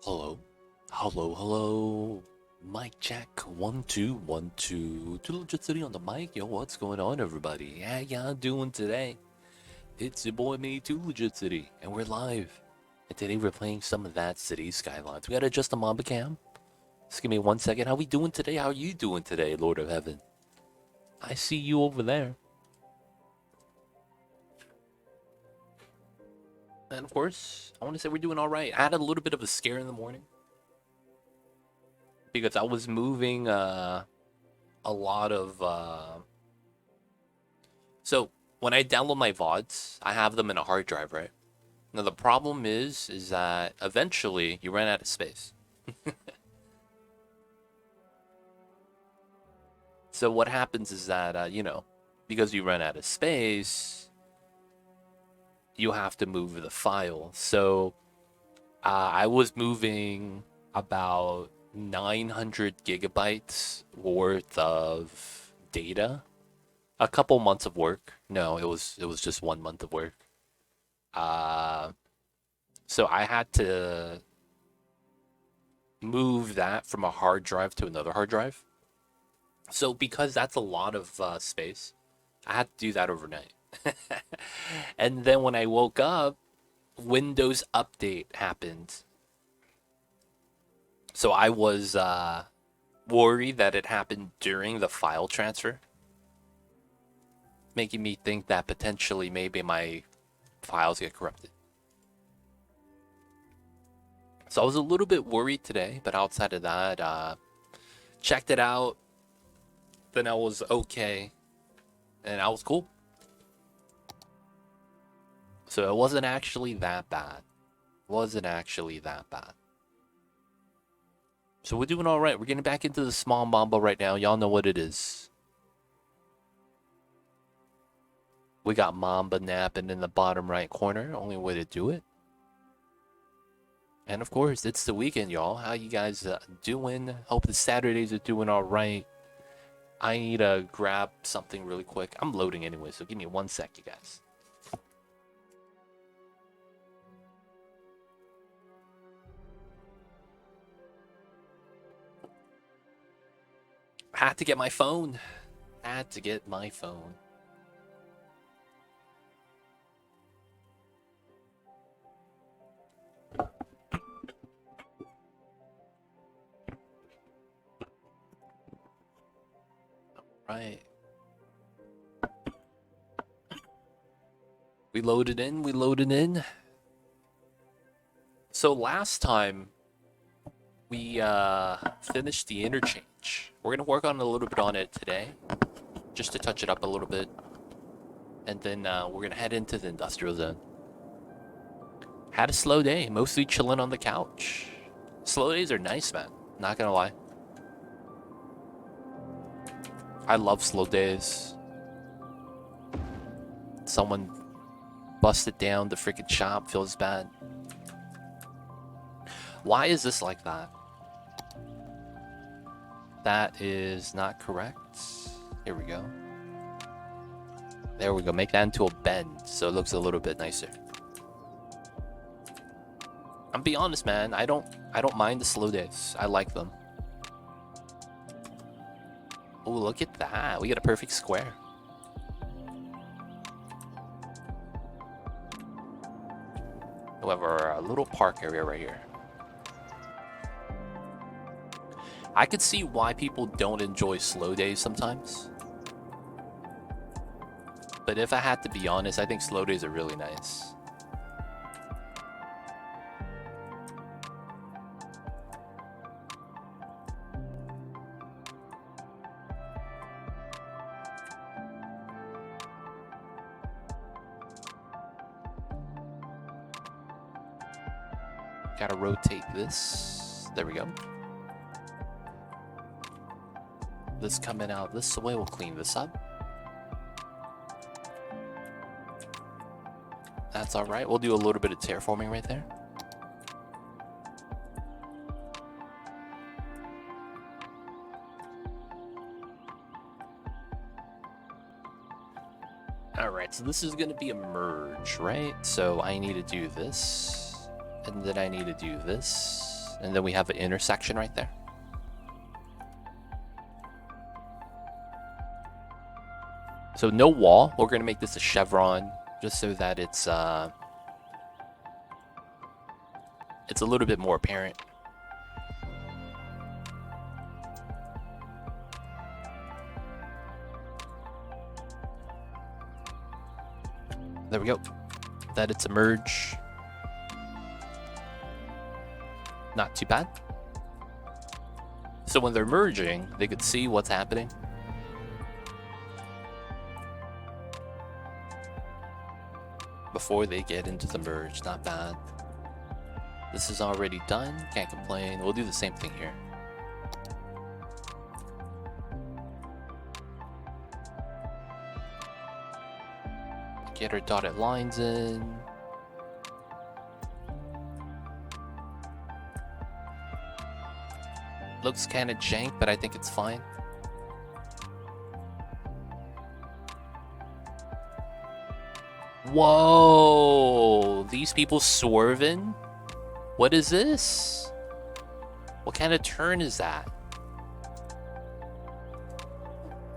Hello, hello. Mic check 1 2 1 2. Too legit city on the mic. Yo, what's going on, everybody? How y'all doing today? It's your boy me, Too Legit City, and we're live. And today we're playing some of that city Skylines. We gotta adjust the Mamba cam. Just give me 1 second. How we doing today? How are you doing today, Lord of Heaven? I see you over there. And of course, I want to say we're doing all right. I had a little bit of a scare in the morning because I was moving a lot of so when I download my VODs, I have them in a hard drive, right? Now the problem is that eventually you run out of space. So what happens is that because you run out of space, you have to move the file. So I was moving about 900 gigabytes worth of data. A couple months of work. No, it was just 1 month of work. Uh, so I had to move that from a hard drive to another hard drive. So because that's a lot of space, I had to do that overnight. And then when I woke up, Windows Update happened. So I was worried that it happened during the file transfer, making me think that potentially maybe my files get corrupted. So I was a little bit worried today, but outside of that, checked it out. Then I was okay, and I was cool. So it wasn't actually that bad. Wasn't actually that bad. So we're doing all right. We're getting back into the Smol Mamba right now. Y'all know what it is. We got Mamba napping in the bottom right corner. Only way to do it. And of course, it's the weekend, y'all. How you guys doing? Hope the Saturdays are doing all right. I need to grab something really quick. I'm loading anyway, so give me 1 sec, you guys. Had to get my phone. Had to get my phone. Right. We loaded in. We loaded in. So last time we finished the interchange. We're gonna work on a little bit on it today, just to touch it up a little bit, and then we're gonna head into the industrial zone. Had a slow day, mostly chilling on the couch. Slow days are nice, man. Not gonna lie. I love slow days. Someone busted down the freaking shop, feels bad. Why is this like that? That is not correct. Here we go. There we go. Make that into a bend so it looks a little bit nicer. I'm be honest, man. I don't mind the slow days. I like them. Oh, look at that. We got a perfect square. We have our little park area right here. I could see why people don't enjoy slow days sometimes. But if I had to be honest, I think slow days are really nice. Gotta rotate this. There we go. This coming out this way, we'll clean this up. That's all right. We'll do a little bit of terraforming right there. All right, so this is going to be a merge, right? So I need to do this, and then I need to do this, and then we have an intersection right there. So no wall. We're gonna make this a chevron just so that it's a little bit more apparent. There we go. That it's a merge. Not too bad. So when they're merging, they could see what's happening. Before they get into the merge, not bad. This is already done, can't complain. We'll do the same thing here. Get our dotted lines in. Looks kind of jank, but I think it's fine. Whoa! These people swerving? What is this? What kind of turn is that?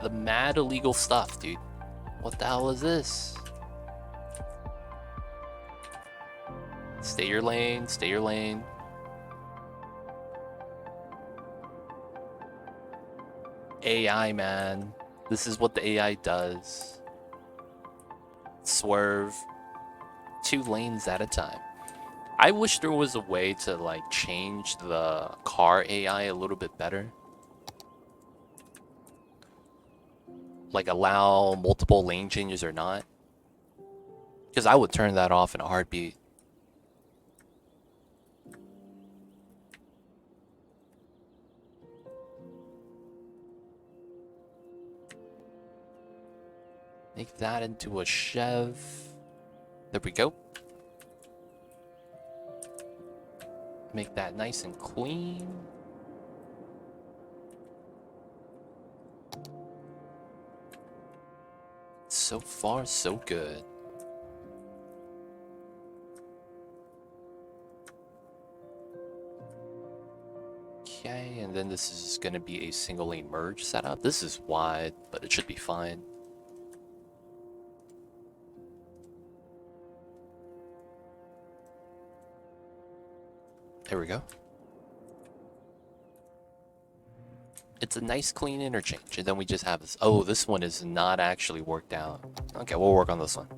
The mad illegal stuff, dude. What the hell is this? Stay your lane, stay your lane. AI, man. This is what the AI does. Swerve 2 lanes at a time. I wish there was a way to like change the car AI a little bit better. Like allow multiple lane changes or not. Because I would turn that off in a heartbeat. Make that into a Chev. There we go. Make that nice and clean. So far, so good. Okay, and then this is going to be a single lane merge setup. This is wide, but it should be fine. There we go. It's a nice clean interchange, and then we just have this. Oh, this one is not actually worked out. Okay, we'll work on this one.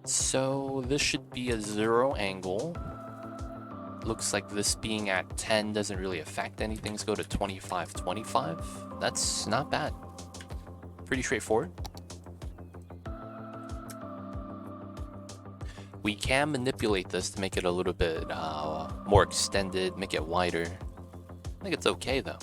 So this should be a 0 angle. Looks like this being at 10 doesn't really affect anything. Let's go to 25, 25. That's not bad. Pretty straightforward. We can manipulate this to make it a little bit more extended, make it wider. I think it's okay though.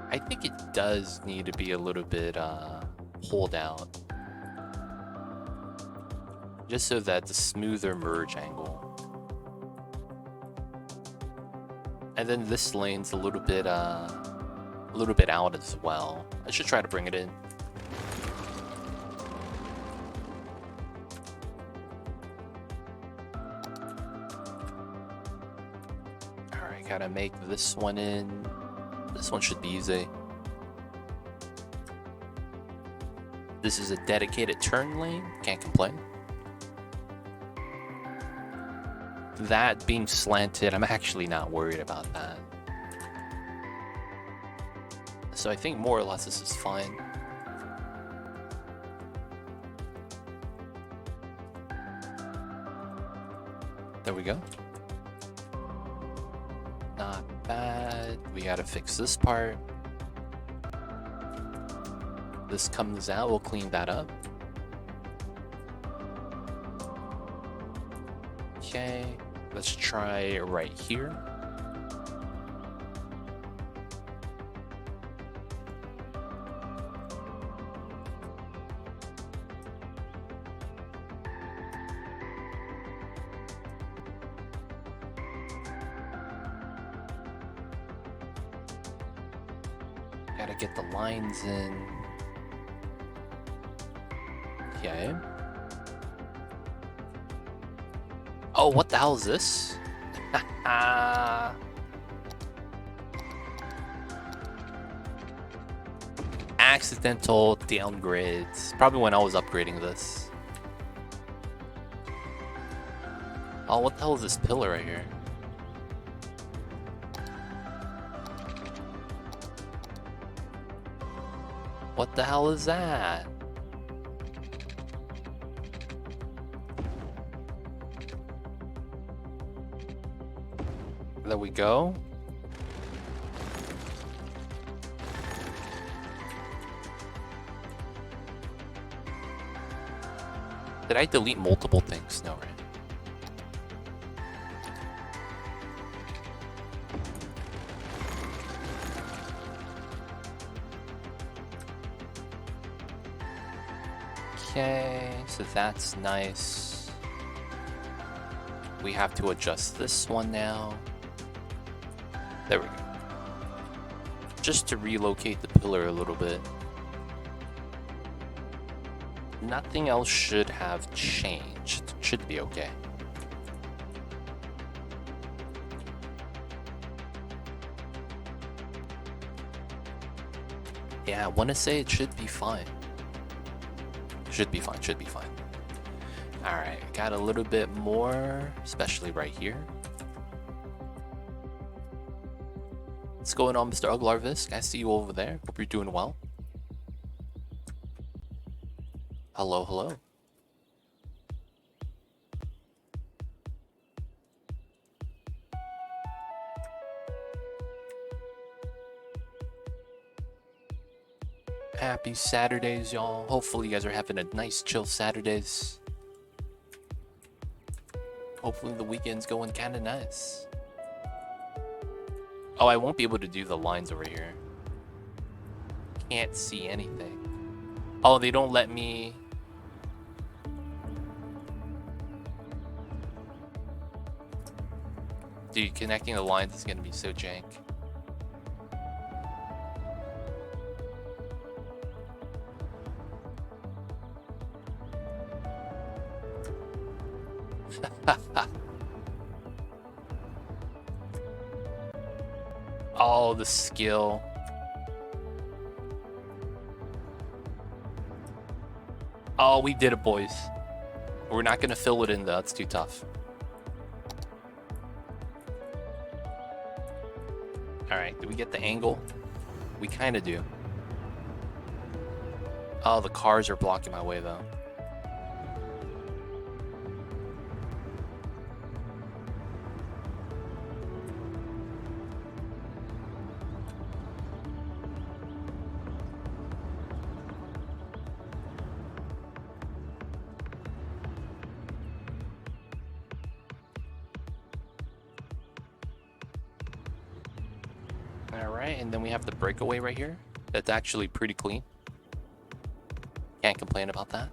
I think it does need to be a little bit pulled out. Just so that the smoother merge angle. And then this lane's a little bit out as well. I should try to bring it in. Alright, gotta make this one in. This one should be easy. This is a dedicated turn lane, can't complain. That being slanted, I'm actually not worried about that. So I think more or less this is fine. There we go. Not bad. We gotta fix this part. This comes out, we'll clean that up. Okay, let's try right here. Gotta get the lines in. Okay. Oh, what the hell is this? Accidental downgrades. Probably when I was upgrading this. Oh, what the hell is this pillar right here? What the hell is that? There we go. Did I delete multiple things? No, right? Okay, so that's nice. We have to adjust this one now. There we go. Just to relocate the pillar a little bit. Nothing else should have changed. Should be okay. Yeah, I want to say it should be fine. Should be fine, should be fine. Alright, got a little bit more, especially right here. What's going on, Mr. Uglarvisk? I see you over there. Hope you're doing well. Hello, hello. Happy Saturdays, y'all. Hopefully you guys are having a nice, chill Saturdays. Hopefully the weekend's going kind of nice. Oh, I won't be able to do the lines over here. Can't see anything. Oh, they don't let me... Dude, connecting the lines is gonna be so jank. Oh, the skill. Oh, we did it, boys. We're not gonna fill it in though, it's too tough. Alright, do we get the angle? We kinda do. Oh, the cars are blocking my way though. Alright, and then we have the breakaway right here. That's actually pretty clean. Can't complain about that.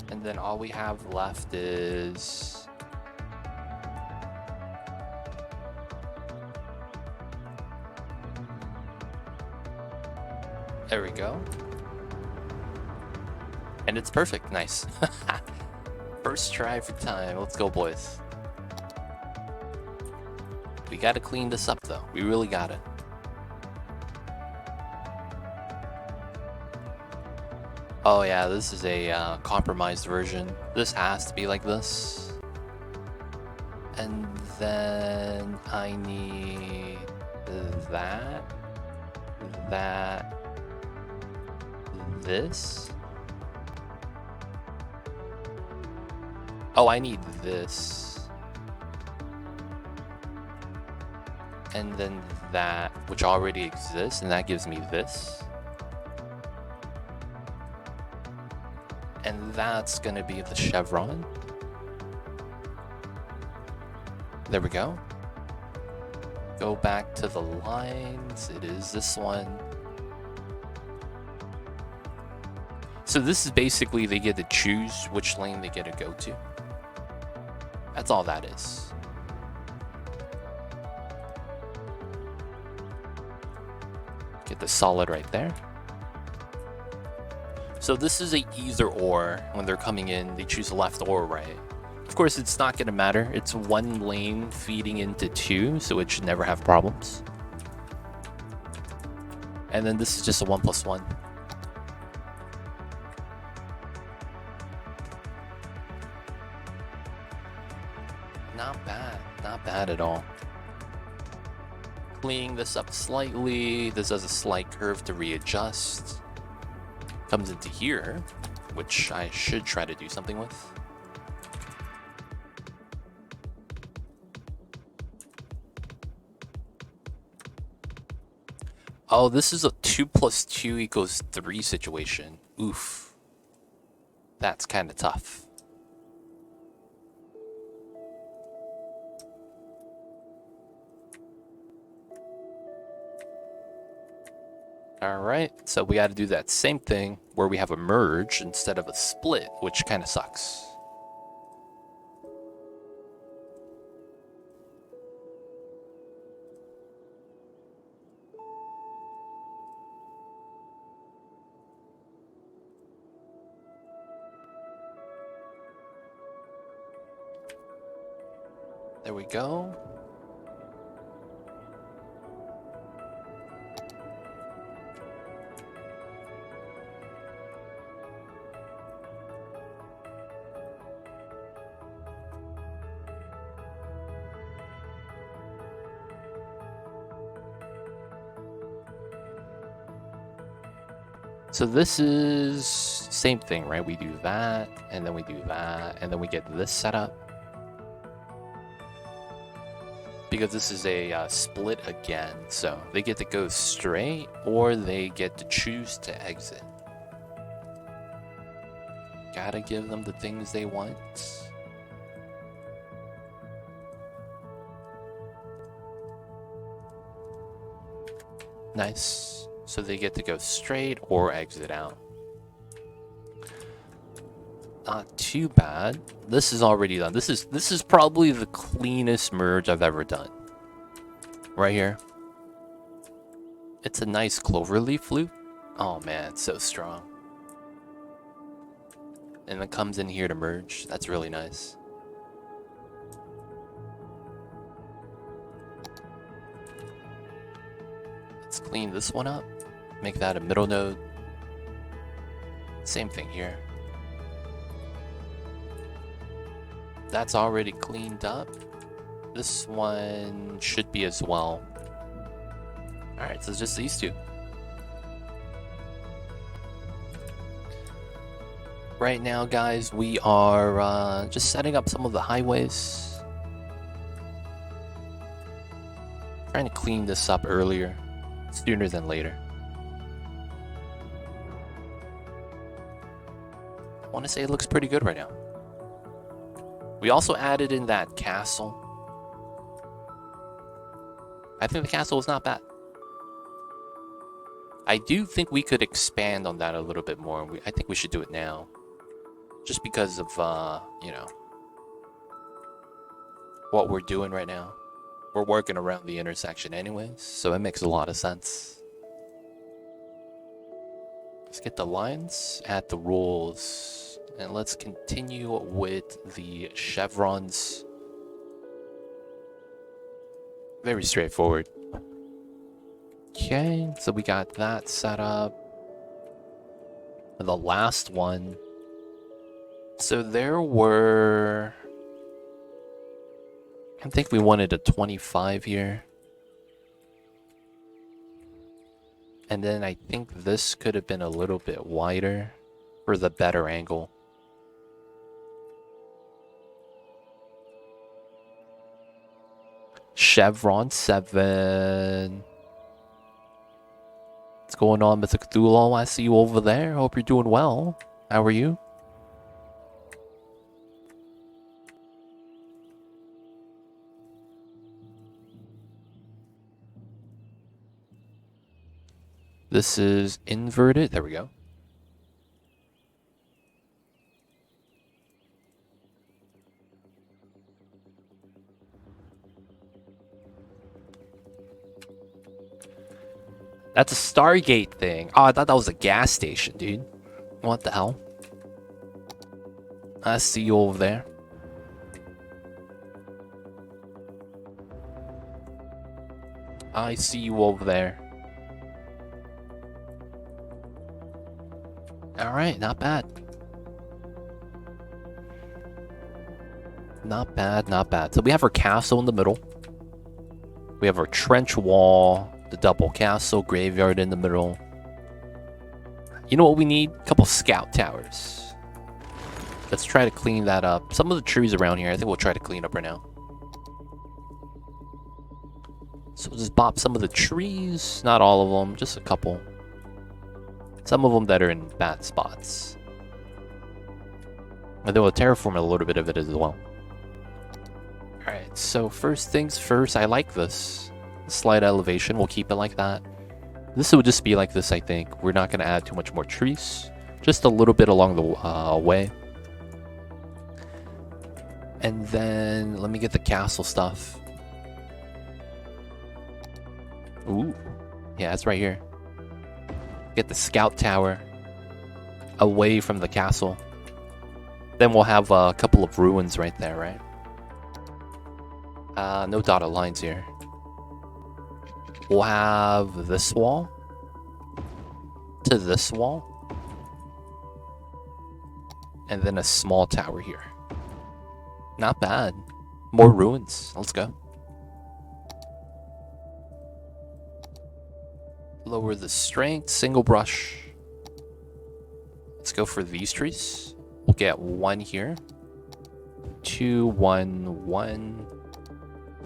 And then all we have left is... There we go. And it's perfect. Nice. First try for time. Let's go, boys. We gotta clean this up, though. We really got it. Oh, yeah, this is a compromised version. This has to be like this. And then I need that. This. Oh, I need this. And then that, which already exists, and that gives me this. And that's gonna be the chevron. There we go. Go back to the lines. It is this one. So this is basically they get to choose which lane they get to go to. That's all that is. Get the solid right there. So this is a either or. When they're coming in, they choose left or right. Of course, it's not going to matter. It's one lane feeding into two, so it should never have problems. And then this is just a 1+1. Not bad. Not bad at all. Cleaning this up slightly. This has a slight curve to readjust. Comes into here, which I should try to do something with. Oh, this is a 2 + 2 = 3 situation. Oof. That's kind of tough. Alright, so we got to do that same thing where we have a merge instead of a split, which kind of sucks. There we go. So this is same thing, right? We do that, and then we do that, and then we get this set up. Because this is a split again, so they get to go straight, or they get to choose to exit. Gotta give them the things they want. Nice. So they get to go straight or exit out. Not too bad. This is already done. This is probably the cleanest merge I've ever done. Right here. It's a nice cloverleaf loop. Oh man, it's so strong. And it comes in here to merge. That's really nice. Let's clean this one up. Make that a middle node. Same thing here. That's already cleaned up. This one should be as well. Alright, so it's just these two. Right now, guys, we are just setting up some of the highways. Trying to clean this up earlier, sooner than later. I want to say it looks pretty good right now. We also added in that castle. I think the castle is not bad. I do think we could expand on that a little bit more. I think we should do it now. Just because of, you know, what we're doing right now. We're working around the intersection anyways, so it makes a lot of sense. Let's get the lines, add the rules, and let's continue with the chevrons. Very straightforward. Okay, so we got that set up. And the last one. So there were... I think we wanted a 25 here. And then I think this could have been a little bit wider for the better angle. Chevron 7. What's going on, Mr. Cthulhu? I see you over there. Hope you're doing well. How are you? This is inverted. There we go. That's a Stargate thing. Oh, I thought that was a gas station, dude. What the hell? I see you over there. I see you over there. Alright, not bad. Not bad, not bad. So we have our castle in the middle. We have our trench wall, the double castle, graveyard in the middle. You know what we need? A couple scout towers. Let's try to clean that up. Some of the trees around here, I think we'll try to clean up right now. So we'll just bop some of the trees. Not all of them, just a couple. Some of them that are in bad spots. And then we'll terraform a little bit of it as well. Alright, so first things first, I like this. Slight elevation, we'll keep it like that. This will just be like this, I think. We're not going to add too much more trees. Just a little bit along the way. And then, let me get the castle stuff. Ooh, yeah, that's right here. Get the scout tower away from the castle. Then we'll have a couple of ruins right there, right? No dotted lines here. We'll have this wall to this wall. And then a small tower here. Not bad. More ruins. Let's go. Lower the strength. Single brush. Let's go for these trees. We'll get 1 here. 2, 1, 1.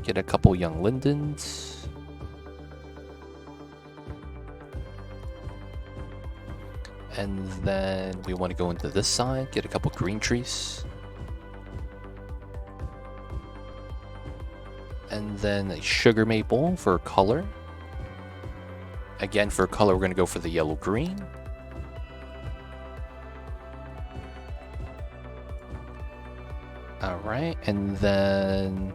Get a couple young lindens. And then we want to go into this side. Get a couple green trees. And then a sugar maple for color. Again, for color, we're going to go for the yellow-green. Alright, and then...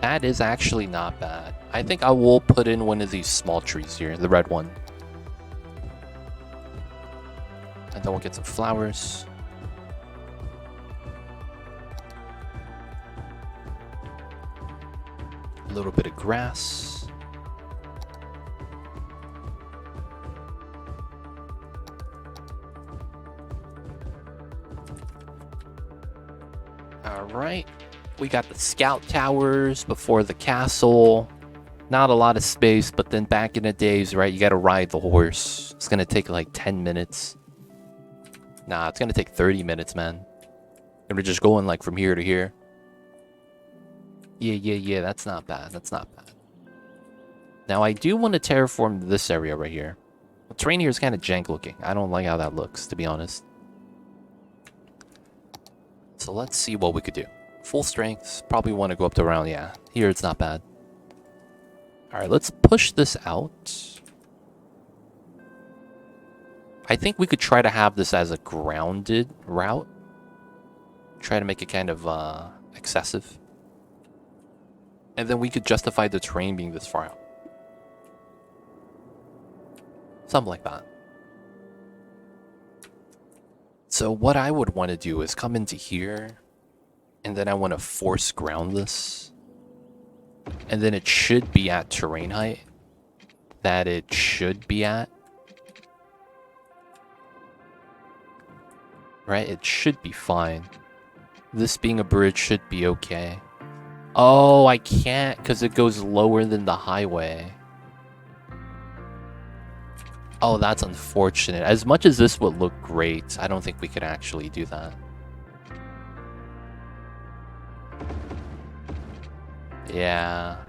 that is actually not bad. I think I will put in one of these small trees here, the red one. And then we'll get some flowers. A little bit of grass. Alright, we got the scout towers before the castle. Not a lot of space, but then back in the days, right, you gotta ride the horse. It's gonna take like 10 minutes. Nah, it's gonna take 30 minutes, man. And we're just going like from here to here. Yeah, that's not bad, that's not bad. Now I do want to terraform this area right here. The terrain here is kind of jank looking. I don't like how that looks, to be honest. So let's see what we could do. Full strength, probably want to go up to around, yeah. Here it's not bad. Alright, let's push this out. I think we could try to have this as a grounded route. Try to make it kind of excessive. And then we could justify the terrain being this far out. Something like that. So what I would want to do is come into here. And then I want to force ground this. And then it should be at terrain height. That it should be at. Right? It should be fine. This being a bridge should be okay. Oh, I can't because it goes lower than the highway. Oh, that's unfortunate. As much as this would look great, I don't think we could actually do that. Yeah.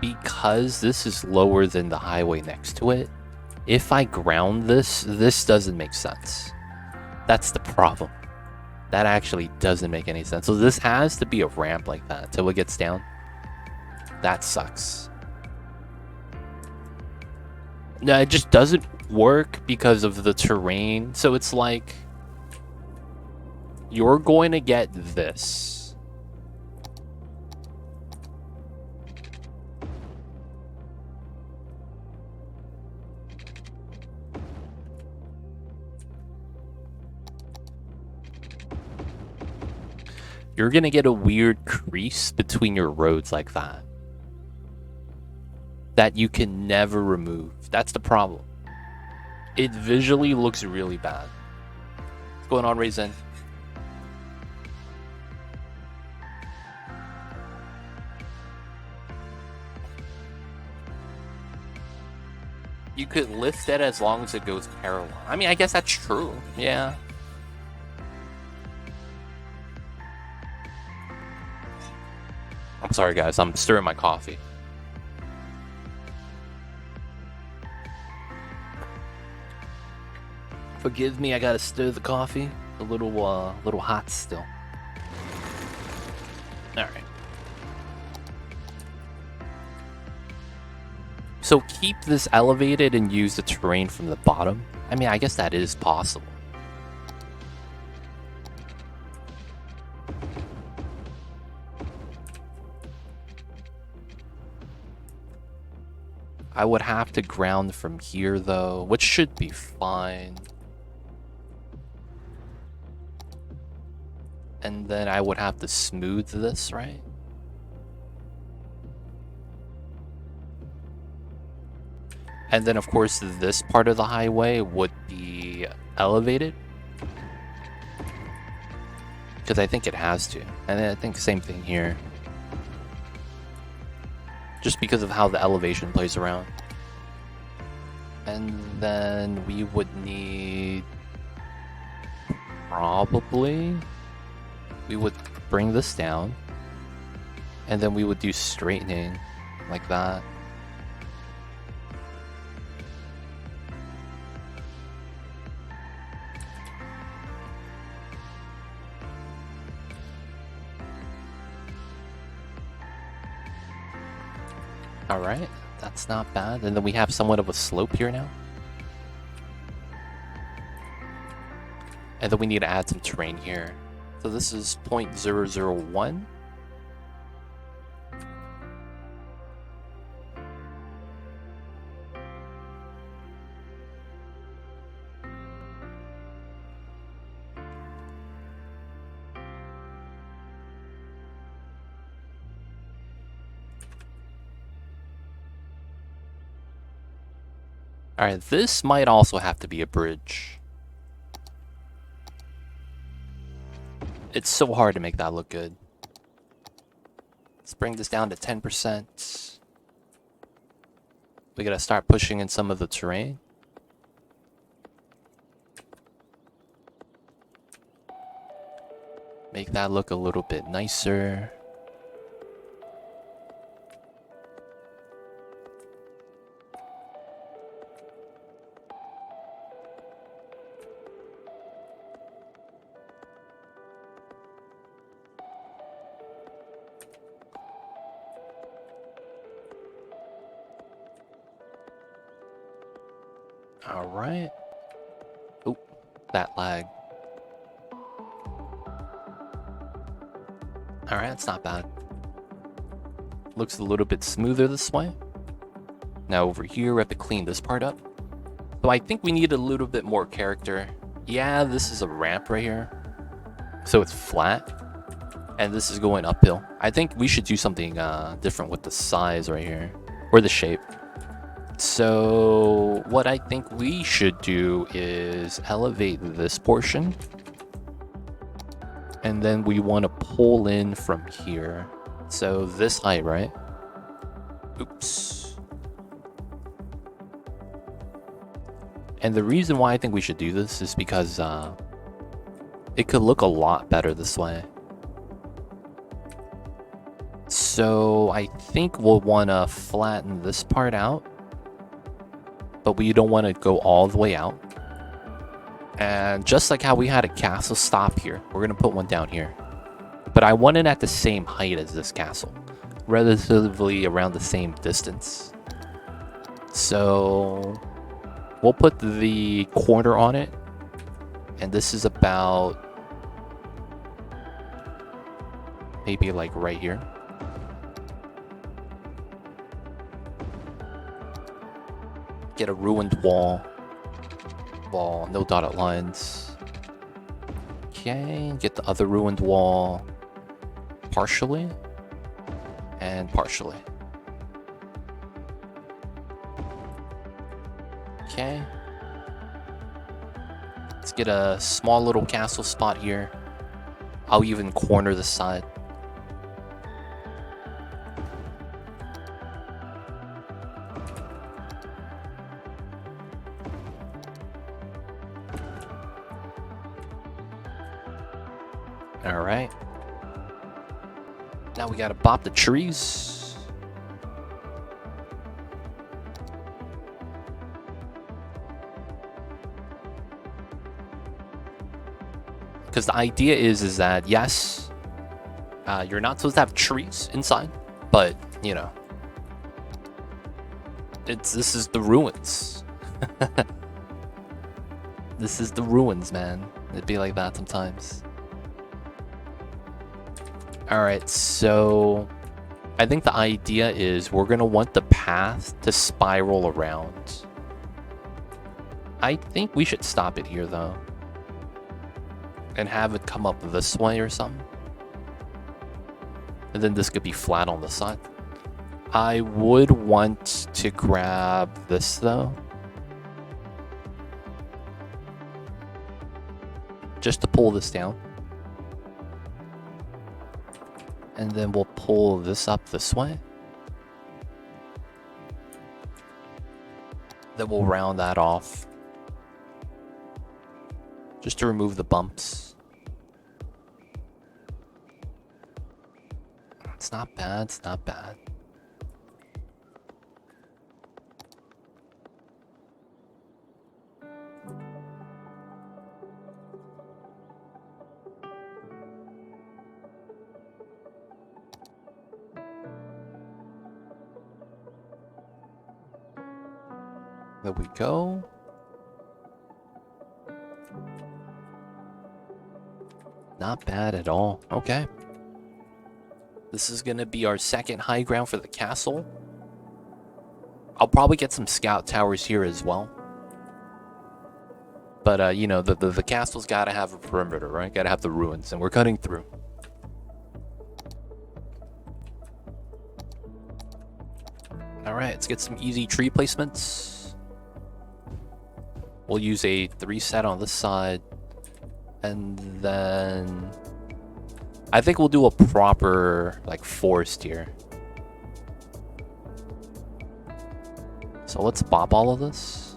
Because this is lower than the highway next to it, if I ground this, this doesn't make sense. That's the problem. That actually doesn't make any sense. So this has to be a ramp like that till it gets down. That sucks. No, it just doesn't work because of the terrain. So it's like you're going to get this. You're going to get a weird crease between your roads like that you can never remove. That's the problem. It visually looks really bad. What's going on, Raisin? You could lift it as long as it goes parallel. I mean, I guess that's true. Yeah. I'm sorry, guys. I'm stirring my coffee. Forgive me, I gotta stir the coffee. A little hot still. Alright. So keep this elevated and use the terrain from the bottom. I mean, I guess that is possible. I would have to ground from here though, which should be fine. And then I would have to smooth this, right? And then, of course, this part of the highway would be elevated. Because I think it has to. And then I think same thing here. Just because of how the elevation plays around. And then we would need... probably... we would bring this down. And then we would do straightening like that. Alright, that's not bad. And then we have somewhat of a slope here now. And then we need to add some terrain here. So this is 0.001. Alright, this might also have to be a bridge. It's so hard to make that look good. Let's bring this down to 10%. We gotta start pushing in some of the terrain. Make that look a little bit nicer. Alright. Oh, that lag. Alright, that's not bad. Looks a little bit smoother this way. Now over here, we have to clean this part up. So I think we need a little bit more character. Yeah, this is a ramp right here. So it's flat. And this is going uphill. I think we should do something different with the size right here. Or the shape. So what I think we should do is elevate this portion. And then we want to pull in from here. So this height, right? Oops. And the reason why I think we should do this is because it could look a lot better this way. So I think we'll want to flatten this part out. But we don't want to go all the way out. And just like how we had a castle stop here, we're going to put one down here. But I want it at the same height as this castle. Relatively around the same distance. So we'll put the corner on it. And this is about Maybe like right here. Get a ruined wall. Wall, no dotted lines. Okay, get the other ruined wall partially and partially. Okay. Let's get a small little castle spot here. I'll even corner the side. Alright. Now we gotta bop the trees. Because the idea is that, yes, you're not supposed to have trees inside, but, you know, this is the ruins. This is the ruins, man. It'd be like that sometimes. Alright, so I think the idea is we're going to want the path to spiral around. I think we should stop it here, though. And have it come up this way or something. And then this could be flat on the side. I would want to grab this, though. Just to pull this down. And then we'll pull this up this way. Then we'll round that off. Just to remove the bumps. It's not bad, it's not bad. There we go. Not bad at all. Okay. This is gonna be our second high ground for the castle. I'll probably get some scout towers here as well. But, you know, the castle's gotta have a perimeter, right? Gotta have the ruins, and we're cutting through. Alright, let's get some easy tree placements. We'll use a 3 set on this side. And then I think we'll do a proper like forest here. So let's bop all of this.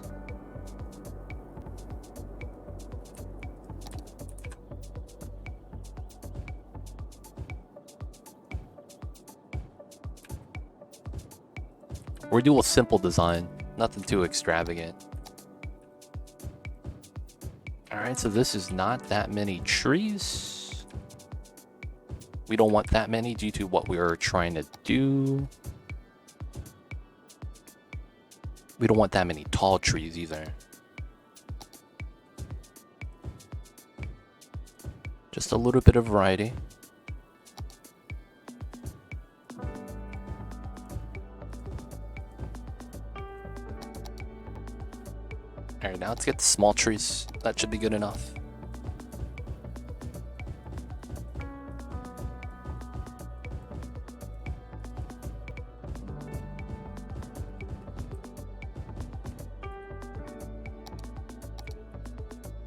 We're doing a simple design, nothing too extravagant. Alright, so this is not that many trees. We don't want that many due to what we're trying to do. We don't want that many tall trees either. Just a little bit of variety. Alright, now let's get the small trees. That should be good enough.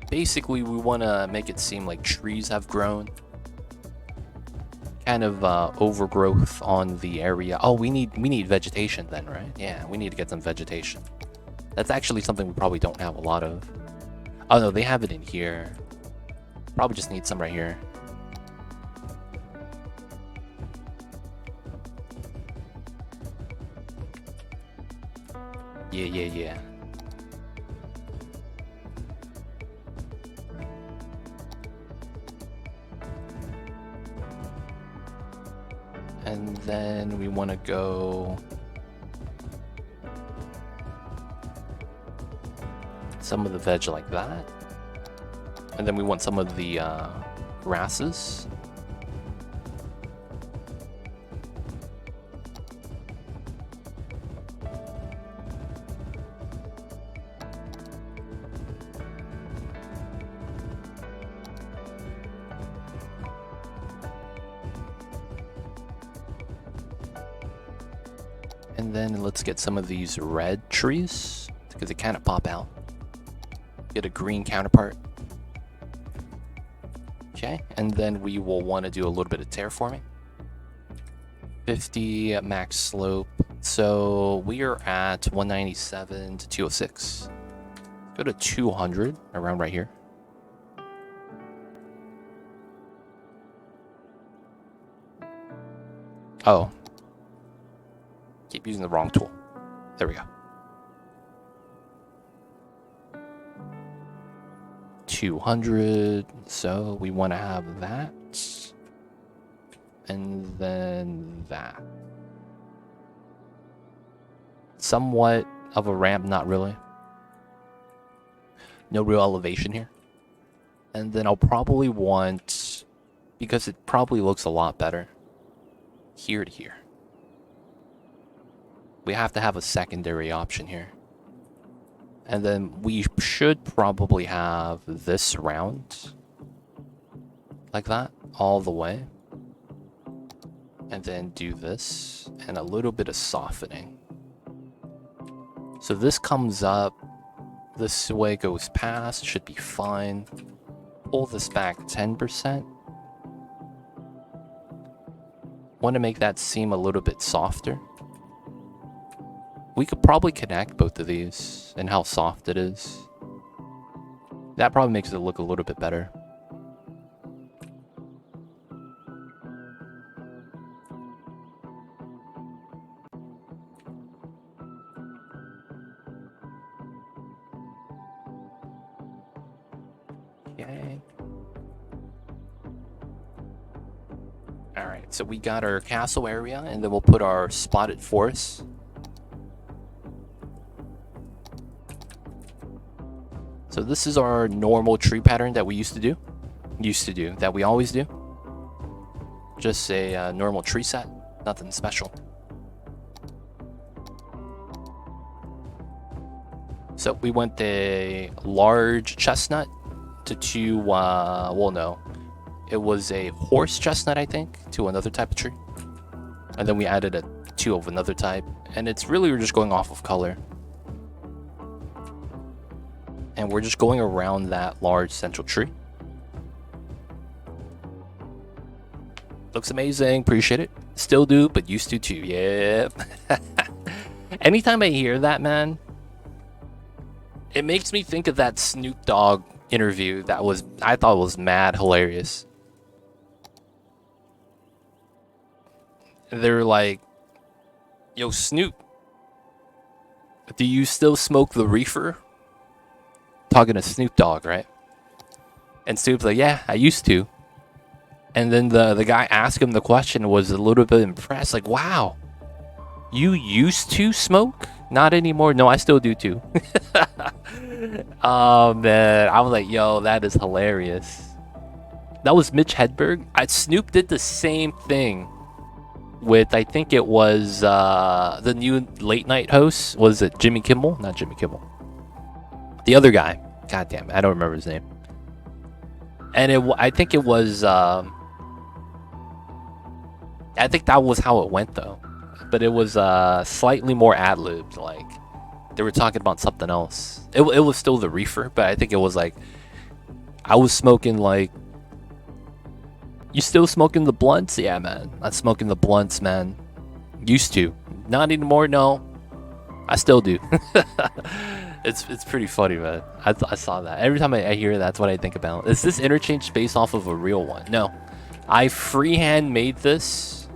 Basically, we want to make it seem like trees have grown. Kind of overgrowth on the area. Oh, we need vegetation then, right? Yeah, we need to get some vegetation. That's actually something we probably don't have a lot of. Oh no, they have it in here. Probably just need some right here. Yeah. And then we want to go some of the veg like that. And then we want some of the grasses. And then let's get some of these red trees because they kind of pop out. Get a green counterpart. Okay, and then we will want to do a little bit of terraforming. 50 max slope. So we are at 197 to 206. Go to 200 around right here. Oh. Keep using the wrong tool. There we go. 200. So we want to have that. And then that. Somewhat of a ramp, not really. No real elevation here. And then I'll probably want, because it probably looks a lot better, here to here. We have to have a secondary option here. And then we should probably have this round like that all the way. And then do this and a little bit of softening. So this comes up, this way goes past, should be fine. Pull this back 10%. Want to make that seem a little bit softer. We could probably connect both of these and how soft it is. That probably makes it look a little bit better. Okay. Alright, so we got our castle area, and then we'll put our spotted forest. So this is our normal tree pattern that we used to do, that we always do. Just a normal tree set, nothing special. So we went a large chestnut to two, well no, it was a horse chestnut I think, to another type of tree. And then we added a two of another type, and it's really, we're just going off of color. And we're just going around that large central tree. Looks amazing, appreciate it. Still do, but used to too, yeah. Anytime I hear that, man, it makes me think of that Snoop Dogg interview that was, I thought was mad hilarious. They're like, yo, Snoop, do you still smoke the reefer? Talking to Snoop Dogg, right? And Snoop's like, yeah, I used to. And then the guy asked him the question, was a little bit impressed, like, wow, you used to smoke? Not anymore. No, I still do too. Oh man, I was like, yo, that is hilarious. That was Mitch Hedberg. Snoop did the same thing with, I think it was the new late night host. Was it Jimmy Kimmel? Not Jimmy Kimmel. The other guy. God damn it, I don't remember his name. And I think it was, I think that was how it went though. But it was slightly more ad-libbed, like they were talking about something else. It was still the reefer, but I think it was like, I was smoking like, you still smoking the blunts? Yeah, man. I'm smoking the blunts, man. Used to. Not anymore, no. I still do. It's pretty funny, man. I saw that. Every time I hear that, that's what I think about. Is this interchange based off of a real one? No. I freehand made this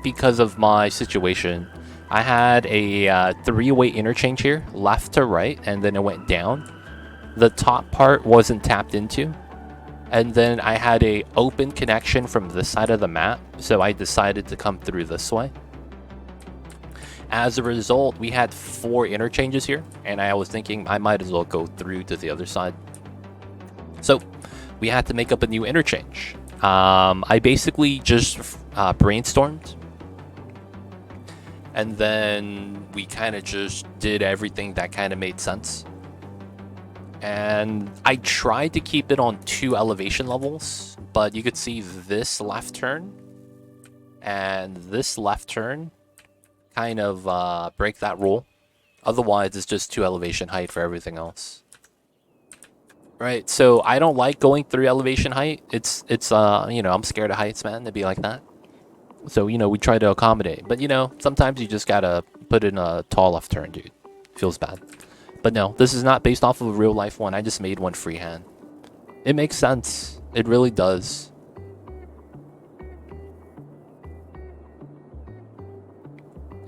because of my situation. I had a three-way interchange here, left to right, and then it went down. The top part wasn't tapped into. And then I had a open connection from this side of the map, so I decided to come through this way. As a result, we had 4 interchanges here, and I was thinking I might as well go through to the other side. So we had to make up a new interchange. I basically just brainstormed, and then we kind of just did everything that kind of made sense. And I tried to keep it on 2 elevation levels, but you could see this left turn and this left turn kind of break that rule. Otherwise, it's just 2 elevation height for everything else. Right, so I don't like going 3 elevation height. It's you know, I'm scared of heights, man. It'd be like that. So, you know, we try to accommodate. But, you know, sometimes you just gotta put in a tall left turn, dude. Feels bad. But no, this is not based off of a real life one. I just made one freehand. It makes sense. It really does.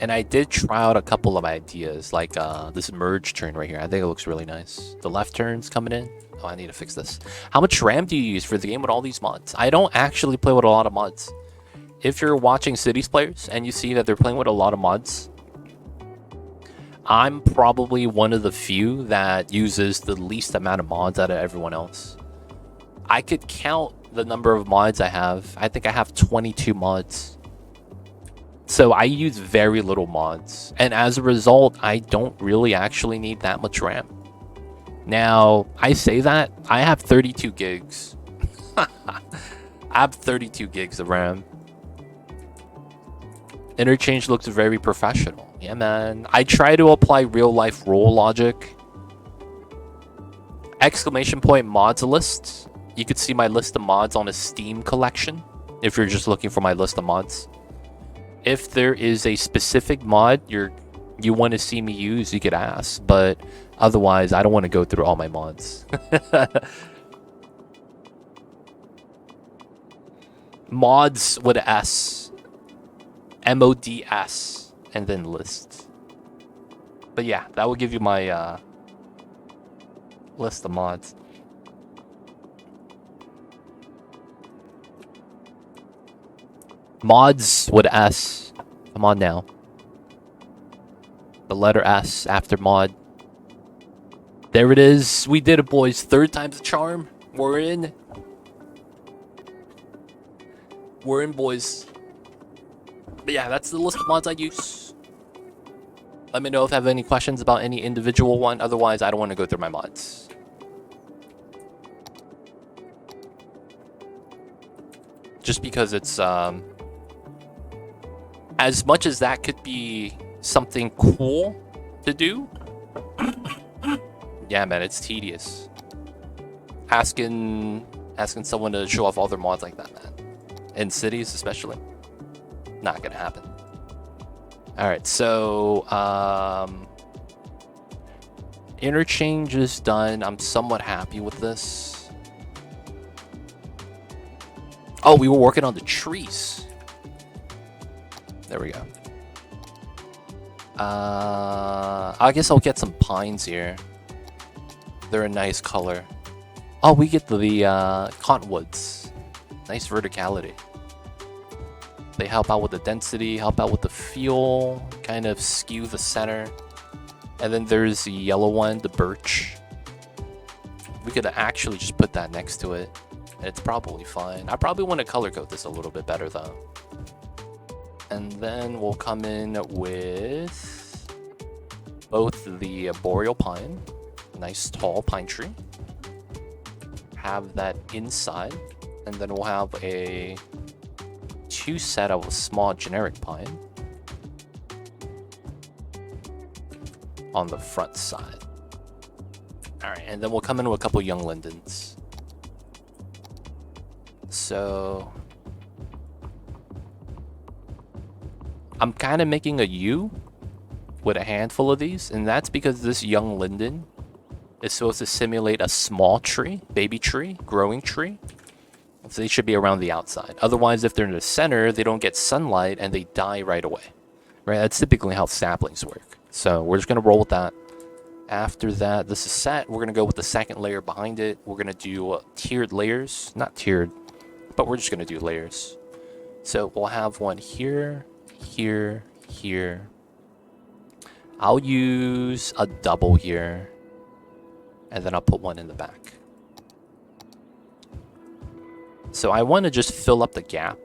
And I did try out a couple of ideas, like this merge turn right here. I think it looks really nice. The left turn's coming in. Oh, I need to fix this. How much RAM do you use for the game with all these mods? I don't actually play with a lot of mods. If you're watching Cities players and you see that they're playing with a lot of mods, I'm probably one of the few that uses the least amount of mods out of everyone else. I could count the number of mods I have. I think I have 22 mods. So I use very little mods. And as a result, I don't really actually need that much RAM. Now, I say that, I have 32 gigs. I have 32 gigs of RAM. Interchange looks very professional. Yeah, man. I try to apply real-life role logic. Exclamation point mods list. You could see my list of mods on a Steam collection if you're just looking for my list of mods. If there is a specific mod you want to see me use, you could ask. But otherwise, I don't want to go through all my mods. Mods with a S. MODS. And then list. But yeah, that will give you my list of mods. Mods with S. Come on now. The letter S after mod. There it is. We did it, boys. 3rd time's the charm. We're in. We're in, boys. But yeah, that's the list of mods I use. Let me know if I have any questions about any individual one. Otherwise, I don't want to go through my mods. Just because it's as much as that could be something cool to do, yeah, man, it's tedious. Asking someone to show off all their mods like that, man. In cities, especially. Not gonna happen. Alright, so interchange is done. I'm somewhat happy with this. Oh, we were working on the trees. There we go. I guess I'll get some pines here. They're a nice color. Oh, we get the cottonwoods. Nice verticality. They help out with the density, help out with the feel, kind of skew the center. And then there's the yellow one, the birch. We could actually just put that next to it, and it's probably fine. I probably want to color code this a little bit better though. And then we'll come in with both the boreal pine, nice tall pine tree. Have that inside, and then we'll have a 2 set of a small generic pine on the front side. Alright, and then we'll come in with a couple young lindens. So I'm kind of making a U with a handful of these, and that's because this young linden is supposed to simulate a small tree, baby tree, growing tree. So they should be around the outside. Otherwise, if they're in the center, they don't get sunlight and they die right away. Right? That's typically how saplings work. So we're just going to roll with that. After that, this is set. We're going to go with the second layer behind it. We're going to do tiered layers. Not tiered, but we're just going to do layers. So we'll have one here, here, here. I'll use a double here. And then I'll put one in the back. So I want to just fill up the gap,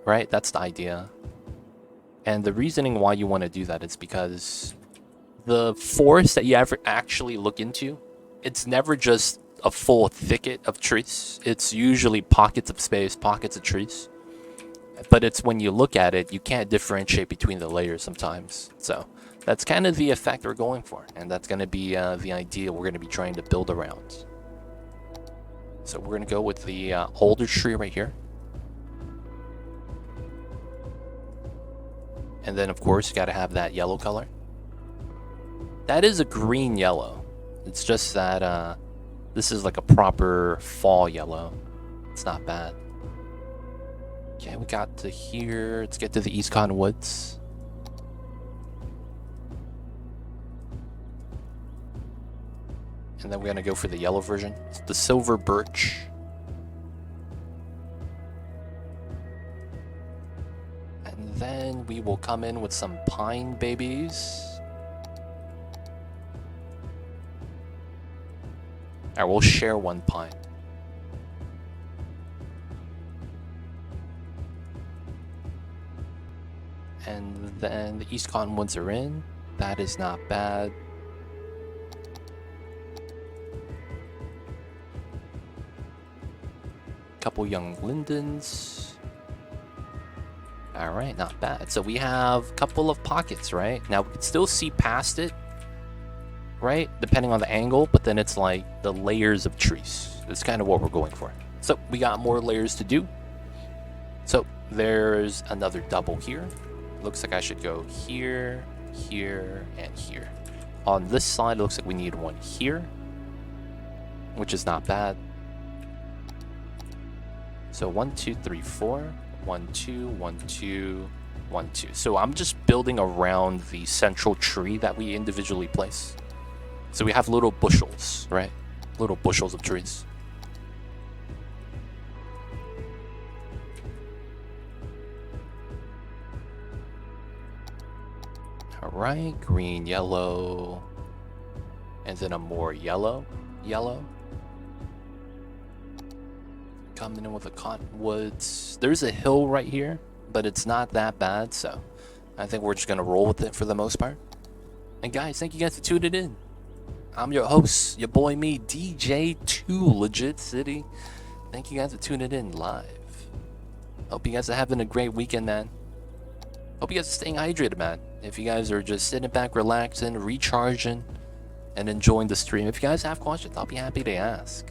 right? That's the idea. And the reasoning why you want to do that is because the forest that you ever actually look into, it's never just a full thicket of trees. It's usually pockets of space, pockets of trees. but it's when you look at it, you can't differentiate between the layers sometimes. So that's kind of the effect we're going for, and that's going to be the idea we're going to be trying to build around. So we're going to go with the older tree right here. And then, of course, you got to have that yellow color. That is a green yellow. It's just that this is like a proper fall yellow. It's not bad. Okay, we got to here. Let's get to the East Cottonwoods. And then we're going to go for the yellow version. It's the silver birch. And then we will come in with some pine babies. Alright, we'll share one pine. And then the East Cottonwoods are in. That is not bad. Couple young lindens. Alright, not bad. So we have a couple of pockets, right? Now we can still see past it, right? Depending on the angle, but then it's like the layers of trees. That's kind of what we're going for. So we got more layers to do. So there's another double here. Looks like I should go here, here, and here. On this side, it looks like we need one here, which is not bad. So 1, 2, 3, 4. 1, 2, 1, 2, 1, 2. So I'm just building around the central tree that we individually place. So we have little bushels, right? Little bushels of trees. Alright, green, yellow. And then a more yellow. Coming in with the cottonwoods. There's a hill right here, but it's not that bad, so I think we're just gonna roll with it for the most part. And guys, thank you guys for tuning in. I'm your host, your boy me, DJ2 Legit City. Thank you guys for tuning in live. Hope you guys are having a great weekend, man. Hope you guys are staying hydrated, man. If you guys are just sitting back, relaxing, recharging, and enjoying the stream. If you guys have questions, I'll be happy to ask.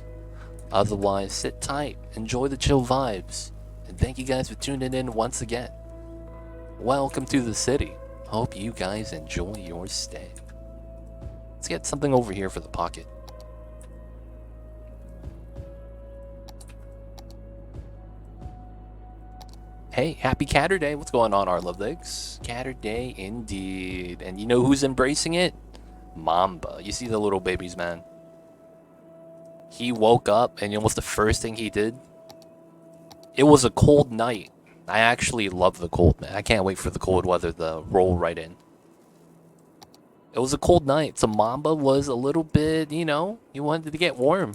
Otherwise, sit tight, enjoy the chill vibes, and thank you guys for tuning in once again. Welcome to the city. Hope you guys enjoy your stay. Let's get something over here for the pocket. Hey, happy Catter Day. What's going on, our love legs? Catter Day indeed. And you know who's embracing it? Mamba. You see the little babies, man. He woke up, and you know what's the first thing he did? It was a cold night. I actually love the cold, man. I can't wait for the cold weather to roll right in. It was a cold night, so Mamba was a little bit, you know, he wanted to get warm.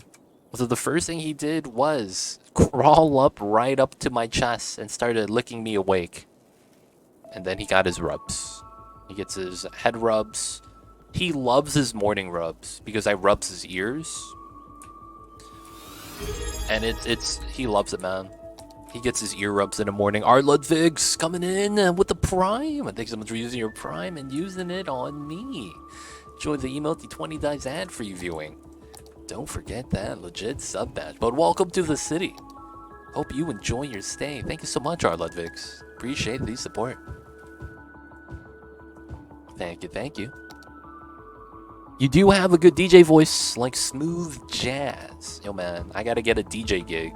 So the first thing he did was crawl up right up to my chest and started licking me awake. And then he got his rubs. He gets his head rubs. He loves his morning rubs because I rubs his ears. And he loves it, man. He gets his ear rubs in the morning. Our Ludwig's coming in with the Prime. Thanks so much for using your Prime and using it on me. Enjoy the emote, the 20 dice ad for you viewing. Don't forget that legit sub badge. But welcome to the city. Hope you enjoy your stay. Thank you so much, our Ludwig's. Appreciate the support. Thank you, thank you. You do have a good DJ voice, like smooth jazz. Yo, man, I gotta get a DJ gig.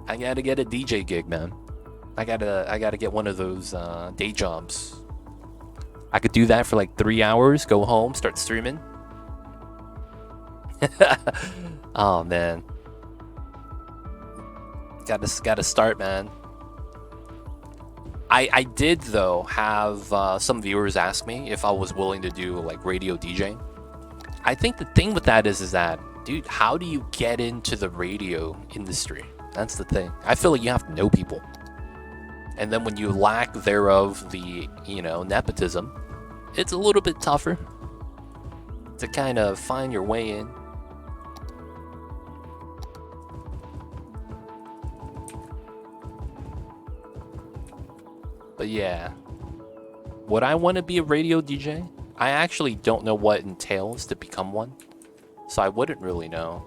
I gotta get a DJ gig, man. I gotta get one of those day jobs. I could do that for like 3 hours, go home, start streaming. Oh, man. Gotta start, man. I did, though, have some viewers ask me if I was willing to do, like, radio DJing. I think the thing with that is that, dude, how do you get into the radio industry? That's the thing. I feel like you have to know people. And then when you lack thereof the, you know, nepotism, it's a little bit tougher to kind of find your way in. But yeah. Would I want to be a radio DJ? I actually don't know what it entails to become one. So I wouldn't really know.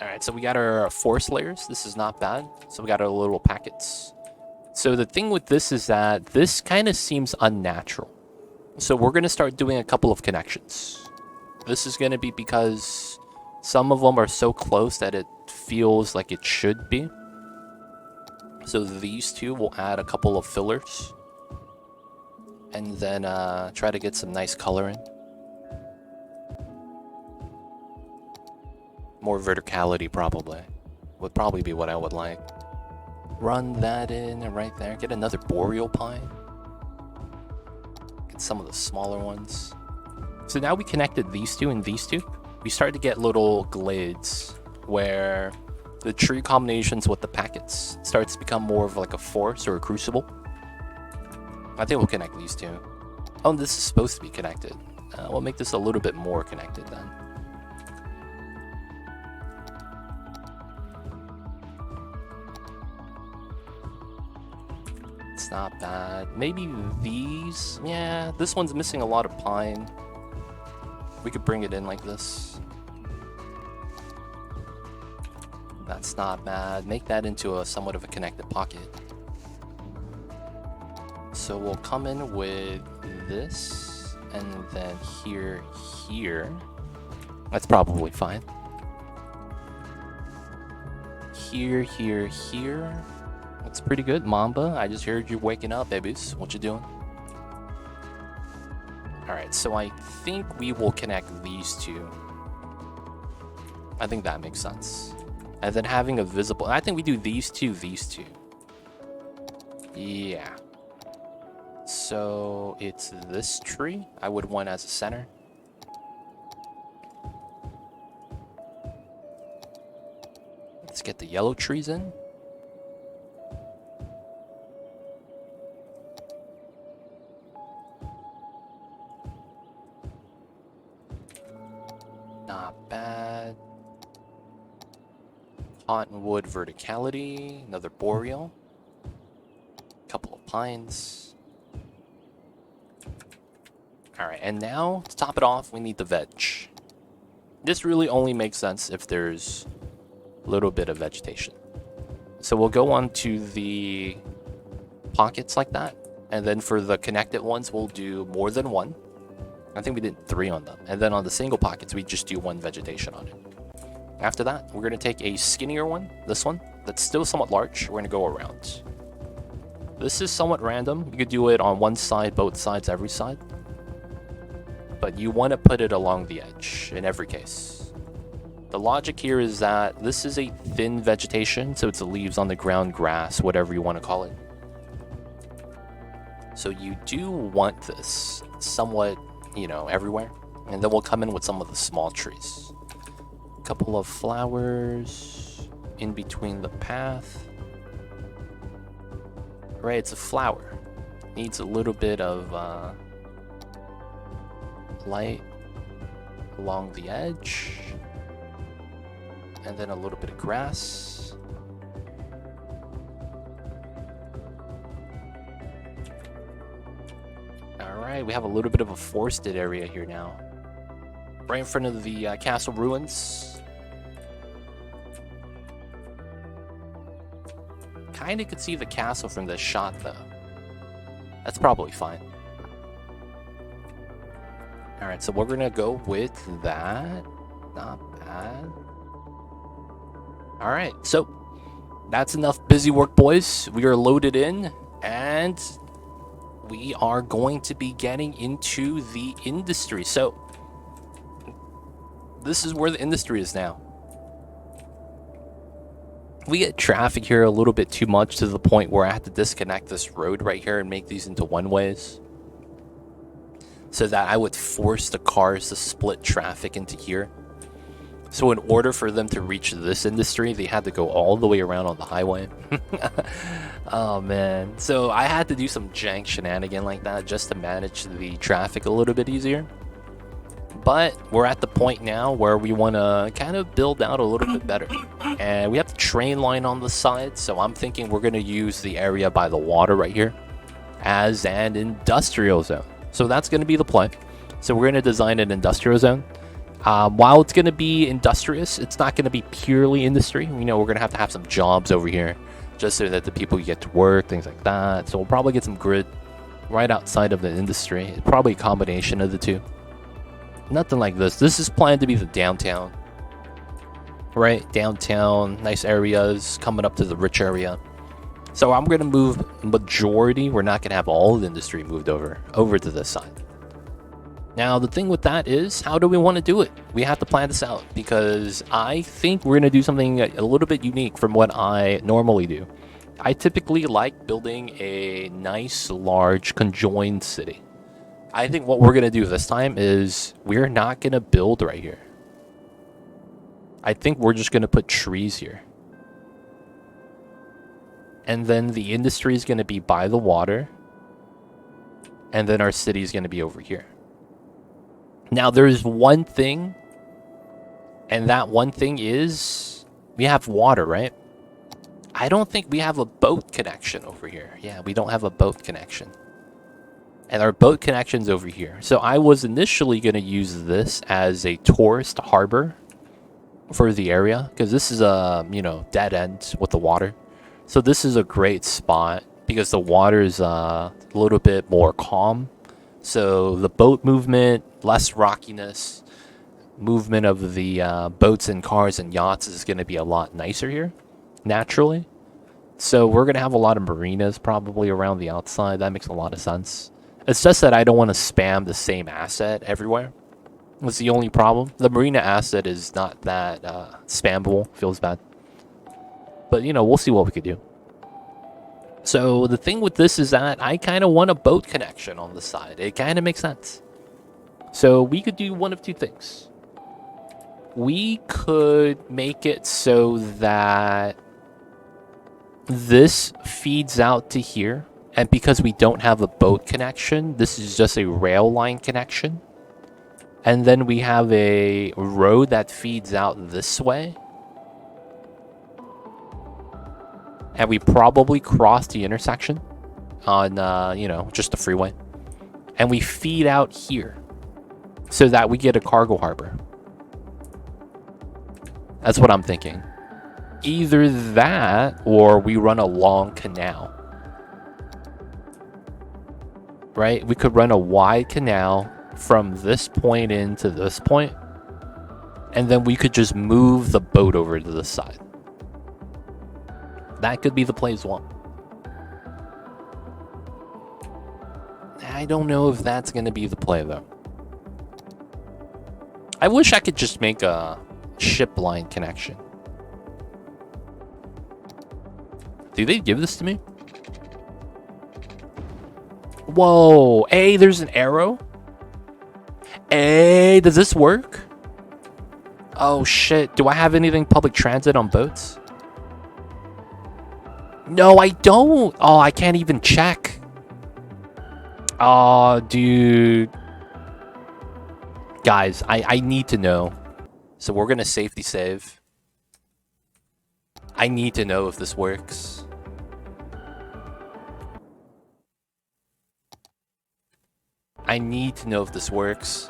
Alright, so we got our force layers. This is not bad. So we got our little packets. So the thing with this is that this kind of seems unnatural. So we're going to start doing a couple of connections. This is going to be because some of them are so close that it feels like it should be. So these two will add a couple of fillers. And then try to get some nice color in. More verticality probably. Would probably be what I would like. Run that in right there. Get another boreal pine. Get some of the smaller ones. So now we connected these two and these two. We started to get little glades where the tree combinations with the packets starts to become more of like a forest or a crucible. I think we'll connect these two. Oh, this is supposed to be connected. We'll make this a little bit more connected then. It's not bad. Maybe these? Yeah, this one's missing a lot of pine. We could bring it in like this. That's not bad. Make that into a somewhat of a connected pocket. So we'll come in with this, and then here. That's probably fine. Here. That's pretty good. Mamba, I just heard you waking up, babies. What you doing? Alright, so I think we will connect these two. I think that makes sense. And then having a visible... I think we do these two. Yeah. So it's this tree I would want as a center. Let's get the yellow trees in. Not bad. Cottonwood verticality, another boreal, couple of pines. Alright, and now to top it off, we need the veg. This really only makes sense if there's a little bit of vegetation. So we'll go on to the pockets like that, and then for the connected ones, we'll do more than one. I think we did 3 on them. And then on the single pockets, we just do 1 vegetation on it. After that, we're going to take a skinnier one, this one, that's still somewhat large. We're going to go around. This is somewhat random. You could do it on one side, both sides, every side. But you want to put it along the edge in every case. The logic here is that this is a thin vegetation, so it's the leaves on the ground, grass, whatever you want to call it. So you do want this somewhat, you know, everywhere. And then we'll come in with some of the small trees. A couple of flowers in between the path. Right, it's a flower. Needs a little bit of light along the edge. And then a little bit of grass. Alright, we have a little bit of a forested area here now. Right in front of the castle ruins. Kinda could see the castle from this shot though. That's probably fine. Alright, so we're gonna go with that. Not bad. Alright, so that's enough busy work, boys. We are loaded in, and we are going to be getting into the industry. So this is where the industry is now. We get traffic here a little bit too much to the point where I have to disconnect this road right here and make these into one-ways. So that I would force the cars to split traffic into here. So in order for them to reach this industry, they had to go all the way around on the highway. Oh man. So I had to do some jank shenanigan like that just to manage the traffic a little bit easier. But we're at the point now where we want to kind of build out a little bit better. And we have the train line on the side, so I'm thinking we're going to use the area by the water right here as an industrial zone. So that's going to be the play. So we're going to design an industrial zone. While it's going to be industrious, it's not going to be purely industry. You know, we're going to have some jobs over here just so that the people get to work, things like that. So we'll probably get some grid right outside of the industry. It's probably a combination of the two. Nothing like this. This is planned to be the downtown. Right? Downtown, nice areas, coming up to the rich area. So I'm going to move majority. We're not going to have all the industry moved over to this side. Now, the thing with that is, how do we want to do it? We have to plan this out because I think we're going to do something a little bit unique from what I normally do. I typically like building a nice, large, conjoined city. I think what we're going to do this time is we're not going to build right here. I think we're just going to put trees here. And then the industry is going to be by the water. And then our city is going to be over here. Now, there's one thing. And that one thing is we have water, right? I don't think we have a boat connection over here. Yeah, we don't have a boat connection. And our boat connection's over here. So I was initially going to use this as a tourist harbor for the area. Because this is a, dead end with the water. So this is a great spot because the water is a little bit more calm. So the boat movement, less rockiness, movement of the boats and cars and yachts is going to be a lot nicer here, naturally. So we're going to have a lot of marinas probably around the outside. That makes a lot of sense. It's just that I don't want to spam the same asset everywhere. That's the only problem. The marina asset is not that spammable. Feels bad. But, we'll see what we could do. So the thing with this is that I kind of want a boat connection on the side. It kind of makes sense. So we could do one of two things. We could make it so that this feeds out to here. And because we don't have a boat connection, this is just a rail line connection. And then we have a road that feeds out this way. And we probably cross the intersection on, just the freeway. And we feed out here so that we get a cargo harbor. That's what I'm thinking. Either that or we run a long canal. Right? We could run a wide canal from this point into this point. And then we could just move the boat over to the side. That could be the play as well. I don't know if that's going to be the play, though. I wish I could just make a ship line connection. Do they give this to me? Whoa. Hey, there's an arrow. Hey, does this work? Oh, shit. Do I have anything public transit on boats? No, I don't. Oh, I can't even check. Oh, dude. Guys, I need to know. So we're going to safety save. I need to know if this works. I need to know if this works.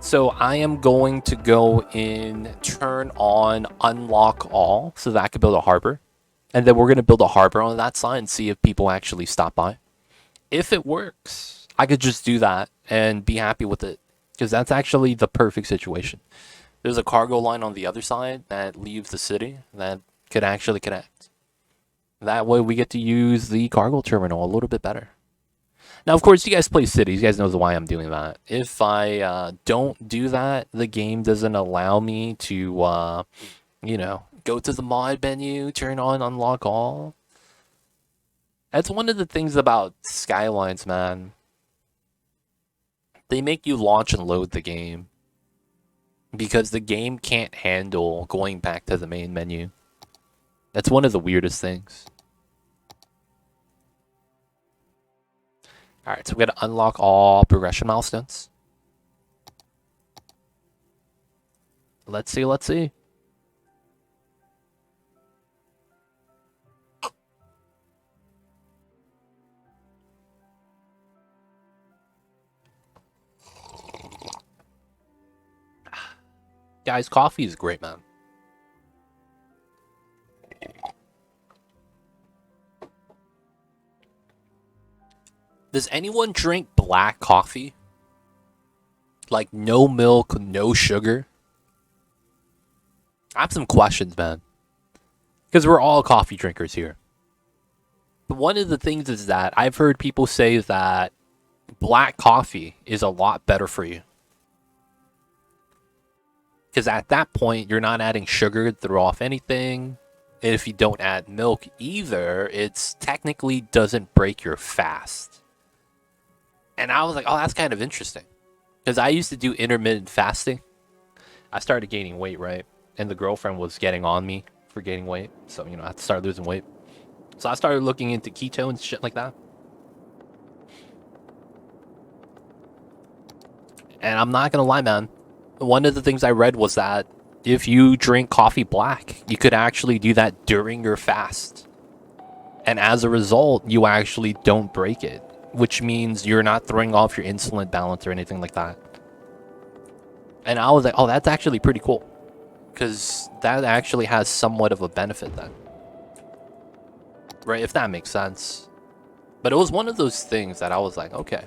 So I am going to go in, turn on unlock all so that I can build a harbor. And then we're going to build a harbor on that side and see if people actually stop by. If it works, I could just do that and be happy with it. Because that's actually the perfect situation. There's a cargo line on the other side that leaves the city that could actually connect. That way we get to use the cargo terminal a little bit better. Now, of course, you guys play cities. You guys know why I'm doing that. If I don't do that, the game doesn't allow me to, go to the mod menu, turn on unlock all. That's one of the things about Skylines, man. They make you launch and load the game because the game can't handle going back to the main menu. That's one of the weirdest things. Alright, so we gotta unlock all progression milestones. Let's see, let's see. Guys, coffee is great, man. Does anyone drink black coffee? Like no milk, no sugar? I have some questions, man. Because we're all coffee drinkers here. But one of the things is that I've heard people say that black coffee is a lot better for you. Because at that point, you're not adding sugar to throw off anything. And if you don't add milk either, it's technically doesn't break your fast. And I was like, oh, that's kind of interesting. Because I used to do intermittent fasting. I started gaining weight, right? And the girlfriend was getting on me for gaining weight. So, you know, I had to start losing weight. So I started looking into keto and shit like that. And I'm not going to lie, man. One of the things I read was that if you drink coffee black, you could actually do that during your fast. And as a result, you actually don't break it, which means you're not throwing off your insulin balance or anything like that. And I was like, oh, that's actually pretty cool. Because that actually has somewhat of a benefit then. Right, if that makes sense. But it was one of those things that I was like, okay.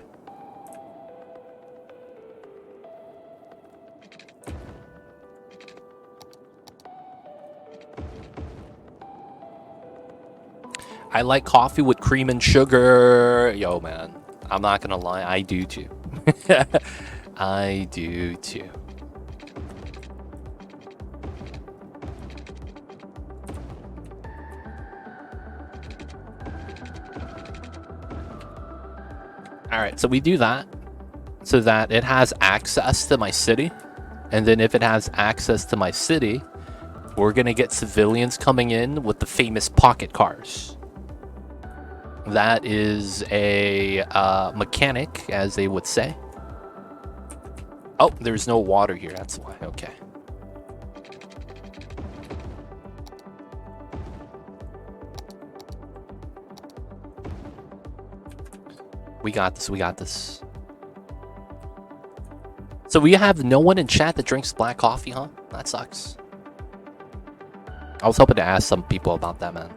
I like coffee with cream and sugar. Yo, man. I'm not gonna lie, I do too. I do too. Alright, so we do that so that it has access to my city. And then if it has access to my city, we're gonna get civilians coming in with the famous pocket cars. That is a mechanic, as they would say. Oh, there's no water here, that's why. Okay. We got this, we got this. So we have no one in chat that drinks black coffee, huh? That sucks. I was hoping to ask some people about that, man.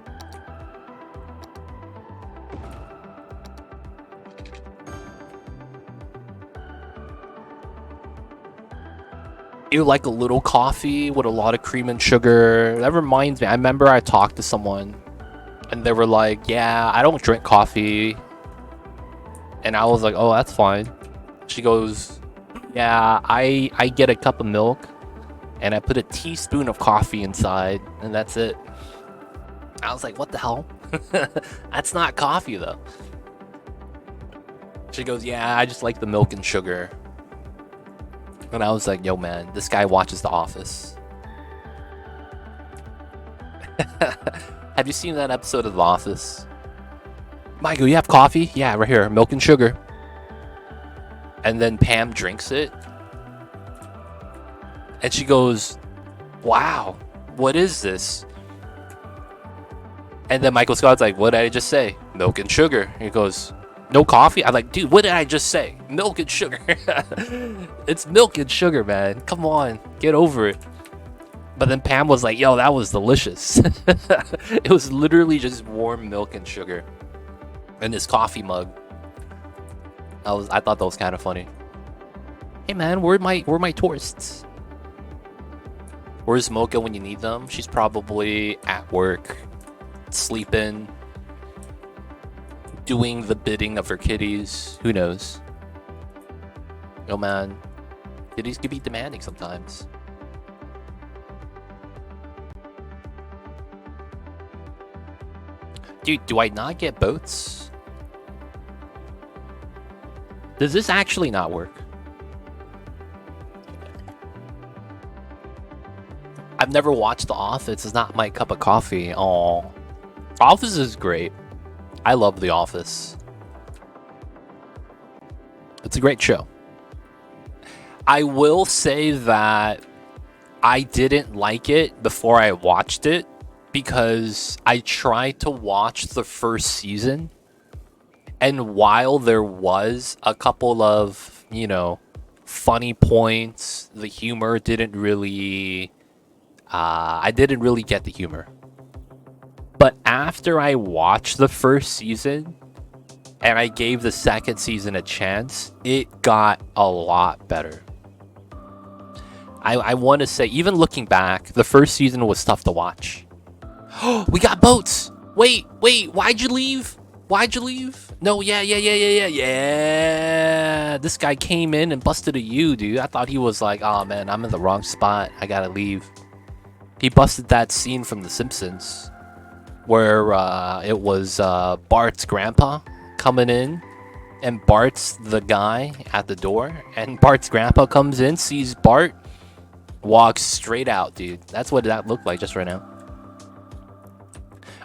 You like a little coffee with a lot of cream and sugar. That reminds me, I remember I talked to someone and they were like, yeah, I don't drink coffee. And I was like, oh, that's fine. She goes, yeah, I get a cup of milk and I put a teaspoon of coffee inside and that's it. I was like, what the hell? That's not coffee though. She goes, yeah, I just like the milk and sugar. And I was like, yo, man, this guy watches The Office. Have you seen that episode of The Office? Michael, you have coffee? Yeah, right here, milk and sugar. And then Pam drinks it. And she goes, wow, what is this? And then Michael Scott's like, what did I just say? Milk and sugar. And he goes, no coffee? I'm like, dude, what did I just say? Milk and sugar. It's milk and sugar, man. Come on, get over it. But then Pam was like, yo, that was delicious. It was literally just warm milk and sugar in this coffee mug. I thought that was kind of funny. Hey man, where are my tourists? Where's Mocha when you need them? She's probably at work, sleeping, doing the bidding of her kitties. Who knows? Yo man, kitties can be demanding sometimes. Dude, do I not get boats? Does this actually not work? I've never watched The Office. It's not my cup of coffee. Aw. Office is great. I love The Office. It's a great show. I will say that I didn't like it before I watched it because I tried to watch the first season, and while there was a couple of, funny points, the humor didn't really I didn't really get the humor. But after I watched the first season and I gave the second season a chance, it got a lot better. I want to say, even looking back, the first season was tough to watch. We got boats! Wait, why'd you leave? Why'd you leave? No, yeah. This guy came in and busted a U, dude. I thought he was like, oh man, I'm in the wrong spot. I gotta leave. He busted that scene from The Simpsons where it was Bart's grandpa coming in, and Bart's the guy at the door, and Bart's grandpa comes in, sees Bart, walks straight out, dude. That's what that looked like just right now.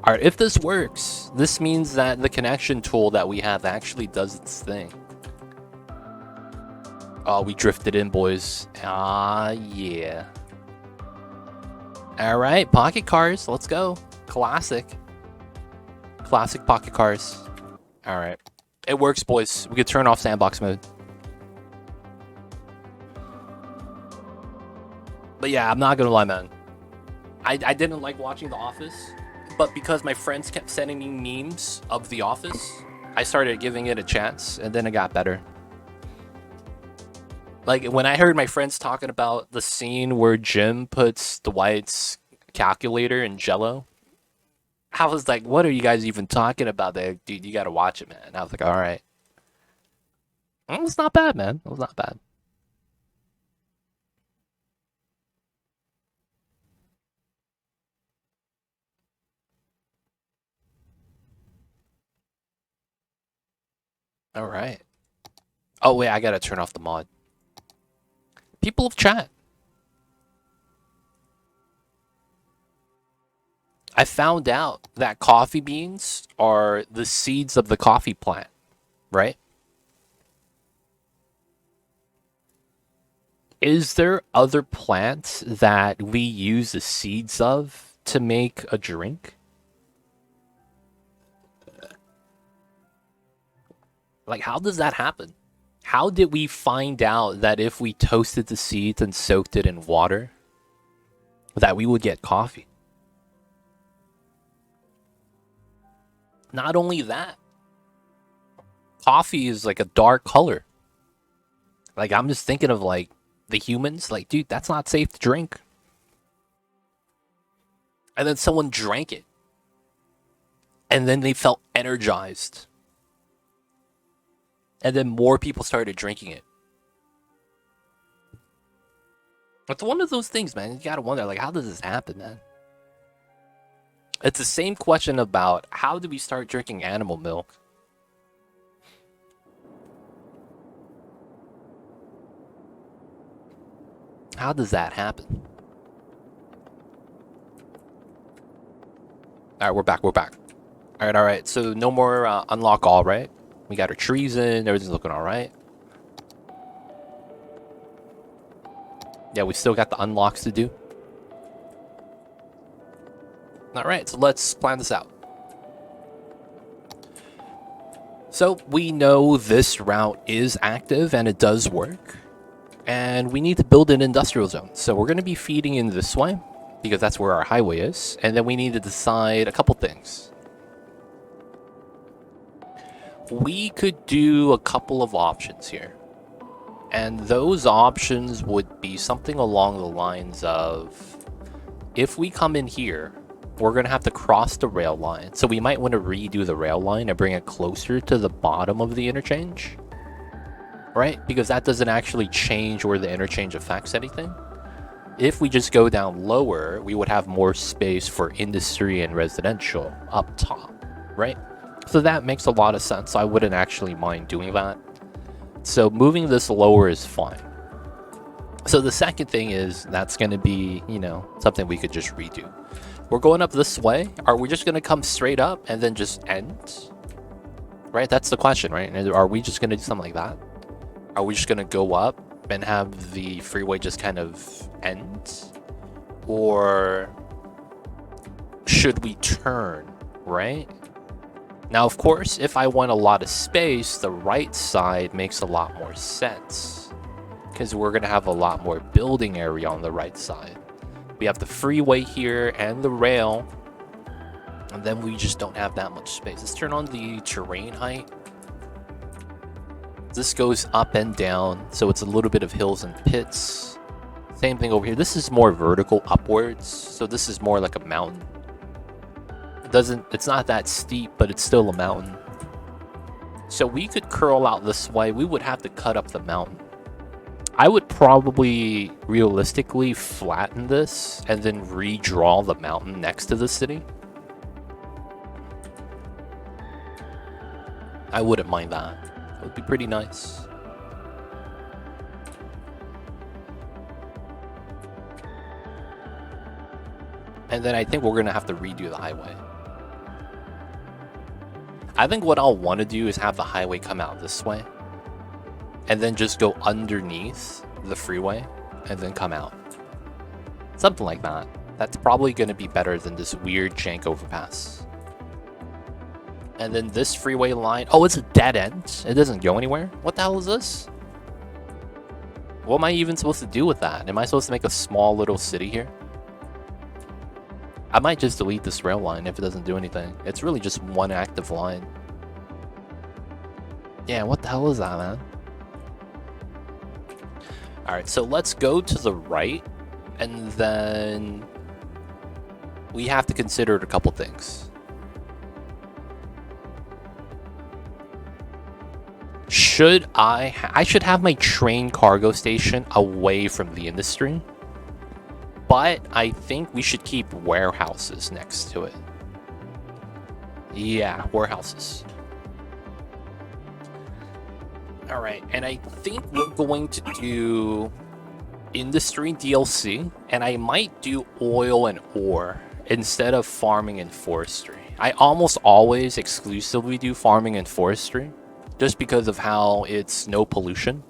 Alright, if this works, this means that the connection tool that we have actually does its thing. Oh, we drifted in, boys. Ah, yeah. Alright, pocket cars. Let's go. Classic pocket cars. Alright. It works, boys. We could turn off sandbox mode. But yeah, I'm not gonna lie, man. I didn't like watching The Office, but because my friends kept sending me memes of The Office, I started giving it a chance, and then it got better. Like, when I heard my friends talking about the scene where Jim puts Dwight's calculator in Jell-O, I was like, what are you guys even talking about there? Dude, you gotta watch it, man. And I was like, alright. It was not bad, man. It was not bad. Alright. Oh, wait, I gotta turn off the mod. People of chat. I found out that coffee beans are the seeds of the coffee plant, right? Is there other plants that we use the seeds of to make a drink? Like, how does that happen? How did we find out that if we toasted the seeds and soaked it in water, that we would get coffee? Not only that, coffee is like a dark color. Like, I'm just thinking of like the humans, like, dude, that's not safe to drink. And then someone drank it. And then they felt energized. And then more people started drinking it. It's one of those things, man. You gotta wonder, like, how does this happen, man? It's the same question about how did we start drinking animal milk? How does that happen? Alright, we're back. Alright. So no more unlock all, right? We got our trees in, everything's looking alright. Yeah, we still got the unlocks to do. Alright, so let's plan this out. So we know this route is active and it does work. And we need to build an industrial zone. So we're going to be feeding in this way because that's where our highway is. And then we need to decide a couple things. We could do a couple of options here. And those options would be something along the lines of, if we come in here, we're going to have to cross the rail line. So we might want to redo the rail line and bring it closer to the bottom of the interchange. Right? Because that doesn't actually change where the interchange affects anything. If we just go down lower, we would have more space for industry and residential up top. Right? So that makes a lot of sense. I wouldn't actually mind doing that. So moving this lower is fine. So the second thing is that's going to be, something we could just redo. We're going up this way. Are we just going to come straight up and then just end? Right? That's the question, right? Are we just going to do something like that? Are we just going to go up and have the freeway just kind of end? or should we turn, right? Now, of course, if I want a lot of space, the right side makes a lot more sense because we're going to have a lot more building area on the right side. We have the freeway here and the rail, and then we just don't have that much space. Let's turn on the terrain height. This goes up and down, so it's a little bit of hills and pits. Same thing over here. This is more vertical upwards, so this is more like a mountain. It's not that steep, but it's still a mountain. So we could curl out this way. We would have to cut up the mountain. I would probably realistically flatten this and then redraw the mountain next to the city. I wouldn't mind that. It would be pretty nice. And then I think we're going to have to redo the highway. I think what I'll want to do is have the highway come out this way. And then just go underneath the freeway and then come out. Something like that. That's probably going to be better than this weird jank overpass. And then this freeway line... Oh, it's a dead end? It doesn't go anywhere? What the hell is this? What am I even supposed to do with that? Am I supposed to make a small little city here? I might just delete this rail line if it doesn't do anything. It's really just one active line. Yeah, what the hell is that, man? Alright, so let's go to the right, and then we have to consider a couple things. I should have my train cargo station away from the industry. But I think we should keep warehouses next to it. Yeah, warehouses. Alright, and I think we're going to do industry DLC, and I might do oil and ore instead of farming and forestry. I almost always exclusively do farming and forestry, just because of how it's no pollution,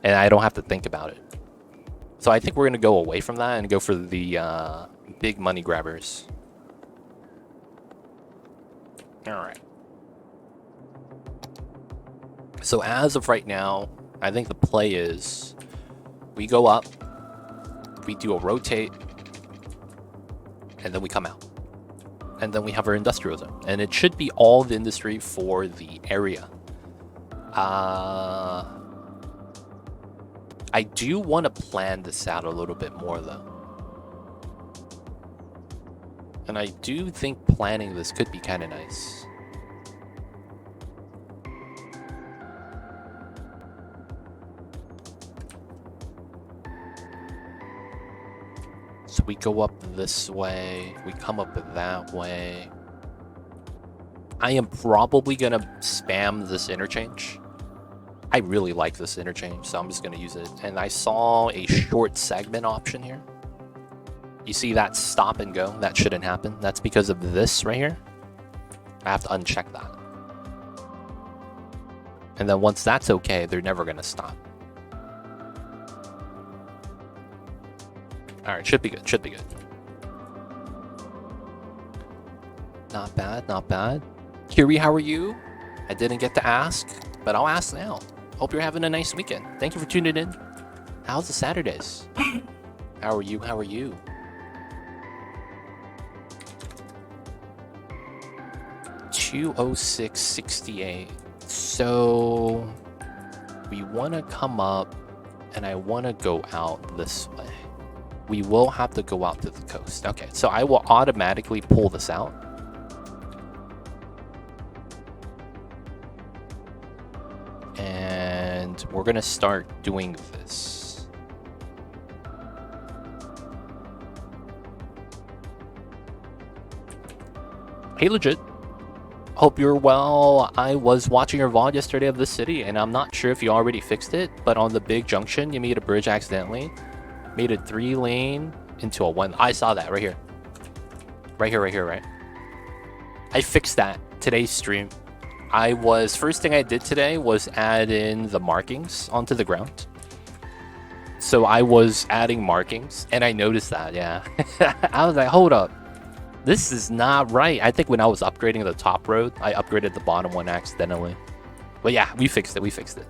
and I don't have to think about it. So I think we're going to go away from that and go for the big money grabbers. Alright. So as of right now, I think the play is we go up, we do a rotate, and then we come out. And then we have our industrial zone. And it should be all the industry for the area. I do want to plan this out a little bit more, though. And I do think planning this could be kind of nice. So we go up this way, we come up that way. I am probably going to spam this interchange. I really like this interchange, so I'm just going to use it. And I saw a short segment option here. You see that stop and go? That shouldn't happen. That's because of this right here. I have to uncheck that. And then once that's okay, they're never going to stop. Alright, should be good, should be good. Not bad, not bad. Kiri, how are you? I didn't get to ask, but I'll ask now. Hope you're having a nice weekend. Thank you for tuning in. How's the Saturdays? How are you? How are you? $206.68. So we want to come up, and I want to go out this way. We will have to go out to the coast. Okay, so I will automatically pull this out. And we're going to start doing this. Hey, legit. Hope you're well. I was watching your VOD yesterday of the city, and I'm not sure if you already fixed it, but on the big junction, you made a bridge accidentally. Made a 3-lane into a 1. I saw that right here. Right here, right? I fixed that today's stream. First thing I did today was add in the markings onto the ground. So I was adding markings, and I noticed that, yeah. I was like, hold up. This is not right. I think when I was upgrading the top road, I upgraded the bottom one accidentally. But yeah, we fixed it. We fixed it.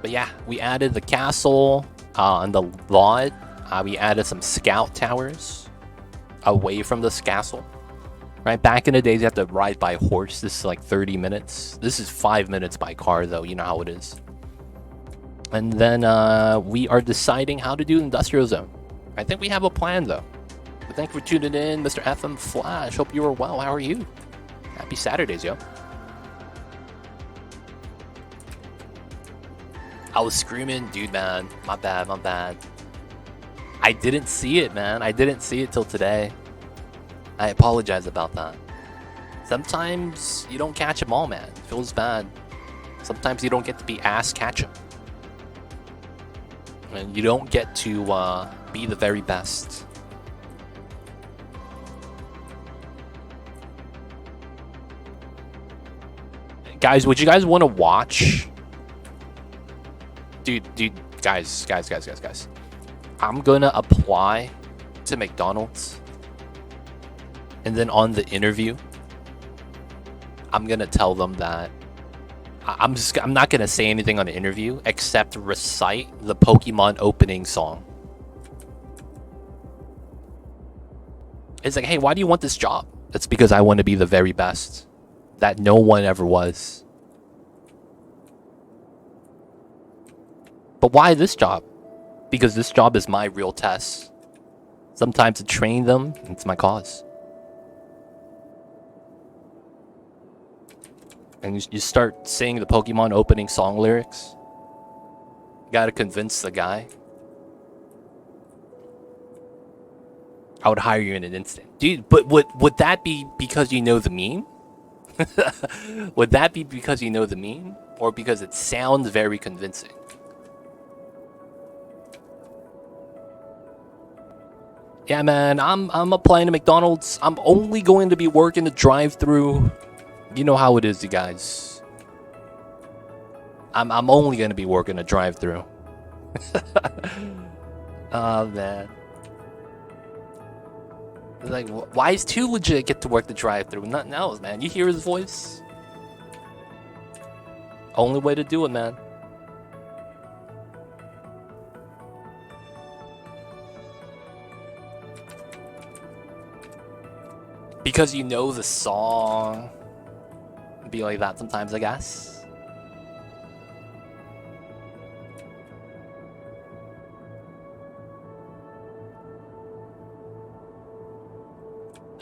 But yeah, we added the castle on the lot. We added some scout towers away from this castle. Right, back in the days, you have to ride by horse. This is like 30 minutes. This is 5 minutes by car, though. You know how it is. And then we are deciding how to do Industrial Zone. I think we have a plan, though. But thanks for tuning in, Mr. FM Flash. Hope you are well. How are you? Happy Saturdays, yo. I was screaming, dude, man. My bad, my bad. I didn't see it, man. I didn't see it till today. I apologize about that. Sometimes you don't catch them all, man. It feels bad. Sometimes you don't get to be ass catch 'em. And you don't get to be the very best. Guys, would you guys want to watch? Dude, guys. I'm gonna apply to McDonald's. And then on the interview, I'm gonna tell them that I'm not gonna say anything on the interview except recite the Pokemon opening song. It's like, hey, why do you want this job? It's because I want to be the very best that no one ever was. But why this job? Because this job is my real test. Sometimes to train them, it's my cause. And you start saying the Pokemon opening song lyrics. You gotta convince the guy. I would hire you in an instant. Dude, but would that be because you know the meme? Would that be because you know the meme? Or because it sounds very convincing? Yeah, man, I'm applying to McDonald's. I'm only going to be working the drive-thru. You know how it is, you guys. I'm only gonna be working a drive-thru. Oh man. Like, why is Too Legit get to work the drive-thru? Nothing else, man. You hear his voice? Only way to do it, man. Because you know the song. Be like that sometimes, I guess.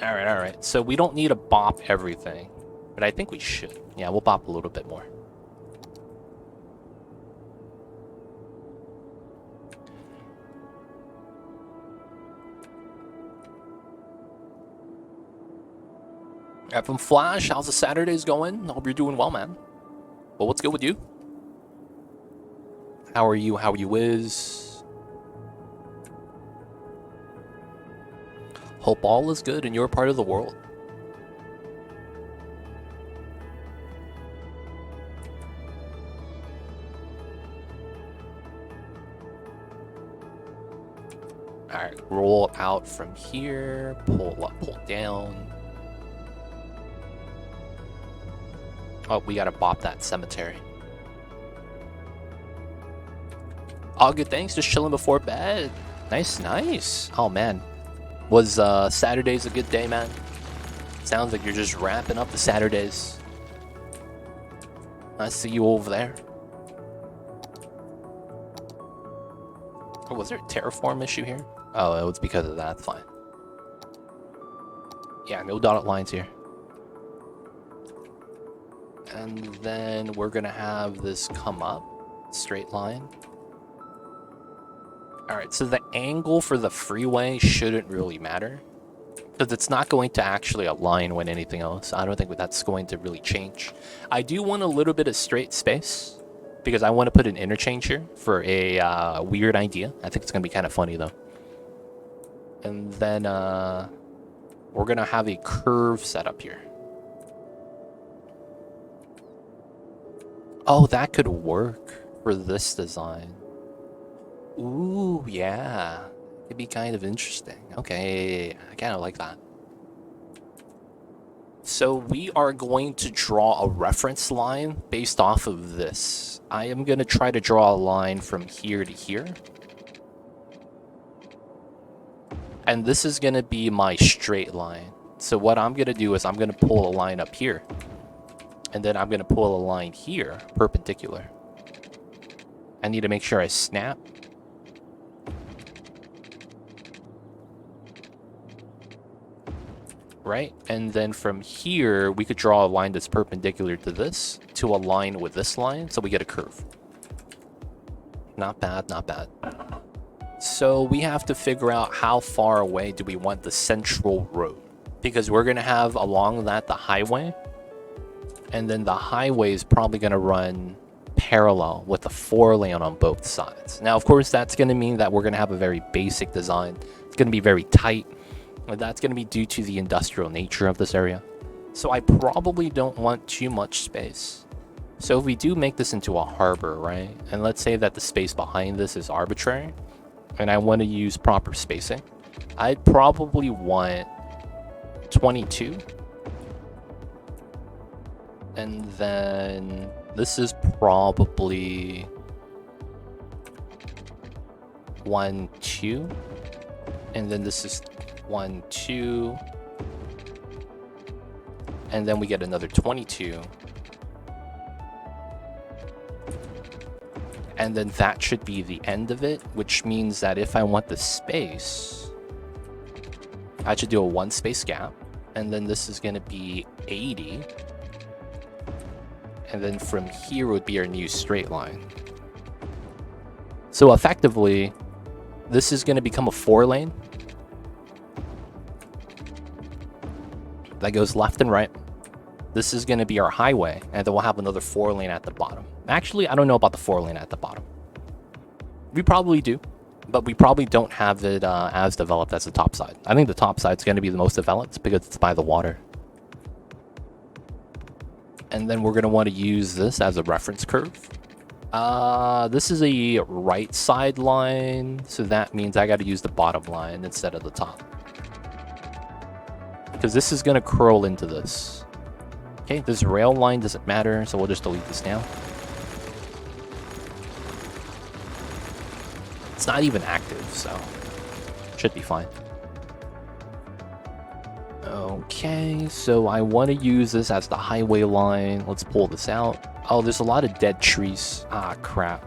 Alright. So we don't need to bop everything. But I think we should. Yeah, we'll bop a little bit more. FM Flash, how's the Saturdays going? Hope you're doing well, man. Well, what's good with you? How are you? How are you, Wiz? Hope all is good in your part of the world. Alright, roll out from here. Pull up, pull down. Oh, we gotta bop that cemetery. All good, thanks. Just chilling before bed. Nice. Oh, man. Was Saturdays a good day, man? Sounds like you're just wrapping up the Saturdays. I see you over there. Oh, was there a terraform issue here? Oh, it was because of that. Fine. Yeah, no dotted lines here. And then we're gonna have this come up. Straight line. Alright, so the angle for the freeway shouldn't really matter. Because it's not going to actually align with anything else. I don't think that's going to really change. I do want a little bit of straight space. Because I want to put an interchange here for a weird idea. I think it's going to be kind of funny though. And then we're going to have a curve set up here. Oh, that could work for this design. Ooh, yeah. It'd be kind of interesting. Okay, I kind of like that. So we are going to draw a reference line based off of this. I am going to try to draw a line from here to here. And this is going to be my straight line. So what I'm going to do is I'm going to pull a line up here. And then I'm going to pull a line here, perpendicular. I need to make sure I snap. Right? And then from here, we could draw a line that's perpendicular to this to align with this line, so we get a curve. Not bad, not bad. So we have to figure out how far away do we want the central road. Because we're going to have along that the highway. And then the highway is probably going to run parallel with the 4-lane on both sides. Now, of course, that's going to mean that we're going to have a very basic design. It's going to be very tight. And that's going to be due to the industrial nature of this area. So I probably don't want too much space. So if we do make this into a harbor, right? And let's say that the space behind this is arbitrary. And I want to use proper spacing. I'd probably want 22. And then this is probably 1, 2. And then this is 1, 2. And then we get another 22. And then that should be the end of it, which means that if I want the space, I should do a 1 space gap. And then this is going to be 80. And then from here would be our new straight line. So effectively, this is going to become a 4-lane. That goes left and right. This is going to be our highway, and then we'll have another 4-lane at the bottom. Actually, I don't know about the 4-lane at the bottom. We probably do, but we probably don't have it as developed as the top side. I think the top side is going to be the most developed because it's by the water. And then we're going to want to use this as a reference curve. This is a right side line, so that means I got to use the bottom line instead of the top. Because this is going to curl into this. Okay, this rail line doesn't matter, so we'll just delete this now. It's not even active, so should be fine. Okay, so I want to use this as the highway line. Let's pull this out. Oh, there's a lot of dead trees. Ah, crap.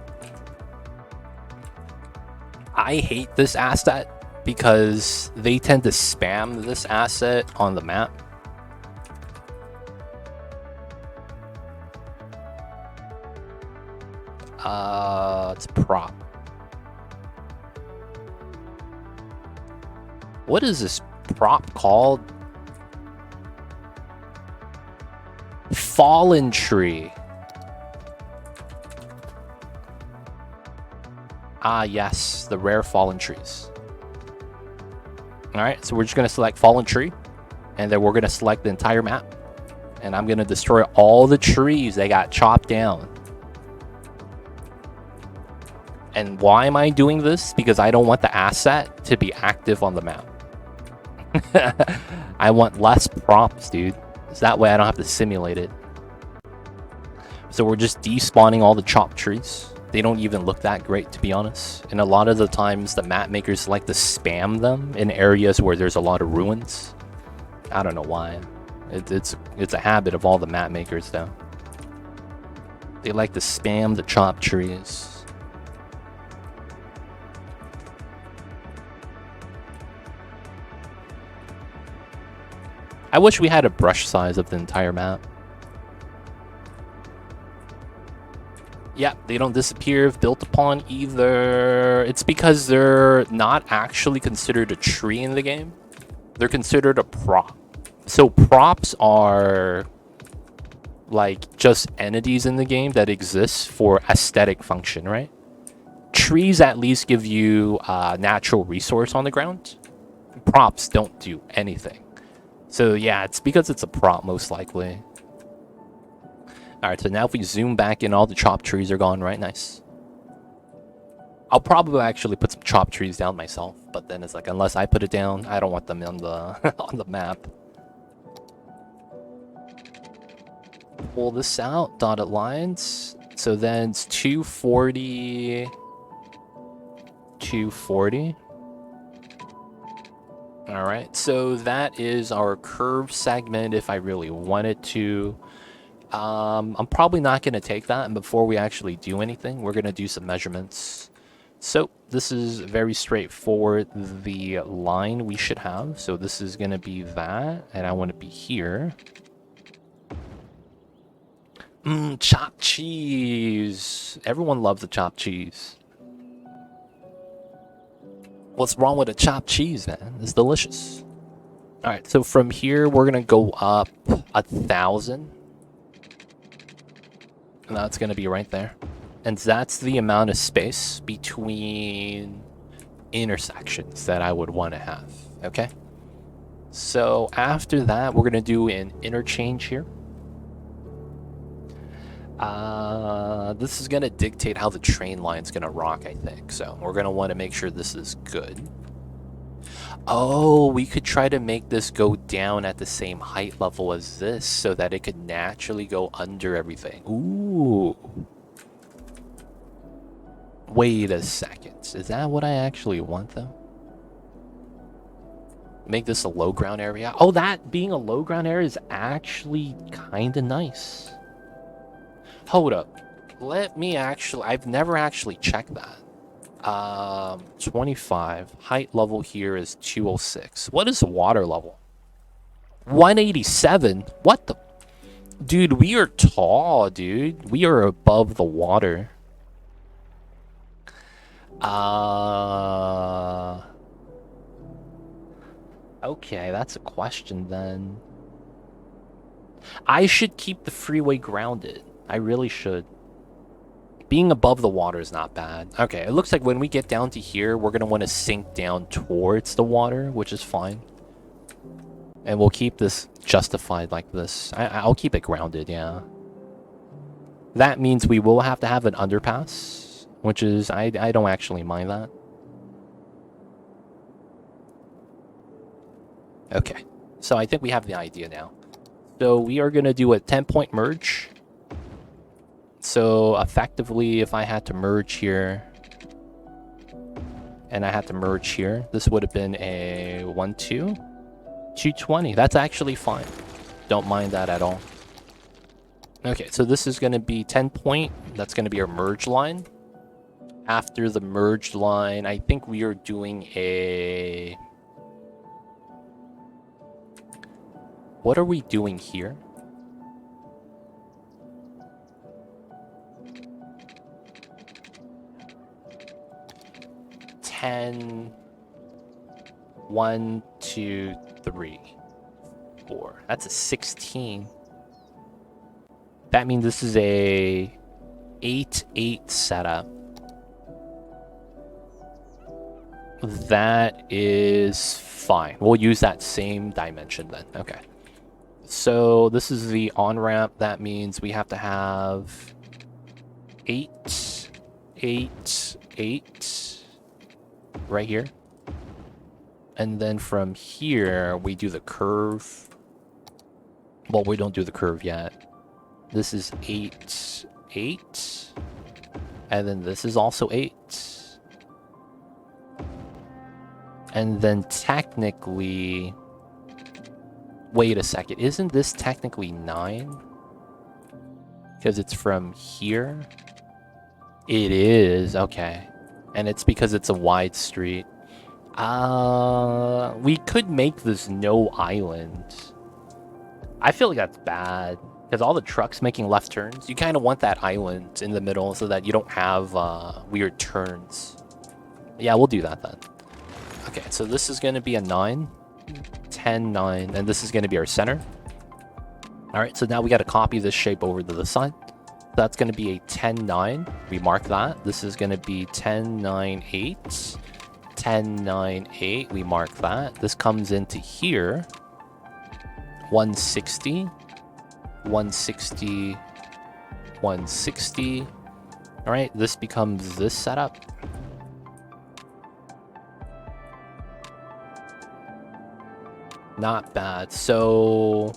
I hate this asset because they tend to spam this asset on the map. It's prop. What is this prop called? Fallen tree. Ah, yes, the rare fallen trees. Alright, so we're just going to select fallen tree, and then we're going to select the entire map. And I'm going to destroy all the trees that got chopped down. And why am I doing this? Because I don't want the asset to be active on the map. I want less props, dude. So that way I don't have to simulate it. So we're just despawning all the chopped trees. They don't even look that great, to be honest. And a lot of the times the map makers like to spam them in areas where there's a lot of ruins. I don't know why. It's a habit of all the map makers, though. They like to spam the chopped trees. I wish we had a brush size of the entire map. Yeah, they don't disappear if built upon either. It's because they're not actually considered a tree in the game. They're considered a prop. So props are like just entities in the game that exist for aesthetic function, right? Trees at least give you a natural resource on the ground. Props don't do anything. So yeah, it's because it's a prop most likely. Alright, so now if we zoom back in, all the chopped trees are gone, right? Nice. I'll probably actually put some chopped trees down myself, but then it's like, unless I put it down, I don't want them on the on the map. Pull this out, dotted lines. So then it's 240, 240. All right, so that is our curve segment if I really wanted to. I'm probably not going to take that, and before we actually do anything, we're going to do some measurements. So this is very straightforward, the line we should have. So this is going to be that, and I want to be here. Chopped cheese. Everyone loves the chopped cheese. What's wrong with a chopped cheese, man? It's delicious. All right, so from here, we're going to go up 1,000. And that's going to be right there. And that's the amount of space between intersections that I would want to have, okay? So after that, we're going to do an interchange here. This is going to dictate how the train line's going to rock, I think. So we're going to want to make sure this is good. Oh, we could try to make this go down at the same height level as this so that it could naturally go under everything. Ooh. Wait a second. Is that what I actually want, though? Make this a low ground area? Oh, that being a low ground area is actually kind of nice. Hold up. Let me actually... I've never actually checked that. 25. Height level here is 206. What is the water level? 187? What the... Dude, we are tall, dude. We are above the water. Okay, that's a question then. I should keep the freeway grounded. I really should. Being above the water is not bad. Okay, it looks like when we get down to here, we're going to want to sink down towards the water, which is fine. And we'll keep this justified like this. I'll keep it grounded, yeah. That means we will have to have an underpass, which is... I don't actually mind that. Okay, so I think we have the idea now. So we are going to do a 10-point merge. So effectively, if I had to merge here, and I had to merge here, this would have been a 220. That's actually fine. Don't mind that at all. Okay, so this is going to be 10 point. That's going to be our merge line. After the merged line, I think we are doing a... What are we doing here? One, two, three, four. That's a 16. That means this is a 8-8 setup. That is fine. We'll use that same dimension then. Okay. So this is the on-ramp. That means we have to have 8, 8, 8 right here. And then from here, we do the curve. Well, we don't do the curve yet. This is 8, 8. And then this is also 8. And then technically... Wait a second. Isn't this technically 9? Because it's from here? It is. Okay. And it's because it's a wide street. We could make this no island. I feel like that's bad. Because all the trucks making left turns, you kind of want that island in the middle so that you don't have weird turns. Yeah, we'll do that then. Okay, so this is going to be a 9. 10, 9, and this is going to be our center. Alright, so now we got to copy this shape over to the side. That's going to be a 10, 9. We mark that. This is going to be 10, 9, 8. 10, 9, 8. We mark that. This comes into here. 160. 160. 160. Alright, this becomes this setup. Not bad. So,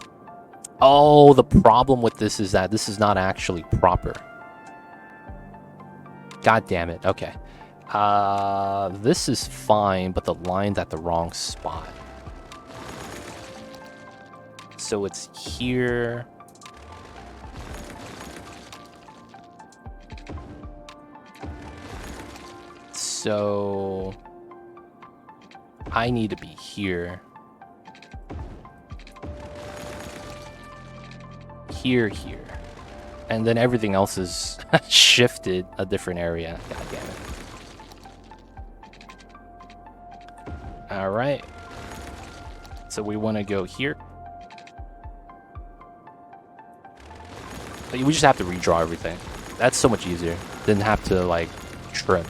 oh, the problem with this is that this is not actually proper. God damn it. Okay. This is fine, but the line's at the wrong spot. So it's here. So I need to be here. Here. And then everything else is shifted a different area. God damn it. Alright. So we want to go here. We just have to redraw everything. That's so much easier than have to, like, trim.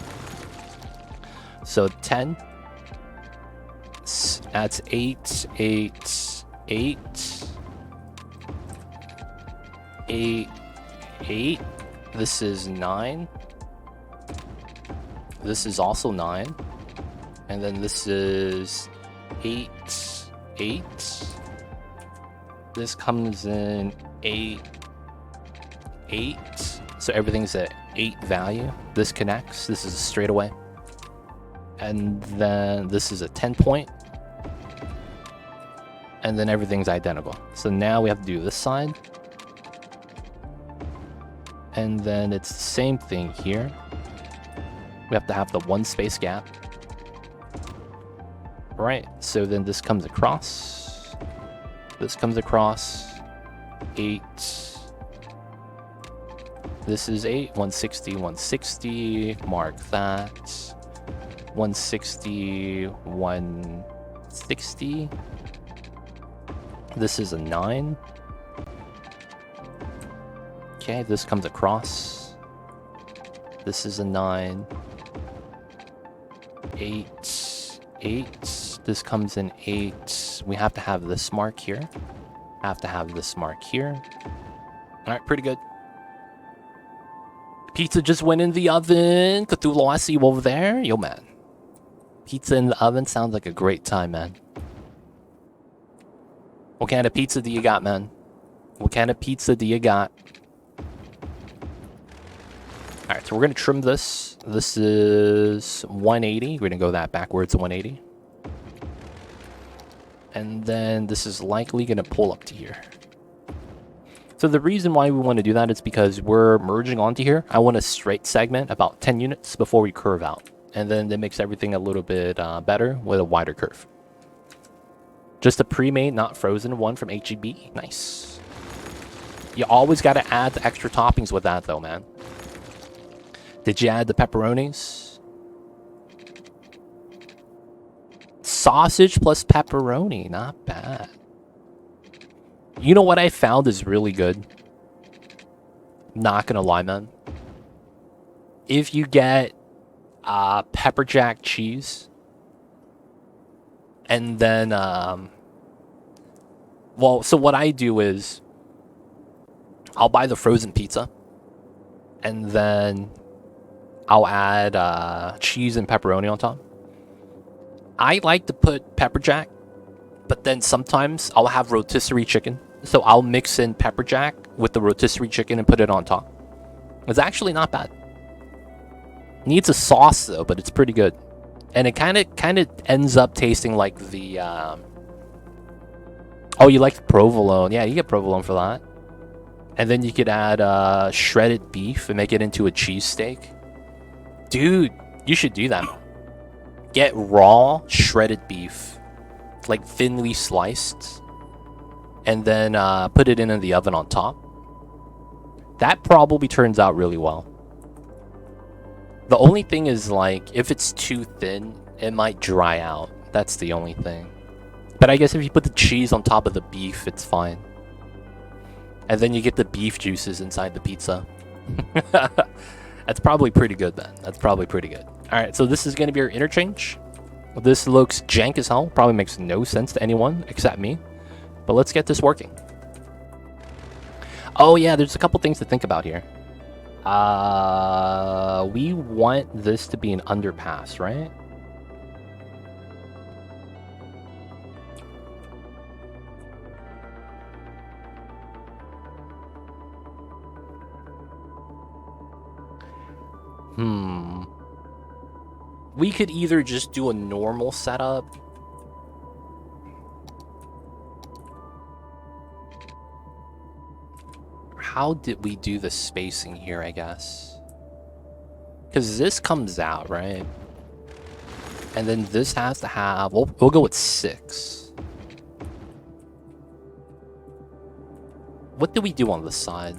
So 10. That's 8, 8, 8. 8, 8. This is 9. This is also 9. And then this is 8, 8. This comes in 8, 8. So everything's at 8 value. This connects. This is a straightaway. And then this is a 10 point. And then everything's identical. So now we have to do this side. And then it's the same thing here. We have to have the 1 space gap. Right, so then this comes across. This comes across. 8. This is 8. 160, 160. Mark that. 160, 160. This is a 9. Okay, this comes across. This is a 9. 8, 8. This comes in 8. We have to have this mark here. Have to have this mark here. Alright, pretty good. Pizza just went in the oven. Cthulhu, I see you over there. Yo, man. Pizza in the oven sounds like a great time, man. What kind of pizza do you got, man? What kind of pizza do you got? Alright, so we're going to trim this. This is 180. We're going to go that backwards to 180. And then this is likely going to pull up to here. So the reason why we want to do that is because we're merging onto here. I want a straight segment about 10 units before we curve out. And then that makes everything a little bit better with a wider curve. Just a pre-made, not frozen one from HEB. Nice. You always got to add the extra toppings with that though, man. Did you add the pepperonis? Sausage plus pepperoni. Not bad. You know what I found is really good? Not gonna lie, man. If you get pepper jack cheese and then well, so what I do is I'll buy the frozen pizza and then I'll add cheese and pepperoni on top. I like to put pepper jack, but then sometimes I'll have rotisserie chicken. So I'll mix in pepper jack with the rotisserie chicken and put it on top. It's actually not bad. Needs a sauce though, but it's pretty good. And it kind of ends up tasting like the oh, you like provolone. Yeah, you get provolone for that. And then you could add shredded beef and make it into a cheesesteak. Dude, you should do that. Get raw shredded beef, like thinly sliced, and then put it in the oven on top. That probably turns out really well. The only thing is, like, if it's too thin, it might dry out. That's the only thing. But I guess if you put the cheese on top of the beef, it's fine. And then you get the beef juices inside the pizza. That's probably pretty good, then. That's probably pretty good. Alright, so this is going to be our interchange. This looks jank as hell. Probably makes no sense to anyone except me. But let's get this working. Oh yeah, there's a couple things to think about here. We want this to be an underpass, right? We could either just do a normal setup. How did we do the spacing here, I guess? Because this comes out, right? And then this has to have... We'll go with 6. What did we do on the side?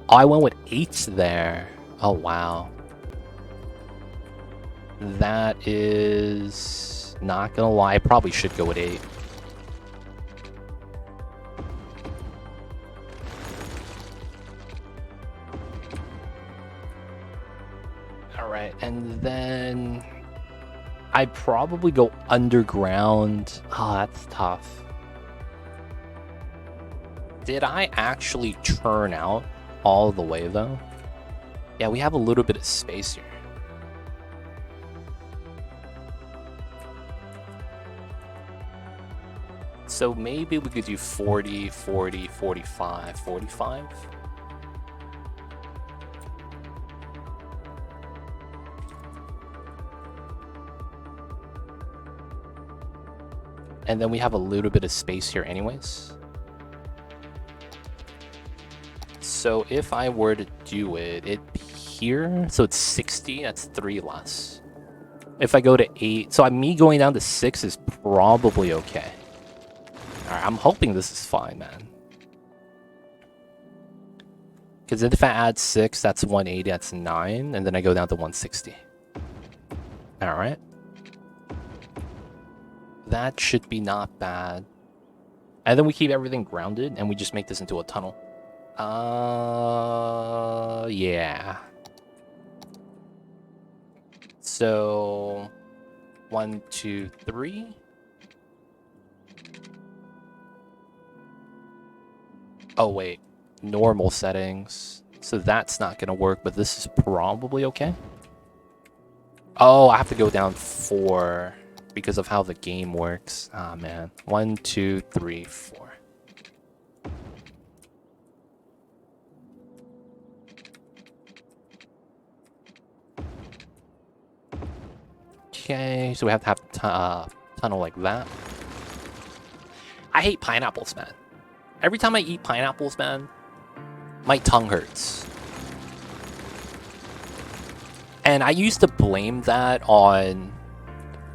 Oh, I went with 8 there. Oh, wow. That is... Not gonna lie, I probably should go with 8. Alright, and then... I'd probably go underground. Oh, that's tough. Did I actually turn out all the way, though? Yeah, we have a little bit of space here. So maybe we could do 40, 40, 45, 45? And then we have a little bit of space here anyways. So if I were to do it here, so it's 60, that's 3 less. If I go to 8, so me going down to 6 is probably okay. Alright, I'm hoping this is fine, man. Because if I add 6, that's 180, that's 9, and then I go down to 160. Alright. That should be not bad. And then we keep everything grounded, and we just make this into a tunnel. Yeah. So, 1, 2, 3. Oh, wait. Normal settings. So that's not going to work, but this is probably okay. Oh, I have to go down 4 because of how the game works. Ah, man. 1, 2, 3, 4. Okay, so we have to have a tunnel like that. I hate pineapples, man. Every time I eat pineapples, man, my tongue hurts. And I used to blame that on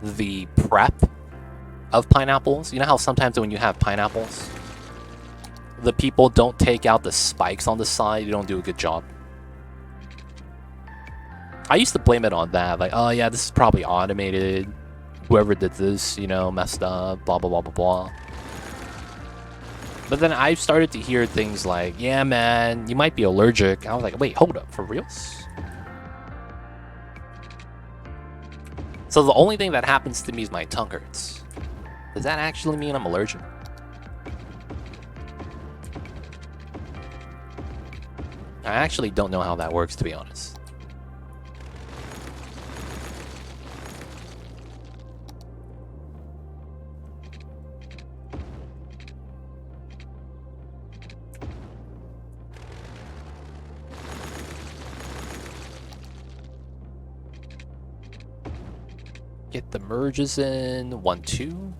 the prep of pineapples. You know how sometimes when you have pineapples, the people don't take out the spikes on the side, you don't do a good job. I used to blame it on that, like, oh yeah, this is probably automated. Whoever did this, you know, messed up, blah, blah, blah, blah, blah. But then I started to hear things like, yeah, man, you might be allergic. I was like, wait, hold up, for reals? So the only thing that happens to me is my tongue hurts. Does that actually mean I'm allergic? I actually don't know how that works, to be honest. Get the merges in. 1, 2.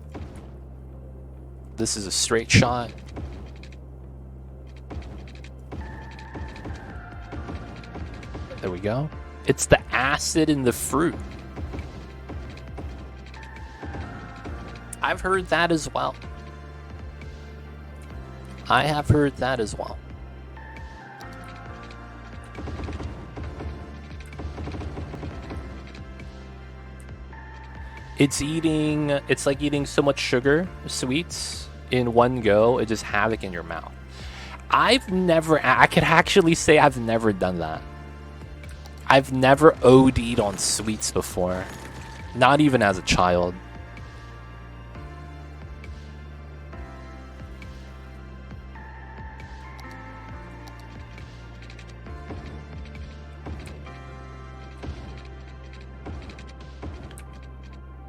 This is a straight shot. There we go. It's the acid in the fruit. I've heard that as well. I have heard that as well. It's like eating so much sugar, sweets, in one go, it just havoc in your mouth. I could actually say I've never done that. I've never OD'd on sweets before. Not even as a child.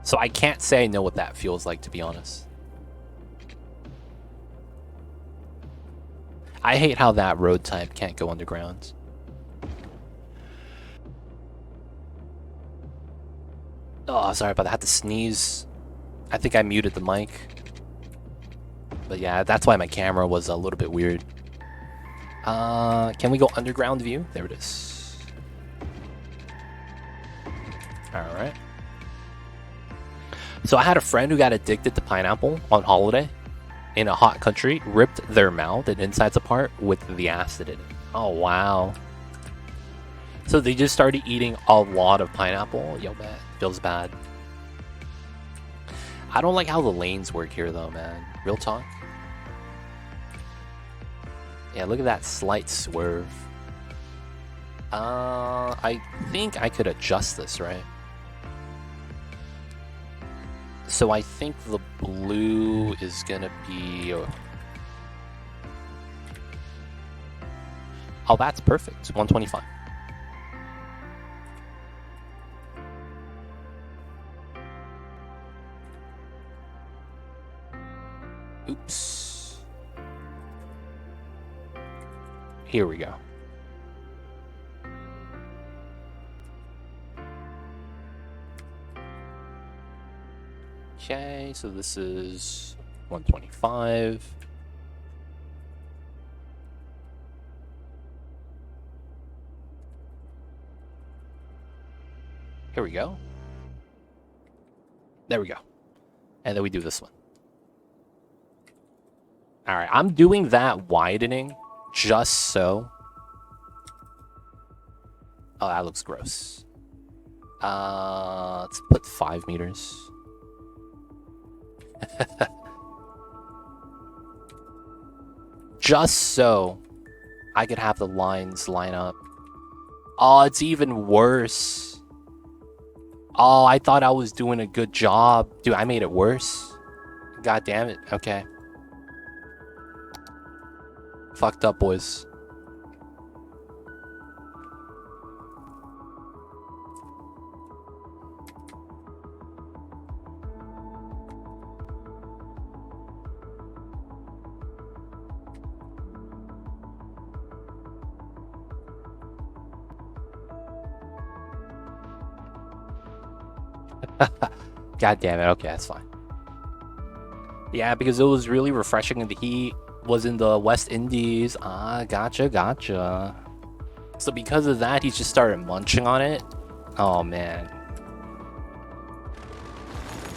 So I can't say I know what that feels like, to be honest. I hate how that road type can't go underground. Oh, sorry about that. I had to sneeze. I think I muted the mic. But yeah, that's why my camera was a little bit weird. Can we go underground view? There it is. Alright. So I had a friend who got addicted to pineapple on holiday in a hot country, ripped their mouth and insides apart with the acid in it. Oh, wow. So they just started eating a lot of pineapple. Yo, man, feels bad. I don't like how the lanes work here, though, man. Real talk. Yeah, look at that slight swerve. I think I could adjust this, right? So I think the blue is gonna be... Oh, that's perfect. 125. Oops. Here we go. Okay, so this is 125. Here we go. There we go. And then we do this one. Alright, I'm doing that widening just so. Oh, that looks gross. Let's put 5 meters. Just so I could have the lines line up. Oh, it's even worse. Oh, I thought I was doing a good job. Dude, I made it worse. God damn it. Okay. Fucked up, boys. God damn it. Okay, that's fine. Yeah, because it was really refreshing in the heat. Was in the West Indies. Ah, gotcha. So because of that, he just started munching on it. Oh, man.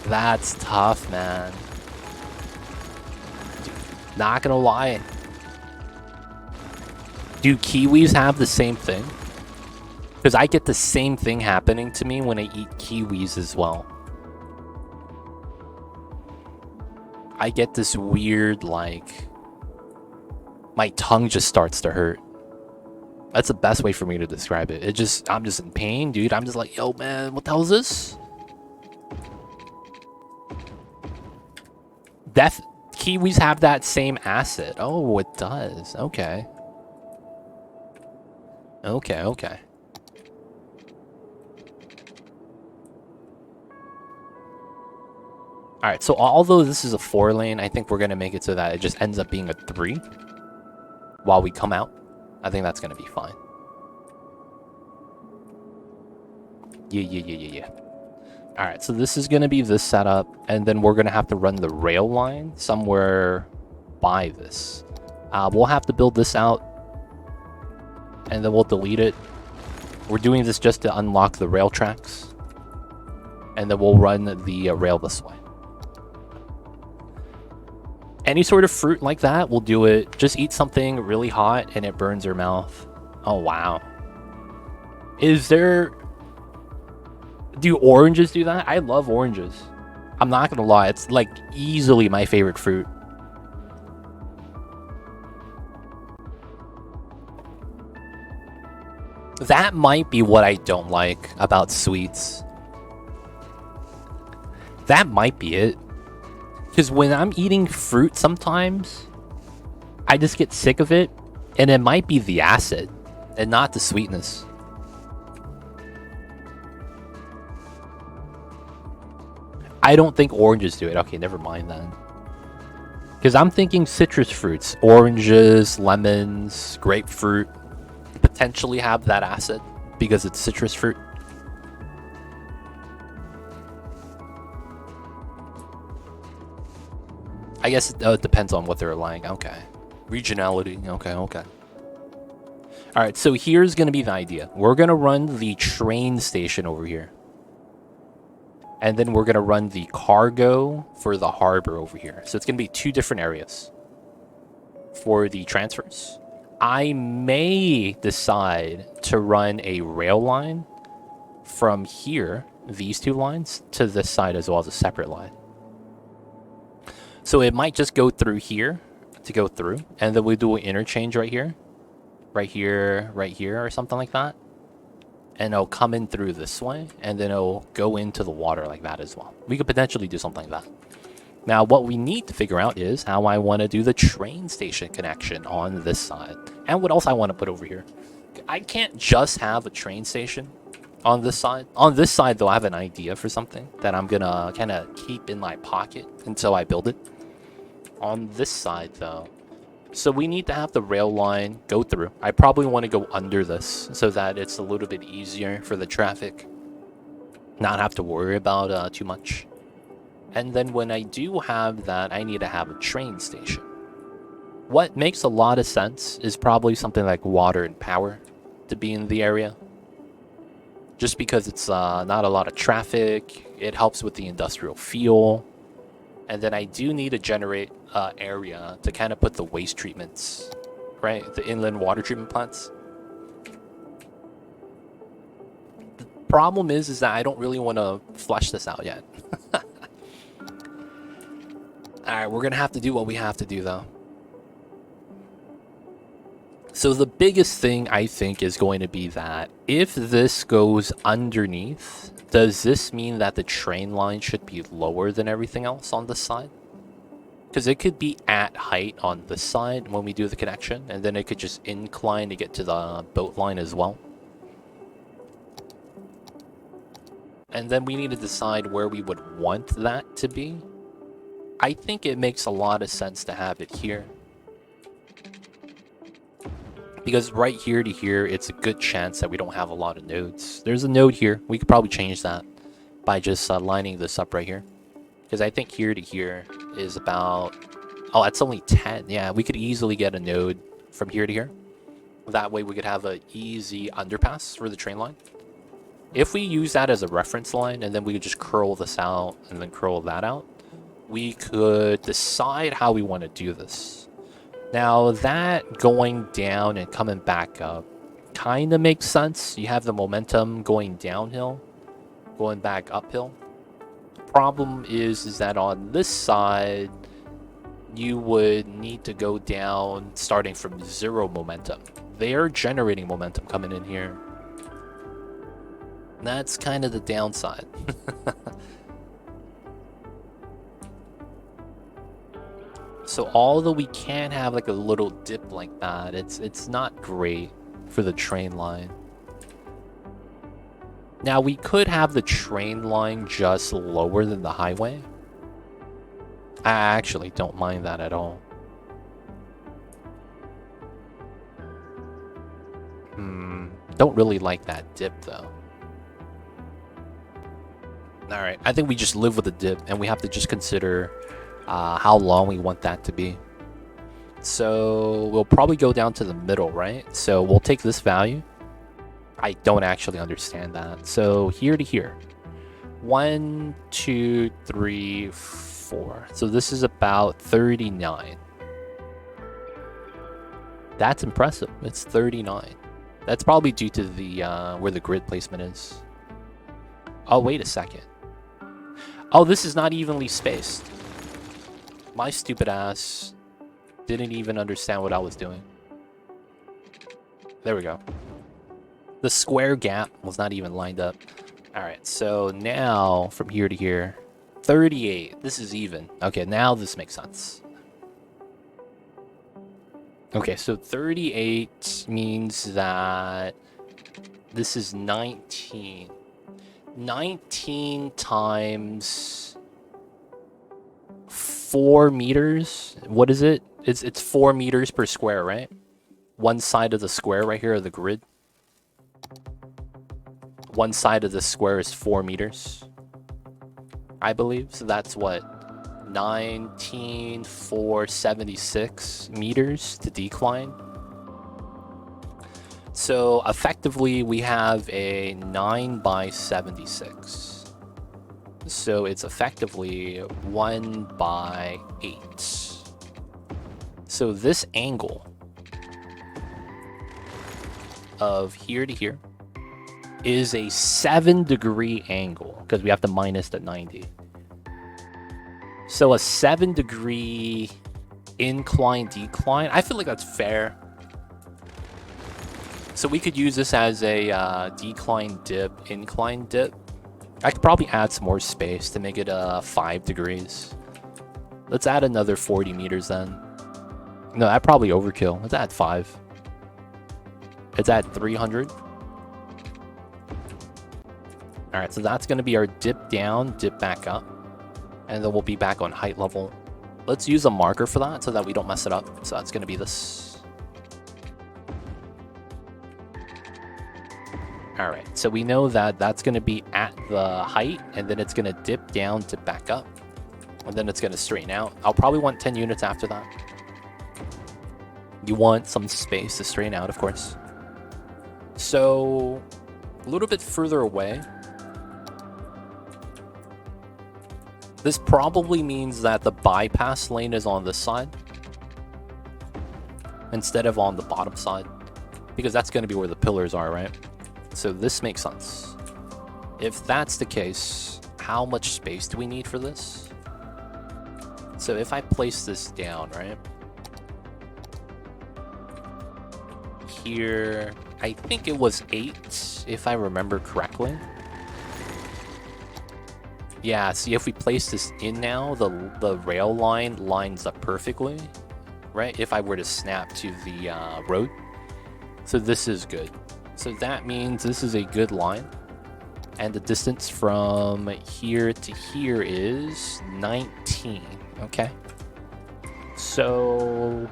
That's tough, man. Dude, not gonna lie. Do kiwis have the same thing? Because I get the same thing happening to me when I eat kiwis as well. I get this weird, like... My tongue just starts to hurt. That's the best way for me to describe it. I'm just in pain, dude. I'm just like, yo, man, what the hell is this? Kiwis have that same acid. Oh, it does. Okay. Okay. Alright, so although this is a 4-lane, I think we're going to make it so that it just ends up being a 3 while we come out. I think that's going to be fine. Yeah. Alright, so this is going to be this setup, and then we're going to have to run the rail line somewhere by this. We'll have to build this out, and then we'll delete it. We're doing this just to unlock the rail tracks, and then we'll run the rail this way. Any sort of fruit like that, we'll do it. Just eat something really hot and it burns your mouth. Oh, wow. Do oranges do that? I love oranges. I'm not gonna lie, it's like easily my favorite fruit. That might be what I don't like about sweets. That might be it. Because when I'm eating fruit sometimes, I just get sick of it. And it might be the acid and not the sweetness. I don't think oranges do it. Okay, never mind then. Because I'm thinking citrus fruits. Oranges, lemons, grapefruit. Potentially have that acid because it's citrus fruit. I guess it depends on what they're like. Okay. Regionality. Okay, okay. All right, so here's going to be the idea. We're going to run the train station over here. And then we're going to run the cargo for the harbor over here. So it's going to be 2 different areas for the transfers. I may decide to run a rail line from here, these 2 lines, to this side as well as a separate line. So it might just go through here to go through, and then we do an interchange right here, right here, right here, or something like that. And it'll come in through this way, and then it'll go into the water like that as well. We could potentially do something like that. Now, what we need to figure out is how I want to do the train station connection on this side. And what else I want to put over here. I can't just have a train station on this side. On this side, though, I have an idea for something that I'm going to kind of keep in my pocket until I build it. On this side, though, so we need to have the rail line go through. I probably want to go under this so that it's a little bit easier for the traffic. Not have to worry about too much. And then when I do have that, I need to have a train station. What makes a lot of sense is probably something like water and power to be in the area. Just because it's not a lot of traffic, it helps with the industrial feel. And then I do need to generate area to kind of put the waste treatments, right? The inland water treatment plants. The problem is that I don't really want to flesh this out yet. Alright, we're going to have to do what we have to do, though. So the biggest thing, I think, is going to be that if this goes underneath, does this mean that the train line should be lower than everything else on this side? Because it could be at height on this side when we do the connection, and then it could just incline to get to the boat line as well. And then we need to decide where we would want that to be. I think it makes a lot of sense to have it here. Because right here to here, it's a good chance that we don't have a lot of nodes. There's a node here. We could probably change that by just lining this up right here. Because I think here to here is about... Oh, that's only 10. Yeah, we could easily get a node from here to here. That way we could have an easy underpass for the train line. If we use that as a reference line, and then we could just curl this out and then curl that out, we could decide how we want to do this. Now, that going down and coming back up kind of makes sense. You have the momentum going downhill, going back uphill. Problem is that on this side, you would need to go down starting from 0 momentum. They are generating momentum coming in here. That's kind of the downside. So although we can have like a little dip like that, it's not great for the train line. Now we could have the train line just lower than the highway. I actually don't mind that at all. Don't really like that dip though. Alright, I think we just live with the dip and we have to just consider how long we want that to be. So we'll probably go down to the middle, right? So we'll take this value. I don't actually understand that. So here to here. 1, 2, 3, 4. So this is about 39. That's impressive. It's 39. That's probably due to the where the grid placement is. Oh, wait a second. Oh, this is not evenly spaced. My stupid ass didn't even understand what I was doing. There we go. The square gap was not even lined up. Alright, so now from here to here, 38. This is even. Okay, now this makes sense. Okay, so 38 means that this is 19. 19 times 4 meters. What is it? It's 4 meters per square, right? One side of the square right here, of the grid. One side of the square is 4 meters, I believe. So that's what 19,476 meters to decline. So effectively, we have a 9 by 76. So it's effectively 1 by 8. So this angle of here to here is a 7-degree angle because we have to minus the 90. So a 7-degree incline decline. I feel like that's fair. So we could use this as a decline dip, incline dip. I could probably add some more space to make it 5 degrees. Let's add another 40 meters then. No, that probably overkill. Let's add 5. It's at 300. Alright, so that's going to be our dip down, dip back up. And then we'll be back on height level. Let's use a marker for that so that we don't mess it up. So that's going to be this. Alright, so we know that that's going to be at the height, and then it's going to dip down, dip back up. And then it's going to straighten out. I'll probably want 10 units after that. You want some space to straighten out, of course. So, a little bit further away. This probably means that the bypass lane is on this side instead of on the bottom side, because that's going to be where the pillars are, right? So this makes sense. If that's the case, how much space do we need for this? So if I place this down, right? Here, I think it was 8, if I remember correctly. Yeah, see, if we place this in now, the rail line lines up perfectly, right? If I were to snap to the road. So this is good. So that means this is a good line. And the distance from here to here is 19, okay? So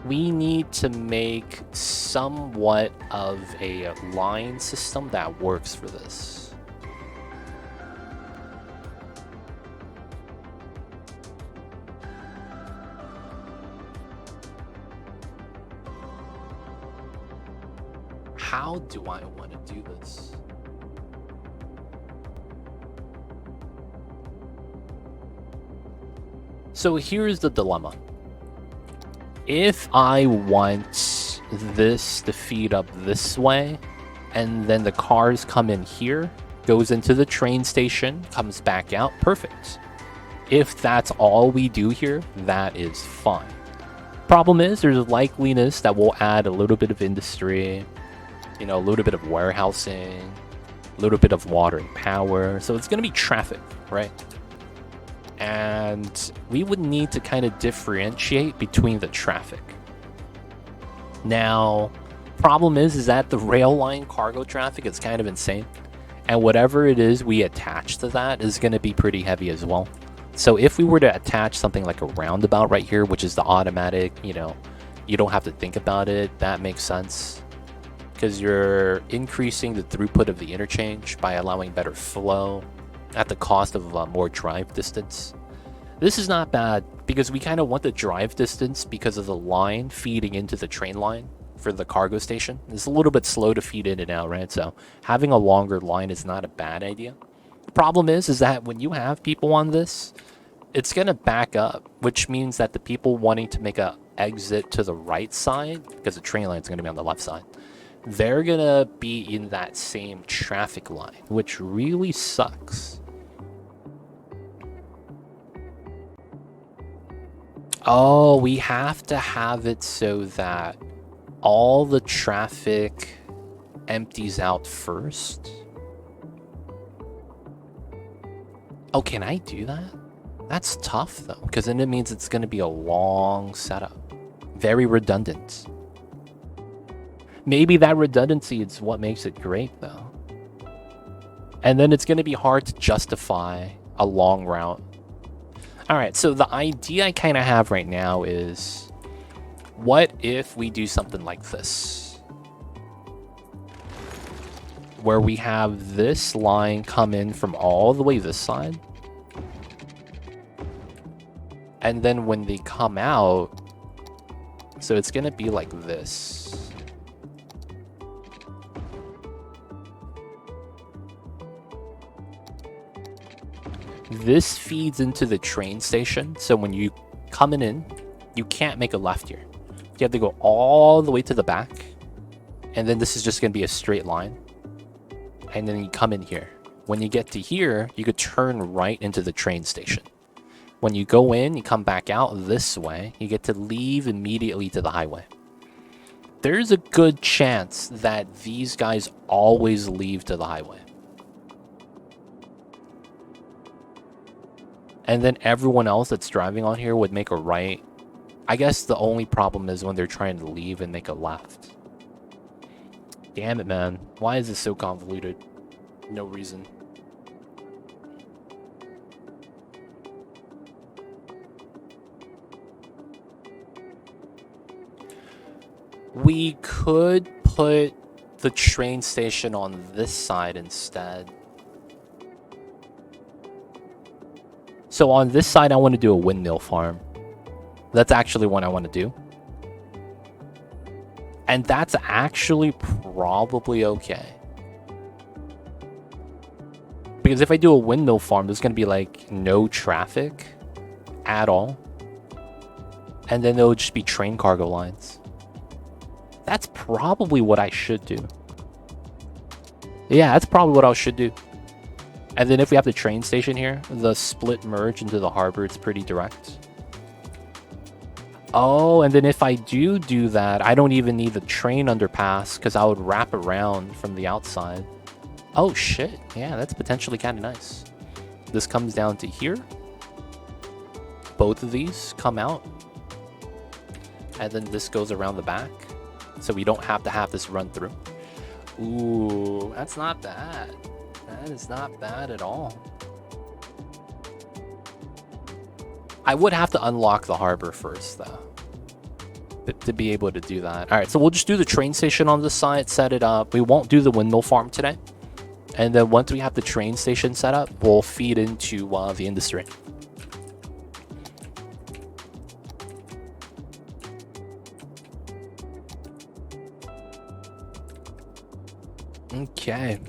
we need to make somewhat of a line system that works for this. How do I want to do this? So here's the dilemma. If I want this to feed up this way, and then the cars come in here, goes into the train station, comes back out, perfect. If that's all we do here, that is fine. Problem is, there's a likeliness that we'll add a little bit of industry, you know, a little bit of warehousing, a little bit of water and power. So it's going to be traffic, right? And we would need to kind of differentiate between the traffic. Now, problem is that the rail line cargo traffic is kind of insane. And whatever it is we attach to that is going to be pretty heavy as well. So if we were to attach something like a roundabout right here, which is the automatic, you know, you don't have to think about it, that makes sense. Because you're increasing the throughput of the interchange by allowing better flow at the cost of more drive distance. This is not bad because we kind of want the drive distance because of the line feeding into the train line for the cargo station. It's a little bit slow to feed in and out, right? So having a longer line is not a bad idea. The problem is that when you have people on this, it's going to back up, which means that the people wanting to make a exit to the right side, because the train line is going to be on the left side, they're going to be in that same traffic line, which really sucks. Oh, we have to have it so that all the traffic empties out first. Oh, can I do that? That's tough, though, because then it means it's going to be a long setup. Very redundant. Maybe that redundancy is what makes it great, though. And then it's going to be hard to justify a long route. Alright, so the idea I kind of have right now is, what if we do something like this? Where we have this line come in from all the way this side. And then when they come out, so it's gonna be like this. This feeds into the train station, so when you coming in, you can't make a left here. You have to go all the way to the back, and then this is just gonna be a straight line. And then you come in here. When you get to here, you could turn right into the train station. When you go in, you come back out this way, you get to leave immediately to the highway. There's a good chance that these guys always leave to the highway. And then everyone else that's driving on here would make a right. I guess the only problem is when they're trying to leave and make a left. Damn it, man. Why is this so convoluted? No reason. We could put the train station on this side instead. So on this side, I want to do a windmill farm. That's actually what I want to do. And that's actually probably okay. Because if I do a windmill farm, there's going to be like no traffic at all. And then there'll just be train cargo lines. That's probably what I should do. Yeah, that's probably what I should do. And then if we have the train station here, the split merge into the harbor, it's pretty direct. Oh, and then if I do that, I don't even need the train underpass because I would wrap around from the outside. Oh, shit. Yeah, that's potentially kind of nice. This comes down to here. Both of these come out. And then this goes around the back. So we don't have to have this run through. Ooh, that's not bad. That is not bad at all. I would have to unlock the harbor first, though, to be able to do that. All right, so we'll just do the train station on this side, set it up. We won't do the windmill farm today. And then once we have the train station set up, we'll feed into the industry. Okay.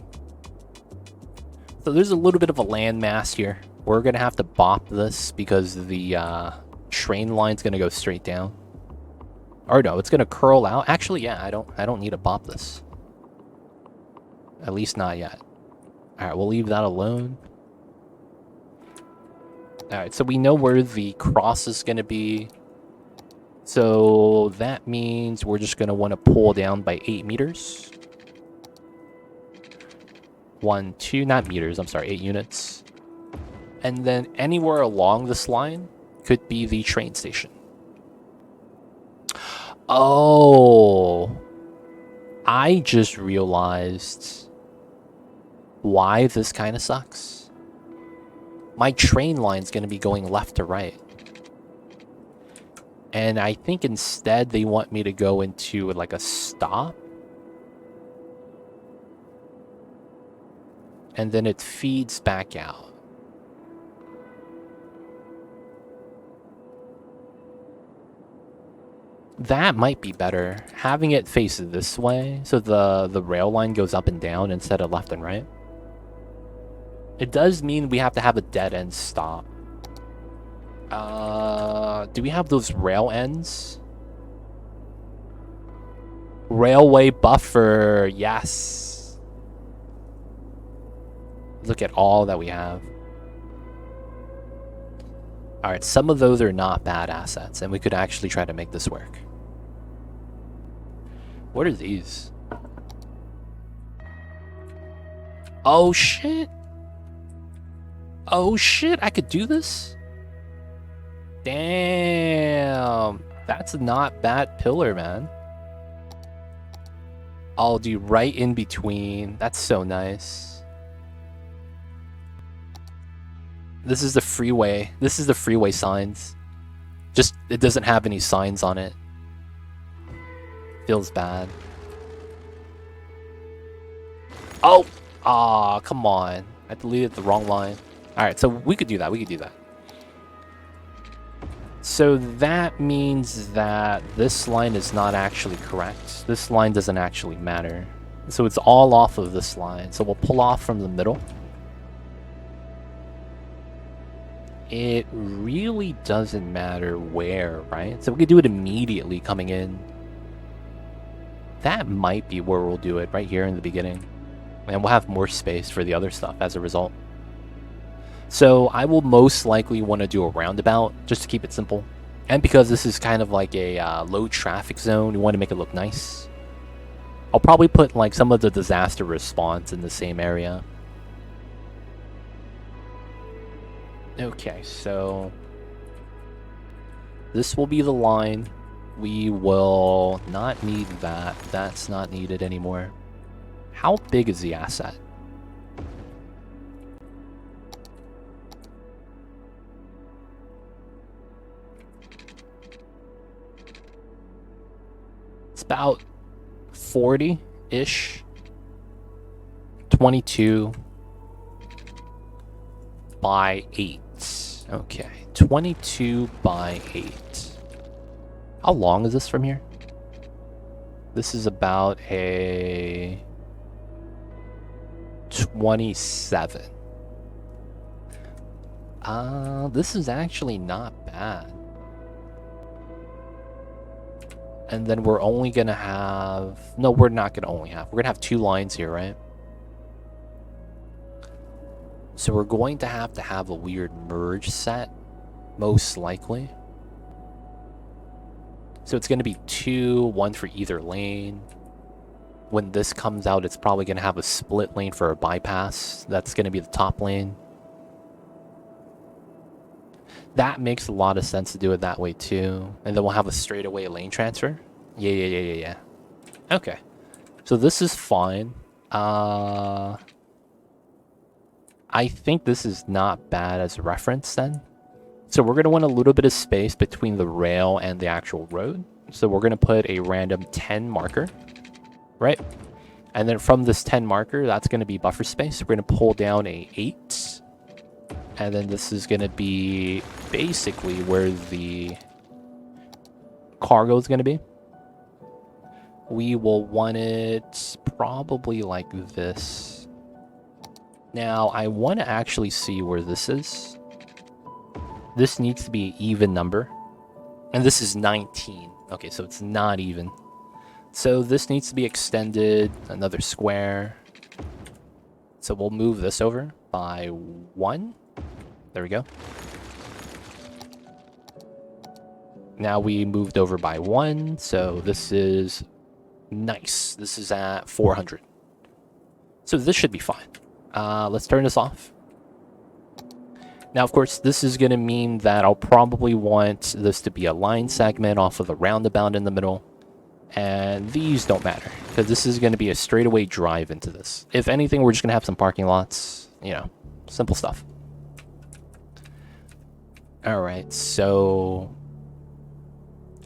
So there's a little bit of a landmass here. We're going to have to bop this because the train line's going to go straight down. Or no, it's going to curl out. Actually, yeah, I don't need to bop this. At least not yet. All right, we'll leave that alone. All right, so we know where the cross is going to be. So that means we're just going to want to pull down by 8 meters. 1, 2, not meters, I'm sorry, 8 units. And then anywhere along this line could be the train station. Oh, I just realized why this kind of sucks. My train line's going to be going left to right. And I think instead they want me to go into like a stop. And then it feeds back out. That might be better. Having it face this way, so the rail line goes up and down instead of left and right. It does mean we have to have a dead end stop. Do we have those rail ends? Railway buffer, yes. Look at all that we have. Alright, some of those are not bad assets, and we could actually try to make this work. What are these? Oh shit! Oh shit, I could do this? Damn! That's a not bad pillar, man. I'll do right in between. That's so nice. This is the freeway. This is the freeway signs. Just, it doesn't have any signs on it. Feels bad. Oh! Aw, come on. I deleted the wrong line. Alright, so we could do that. We could do that. So that means that this line is not actually correct. This line doesn't actually matter. So it's all off of this line. So we'll pull off from the middle. It really doesn't matter where, right? So we could do it immediately coming in. That might be where we'll do it, right here in the beginning. And we'll have more space for the other stuff as a result. So I will most likely want to do a roundabout, just to keep it simple. And because this is kind of like a low traffic zone, we want to make it look nice. I'll probably put like some of the disaster response in the same area. Okay, so this will be the line. We will not need that. That's not needed anymore. How big is the asset? It's about 40-ish. 22 by 8. Okay, 22 by 8. How long is this from here? This is about a 27. This is actually not bad. And then we're only gonna have... No, we're not gonna only have... We're gonna have 2 lines here, right? So we're going to have a weird merge set, most likely. So it's gonna be 2, 1 for either lane. When this comes out, it's probably gonna have a split lane for a bypass. That's gonna be the top lane. That makes a lot of sense to do it that way too. And then we'll have a straightaway lane transfer. Yeah. Okay. So this is fine. I think this is not bad as a reference then. So we're going to want a little bit of space between the rail and the actual road. So we're going to put a random 10 marker, right? And then from this 10 marker, that's going to be buffer space. We're going to pull down a 8. And then this is going to be basically where the cargo is going to be. We will want it probably like this. Now, I want to actually see where this is. This needs to be an even number. And this is 19. Okay, so it's not even. So this needs to be extended another square. So we'll move this over by 1. There we go. Now we moved over by 1. So this is nice. This is at 400. So this should be fine. Let's turn this off. Now, of course, this is going to mean that I'll probably want this to be a line segment off of the roundabout in the middle. And these don't matter, because this is going to be a straightaway drive into this. If anything, we're just going to have some parking lots. You know, simple stuff. Alright, so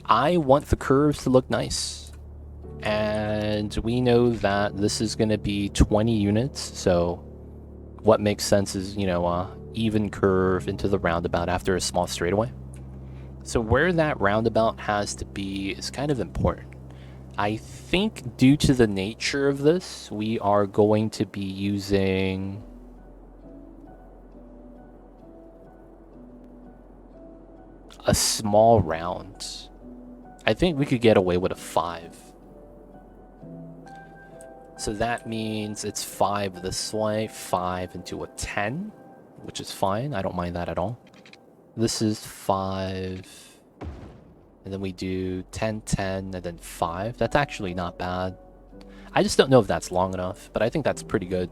I want the curves to look nice. And we know that this is going to be 20 units, so what makes sense is, you know, even curve into the roundabout after a small straightaway. So where that roundabout has to be is kind of important. I think due to the nature of this, we are going to be using a small round. I think we could get away with a 5. So that means it's 5 this way, 5 into a 10, which is fine. I don't mind that at all. This is 5, and then we do 10, 10, and then 5. That's actually not bad. I just don't know if that's long enough, but I think that's pretty good.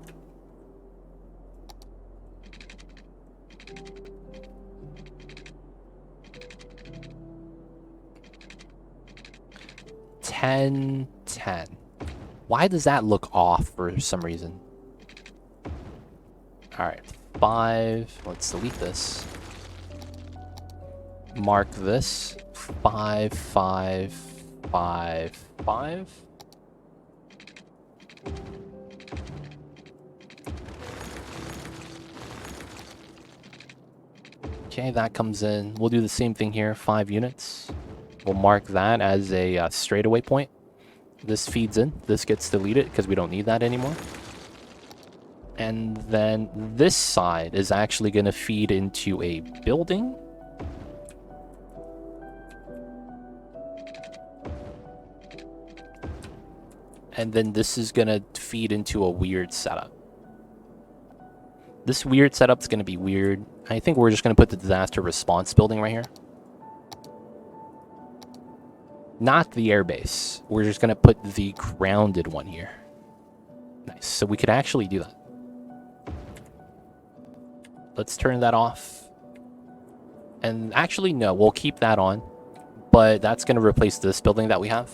Ten, 10. Why does that look off for some reason? Alright, 5. Let's delete this. Mark this. 5, 5, 5, 5. Okay, that comes in. We'll do the same thing here, 5 units. We'll mark that as a straightaway point. This feeds in. This gets deleted because we don't need that anymore. And then this side is actually going to feed into a building. And then this is going to feed into a weird setup. This weird setup's going to be weird. I think we're just going to put the disaster response building right here. Not the airbase. We're just going to put the grounded one here. Nice. So we could actually do that. Let's turn that off. And actually, no, we'll keep that on. But that's going to replace this building that we have.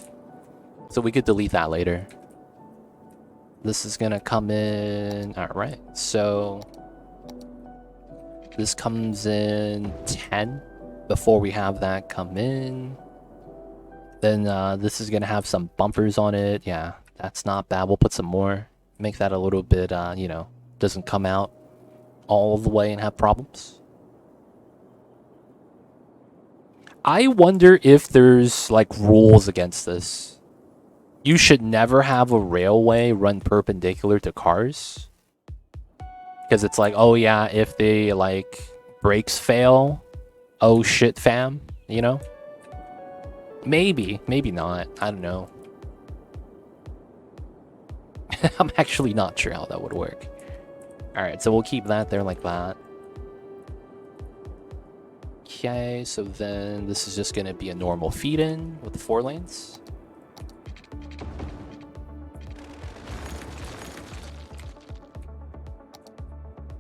So we could delete that later. This is going to come in. All right. So this comes in 10 before we have that come in. Then this is going to have some bumpers on it. Yeah, that's not bad. We'll put some more. Make that a little bit, you know, doesn't come out all the way and have problems. I wonder if there's, like, rules against this. You should never have a railway run perpendicular to cars. Because it's like, oh yeah, if they, like, brakes fail, oh shit fam, you know? Maybe, maybe not. I don't know. I'm actually not sure how that would work. Alright, so we'll keep that there like that. Okay, so then this is just going to be a normal feed-in with the 4 lanes.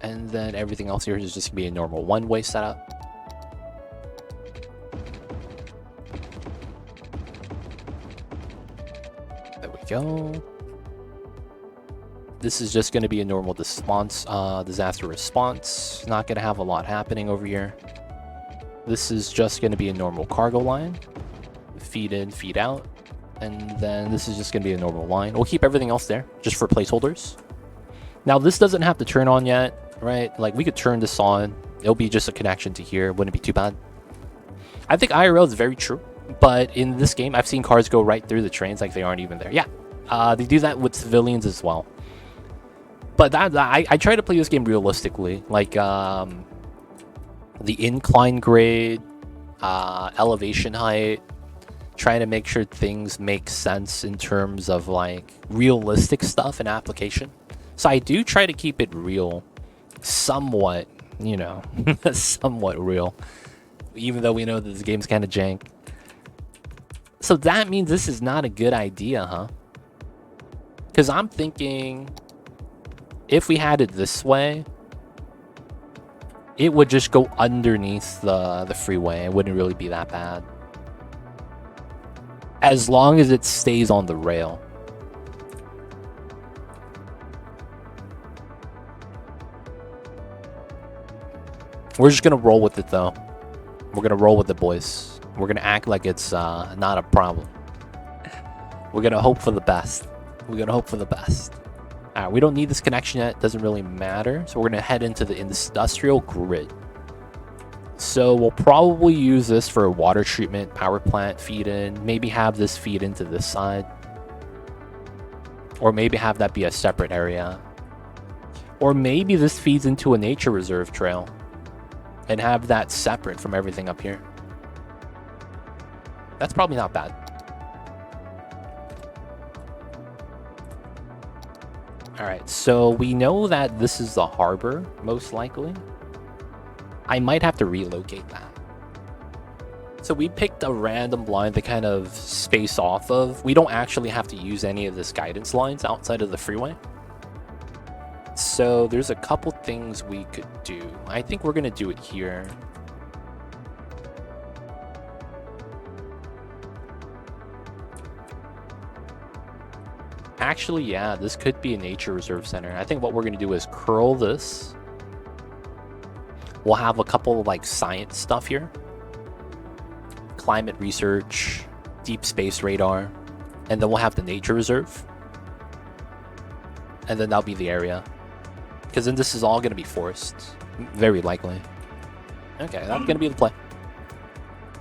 And then everything else here is just going to be a normal one-way setup. There we go. This is just going to be a normal disaster response. Not going to have a lot happening over here. This is just going to be a normal cargo line. Feed in, feed out. And then this is just going to be a normal line. We'll keep everything else there, just for placeholders. Now, this doesn't have to turn on yet, right? Like, we could turn this on. It'll be just a connection to here. Wouldn't be too bad. I think IRL is very true. But in this game, I've seen cars go right through the trains like they aren't even there. Yeah, they do that with civilians as well. But I try to play this game realistically. Like, the incline grade, elevation height, trying to make sure things make sense in terms of, like, realistic stuff and application. So I do try to keep it real, somewhat, you know, somewhat real, even though we know that this game's kind of jank. So that means this is not a good idea, huh? Because I'm thinking, if we had it this way, it would just go underneath the freeway. It wouldn't really be that bad. As long as it stays on the rail. We're just going to roll with it, though. We're going to roll with it, boys. We're going to act like it's not a problem. We're going to hope for the best. We're going to hope for the best. Alright, we don't need this connection yet. It doesn't really matter. So we're going to head into the industrial grid. So we'll probably use this for a water treatment, power plant feed in. Maybe have this feed into this side. Or maybe have that be a separate area. Or maybe this feeds into a nature reserve trail. And have that separate from everything up here. That's probably not bad. Alright, so we know that this is the harbor, most likely. I might have to relocate that. So we picked a random line to kind of space off of. We don't actually have to use any of this guidance lines outside of the freeway. So there's a couple things we could do. I think we're going to do it here. Actually, yeah, this could be a nature reserve center. I think what we're going to do is curl this. We'll have a couple of, like, science stuff here. Climate research, deep space radar, and then we'll have the nature reserve. And then that'll be the area. Because then this is all going to be forest, very likely. Okay, that's going to be the play.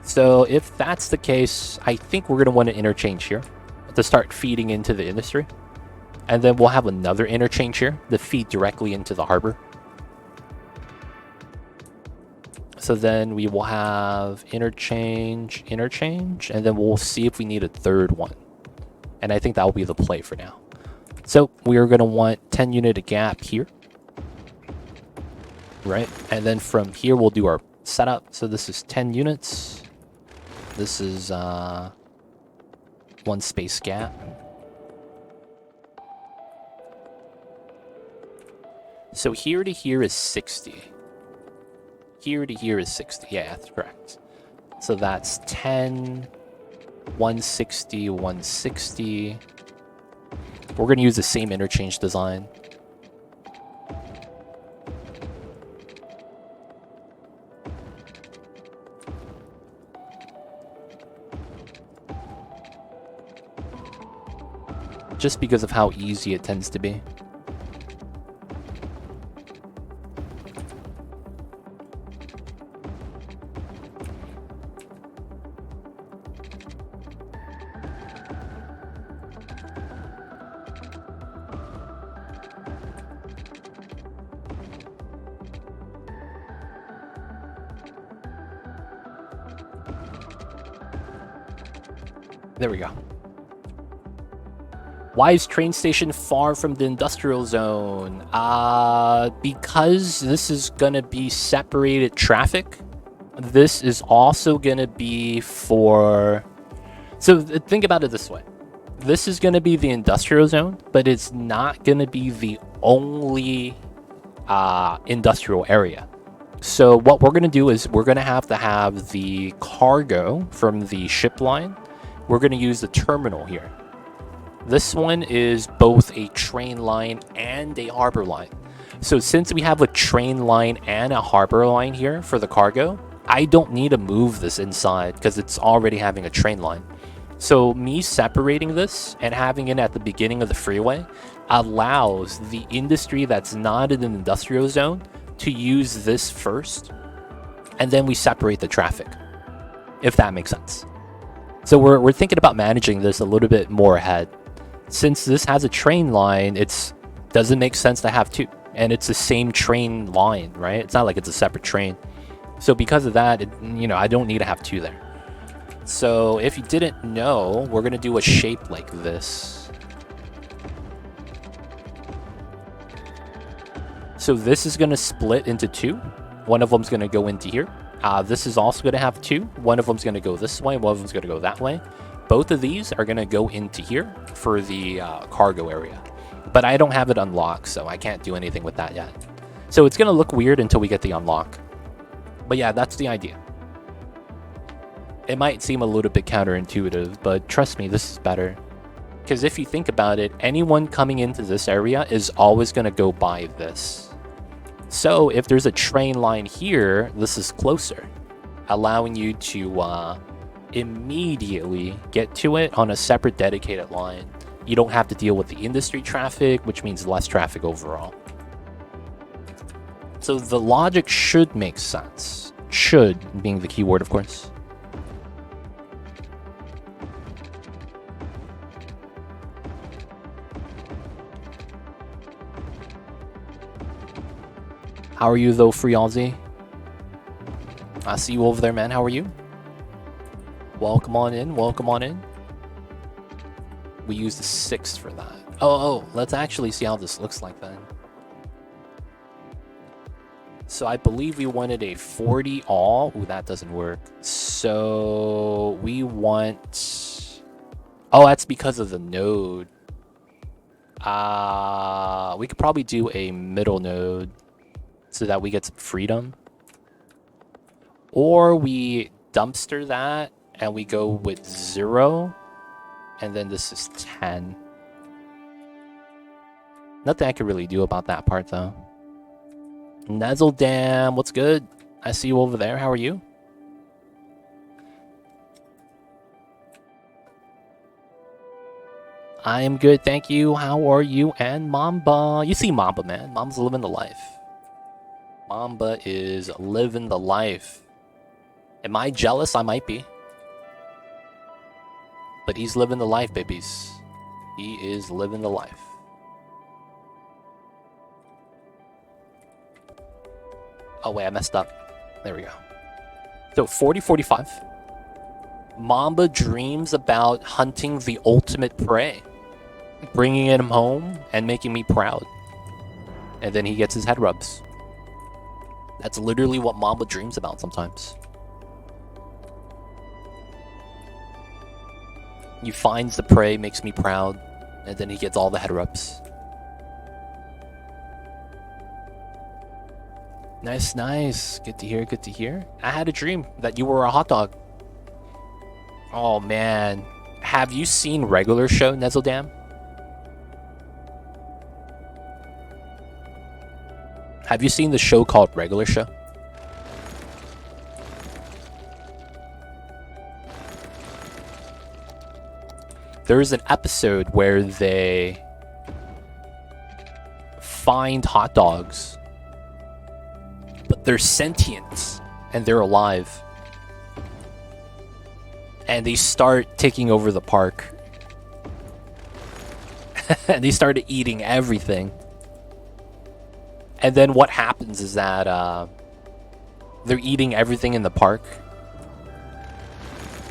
So if that's the case, I think we're going to want to interchange here to start feeding into the industry. And then we'll have another interchange here to feed directly into the harbor. So then we will have interchange, and then we'll see if we need a third one. And I think that will be the play for now. So we are going to want 10 unit a gap here. Right? And then from here, we'll do our setup. So this is 10 units. This is 1 space gap. So here to here is 60. Here to here is 60. Yeah, that's correct. So that's 10, 160, 160. We're going to use the same interchange design. Just because of how easy it tends to be. There we go. Why is train station far from the industrial zone? Because this is gonna be separated traffic. This is also gonna be for... So think about it this way. This is gonna be the industrial zone, but it's not gonna be the only industrial area. So what we're gonna do is we're gonna have the cargo from the ship line. We're gonna use the terminal here. This one is both a train line and a harbor line. So since we have a train line and a harbor line here for the cargo, I don't need to move this inside because it's already having a train line. So me separating this and having it at the beginning of the freeway allows the industry that's not in an industrial zone to use this first, and then we separate the traffic, if that makes sense. So we're thinking about managing this a little bit more ahead. Since this has a train line, it doesn't make sense to have two. And it's the same train line, right? It's not like it's a separate train. So because of that, I don't need to have two there. So if you didn't know, we're going to do a shape like this. So this is going to split into two. One of them's going to go into here. This is also going to have two. One of them's going to go this way. One of them's going to go that way. Both of these are going to go into here for the cargo area. But I don't have it unlocked, so I can't do anything with that yet. So it's going to look weird until we get the unlock. But yeah, that's the idea. It might seem a little bit counterintuitive, but trust me, this is better. Because if you think about it, anyone coming into this area is always going to go by this. So if there's a train line here, this is closer, allowing you to immediately get to it on a separate dedicated line. You don't have to deal with the industry traffic, which means less traffic overall. So the logic should make sense. Should being the key word, of course. How are you though, Free Aussie? I see you over there, man. How are you? Welcome on in. Welcome on in. We use the 6 for that. Oh, let's actually see how this looks like then. So I believe we wanted a 40 all. Ooh, that doesn't work. So we want... Oh, that's because of the node. We could probably do a middle node so that we get some freedom. Or we dumpster that and we go with 0. And then this is 10. Nothing I can really do about that part, though. Nuzzle Dam, what's good? I see you over there. How are you? I am good, thank you. How are you? And Mamba. You see Mamba, man. Mamba's living the life. Mamba is living the life. Am I jealous? I might be. But he's living the life, babies. He is living the life. Oh, wait, I messed up. There we go. So, 40-45. Mamba dreams about hunting the ultimate prey, bringing him home and making me proud. And then he gets his head rubs. That's literally what Mamba dreams about sometimes. He finds the prey, makes me proud, and then he gets all the head rubs. Nice, nice. Good to hear, good to hear. I had a dream that you were a hot dog. Oh, man. Have you seen Regular Show, Nezzledam? Have you seen the show called Regular Show? There's an episode where they find hot dogs, but they're sentient and they're alive. And they start taking over the park. And they started eating everything. And then what happens is that they're eating everything in the park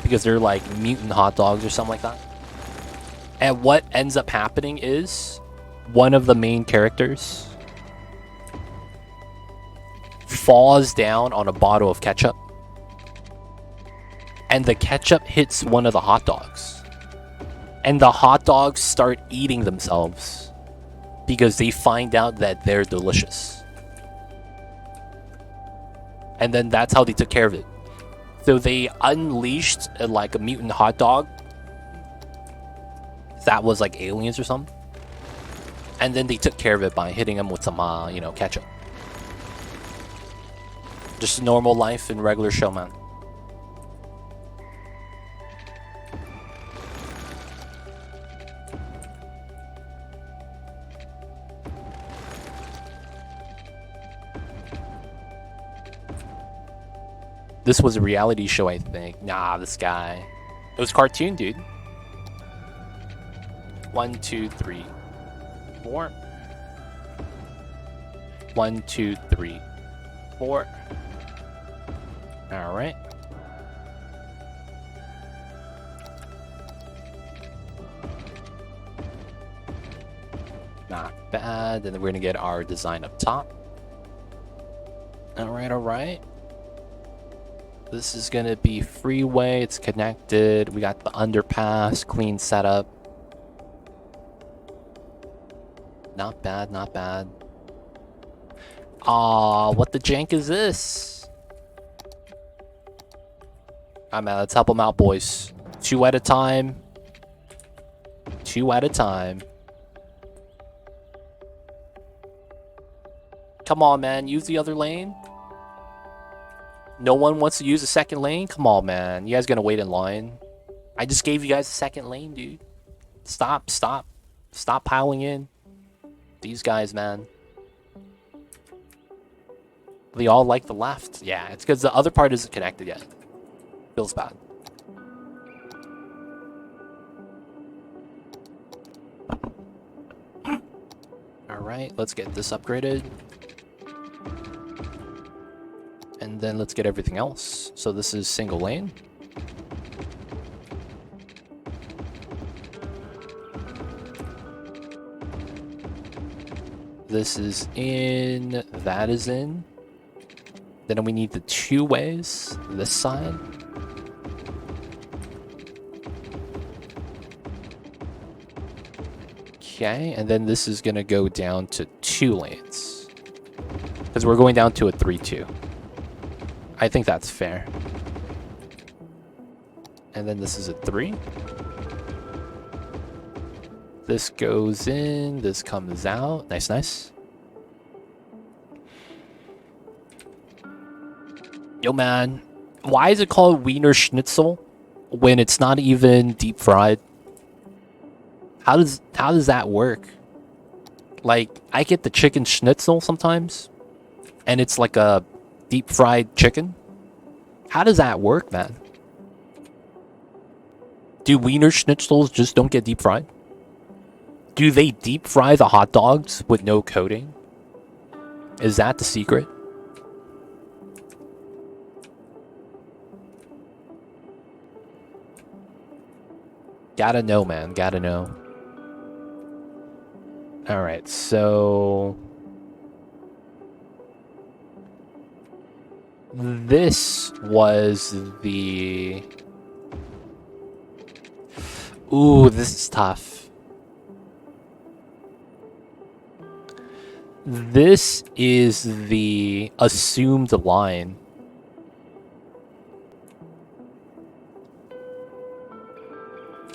because they're like mutant hot dogs or something like that. And what ends up happening is one of the main characters falls down on a bottle of ketchup. And the ketchup hits one of the hot dogs. And the hot dogs start eating themselves because they find out that they're delicious. And then that's how they took care of it. So they unleashed like a mutant hot dog that was like aliens or something. And then they took care of it by hitting them with some, ketchup. Just normal life in Regular Show, man. This was a reality show, I think. Nah, this guy. It was cartoon, dude. 1, 2, 3, 4. 1, 2, 3, 4. All right. Not bad. And then we're gonna get our design up top. All right, all right. This is gonna be freeway. It's connected. We got the underpass, clean setup. Not bad, not bad. Aw, what the jank is this? Alright, man, let's help them out, boys. 2 at a time. 2 at a time. Come on, man, use the other lane. No one wants to use the second lane? Come on, man. You guys gonna wait in line? I just gave you guys a second lane, dude. Stop, stop. Stop piling in. These guys, man. They all like the left. Yeah, it's because the other part isn't connected yet. Feels bad. Alright, let's get this upgraded. And then let's get everything else. So this is single lane. This is in. That is in. Then we need the 2 ways. This side. Okay, and then this is gonna go down to 2 lanes. Because we're going down to a 3-2. I think that's fair. And then this is a 3. This goes in, this comes out. Nice, nice. Yo, man. Why is it called Wiener Schnitzel when it's not even deep fried? How does that work? Like, I get the chicken schnitzel sometimes, and it's like a deep fried chicken. How does that work, man? Do Wiener Schnitzels just don't get deep fried? Do they deep fry the hot dogs with no coating? Is that the secret? Gotta know, man. Gotta know. Alright, so... this was the... Ooh, this is tough. This is the assumed line.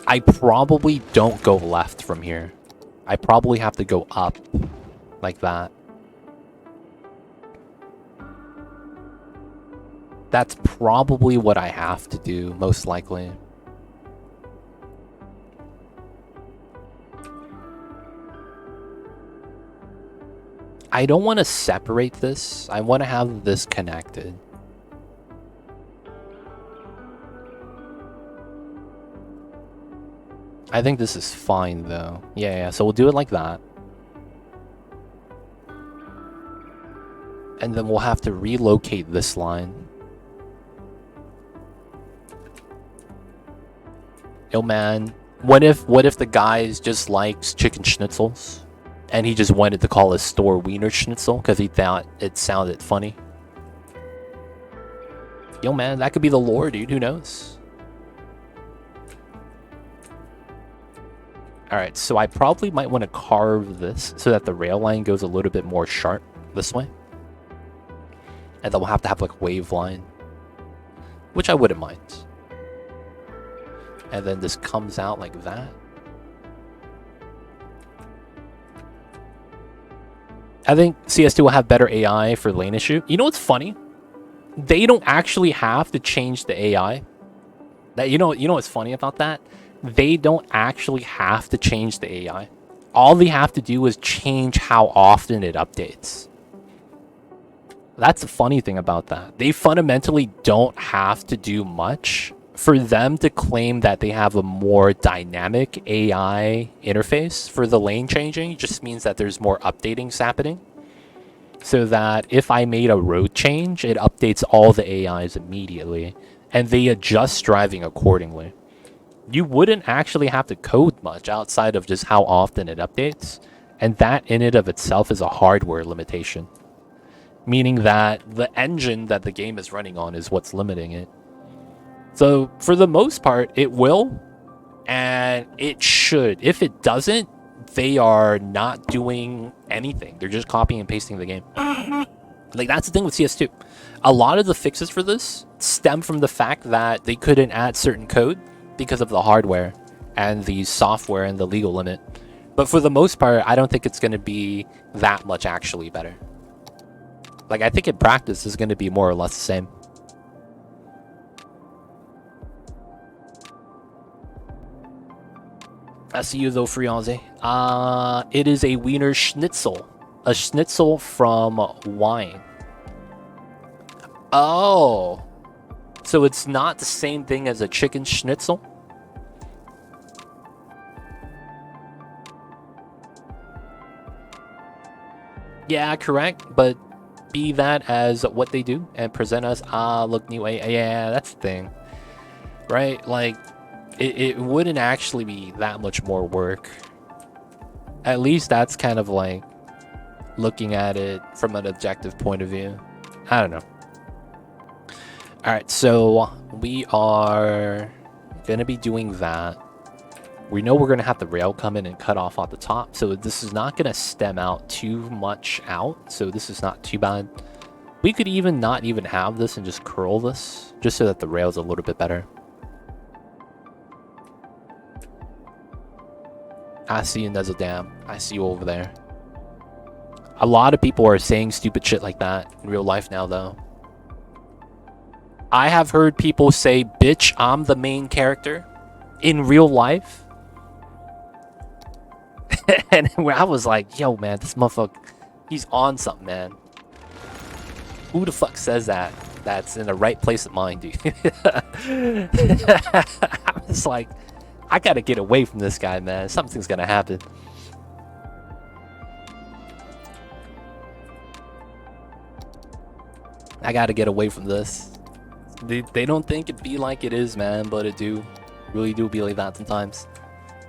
I probably don't go left from here. I probably have to go up like that. That's probably what I have to do, most likely. I don't want to separate this. I want to have this connected. I think this is fine, though. Yeah, so we'll do it like that. And then we'll have to relocate this line. Yo, man. What if the guy just likes chicken schnitzels? And he just wanted to call his store Wiener Schnitzel because he thought it sounded funny. Yo, man, that could be the lore, dude. Who knows? Alright, so I probably might want to carve this so that the rail line goes a little bit more sharp this way. And then we'll have to have like a wave line, which I wouldn't mind. And then this comes out like that. I think CS2 will have better AI for lane issue. You know what's funny? They don't actually have to change the AI. That you know what's funny about that? They don't actually have to change the AI. All they have to do is change how often it updates. That's the funny thing about that. They fundamentally don't have to do much for them to claim that they have a more dynamic AI interface for the lane changing. It just means that there's more updatings happening. So that if I made a road change, it updates all the AIs immediately. And they adjust driving accordingly. You wouldn't actually have to code much outside of just how often it updates. And that in and of itself is a hardware limitation. Meaning that the engine that the game is running on is what's limiting it. So, for the most part, it will, and it should. If it doesn't, they are not doing anything. They're just copying and pasting the game. Like, that's the thing with CS2. A lot of the fixes for this stem from the fact that they couldn't add certain code because of the hardware and the software and the legal limit. But for the most part, I don't think it's going to be that much actually better. Like, I think in practice, it's going to be more or less the same. I see you though, Frianze. It is a Wiener Schnitzel. A schnitzel from wine. Oh. So it's not the same thing as a chicken schnitzel? Yeah, correct. But be that as what they do and present us. Look new. Yeah, that's the thing. Right? Like... It wouldn't actually be that much more work. At least that's kind of like looking at it from an objective point of view. I don't know. Alright, so we are going to be doing that. We know we're going to have the rail come in and cut off at the top. So this is not going to stem out too much out. So this is not too bad. We could even not even have this and just curl this. Just so that the rail's a little bit better. I see you, Nezadam. I see you over there. A lot of people are saying stupid shit like that in real life now, though. I have heard people say, bitch, I'm the main character in real life. And I was like, yo, man, this motherfucker, he's on something, man. Who the fuck says that? That's in the right place of mind, dude. I was like, I gotta get away from this guy, man. Something's gonna happen. I gotta get away from this. They don't think it be like it is, man, but it do. Really do be like that sometimes.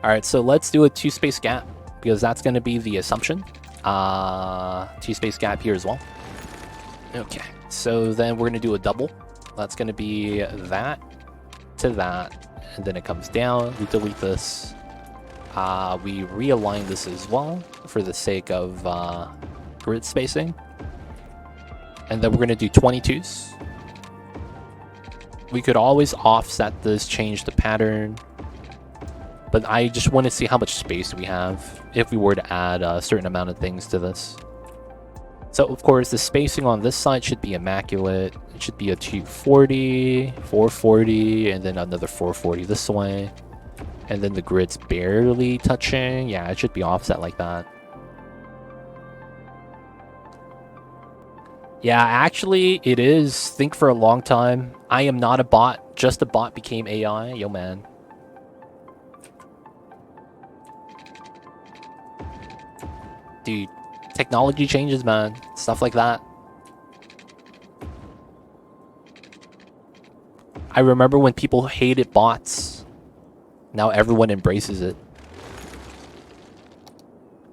Alright, so let's do a 2-space gap, because that's gonna be the assumption. 2-space gap here as well. Okay, so then we're gonna do a double. That's gonna be that to that, and then it comes down. We delete this. We realign this as well for the sake of grid spacing. And then we're gonna do 22s. We could always offset this, change the pattern, but I just want to see how much space we have if we were to add a certain amount of things to this. So of course the spacing on this side should be immaculate. It should be a 240, 440, and then another 440 this way. And then the grid's barely touching. Yeah, it should be offset like that. Yeah, actually it is. Think for a long time. I am not a bot. Just a bot became AI. Yo, man. Dude, technology changes, man. Stuff like that. I remember when people hated bots. Now everyone embraces it.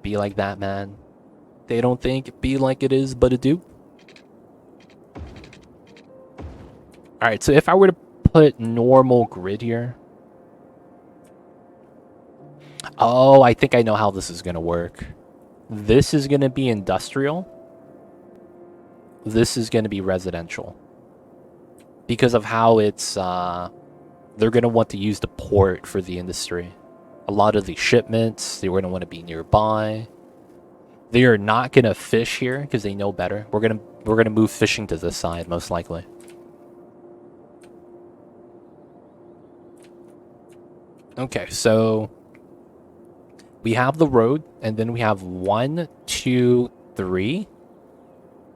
Be like that, man. They don't think it be like it is, but it do. Alright, so if I were to put normal grid here. Oh, I think I know how this is going to work. This is going to be industrial. This is going to be residential. Because of how it's, they're going to want to use the port for the industry. A lot of the shipments, they're going to want to be nearby. They are not going to fish here because they know better. We're going to move fishing to this side, most likely. Okay, so we have the road, and then we have 1, 2, 3,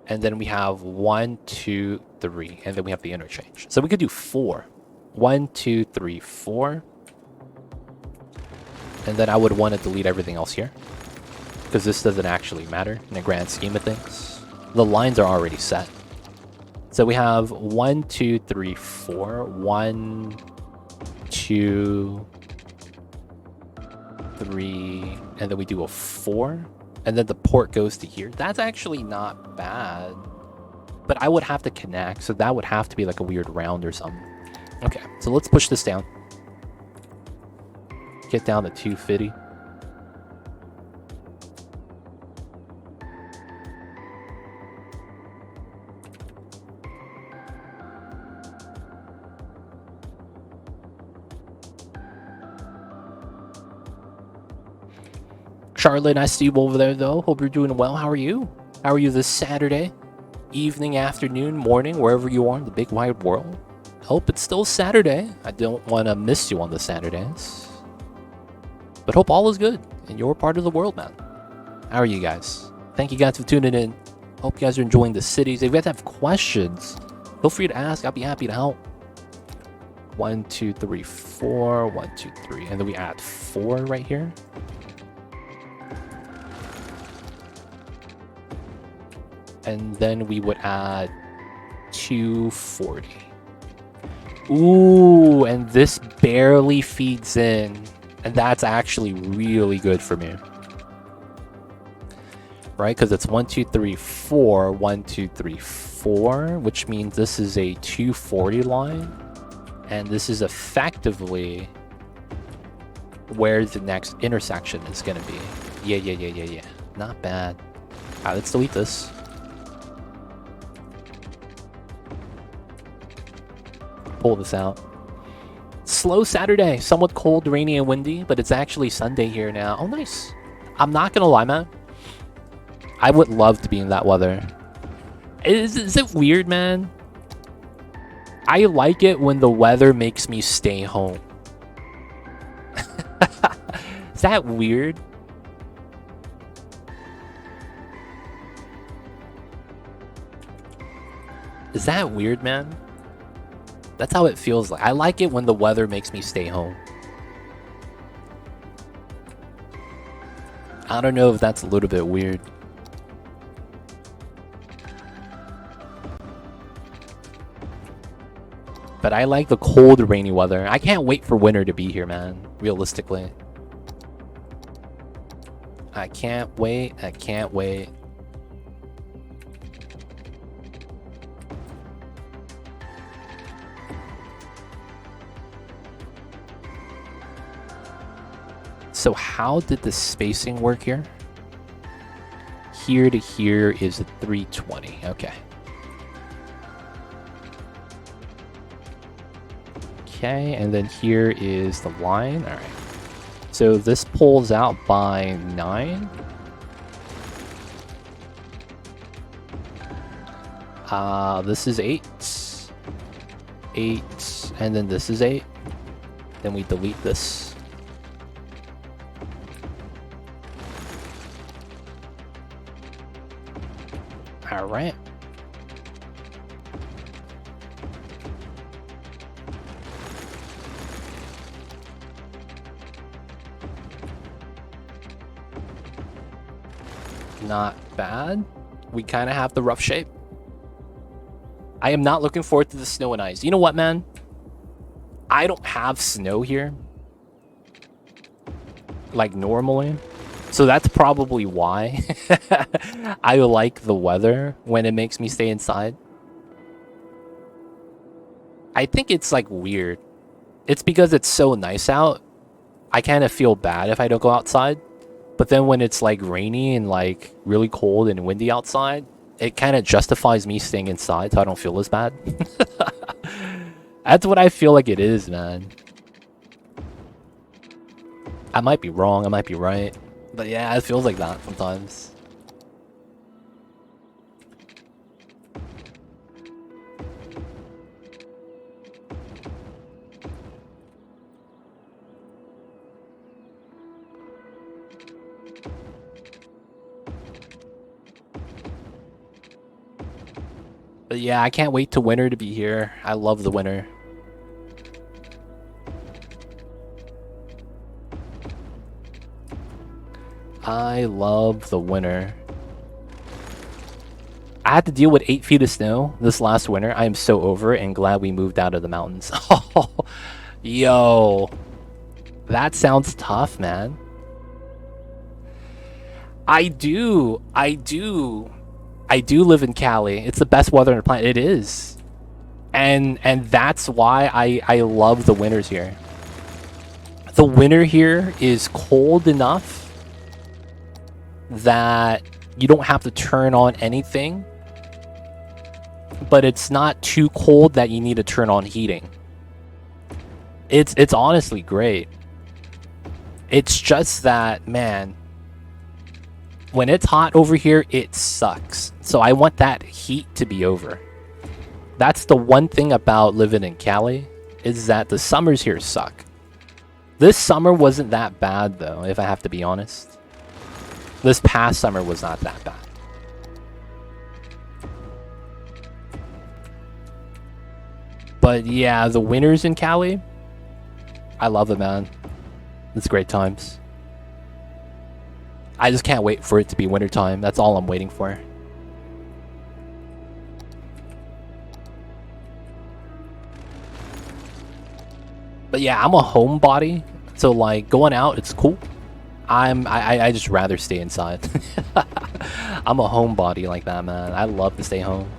and then we have 1, 2, 3, and then we have the interchange. So we could do 4. 1, 2, 3, 4. And then I would want to delete everything else here, because this doesn't actually matter in the grand scheme of things. The lines are already set. So we have 1, 2, 3, 4. 1, 2, 3, and then we do a 4, and then the port goes to here. That's actually not bad, but I would have to connect, so that would have to be like a weird round or something. Okay, so let's push this down. Get down to 250. Charlotte, I see you over there, though. Hope you're doing well. How are you? How are you this Saturday? Evening, afternoon, morning, wherever you are in the big wide world. Hope it's still Saturday. I don't want to miss you on the Saturdays. But hope all is good in your part of the world, man. How are you guys? Thank you guys for tuning in. Hope you guys are enjoying the cities. If you guys have questions, feel free to ask. I'll be happy to help. 1, 2, 3, 4. 1, 2, 3. And then we add 4 right here. And then we would add 240. Ooh, and this barely feeds in. And that's actually really good for me. Right? Because it's 1, 2, 3, 4. 1, 2, 3, 4. Which means this is a 240 line. And this is effectively where the next intersection is going to be. Yeah. Not bad. Alright, let's delete this. Pull this out. Slow Saturday. Somewhat cold, rainy, and windy, but it's actually Sunday here now. Oh, nice. I'm not gonna lie, man. I would love to be in that weather. Is it weird, man? I like it when the weather makes me stay home. Is that weird? Is that weird, man? That's how it feels like. I like it when the weather makes me stay home. I don't know if that's a little bit weird. But I like the cold, rainy weather. I can't wait for winter to be here, man. Realistically. I can't wait. I can't wait. So how did the spacing work here? Here to here is a 320. Okay. Okay, and then here is the line. All right. So this pulls out by 9. This is 8. 8, and then this is 8. Then we delete this. All right. Not bad. We kind of have the rough shape. I am not looking forward to the snow and ice. You know what, man? I don't have snow here, like normally. So that's probably why I like the weather when it makes me stay inside. I think it's like weird. It's because it's so nice out. I kind of feel bad if I don't go outside. But then when it's like rainy and like really cold and windy outside, it kind of justifies me staying inside so I don't feel as bad. That's what I feel like it is, man. I might be wrong, I might be right. But yeah, it feels like that sometimes. But yeah, I can't wait to winter to be here. I love the winter. I love the winter. I had to deal with 8 feet of snow this last winter. I am so over it and glad we moved out of the mountains. Oh, yo. That sounds tough, man. I do live in Cali. It's the best weather on the planet. It is. And that's why I love the winters here. The winter here is cold enough that you don't have to turn on anything, but it's not too cold that you need to turn on heating. It's honestly great. It's just that, man, when it's hot over here, it sucks. So I want that heat to be over. That's the one thing about living in Cali, is that the summers here suck. This summer wasn't that bad, though, if I have to be honest. This past summer was not that bad. But yeah, the winters in Cali, I love it, man. It's great times. I just can't wait for it to be wintertime. That's all I'm waiting for. But yeah, I'm a homebody, so like going out, it's cool. I just rather stay inside. I'm a homebody like that, man. I love to stay home.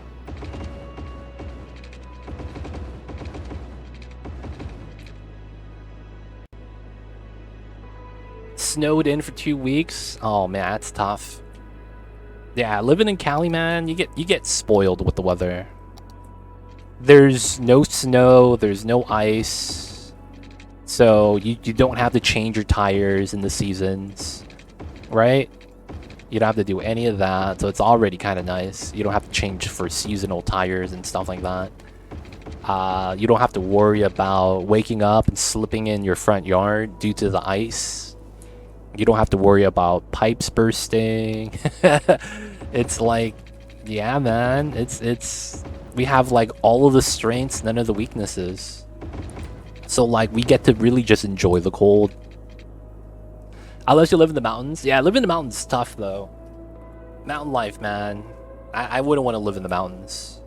Snowed in for 2 weeks. Oh man, that's tough. Yeah, living in Cali, man, you get spoiled with the weather. There's no snow, there's no ice. So you don't have to change your tires in the seasons, right? You don't have to do any of that, so it's already kind of nice. You don't have to change for seasonal tires and stuff like that. You don't have to worry about waking up and slipping in your front yard due to the ice. You don't have to worry about pipes bursting. It's like, yeah, man, it's We have like all of the strengths, none of the weaknesses. So like we get to really just enjoy the cold. Unless you live in the mountains. Yeah, living in the mountains is tough though. Mountain life, man. I wouldn't want to live in the mountains.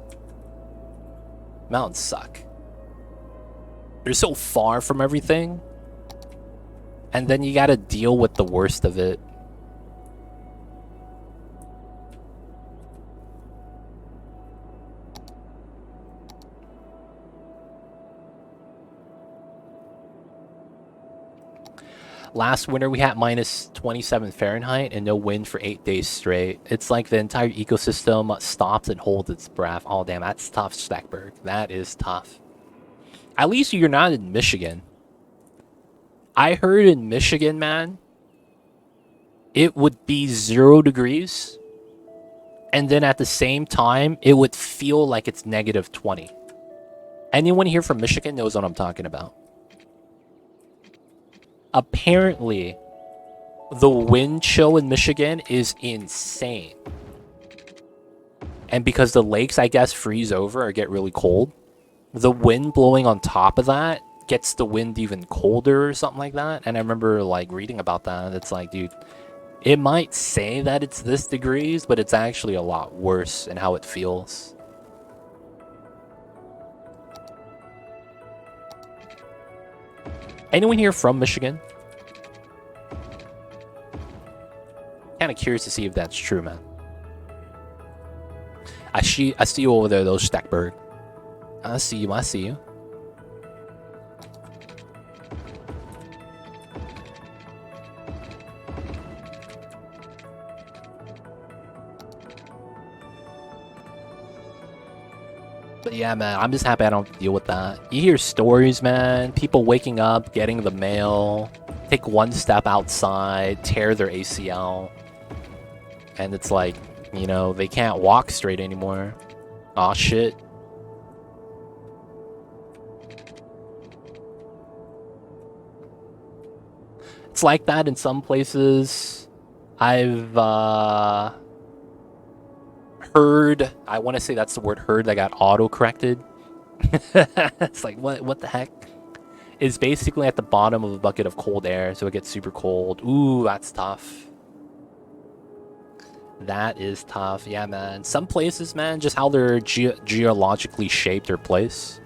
Mountains suck. They're so far from everything. And then you gotta deal with the worst of it. Last winter we had minus 27 Fahrenheit and no wind for 8 days straight. It's like the entire ecosystem stops and holds its breath. Oh damn, that's tough, Stackberg. That is tough. At least you're not in Michigan. I heard in Michigan, man, it would be 0 degrees. And then at the same time, it would feel like it's negative 20. Anyone here from Michigan knows what I'm talking about. Apparently, the wind chill in Michigan is insane. And because the lakes, I guess, freeze over or get really cold, the wind blowing on top of that gets the wind even colder or something like that. And I remember like reading about that. It's like, dude, it might say that it's this degrees, but it's actually a lot worse in how it feels. Anyone here from Michigan? Kind of curious to see if that's true, man. I see you over there, though, Stackberg. I see you. I see you. But yeah, man, I'm just happy I don't have to deal with that. You hear stories, man. People waking up, getting the mail, take one step outside, tear their ACL. And it's like, you know, they can't walk straight anymore. Aw, shit. It's like that in some places. I've heard, I want to say that's the word heard, that got auto-corrected. It's like, what the heck? It's basically at the bottom of a bucket of cold air, so it gets super cold. Ooh, that's tough. That is tough. Yeah, man. Some places, man, just how they're geologically shaped their place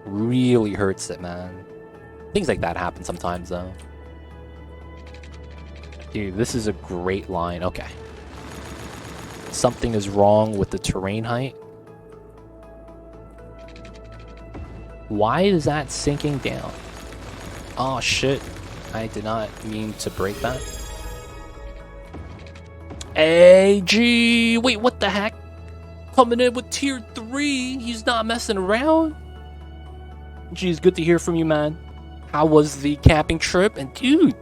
really hurts it, man. Things like that happen sometimes, though. Dude, this is a great line. Okay. Something is wrong with the terrain height. Why is that sinking down? Oh, shit. I did not mean to break that. Hey, gee. Wait, what the heck? Coming in with tier 3. He's not messing around. Geez, good to hear from you, man. How was the camping trip? And dude,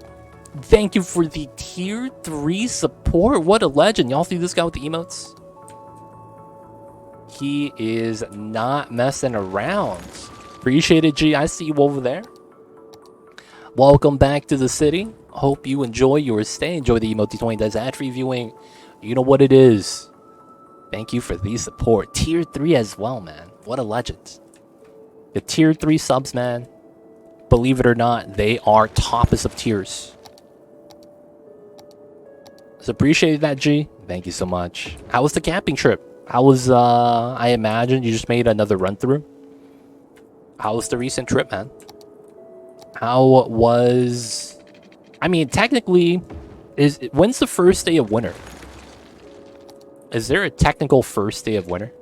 thank you for the tier 3 support. What a legend. Y'all see this guy with the emotes? He is not messing around. Appreciate it, G. I see you over there. Welcome back to the city. Hope you enjoy your stay. Enjoy the emote 20 does ad-free viewing. You know what it is. Thank you for the support. Tier 3 as well, man. What a legend. The tier 3 subs, man. Believe it or not, they are toppest of tiers. So appreciate that, G. Thank you so much. How was the camping trip? How was, I imagine you just made another run through. How was the recent trip, man? How was... I mean, technically, when's the first day of winter? Is there a technical first day of winter?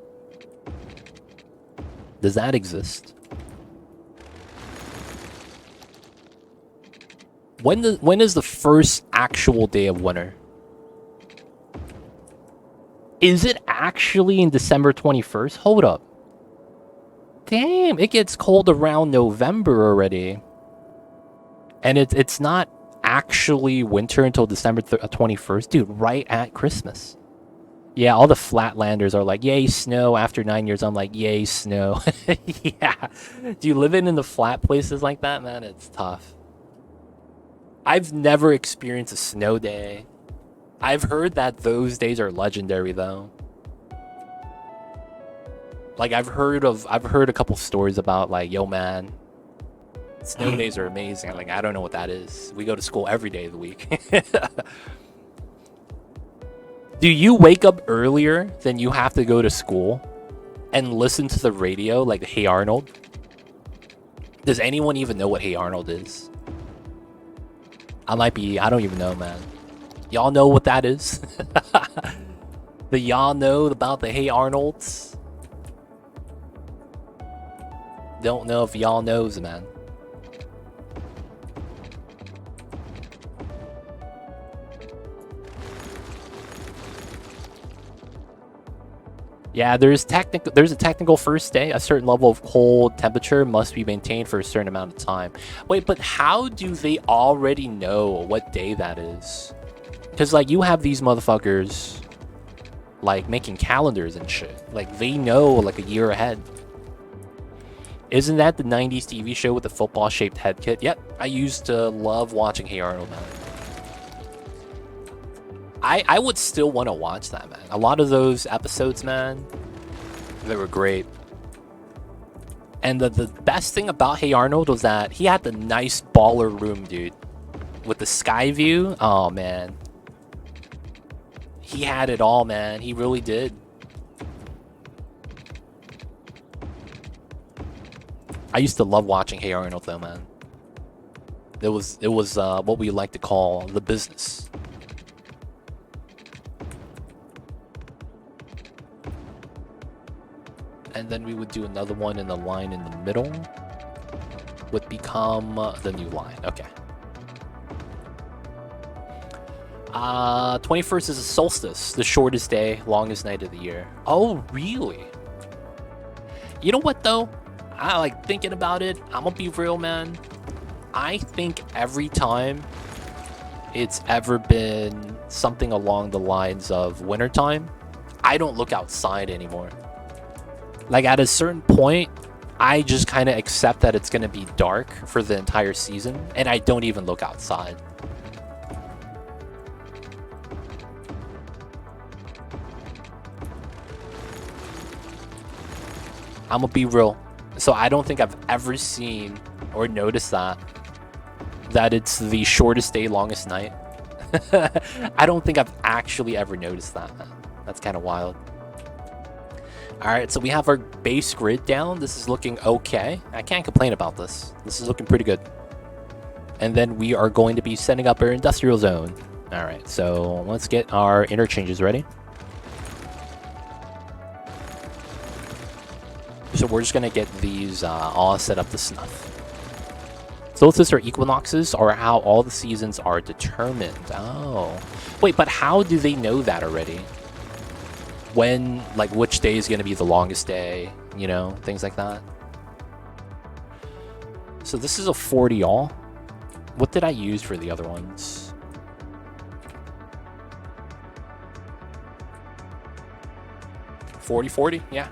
Does that exist? When is the first actual day of winter? Is it actually in December 21st? Hold up. Damn, it gets cold around November already. And it's not actually winter until December 21st. Dude, right at Christmas. Yeah, all the flatlanders are like, yay, snow. After 9 years, I'm like, yay, snow. Yeah. Do you live in the flat places like that, man? It's tough. I've never experienced a snow day. I've heard that those days are legendary, though. Like I've heard a couple stories about like, yo man, snow days are amazing. Like I don't know what that is. We go to school every day of the week. Do you wake up earlier than you have to go to school and listen to the radio like Hey Arnold? Does anyone even know what Hey Arnold is? I don't even know, man. Y'all know what that is? Do y'all know about the Hey Arnolds? Don't know if y'all knows, man. Yeah, there's a technical first day. A certain level of cold temperature must be maintained for a certain amount of time. Wait, but how do they already know what day that is? Because like you have these motherfuckers like making calendars and shit. Like they know like a year ahead. Isn't that the 90s TV show with the football shaped head kit? Yep, I used to love watching Hey Arnold, man. I would still want to watch that, man. A lot of those episodes, man, they were great. And the best thing about Hey Arnold was that he had the nice baller room, dude. With the sky view. Oh, man. He had it all, man. He really did. I used to love watching Hey Arnold, though, man. It was what we like to call the business. And then we would do another one in the line in the middle. Would become the new line. Okay. 21st is a solstice, the shortest day, longest night of the year. Oh, really? You know what, though? I like thinking about it. I'm gonna be real, man. I think every time it's ever been something along the lines of wintertime, I don't look outside anymore. Like at a certain point, I just kind of accept that it's going to be dark for the entire season, and I don't even look outside. I'm going to be real. So I don't think I've ever seen or noticed that it's the shortest day, longest night. I don't think I've actually ever noticed that, man. That's kind of wild. Alright, so we have our base grid down. This is looking okay. I can't complain about this. This is looking pretty good. And then we are going to be setting up our industrial zone. Alright, so let's get our interchanges ready. So we're just going to get these all set up to snuff. Solstices or equinoxes are how all the seasons are determined. Oh. Wait, but how do they know that already? When, like, which day is going to be the longest day, you know, things like that. So this is a 40 all. What did I use for the other ones? $40, yeah.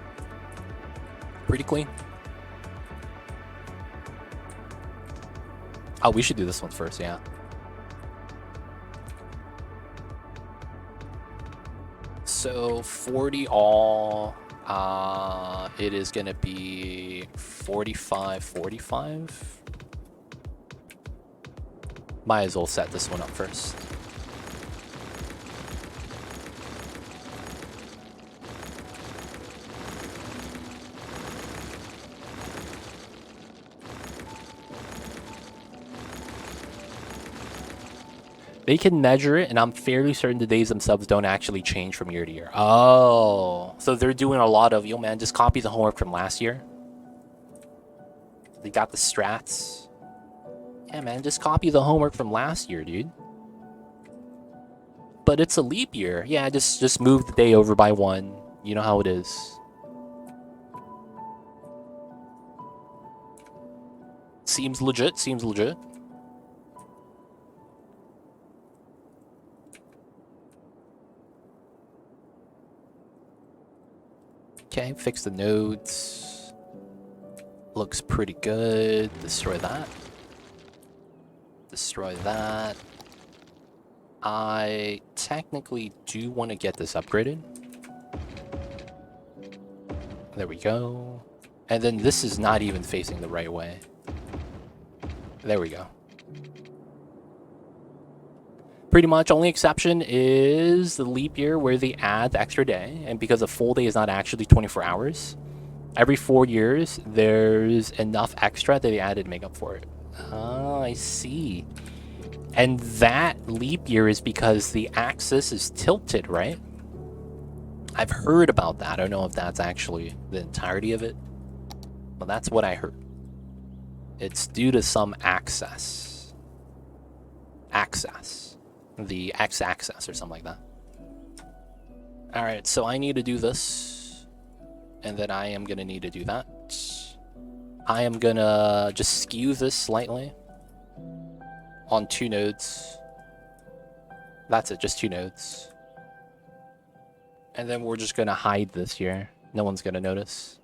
Pretty clean. Oh, we should do this one first, yeah. So 40 all, it is going to be 45. Might as well set this one up first. They can measure it, and I'm fairly certain the days themselves don't actually change from year to year. Oh, so they're doing a lot of, yo man, just copy the homework from last year. They got the strats. Yeah, man, just copy the homework from last year, dude. But it's a leap year. Yeah, just move the day over by one. You know how it is. Seems legit, seems legit. Okay, fix the nodes. Looks pretty good. Destroy that. Destroy that. I technically do want to get this upgraded. There we go. And then this is not even facing the right way. There we go. Pretty much only exception is the leap year where they add the extra day. And because a full day is not actually 24 hours, every 4 years, there's enough extra that they added to make up for it. Oh, I see. And that leap year is because the axis is tilted, right? I've heard about that. I don't know if that's actually the entirety of it, but that's what I heard. It's due to some access. The x-axis or something like that. Alright, so I need to do this. And then I am going to need to do that. I am going to just skew this slightly. On 2 nodes. That's it, just 2 nodes. And then we're just going to hide this here. No one's going to notice.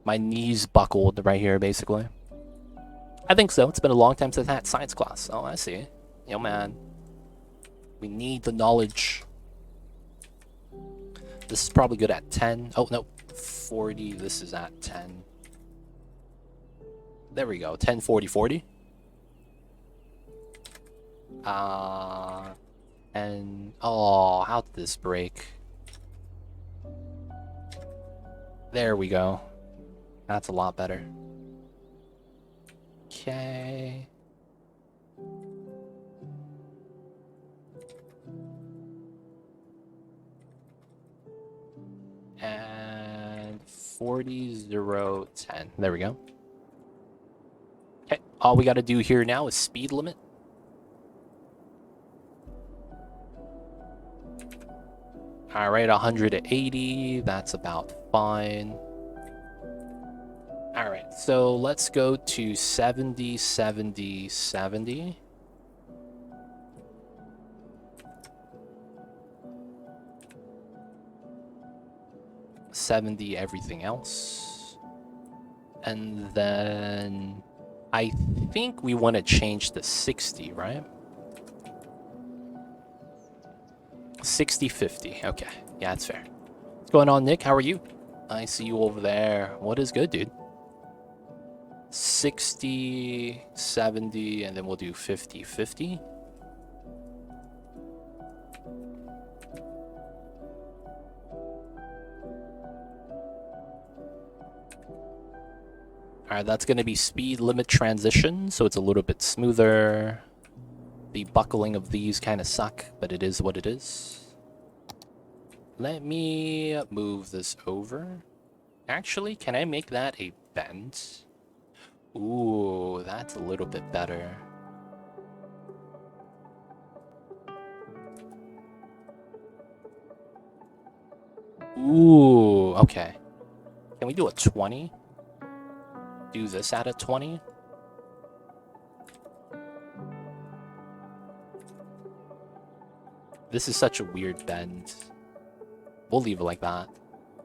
My knees buckled right here, basically. I think so. It's been a long time since I had science class. Oh, I see. Yo, man. We need the knowledge. This is probably good at 10. Oh, no. 40. This is at 10. There we go. 10, 40, 40. And... oh, how did this break? There we go. That's a lot better. Okay. And 40, 0, 10. There we go. Okay, all we got to do here now is speed limit. All right, 180. That's about fine. All right, so let's go to 70, 70, 70. Everything else. And then I think we want to change to 60, right? 60, 50. Okay. Yeah, that's fair. What's going on, Nick? How are you? I see you over there. What is good, dude? 60, 70, and then we'll do 50, 50. Alright, that's going to be speed limit transition, so it's a little bit smoother. The buckling of these kind of suck, but it is what it is. Let me move this over. Actually, can I make that a bend? Ooh, that's a little bit better. Ooh, okay. Can we do a 20? Do this at a 20? This is such a weird bend. We'll leave it like that.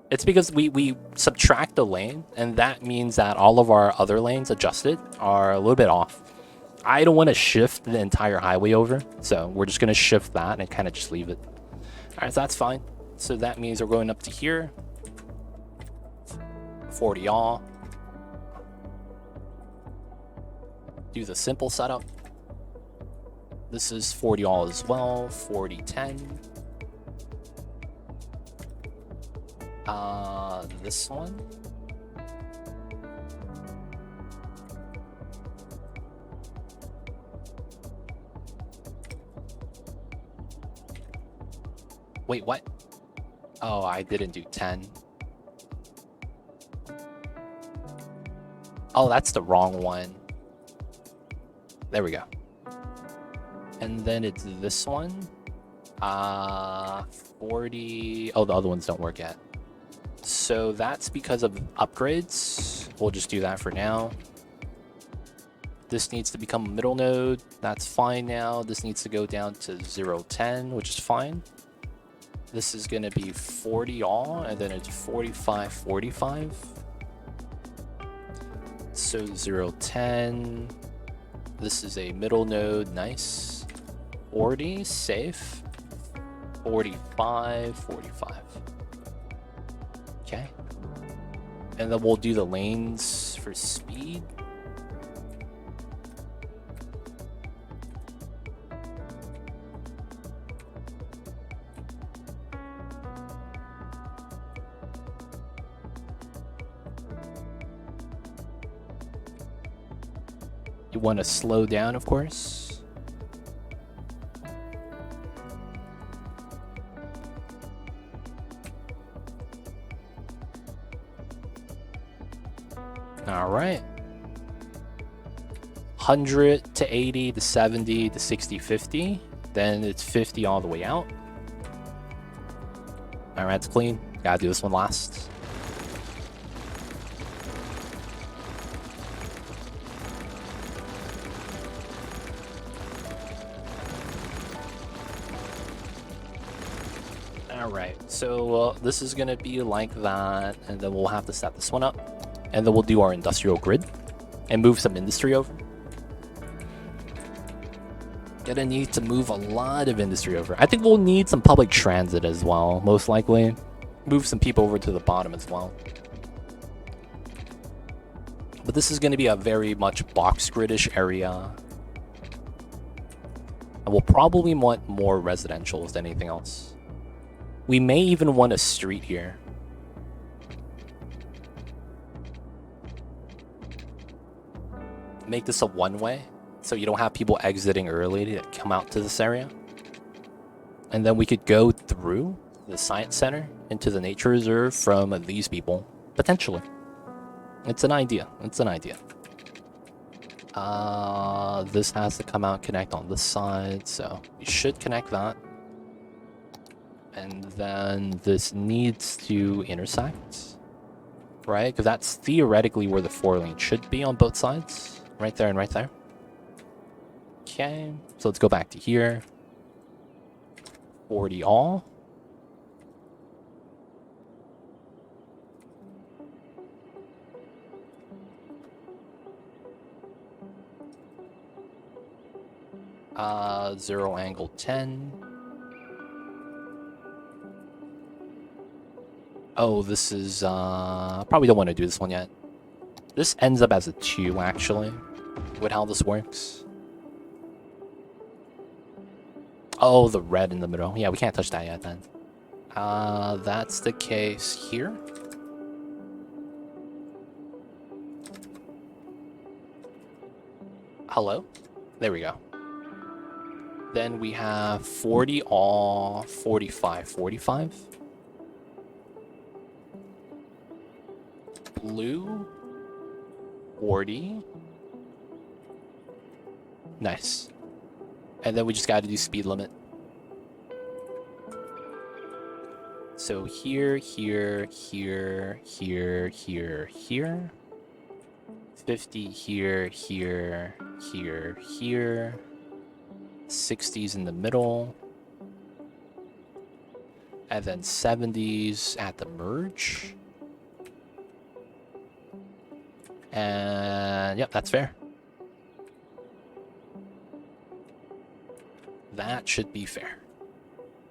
It's because we subtract the lane, and that means that all of our other lanes adjusted are a little bit off. I don't want to shift the entire highway over, so we're just going to shift that and kind of just leave it. Alright, so that's fine. So that means we're going up to here. 40 all. Do the simple setup. This is 40 all as well. 40, 10. This one. Wait, what? Oh, I didn't do 10. Oh, that's the wrong one. There we go. And then it's this one. 40. Oh, the other ones don't work yet. So that's because of upgrades. We'll just do that for now. This needs to become a middle node. That's fine now. This needs to go down to 0, 10, which is fine. This is going to be 40 all, and then it's 45, 45. So 0, 10. This is a middle node. Nice. 40, safe. 45, 45. Okay. And then we'll do the lanes for speed. You want to slow down, of course. All right. 100 to 80 to 70 to 60, 50. Then it's 50 all the way out. All right, it's clean. Gotta do this one last. Alright, so this is going to be like that, and then we'll have to set this one up. And then we'll do our industrial grid and move some industry over. Gonna need to move a lot of industry over. I think we'll need some public transit as well, most likely. Move some people over to the bottom as well. But this is going to be a very much box gridish area. And we'll probably want more residentials than anything else. We may even want a street here. Make this a one-way, so you don't have people exiting early to come out to this area. And then we could go through the science center into the nature reserve from these people, potentially. It's an idea. It's an idea. This has to come out, connect on this side, so we should connect that. And then this needs to intersect, right? Because that's theoretically where the 4-lane should be on both sides. Right there and right there. Okay, so let's go back to here. 40 all. Zero angle 10. Oh, this is, probably don't want to do this one yet. This ends up as a 2, actually, with how this works. Oh, the red in the middle. Yeah, we can't touch that yet, then. That's the case here. Hello? There we go. Then we have 40 all, 45, 45. Blue, 40. Nice. And then we just got to do speed limit. So here, here, here, here, here, here. 50 here, here, here, here. 60s in the middle. And then 70s at the merge. And yep, that's fair. That should be fair.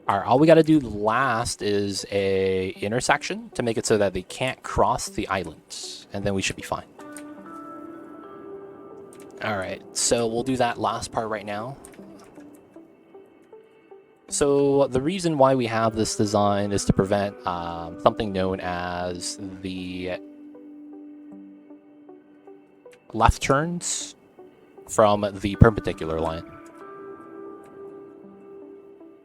All right, all we got to do last is a intersection to make it so that they can't cross the islands, and then we should be fine. All right, so we'll do that last part right now. So the reason why we have this design is to prevent something known as the left turns from the perpendicular line.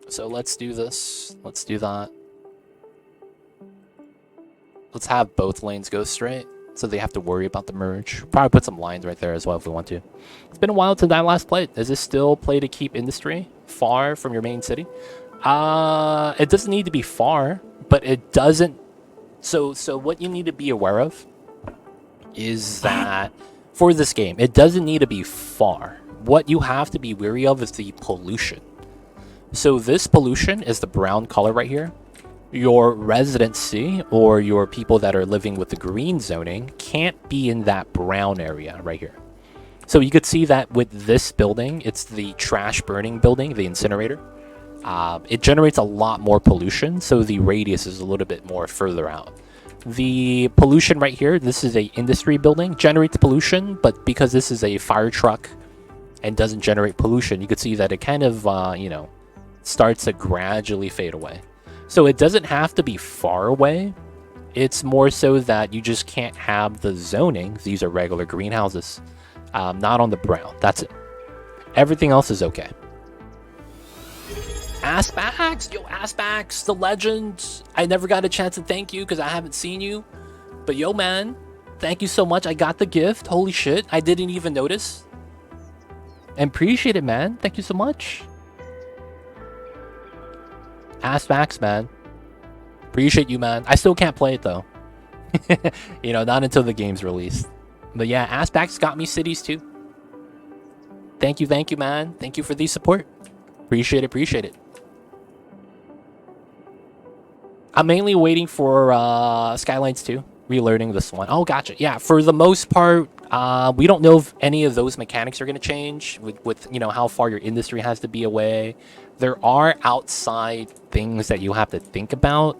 So let's do this. Let's do that. Let's have both lanes go straight, so they have to worry about the merge. Probably put some lines right there as well if we want to. It's been a while since I last played. Is this still play to keep industry far from your main city? It doesn't need to be far, but it doesn't. So what you need to be aware of is that for this game, it doesn't need to be far. What you have to be wary of is the pollution. So this pollution is the brown color right here. Your residency or your people that are living with the green zoning can't be in that brown area right here. So you could see that with this building, it's the trash burning building, the incinerator. It generates a lot more pollution, so the radius is a little bit more further out. The pollution right here, this is a industry building, generates pollution, but because this is a fire truck and doesn't generate pollution, you can see that it kind of, you know, starts to gradually fade away. So it doesn't have to be far away. It's more so that you just can't have the zoning. These are regular greenhouses, not on the brown. That's it. Everything else is okay. Aspax, yo, Aspax, the legend. I never got a chance to thank you because I haven't seen you. But yo, man, thank you so much. I got the gift. Holy shit, I didn't even notice. And appreciate it, man. Thank you so much. Aspax, man. Appreciate you, man. I still can't play it though. You know, not until the game's released. But yeah, Aspax got me cities too. Thank you, man. Thank you for the support. Appreciate it, appreciate it. I'm mainly waiting for Skylines 2, relearning this one. Oh, gotcha. Yeah, for the most part, we don't know if any of those mechanics are going to change with, you know, how far your industry has to be away. There are outside things that you have to think about,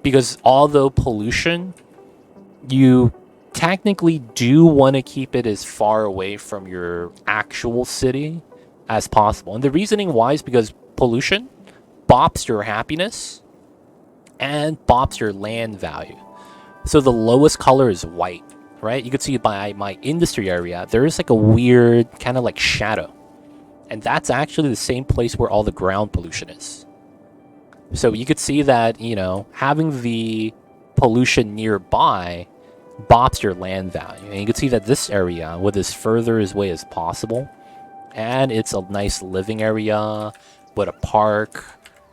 because although pollution, you technically do want to keep it as far away from your actual city as possible. And the reasoning why is because pollution bops your happiness and bops your land value. So the lowest color is white, right? You can see by my industry area, there is like a weird kind of like shadow. And that's actually the same place where all the ground pollution is. So you could see that, you know, having the pollution nearby bops your land value. And you can see that this area was as further away as possible. And it's a nice living area with a park,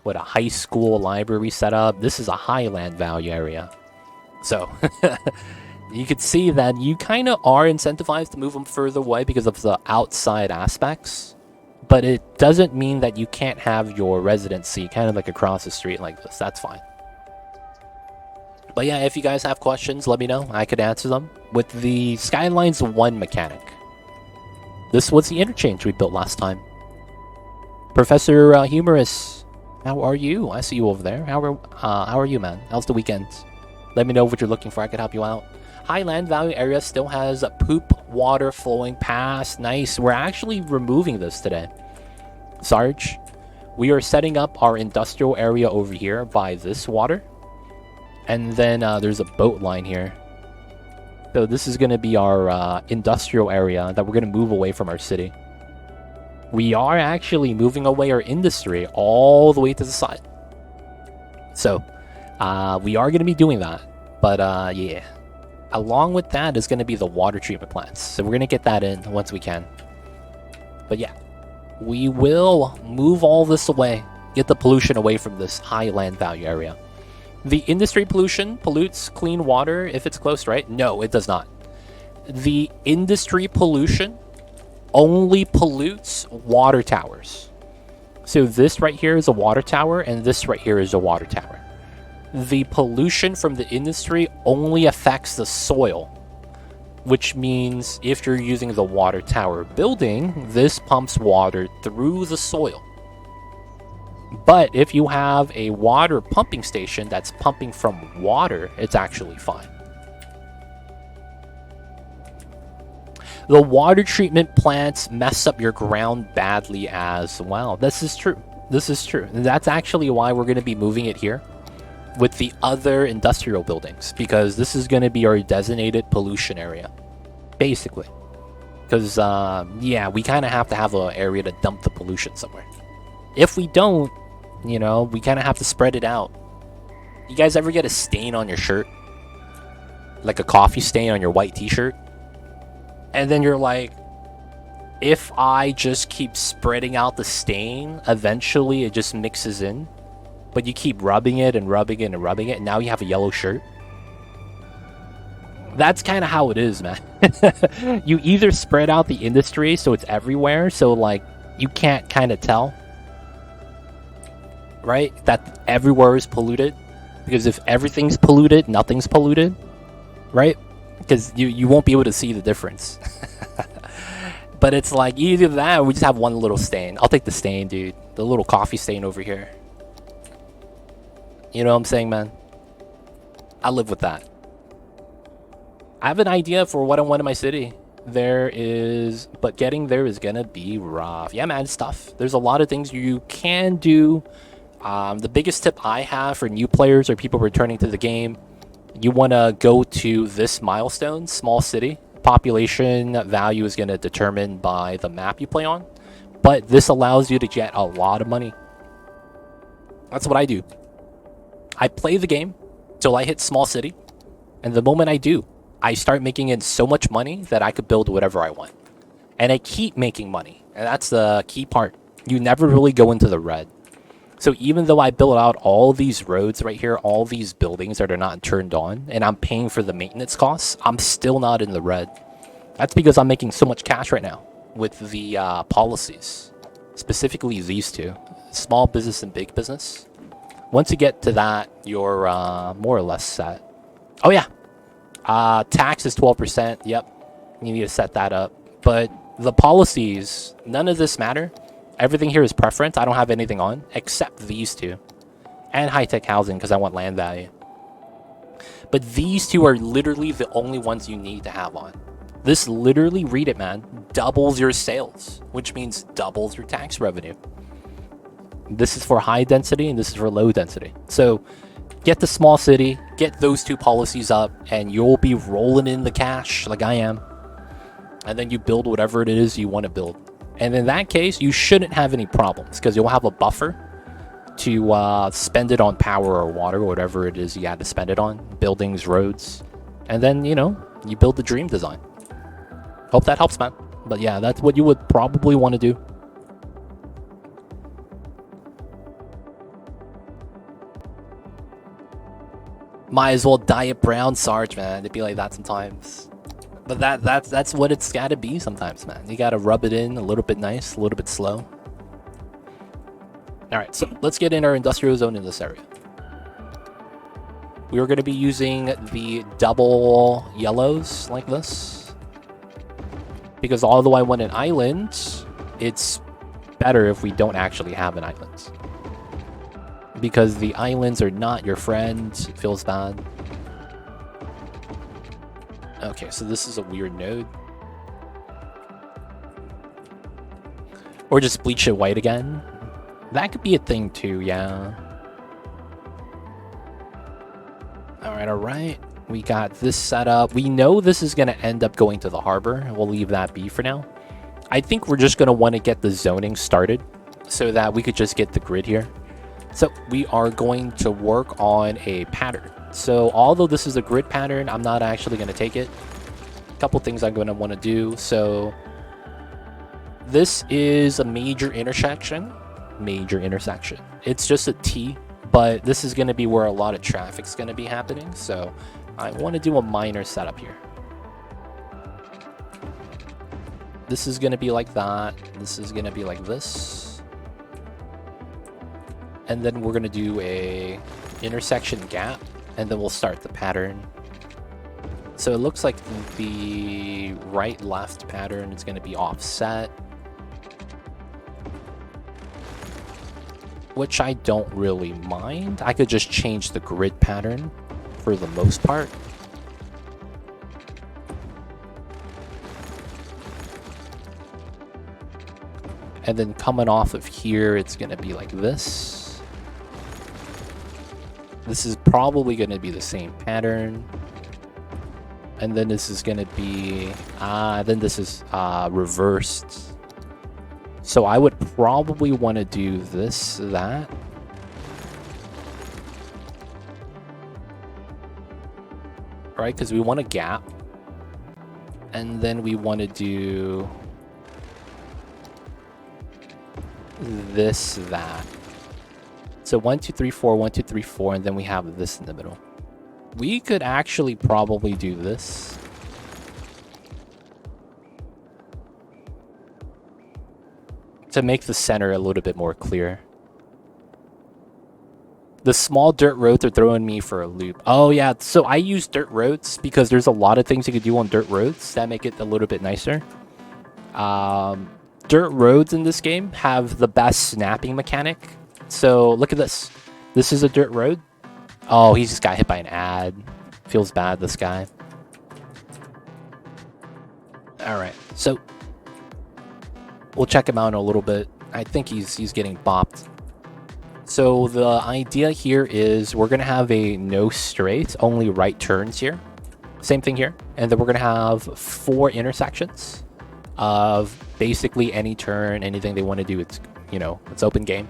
with a high school library setup. This is a high land value area. So you could see that you kind of are incentivized to move them further away because of the outside aspects. But it doesn't mean that you can't have your residency kind of like across the street like this. That's fine. But yeah, if you guys have questions, let me know. I could answer them. With the Skylines 1 mechanic, this was the interchange we built last time. Professor Humorous, how are you? I see you over there. How are you, man? How's the weekend? Let me know what you're looking for. I could help you out. High land value area still has poop water flowing past. Nice. We're actually removing this today. Sarge, we are setting up our industrial area over here by this water. And then there's a boat line here. So this is going to be our industrial area that we're going to move away from our city. We are actually moving away our industry all the way to the side. So we are going to be doing that. But yeah, along with that is going to be the water treatment plants. So we're going to get that in once we can. But yeah, we will move all this away. Get the pollution away from this high land value area. The industry pollution pollutes clean water if it's close, right? No, it does not. The industry pollution only pollutes water towers. So this right here is a water tower, and this right here is a water tower. The pollution from the industry only affects the soil, which means if you're using the water tower building, this pumps water through the soil. But if you have a water pumping station that's pumping from water, it's actually fine. The water treatment plants mess up your ground badly as well. This is true. This is true. And that's actually why we're going to be moving it here with the other industrial buildings, because this is going to be our designated pollution area, basically. Because, yeah, we kind of have to have an area to dump the pollution somewhere. If we don't, you know, we kind of have to spread it out. You guys ever get a stain on your shirt? Like a coffee stain on your white t-shirt? And then you're like, if I just keep spreading out the stain, eventually it just mixes in. But you keep rubbing it and rubbing it and rubbing it, and now you have a yellow shirt. That's kind of how it is, man. You either spread out the industry so it's everywhere, so like you can't kind of tell, right? That everywhere is polluted. Because if everything's polluted, nothing's polluted, right? Because you won't be able to see the difference. But it's like either that or we just have one little stain. I'll take the stain, dude. The little coffee stain over here. You know what I'm saying, man? I live with that. I have an idea for what I want in my city. But getting there is gonna be rough. Yeah, man, it's tough. There's a lot of things you can do. The biggest tip I have for new players or people returning to the game, you want to go to this milestone, small city. Population value is going to determine by the map you play on, but this allows you to get a lot of money. That's what I do. I play the game till I hit small city, and the moment I do, I start making in so much money that I could build whatever I want. And I keep making money, and that's the key part. You never really go into the red. So even though I build out all these roads right here, all these buildings that are not turned on, and I'm paying for the maintenance costs, I'm still not in the red. That's because I'm making so much cash right now with the policies, specifically these two, small business and big business. Once you get to that, you're more or less set. Oh yeah, tax is 12%. Yep, you need to set that up. But the policies, none of this matter. Everything here is preference. I don't have anything on except these two. And high-tech housing because I want land value. But these two are literally the only ones you need to have on. This literally, read it, man, doubles your sales, which means doubles your tax revenue. This is for high density and this is for low density. So get the small city, get those two policies up, and you'll be rolling in the cash like I am. And then you build whatever it is you want to build. And in that case, you shouldn't have any problems because you'll have a buffer to spend it on power or water or whatever it is you had to spend it on, buildings, roads. And then, you know, you build the dream design. Hope that helps, man. But yeah, that's what you would probably want to do. Might as well dye it brown, Sarge, man. It'd be like that sometimes. But that's what it's gotta be sometimes, man. You gotta rub it in a little bit nice, a little bit slow. Alright, so let's get in our industrial zone in this area. We are gonna be using the double yellows like this. Because although I want an island, it's better if we don't actually have an island. Because the islands are not your friend, it feels bad. Okay, so this is a weird node. Or just bleach it white again. That could be a thing too, yeah. Alright. We got this set up. We know this is going to end up going to the harbor. We'll leave that be for now. I think we're just going to want to get the zoning started so that we could just get the grid here. So we are going to work on a pattern. So although this is a grid pattern, I'm not actually going to take it. A couple things I'm going to want to do. So this is a major intersection. It's just a T, but this is going to be where a lot of traffic's going to be happening. So I want to do a minor setup here. This is going to be like that. This is going to be like this. And then we're going to do a intersection gap. And then we'll start the pattern. So it looks like the right-left pattern is going to be offset. Which I don't really mind. I could just change the grid pattern for the most part. And then coming off of here, it's going to be like this. This is probably going to be the same pattern. And then this is going to be... then this is reversed. So I would probably want to do this, that. Right, because we want a gap. And then we want to do... this, that. So 1, 2, 3, 4, 1, 2, 3, 4, and then we have this in the middle. We could actually probably do this. To make the center a little bit more clear. The small dirt roads are throwing me for a loop. Oh yeah, so I use dirt roads because there's a lot of things you could do on dirt roads that make it a little bit nicer. Dirt roads in this game have the best snapping mechanic. So look at this. This is a dirt road. Oh, he just got hit by an ad. Feels bad, this guy. Alright, so we'll check him out in a little bit. I think he's getting bopped. So the idea here is we're going to have a no straight, only right turns here. Same thing here. And then we're going to have 4 intersections of basically any turn, anything they want to do. It's, you know, it's open game.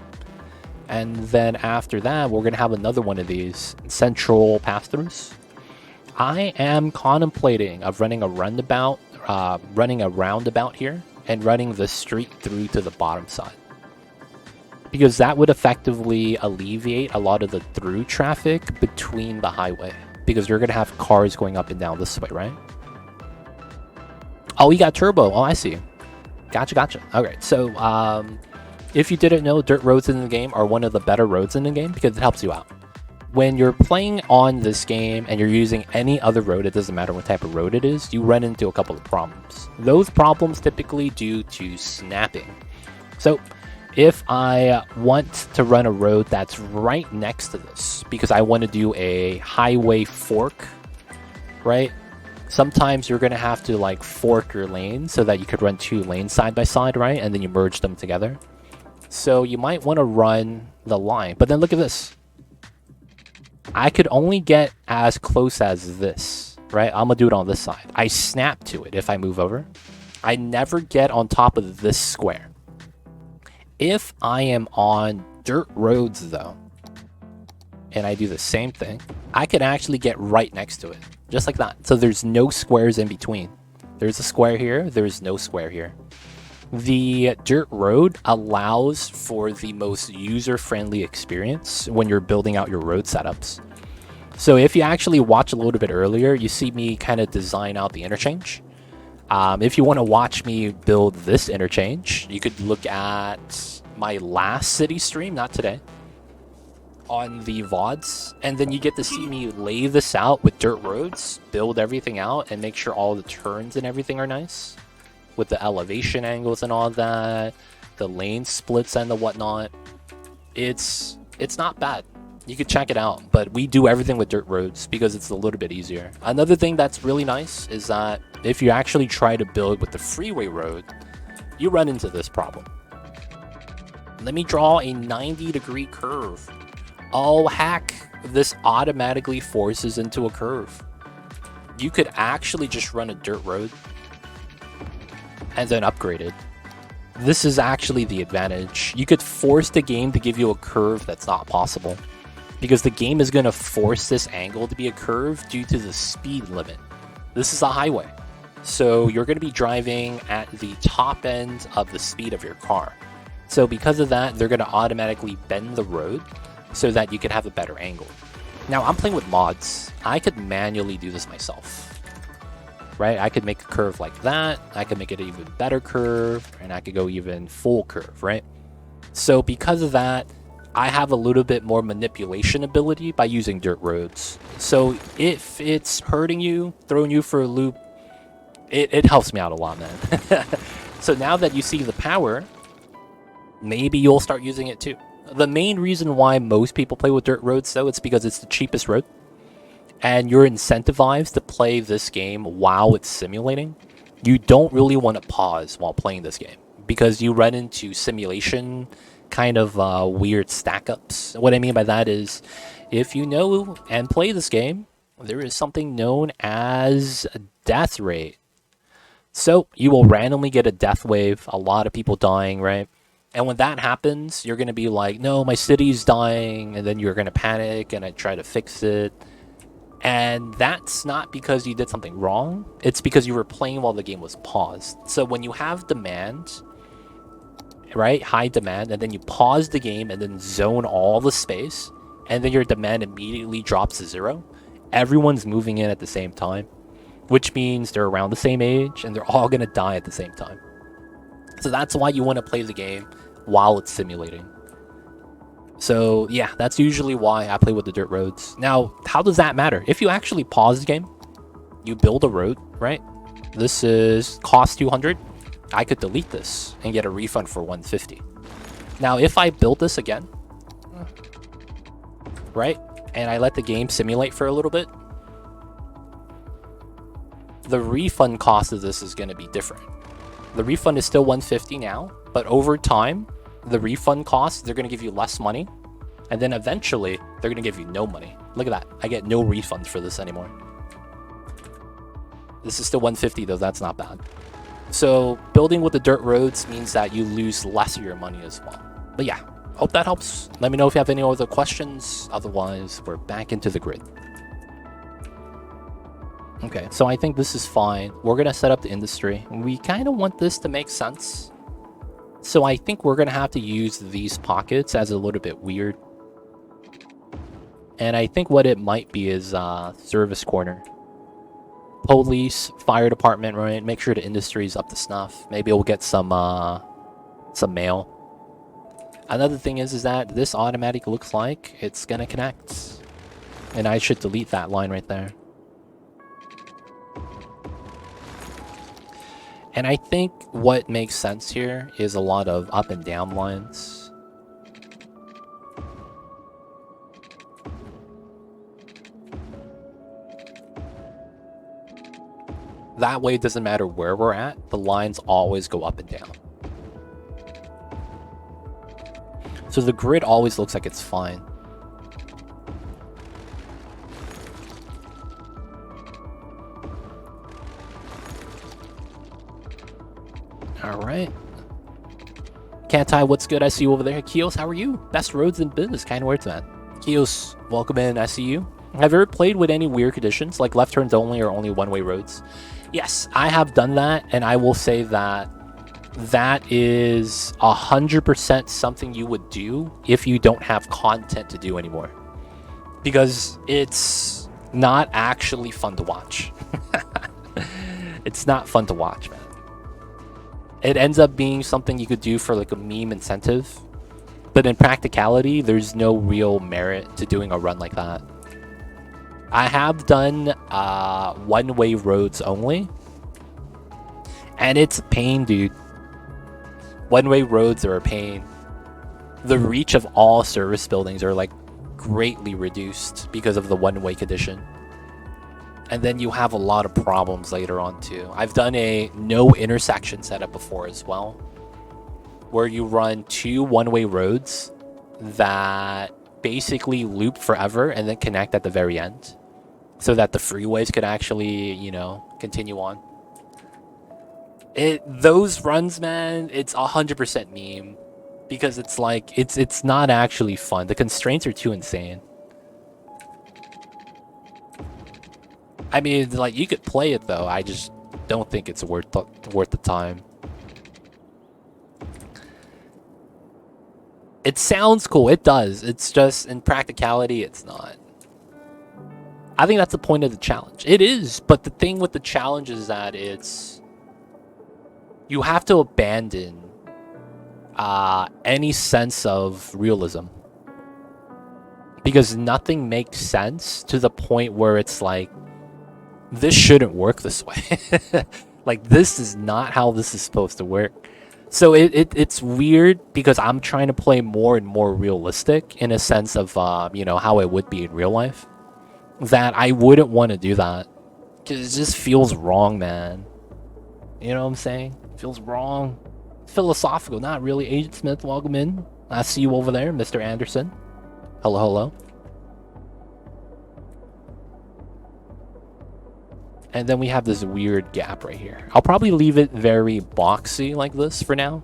And then after that, we're going to have another one of these central pass-throughs. I am contemplating of running a roundabout here and running the street through to the bottom side, because that would effectively alleviate a lot of the through traffic between the highway, because you're gonna have cars going up and down this way, right? Oh, we got turbo. Oh, I see. Gotcha. Okay, so if you didn't know, dirt roads in the game are one of the better roads in the game because it helps you out. When you're playing on this game and you're using any other road, it doesn't matter what type of road it is, you run into a couple of problems. Those problems typically due to snapping. So if I want to run a road that's right next to this, because I want to do a highway fork, right? Sometimes you're going to have to like fork your lane so that you could run 2 lanes side by side, right? And then you merge them together. So you might want to run the line, but then look at this. I could only get as close as this, right? I'm gonna do it on this side. I snap to it if I move over. I never get on top of this square. If I am on dirt roads though, and I do the same thing, I could actually get right next to it, just like that. So there's no squares in between. There's a square here, there's no square here. The dirt road allows for the most user-friendly experience when you're building out your road setups. So if you actually watch a little bit earlier, you see me kind of design out the interchange. If you want to watch me build this interchange, you could look at my last city stream, not today, on the VODs, and then you get to see me lay this out with dirt roads, build everything out, and make sure all the turns and everything are nice, with the elevation angles and all that, the lane splits and the whatnot. It's not bad. You could check it out, but we do everything with dirt roads because it's a little bit easier. Another thing that's really nice is that if you actually try to build with the freeway road, you run into this problem. Let me draw a 90-degree curve. Oh, heck, this automatically forces into a curve. You could actually just run a dirt road and then upgrade it. This is actually the advantage. You could force the game to give you a curve that's not possible, because the game is going to force this angle to be a curve due to the speed limit. This is a highway, so you're going to be driving at the top end of the speed of your car. So because of that, they're going to automatically bend the road so that you can have a better angle. Now, I'm playing with mods. I could manually do this myself. Right? I could make a curve like that. I could make it an even better curve, and I could go even full curve, right? So because of that, I have a little bit more manipulation ability by using dirt roads. So if it's hurting you, throwing you for a loop, it helps me out a lot, man. So now that you see the power, maybe you'll start using it too. The main reason why most people play with dirt roads, though, it's because it's the cheapest road. And you're incentivized to play this game while it's simulating. You don't really want to pause while playing this game, because you run into simulation kind of weird stack-ups. What I mean by that is, if you know and play this game, there is something known as death rate. So you will randomly get a death wave, a lot of people dying, right? And when that happens, you're going to be like, no, my city's dying, and then you're going to panic and try to fix it. And that's not because you did something wrong. It's because you were playing while the game was paused. So when you have demand, right, high demand, and then you pause the game and then zone all the space, and then your demand immediately drops to 0, everyone's moving in at the same time, which means they're around the same age and they're all going to die at the same time. So that's why you want to play the game while it's simulating. So yeah, that's usually why I play with the dirt roads. Now, how does that matter? If you actually pause the game, you build a road, right? This is cost 200. I could delete this and get a refund for 150. Now, if I build this again, right? and I let the game simulate for a little bit, the refund cost of this is going to be different. The refund is still 150 now, but over time, the refund cost, they're going to give you less money, and then eventually, they're going to give you no money. Look at that. I get no refunds for this anymore. This is still 150 though, that's not bad. So building with the dirt roads means that you lose less of your money as well. But yeah, hope that helps. Let me know if you have any other questions. Otherwise, we're back into the grid. Okay, so I think this is fine. We're going to set up the industry. We kind of want this to make sense. So I think we're going to have to use these pockets as a little bit weird. And I think what it might be is service corner. Police, fire department, right? Make sure the industry is up to snuff. Maybe we'll get some mail. Another thing is that this automatic looks like it's gonna connect. And I should delete that line right there. And I think what makes sense here is a lot of up and down lines. That way it doesn't matter where we're at, the lines always go up and down. So the grid always looks like it's fine. Alright. Cantai, what's good? I see you over there. Kios, how are you? Best roads in business. Kind words, man. Kios, welcome in. I see you. Have you ever played with any weird conditions, like left turns only or only one-way roads? Yes, I have done that, and I will say that that is 100% something you would do if you don't have content to do anymore. Because it's not actually fun to watch. It's not fun to watch, man. It ends up being something you could do for like a meme incentive. But in practicality, there's no real merit to doing a run like that. I have done one-way roads only. And it's a pain, dude. One-way roads are a pain. The reach of all service buildings are like greatly reduced because of the one-way condition. And then you have a lot of problems later on too. I've done a no intersection setup before as well, where you run two one-way roads that basically loop forever and then connect at the very end, so that the freeways could actually, you know, continue on. Those runs, man, it's 100% meme, because it's like it's not actually fun. The constraints are too insane. I mean, like, you could play it though. I just don't think it's worth the time. It sounds cool. It does. It's just in practicality, it's not. I think that's the point of the challenge. It is, but the thing with the challenge is that you have to abandon any sense of realism, because nothing makes sense to the point where it's like, this shouldn't work this way. Like, this is not how this is supposed to work. So it's weird, because I'm trying to play more and more realistic in a sense of you know, how it would be in real life, that I wouldn't want to do that, because it just feels wrong, man. You know what I'm saying? It feels wrong. Philosophical, not really. Agent Smith, welcome in. I see you over there, Mr. Anderson. Hello, hello. And then we have this weird gap right here. I'll probably leave it very boxy like this for now.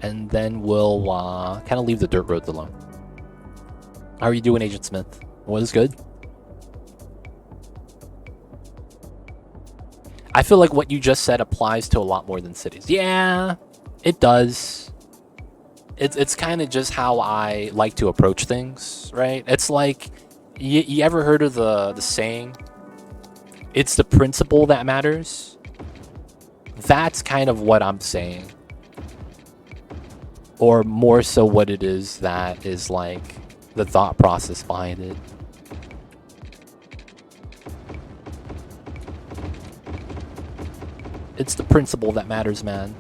And then we'll kind of leave the dirt roads alone. How are you doing, Agent Smith? What is good? I feel like what you just said applies to a lot more than cities. Yeah, it does. It's kind of just how I like to approach things, right? It's like, you ever heard of the saying, it's the principle that matters? That's kind of what I'm saying. Or more so what it is that is like the thought process behind it. It's the principle that matters, man.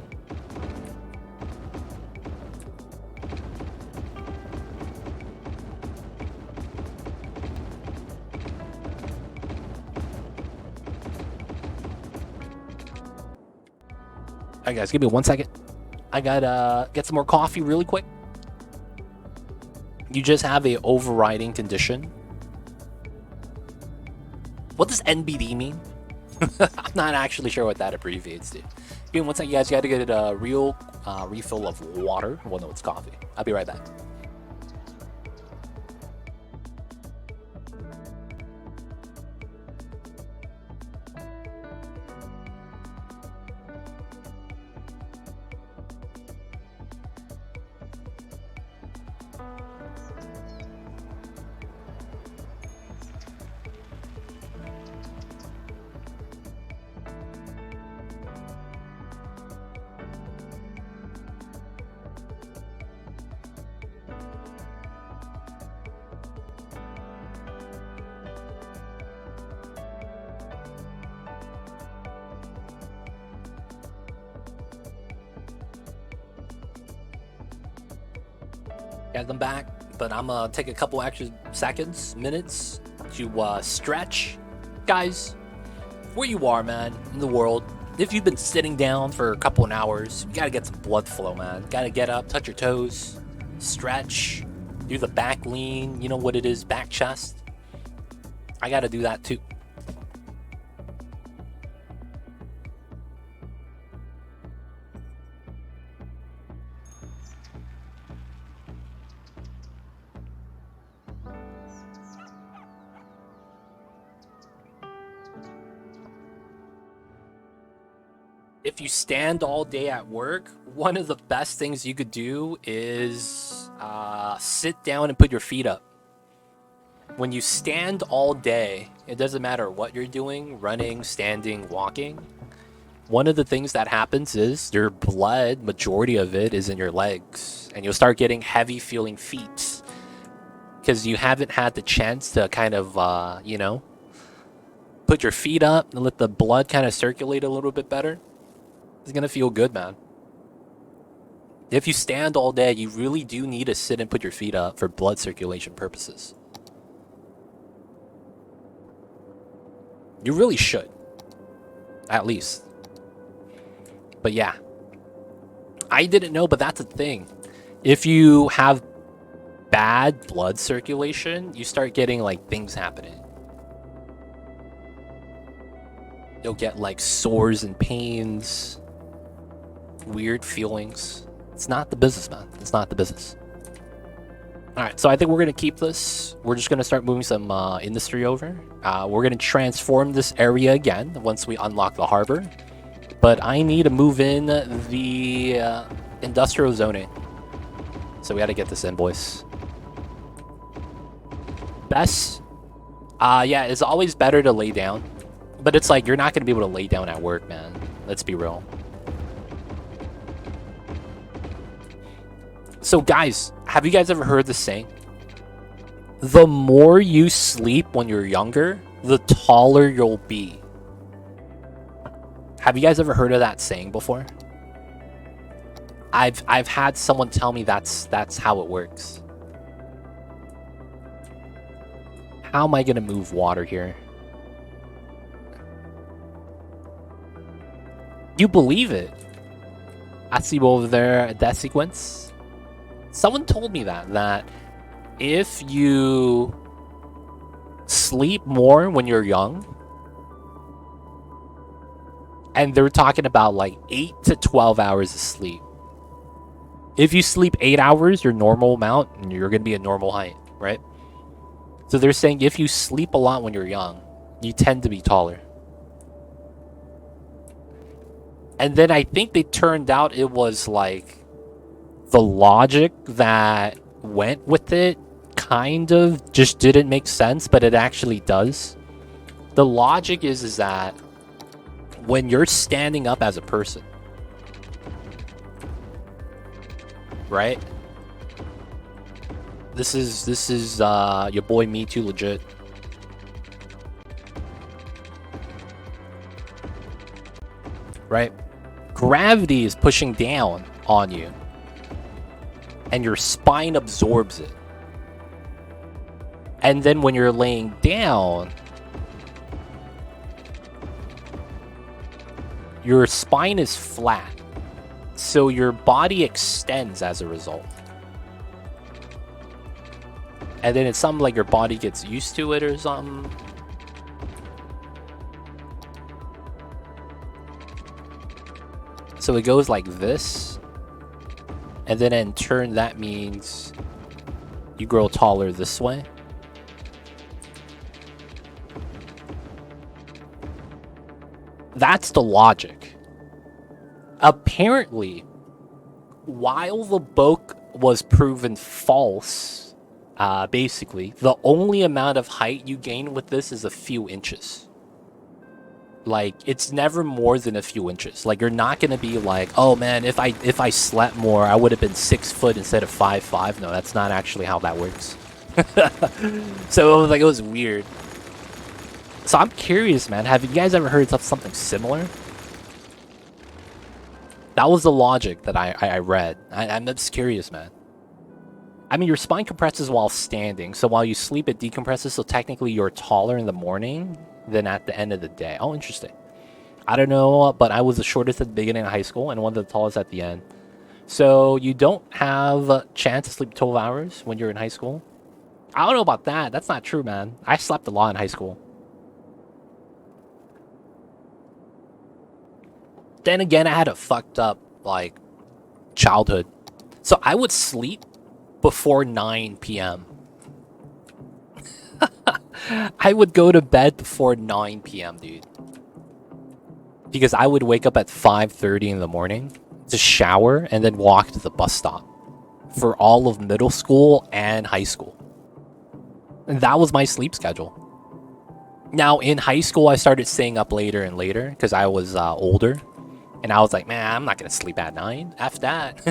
Alright, guys, give me 1 second. I gotta get some more coffee really quick. You just have a overriding condition. What does NBD mean? I'm not actually sure what that abbreviates to. Give me 1 second, you guys. Gotta get a real refill of water. Well, no, it's coffee. I'll be right back. Guys, I'm back, but I'm gonna take a couple extra seconds, minutes to stretch. Guys, where you are, man, in the world, if you've been sitting down for a couple of hours, you gotta get some blood flow, man. Gotta get up, touch your toes, stretch, do the back lean, you know what it is, back chest. I gotta do that too. If you stand all day at work, one of the best things you could do is sit down and put your feet up. When you stand all day, it doesn't matter what you're doing, running, standing, walking. One of the things that happens is your blood, majority of it is in your legs, and you'll start getting heavy feeling feet because you haven't had the chance to kind of, you know, put your feet up and let the blood kind of circulate a little bit better. It's gonna feel good, man. If you stand all day, you really do need to sit and put your feet up for blood circulation purposes. You really should. At least. But yeah. I didn't know, but that's a thing. If you have bad blood circulation, you start getting like things happening. You'll get like sores and pains. Weird feelings. It's not the business, man. It's not the business. Alright, so I think we're going to keep this. We're just going to start moving some industry over. We're going to transform this area again once we unlock the harbor. But I need to move in the industrial zoning. So we got to get this in, boys. Best? Yeah, it's always better to lay down. But it's like, you're not going to be able to lay down at work, man. Let's be real. So guys, have you guys ever heard this saying? The more you sleep when you're younger, the taller you'll be. Have you guys ever heard of that saying before? I've had someone tell me that's how it works. How am I gonna move water here? You believe it? I see over there that sequence. Someone told me that if you sleep more when you're young, and they're talking about like 8 to 12 hours of sleep. If you sleep 8 hours, your normal amount, and you're going to be a normal height, right? So they're saying if you sleep a lot when you're young, you tend to be taller. And then I think they turned out it was like the logic that went with it kind of just didn't make sense, but it actually does. The logic is that when you're standing up as a person, right? This is your boy Me Too legit. Right? Gravity is pushing down on you, and your spine absorbs it. And then when you're laying down, your spine is flat. So your body extends as a result. And then it's something like your body gets used to it or something. So it goes like this. And then in turn, that means you grow taller this way. That's the logic. Apparently, while the book was proven false, basically, the only amount of height you gain with this is a few inches. Like, it's never more than a few inches. Like, you're not gonna be like, oh man, if I slept more, I would have been 6 foot instead of 5'5". No, that's not actually how that works. So it was weird. So I'm curious, man. Have you guys ever heard of something similar? That was the logic that I read. I'm just curious, man. I mean, your spine compresses while standing, so while you sleep, it decompresses, so technically you're taller in the morning than at the end of the day. Oh, interesting. I don't know, but I was the shortest at the beginning of high school and one of the tallest at the end. So you don't have a chance to sleep 12 hours when you're in high school? I don't know about that. That's not true, man. I slept a lot in high school. Then again, I had a fucked up, like, childhood. So I would sleep before 9 p.m. I would go to bed before 9 p.m., dude. Because I would wake up at 5:30 in the morning to shower and then walk to the bus stop for all of middle school and high school. And that was my sleep schedule. Now, in high school, I started staying up later and later because I was older. And I was like, man, I'm not going to sleep at 9. F that.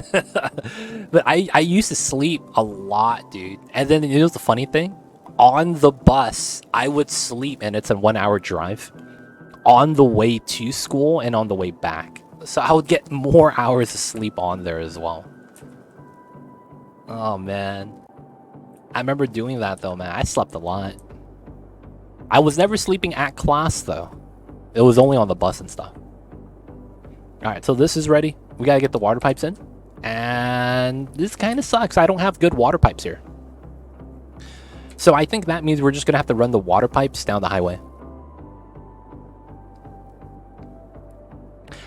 But I used to sleep a lot, dude. And then, you know the funny thing? On the bus, I would sleep, and it's a 1-hour drive, on the way to school and on the way back. So I would get more hours of sleep on there as well. Oh, man. I remember doing that, though, man. I slept a lot. I was never sleeping at class, though. It was only on the bus and stuff. Alright, so this is ready. We gotta get the water pipes in. And this kind of sucks. I don't have good water pipes here. So I think that means we're just gonna have to run the water pipes down the highway.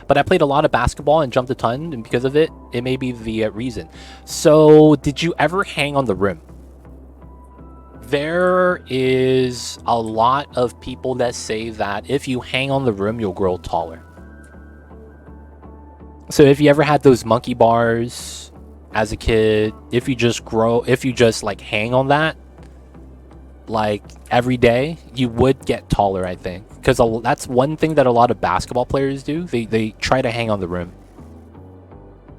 But I played a lot of basketball and jumped a ton, and because of it, it may be the reason. So, did you ever hang on the rim? There is a lot of people that say that if you hang on the rim, you'll grow taller. So if you ever had those monkey bars as a kid, if you just like hang on that, like every day, you would get taller, I think. Because that's one thing that a lot of basketball players do. They try to hang on the rim.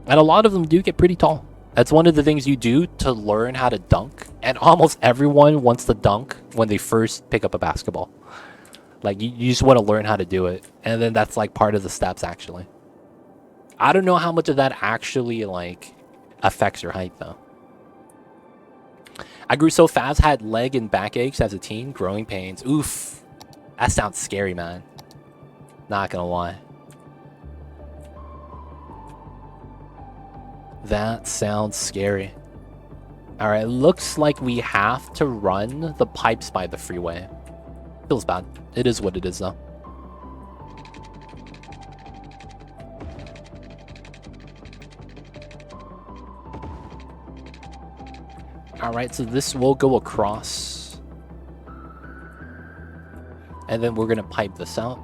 And a lot of them do get pretty tall. That's one of the things you do to learn how to dunk. And almost everyone wants to dunk when they first pick up a basketball. Like, you just want to learn how to do it. And then that's like part of the steps, actually. I don't know how much of that actually, like, affects your height, though. I grew so fast, had leg and back aches as a teen, growing pains. Oof. That sounds scary, man. Not gonna lie. That sounds scary. Alright, looks like we have to run the pipes by the freeway. Feels bad. It is what it is, though. Alright, so this will go across. And then we're going to pipe this out.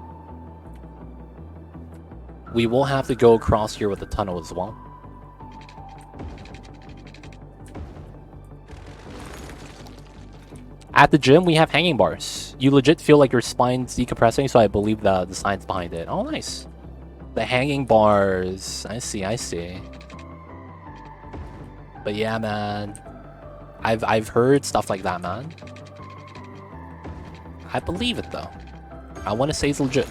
We will have to go across here with the tunnel as well. At the gym, we have hanging bars. You legit feel like your spine's decompressing, so I believe the science behind it. Oh, nice. The hanging bars. I see, I see. But yeah, man. I've heard stuff like that, man. I believe it, though. I want to say it's legit.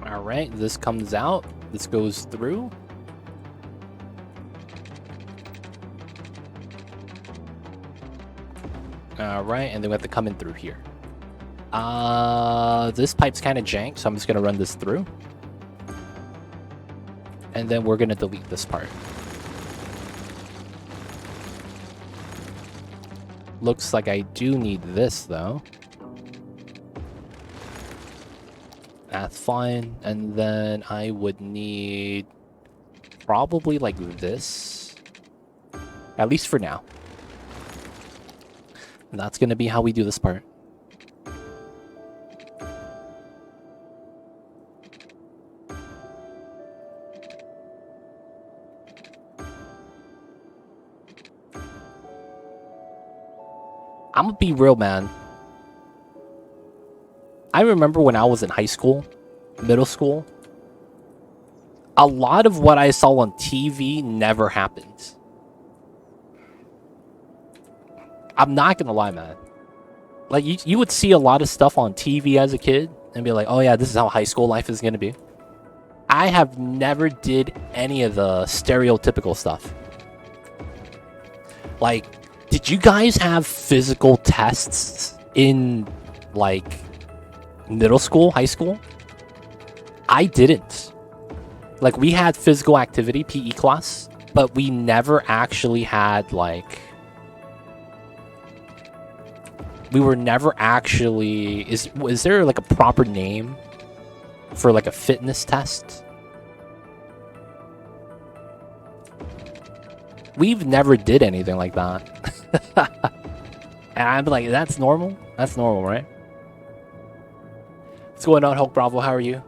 Alright, this comes out. This goes through. Alright, and then we have to come in through here. This pipe's kind of jank, so I'm just gonna run this through. And then we're gonna delete this part. Looks like I do need this, though. That's fine. And then I would need probably like this. At least for now. And that's gonna be how we do this part. I'm gonna be real, man. I remember when I was in high school, middle school, a lot of what I saw on TV never happened. I'm not gonna lie, man. Like, you would see a lot of stuff on TV as a kid and be like, oh yeah, this is how high school life is gonna be. I have never did any of the stereotypical stuff. Like, did you guys have physical tests in, like, middle school, high school? I didn't. Like, we had physical activity, PE class, but we never actually had, like... We were never actually... Is there, like, a proper name for, like, a fitness test? We've never did anything like that. And I'm like, that's normal? That's normal, right? What's going on, Hulk Bravo? How are you?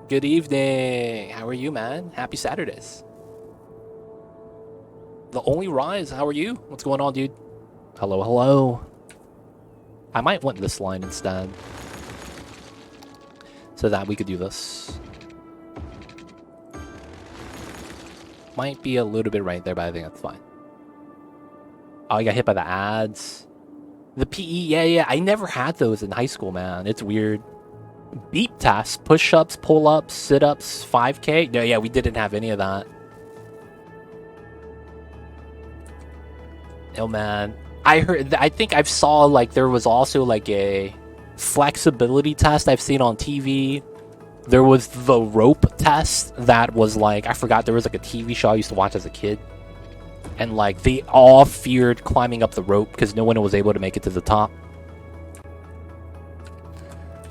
Good evening. How are you, man? Happy Saturdays. The Only Rise, how are you? What's going on, dude? Hello, hello. I might want this line instead. So that we could do this. Might be a little bit right there, but I think that's fine. Oh, I got hit by the ads. The PE, yeah. I never had those in high school, man. It's weird. Beep tests, push-ups, pull-ups, sit-ups, 5K. No, yeah, we didn't have any of that. Oh, man. I think I've saw, like, there was also, like, a flexibility test I've seen on TV. There was the rope test that was, like, I forgot, there was, like, a TV show I used to watch as a kid. And, like, they all feared climbing up the rope because no one was able to make it to the top.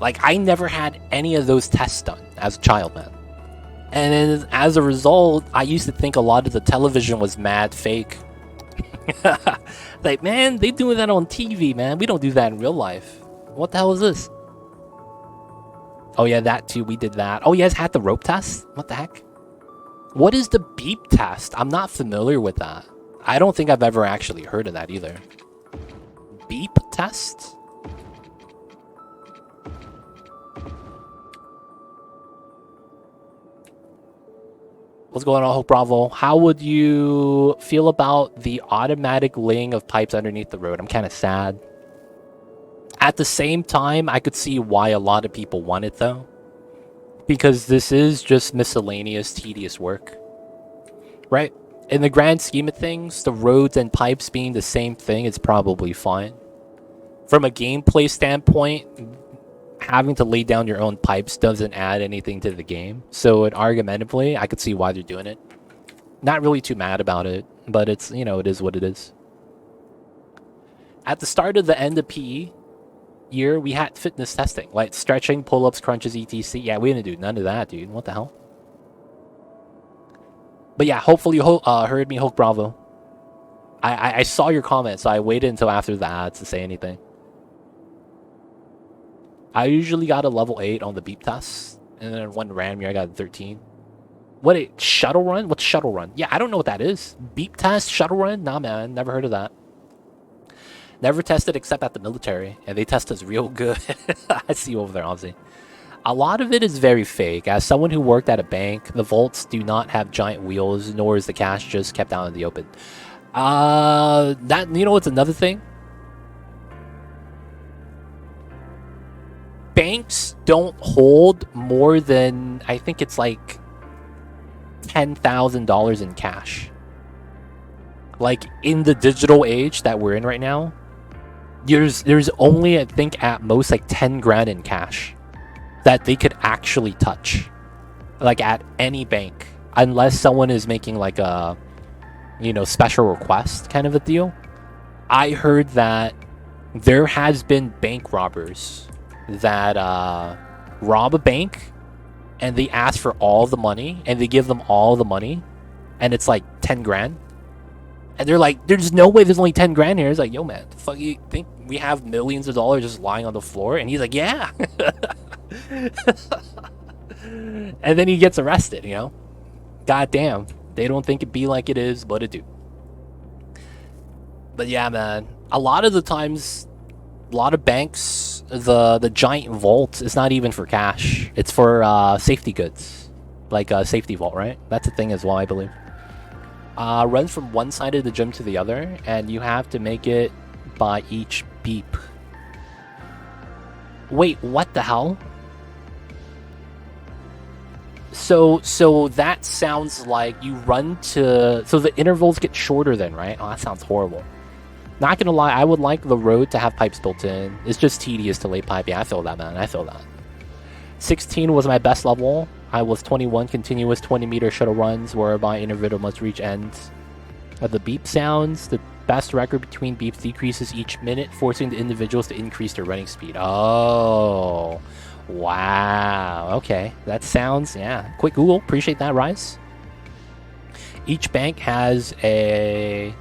Like, I never had any of those tests done as a child, man. And then, as a result, I used to think a lot of the television was mad fake. Like, man, they doing that on TV, man. We don't do that in real life. What the hell is this? Oh, yeah, that too. We did that. Oh, you guys had the rope test? What the heck? What is the beep test? I'm not familiar with that. I don't think I've ever actually heard of that either. Beep test? What's going on, Hope Bravo? How would you feel about the automatic laying of pipes underneath the road? I'm kind of sad. At the same time, I could see why a lot of people want it, though. Because this is just miscellaneous, tedious work. Right? In the grand scheme of things, the roads and pipes being the same thing is probably fine. From a gameplay standpoint, having to lay down your own pipes doesn't add anything to the game. So, argumentatively, I could see why they're doing it. Not really too mad about it, but it's, you know, it is what it is. At the start of the end of PE year, we had fitness testing, like stretching, pull-ups, crunches, etc. Yeah, we didn't do none of that, dude. What the hell? But yeah, hopefully you heard me, Hulk Bravo. I saw your comment, so I waited until after the ads to say anything. I usually got a level 8 on the beep test, and then one random year I got a 13. What, a shuttle run? What's shuttle run? Yeah, I don't know what that is. Beep test, shuttle run? Nah, man, never heard of that. Never tested except at the military, and they test us real good. I see you over there, obviously. A lot of it is very fake. As someone who worked at a bank, the vaults do not have giant wheels, nor is the cash just kept out in the open. That, you know what's another thing? Banks don't hold more than, I think it's like $10,000 in cash. Like, in the digital age that we're in right now, there's only, I think, at most like 10 grand in cash that they could actually touch, like at any bank, unless someone is making like a, you know, special request kind of a deal. I heard that there has been bank robbers that rob a bank and they ask for all the money and they give them all the money and it's like 10 grand. And they're like, there's no way there's only 10 grand here. It's like, yo, man, the fuck you think we have millions of dollars just lying on the floor? And he's like, yeah. And then he gets arrested, you know? God damn. They don't think it be like it is, but it do. But yeah, man. A lot of the times, a lot of banks, the giant vault is not even for cash. It's for safety goods. Like a safety vault, right? That's a thing as well, I believe. Runs from one side of the gym to the other, and you have to make it by each beep. Wait, what the hell? So that sounds like you run to... So the intervals get shorter then, right? Oh, that sounds horrible. Not gonna lie, I would like the road to have pipes built in. It's just tedious to lay pipe. Yeah, I feel that, man. I feel that. 16 was my best level. I was 21 continuous 20-meter shuttle runs where my interval must reach ends of the beep sounds. The best record between beeps decreases each minute, forcing the individuals to increase their running speed. Oh, wow. Okay, that sounds, yeah. Quick Google. Appreciate that, Rise. Each bank has a...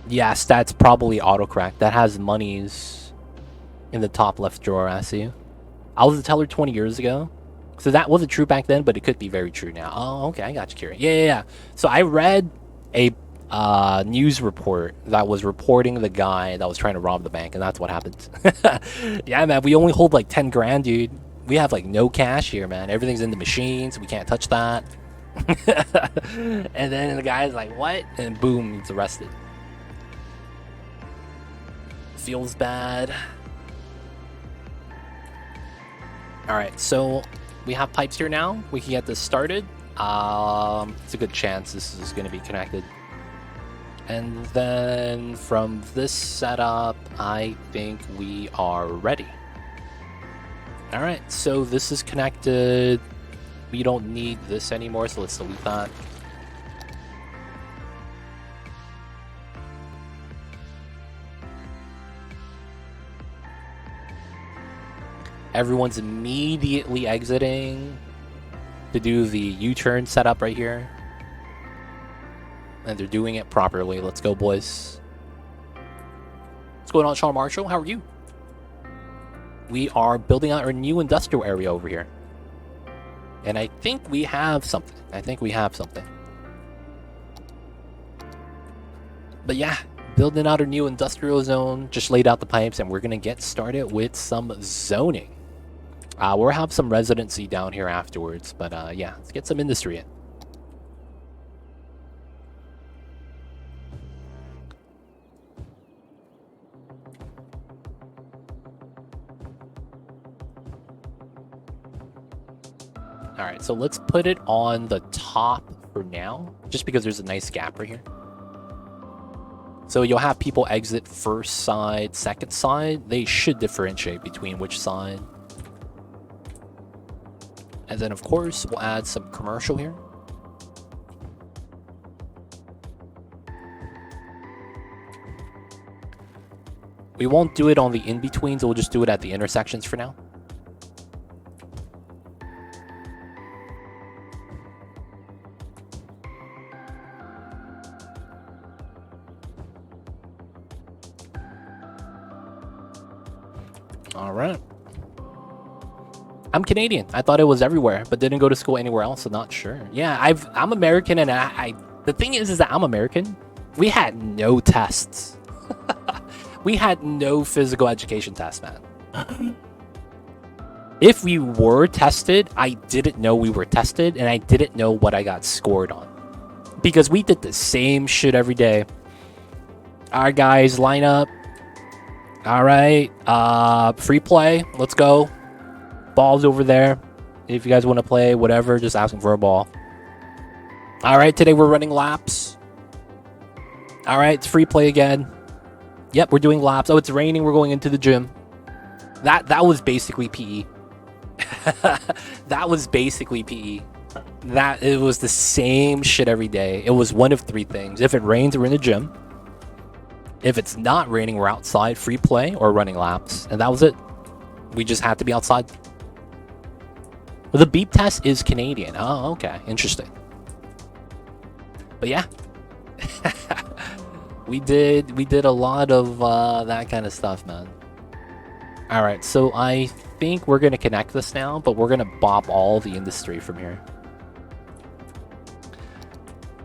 Yes, that's probably autocorrect. That has monies in the top left drawer, I see. I was a teller 20 years ago. So that wasn't true back then, but it could be very true now. Oh, okay, I got you, Kieran. Yeah. So I read a news report that was reporting the guy that was trying to rob the bank, and that's what happened. Yeah, man, we only hold like 10 grand, dude. We have like no cash here, man. Everything's in the machines. We can't touch that. And then the guy's like, what? And boom, he's arrested. Feels bad. Alright, so we have pipes here now. We can get this started. It's a good chance this is going to be connected. And then from this setup, I think we are ready. Alright, so this is connected. We don't need this anymore, so let's delete that. Everyone's immediately exiting to do the U-turn setup right here. And they're doing it properly. Let's go, boys. What's going on, Sean Marshall? How are you? We are building out our new industrial area over here. And I think we have something. But yeah, building out our new industrial zone. Just laid out the pipes, and we're going to get started with some zoning. We'll have some residency down here afterwards, but yeah, let's get some industry in. Alright, so let's put it on the top for now, just because there's a nice gap right here. So you'll have people exit first side, second side. They should differentiate between which side. And then, of course, we'll add some commercial here. We won't do it on the in-betweens. We'll just do it at the intersections for now. All right. I'm Canadian. I thought it was everywhere, but didn't go to school anywhere else, so not sure. Yeah, I'm American, and I the thing is that I'm American. We had no tests. We had no physical education tests, man. If we were tested, I didn't know we were tested, and I didn't know what I got scored on. Because we did the same shit every day. All right, guys, line up. All right, free play. Let's go. Ball's over there. If you guys want to play, whatever, just asking for a ball. All right, today we're running laps. All right, it's free play again. Yep, we're doing laps. Oh, it's raining. We're going into the gym. That was basically PE. That was basically PE. It was the same shit every day. It was one of three things. If it rains, we're in the gym. If it's not raining, we're outside, free play, or running laps. And that was it. We just had to be outside. Well, the beep test is Canadian. Oh, okay. Interesting. But yeah. we did a lot of that kind of stuff, man. All right, so I think we're going to connect this now, but we're going to bop all the industry from here.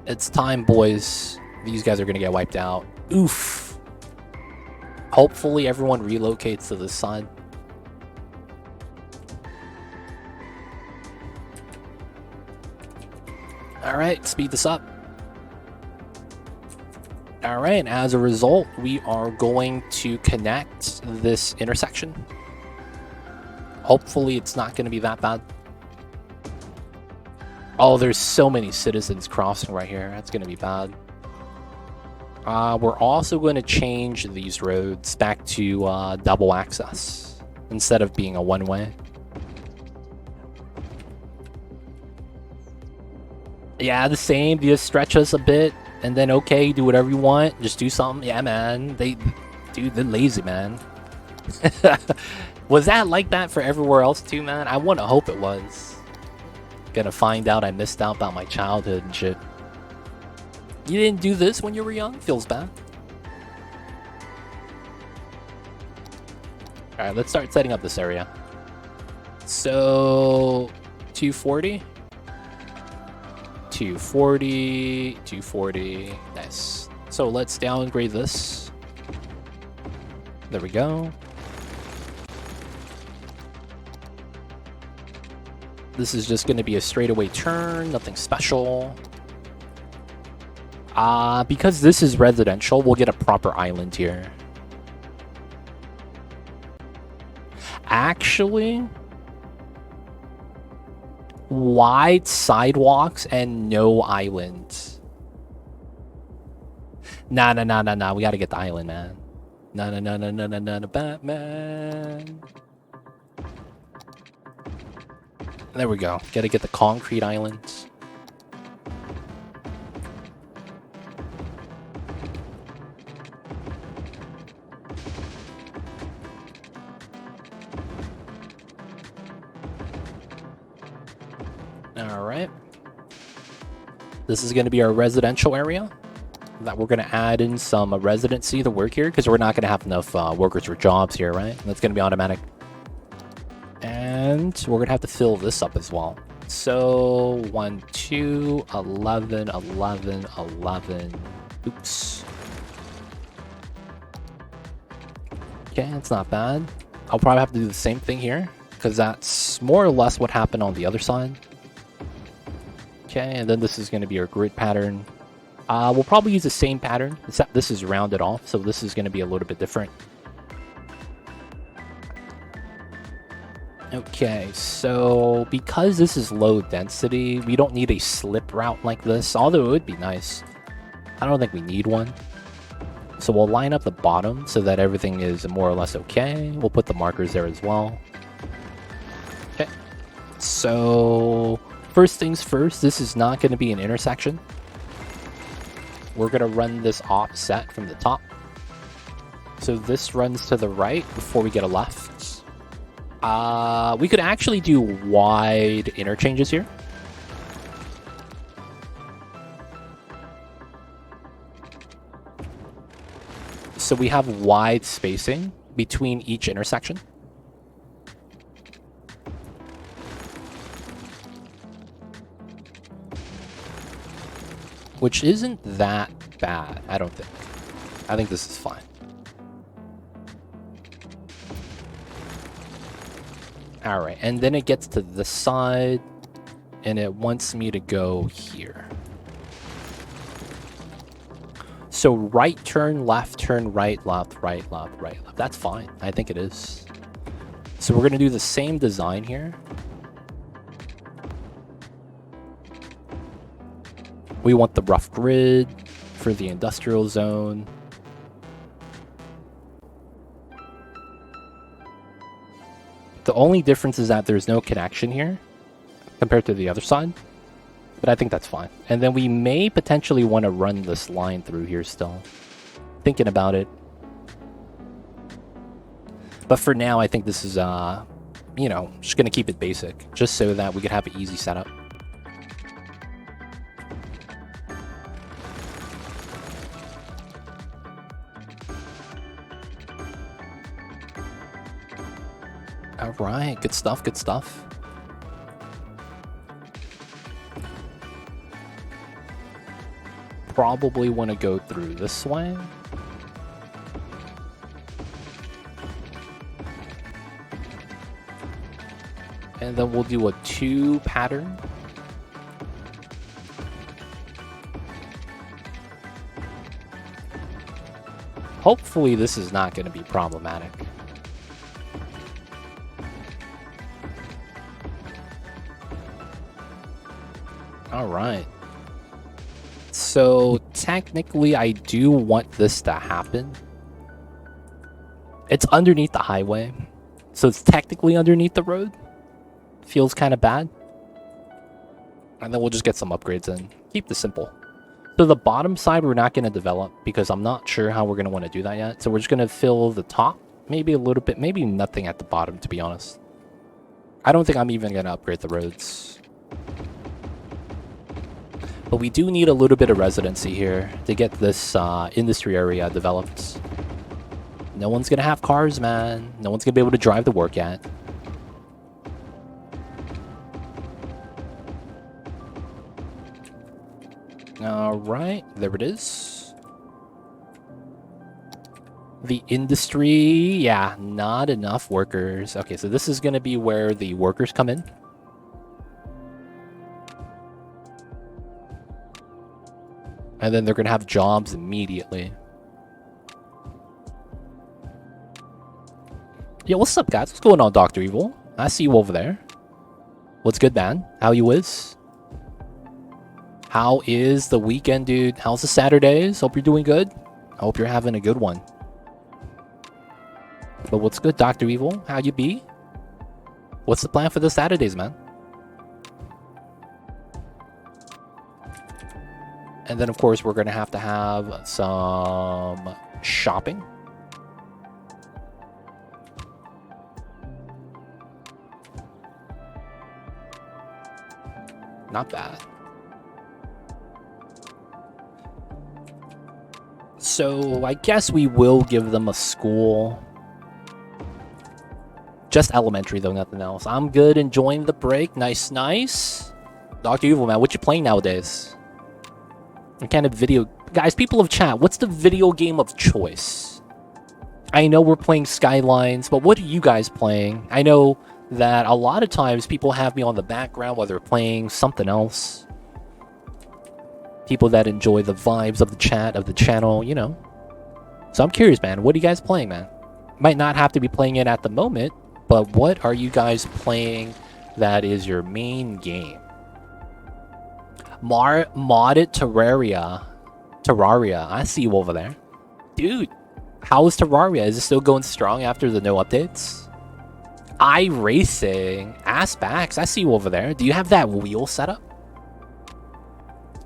It's time, boys. These guys are going to get wiped out. Oof. Hopefully everyone relocates to this side. All right, speed this up. All right, as a result, we are going to connect this intersection. Hopefully it's not going to be that bad. Oh, there's so many citizens crossing right here. That's going to be bad. We're also going to change these roads back to double access instead of being a one-way. Yeah, the same. Just stretch us a bit. And then, okay, do whatever you want. Just do something. Yeah, man. They're lazy, man. Was that like that for everywhere else, too, man? I want to hope it was. Gonna find out I missed out about my childhood and shit. You didn't do this when you were young? Feels bad. Alright, let's start setting up this area. So, 240. 240, 240, nice. So let's downgrade this. There we go. This is just going to be a straightaway turn, nothing special. Because this is residential, we'll get a proper island here. Actually, wide sidewalks and no islands. Nah. We gotta get the island, man. Nah, Batman. There we go. Gotta get the concrete islands. Alright. This is going to be our residential area. That we're going to add in some residency to work here, because we're not going to have enough workers for jobs here, right? That's going to be automatic. And we're going to have to fill this up as well. So, 1, 2, 11, 11, 11. Oops. Okay, it's not bad. I'll probably have to do the same thing here, because that's more or less what happened on the other side. Okay, and then this is going to be our grid pattern. We'll probably use the same pattern, except this is rounded off, so this is going to be a little bit different. Okay, so because this is low density, we don't need a slip route like this, although it would be nice. I don't think we need one. So we'll line up the bottom so that everything is more or less okay. We'll put the markers there as well. Okay, so first things first, this is not going to be an intersection. We're going to run this offset from the top. So this runs to the right before we get a left. We could actually do wide interchanges here. So we have wide spacing between each intersection. Which isn't that bad, I don't think. I think this is fine. Alright, and then it gets to this side, and it wants me to go here. So right turn, left right, left, right, left. That's fine. I think it is. So we're going to do the same design here. We want the rough grid for the industrial zone. The only difference is that there's no connection here compared to the other side. But I think that's fine. And then we may potentially want to run this line through here still. Thinking about it. But for now, I think this is, you know, just going to keep it basic. Just so that we could have an easy setup. Alright, good stuff, good stuff. Probably want to go through this way. And then we'll do a 2 pattern. Hopefully this is not going to be problematic. All right. So technically I do want this to happen. It's underneath the highway. So it's technically underneath the road. Feels kind of bad. And then we'll just get some upgrades in. Keep this simple. So the bottom side we're not going to develop because I'm not sure how we're going to want to do that yet. So we're just going to fill the top. Maybe a little bit. Maybe nothing at the bottom, to be honest. I don't think I'm even going to upgrade the roads. But we do need a little bit of residency here to get this industry area developed. No one's going to have cars, man. No one's going to be able to drive to work yet. Alright, there it is. The industry, yeah, not enough workers. Okay, so this is going to be where the workers come in. And then they're going to have jobs immediately. Yo, what's up, guys? What's going on, Dr. Evil? I see you over there. What's good, man? How you is? How is the weekend, dude? How's the Saturdays? Hope you're doing good. I hope you're having a good one. But what's good, Dr. Evil? How you be? What's the plan for the Saturdays, man? And then, of course, we're going to have some shopping. Not bad. So, I guess we will give them a school. Just elementary, though, nothing else. I'm good, enjoying the break. Nice, nice. Dr. Evil, man, what you playing nowadays? What kind of video... Guys, people of chat, what's the video game of choice? I know we're playing Skylines, but what are you guys playing? I know that a lot of times people have me on the background while they're playing something else. People that enjoy the vibes of the chat, of the channel, you know. So I'm curious, man. What are you guys playing, man? Might not have to be playing it at the moment, but what are you guys playing that is your main game? Modded Terraria. I see you over there. Dude, how is Terraria? Is it still going strong after the no updates? iRacing. Aspacks. I see you over there. Do you have that wheel setup?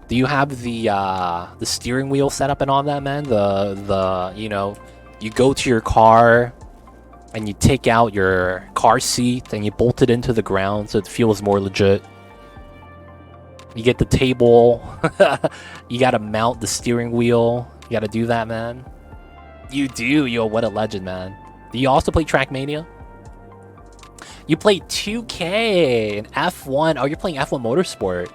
Do you have the steering wheel setup and all that, man? The you know, you go to your car and you take out your car seat and you bolt it into the ground so it feels more legit. You get the table. You gotta mount the steering wheel. You gotta do that, man. You do. Yo, what a legend, man. Do you also play Trackmania? You play 2K and F1. Oh, you're playing F1 Motorsport.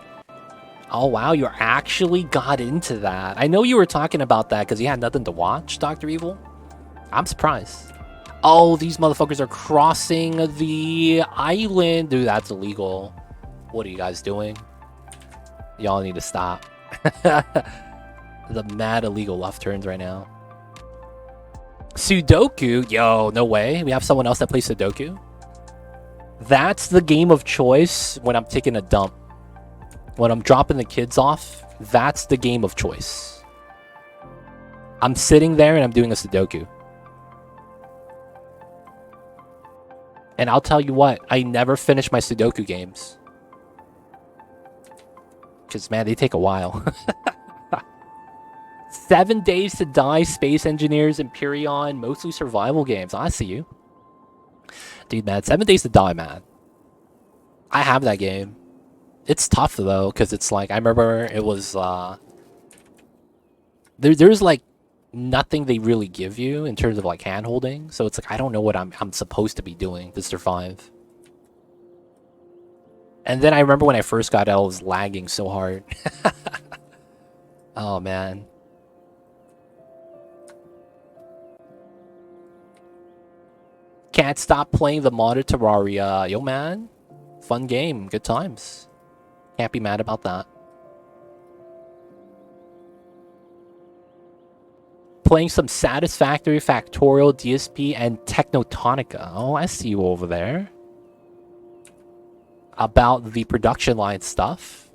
Oh, wow. You actually got into that. I know you were talking about that because you had nothing to watch, Dr. Evil. I'm surprised. Oh, these motherfuckers are crossing the island. Dude, that's illegal. What are you guys doing? Y'all need to stop. The mad illegal left turns right now. Sudoku? Yo, no way. We have someone else that plays Sudoku? That's the game of choice when I'm taking a dump. When I'm dropping the kids off That's the game of choice. I'm sitting there and I'm doing a Sudoku. And I'll tell you what, I never finish my Sudoku games. Because, man, they take a while. 7 Days to Die, Space Engineers, Empyrean, mostly survival games. I see you. Dude, man, 7 Days to Die, man. I have that game. It's tough, though, because it's like, I remember it was, there's like nothing they really give you in terms of like hand-holding. So it's like, I don't know what I'm supposed to be doing to survive. And then I remember when I first got it, I was lagging so hard. Oh, man. Can't stop playing the modded Terraria. Yo, man. Fun game. Good times. Can't be mad about that. Playing some Satisfactory, Factorial, DSP, and Technotonica. Oh, I see you over there. About the production line stuff.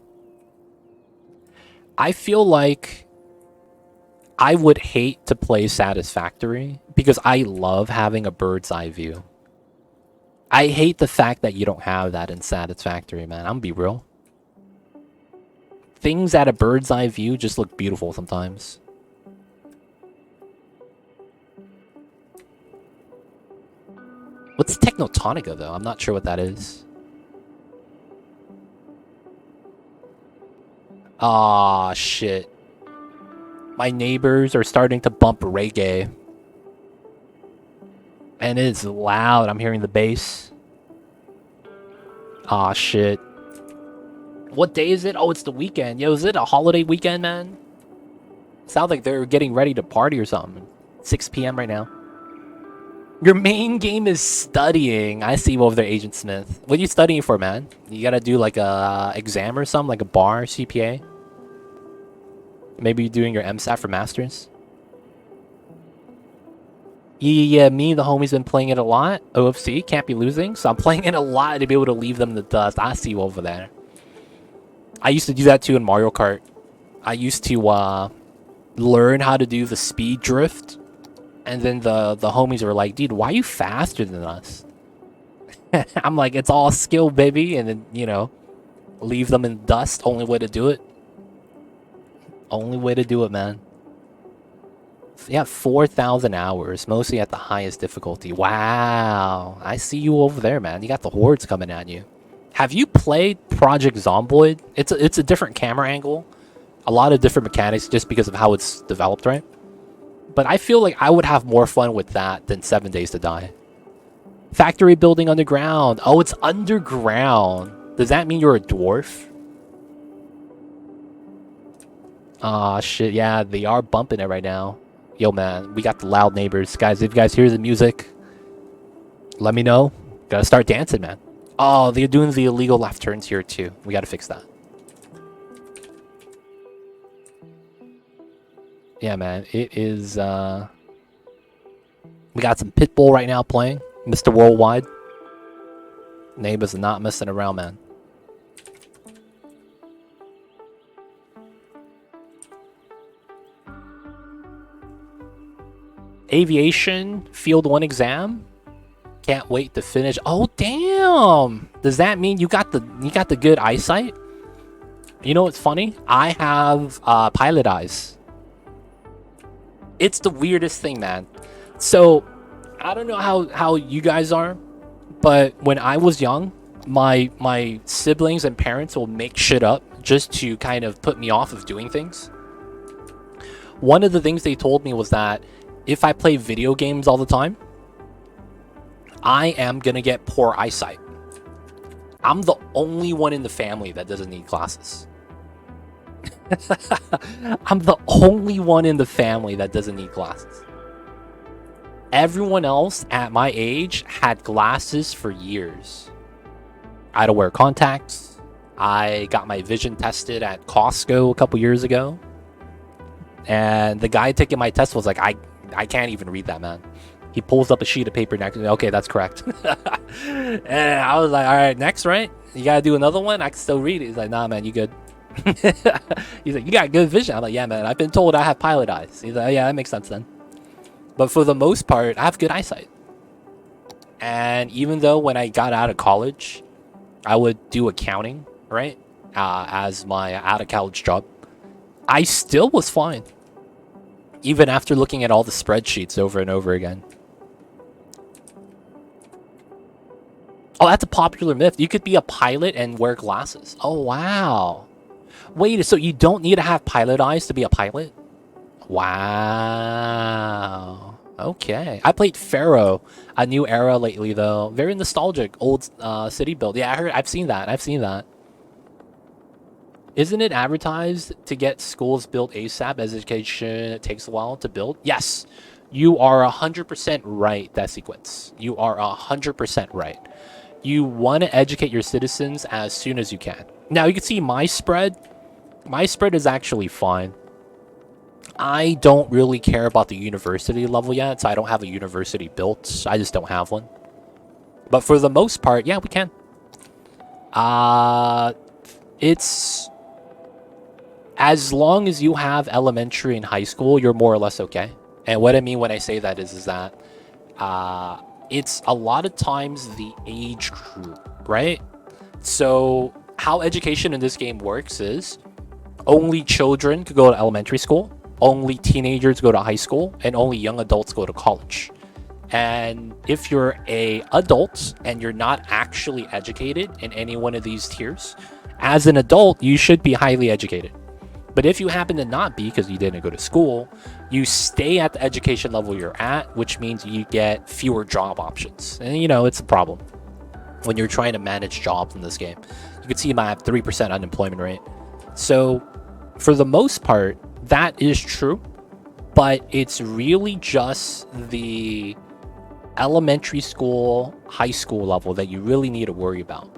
I feel like I would hate to play Satisfactory because I love having a bird's eye view. I hate the fact that you don't have that in Satisfactory, man. I'm gonna be real. Things at a bird's eye view just look beautiful sometimes. What's Technotonica, though? I'm not sure what that is. Aw, shit. My neighbors are starting to bump reggae. And it's loud. I'm hearing the bass. Aw, shit. What day is it? Oh, it's the weekend. Yo, is it a holiday weekend, man? Sounds like they're getting ready to party or something. 6 p.m. right now. Your main game is studying. I see you over there, Agent Smith. What are you studying for, man? You gotta do like a exam or something, like a bar CPA? Maybe you're doing your MSAT for Masters? Yeah, me and the homies been playing it a lot. OFC, can't be losing. So I'm playing it a lot to be able to leave them in the dust. I see you over there. I used to do that too in Mario Kart. I used to learn how to do the speed drift. And then the homies were like, dude, why are you faster than us? I'm like, it's all skill, baby. And then, you know, leave them in dust. Only way to do it. Only way to do it, man. Yeah, 4,000 hours, mostly at the highest difficulty. Wow. I see you over there, man. You got the hordes coming at you. Have you played Project Zomboid? It's a different camera angle. A lot of different mechanics just because of how it's developed, right? But I feel like I would have more fun with that than 7 Days to Die. Factory building underground. Oh, it's underground. Does that mean you're a dwarf? Aw, shit. Yeah, they are bumping it right now. Yo, man, we got the loud neighbors. Guys, if you guys hear the music, let me know. Gotta start dancing, man. Oh, they're doing the illegal left turns here, too. We gotta fix that. Yeah, man, it is, we got some Pitbull right now playing. Mr. Worldwide. Neighbors are not messing around, man. Aviation Field 1 exam. Can't wait to finish. Oh, damn! Does that mean you got the good eyesight? You know what's funny? I have pilot eyes. It's the weirdest thing, man. So, I don't know how you guys are, but when I was young, my siblings and parents will make shit up just to kind of put me off of doing things. One of the things they told me was that if I play video games all the time, I am gonna get poor eyesight. I'm the only one in the family that doesn't need glasses. I'm the only one in the family that doesn't need glasses. Everyone else at my age had glasses for years. I had to wear contacts. I got my vision tested at Costco a couple years ago. And the guy taking my test was like, I can't even read that, man. He pulls up a sheet of paper next to me. Okay, that's correct. And I was like, all right, next, right? You gotta do another one? I can still read it. He's like, nah, man, you good. He's like, you got good vision. I'm like, yeah, man, I've been told I have pilot eyes. He's like, yeah, that makes sense then. But for the most part, I have good eyesight. And even though when I got out of college, I would do accounting, right? As my out of college job, I still was fine. Even after looking at all the spreadsheets over and over again. Oh, that's a popular myth. You could be a pilot and wear glasses. Oh, wow. Wait, so you don't need to have pilot eyes to be a pilot? Wow. Okay. I played Pharaoh, a new era lately, though. Very nostalgic. Old city build. Yeah, I've seen that. I've seen that. Isn't it advertised to get schools built ASAP as education it takes a while to build? Yes. You are 100% right, that sequence. You are 100% right. You want to educate your citizens as soon as you can. Now, you can see my spread. My spread is actually fine. I don't really care about the university level yet, so I don't have a university built. I just don't have one. But for the most part, yeah, we can. It's... As long as you have elementary and high school, you're more or less okay. And what I mean when I say that is that... it's a lot of times the age group, right? So how education in this game works is only children could go to elementary school, only teenagers go to high school, and only young adults go to college. And if you're a adult and you're not actually educated in any one of these tiers, as an adult, you should be highly educated. But if you happen to not be because you didn't go to school, you stay at the education level you're at, which means you get fewer job options. And, you know, it's a problem when you're trying to manage jobs in this game. You can see my 3% unemployment rate. So, for the most part, that is true. But it's really just the elementary school, high school level that you really need to worry about.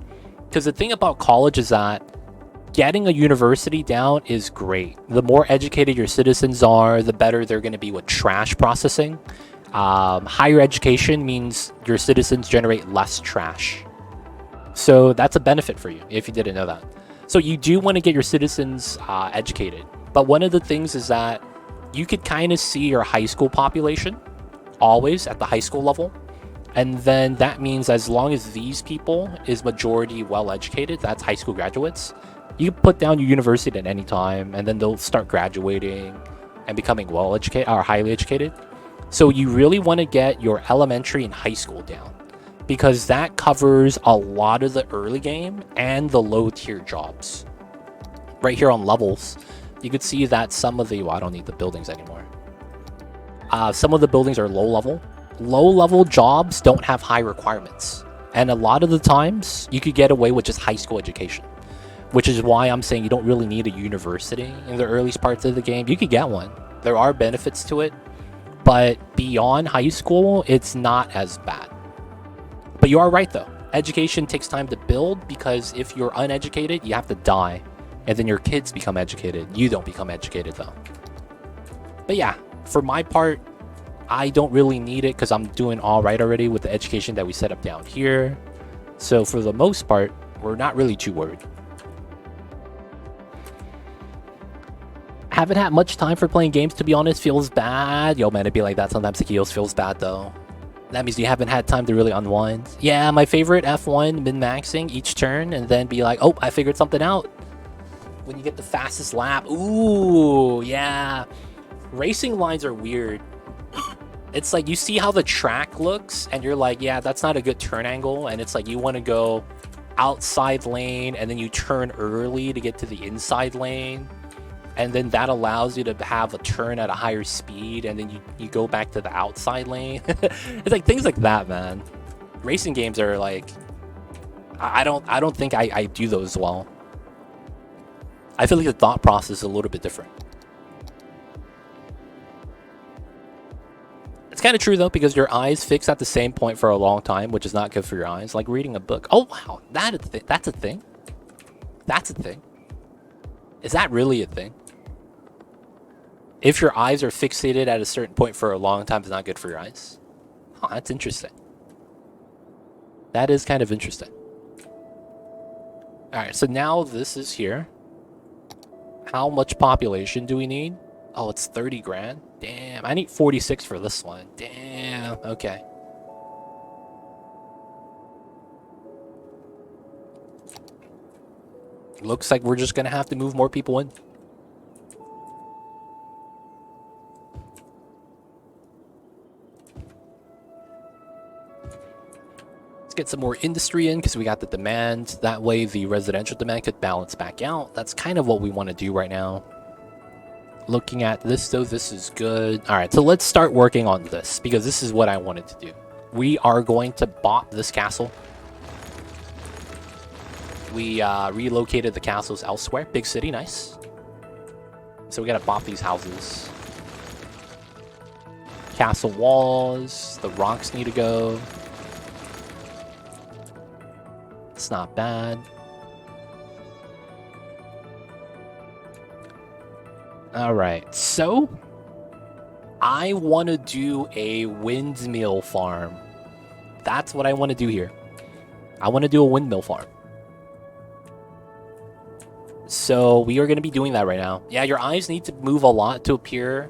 Because the thing about college is that getting a university down is great. The more educated your citizens are, the better they're going to be with trash processing. Higher education means your citizens generate less trash. So that's a benefit for you, if you didn't know that. So you do want to get your citizens educated. But one of the things is that you could kind of see your high school population always at the high school level. And then that means as long as these people is majority well-educated, that's high school graduates, you can put down your university at any time, and then they'll start graduating and becoming well-educated or highly educated. So you really want to get your elementary and high school down, because that covers a lot of the early game and the low-tier jobs. Right here on levels, you could see that some of the... Well, I don't need the buildings anymore. Some of the buildings are low-level. Low-level jobs don't have high requirements. And a lot of the times, you could get away with just high school education. Which is why I'm saying you don't really need a university in the earliest parts of the game. You could get one. There are benefits to it. But beyond high school, it's not as bad. But you are right, though. Education takes time to build, because if you're uneducated, you have to die. And then your kids become educated. You don't become educated, though. But yeah, for my part, I don't really need it because I'm doing all right already with the education that we set up down here. So for the most part, we're not really too worried. Haven't had much time for playing games, to be honest. Feels bad. Yo, man, it'd be like that sometimes. Taquitos feels bad, though. That means you haven't had time to really unwind. Yeah, my favorite F1, min-maxing each turn, and then be like, oh, I figured something out. When you get the fastest lap. Ooh, yeah. Racing lines are weird. It's like you see how the track looks, and you're like, yeah, that's not a good turn angle. And it's like you want to go outside lane, and then you turn early to get to the inside lane. And then that allows you to have a turn at a higher speed, and then you go back to the outside lane. It's like things like that, man. Racing games are like, I don't think I do those well. I feel like the thought process is a little bit different. It's kind of true, though, because your eyes fix at the same point for a long time, which is not good for your eyes. Like reading a book. Oh, wow. That's a thing. That's a thing. Is that really a thing? If your eyes are fixated at a certain point for a long time, it's not good for your eyes. Huh, that's interesting. That is kind of interesting. All right, so now this is here. How much population do we need? Oh, it's 30 grand? Damn, I need 46 for this one. Damn, okay. Looks like we're just gonna have to move more people in. Let's get some more industry in because we got the demand. That way the residential demand could balance back out. That's kind of what we want to do right now. Looking at this though, this is good. All right, so let's start working on this because this is what I wanted to do. We are going to bot this castle. We relocated the castles elsewhere. Big city, nice. So we gotta bop these houses. Castle walls. The rocks need to go. It's not bad. Alright, so I want to do a windmill farm. That's what I want to do here. I want to do a windmill farm. So we are going to be doing that right now. Yeah, your eyes need to move a lot to appear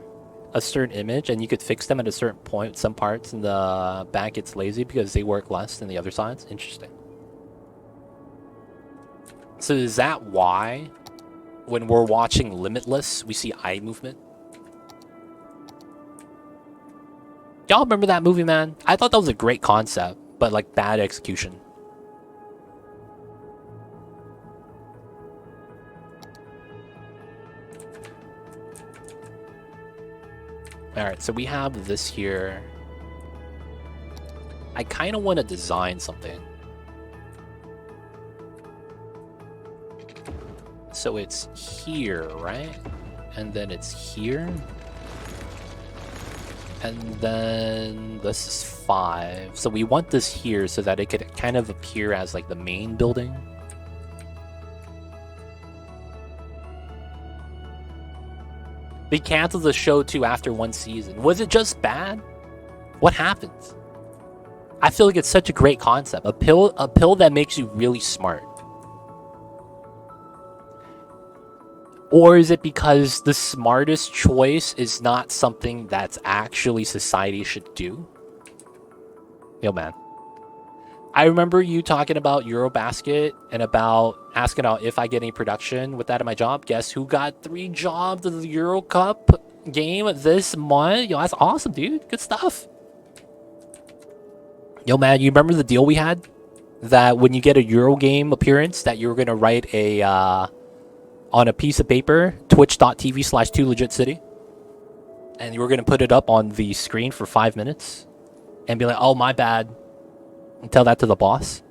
a certain image, and you could fix them at a certain point. Some parts in the back it's lazy because they work less than the other sides. Interesting. So is that why when we're watching Limitless, we see eye movement? Y'all remember that movie, man? I thought that was a great concept, but like bad execution. Alright, so we have this here. I kind of want to design something. So it's here, right? And then it's here. And then this is 5. So we want this here so that it could kind of appear as like the main building. They canceled the show too after 1 season. Was it just bad? What happened? I feel like it's such a great concept. A pill that makes you really smart. Or is it because the smartest choice is not something that's actually society should do? Yo, man. I remember you talking about Eurobasket and about asking out if I get any production with that in my job. Guess who got 3 jobs of the Euro Cup game this month? Yo, that's awesome, dude. Good stuff. Yo, man, you remember the deal we had? That when you get a Euro game appearance, that you were going to write a... on a piece of paper, twitch.tv/2legitcity, and you were going to put it up on the screen for 5 minutes and be like, oh, my bad, and tell that to the boss.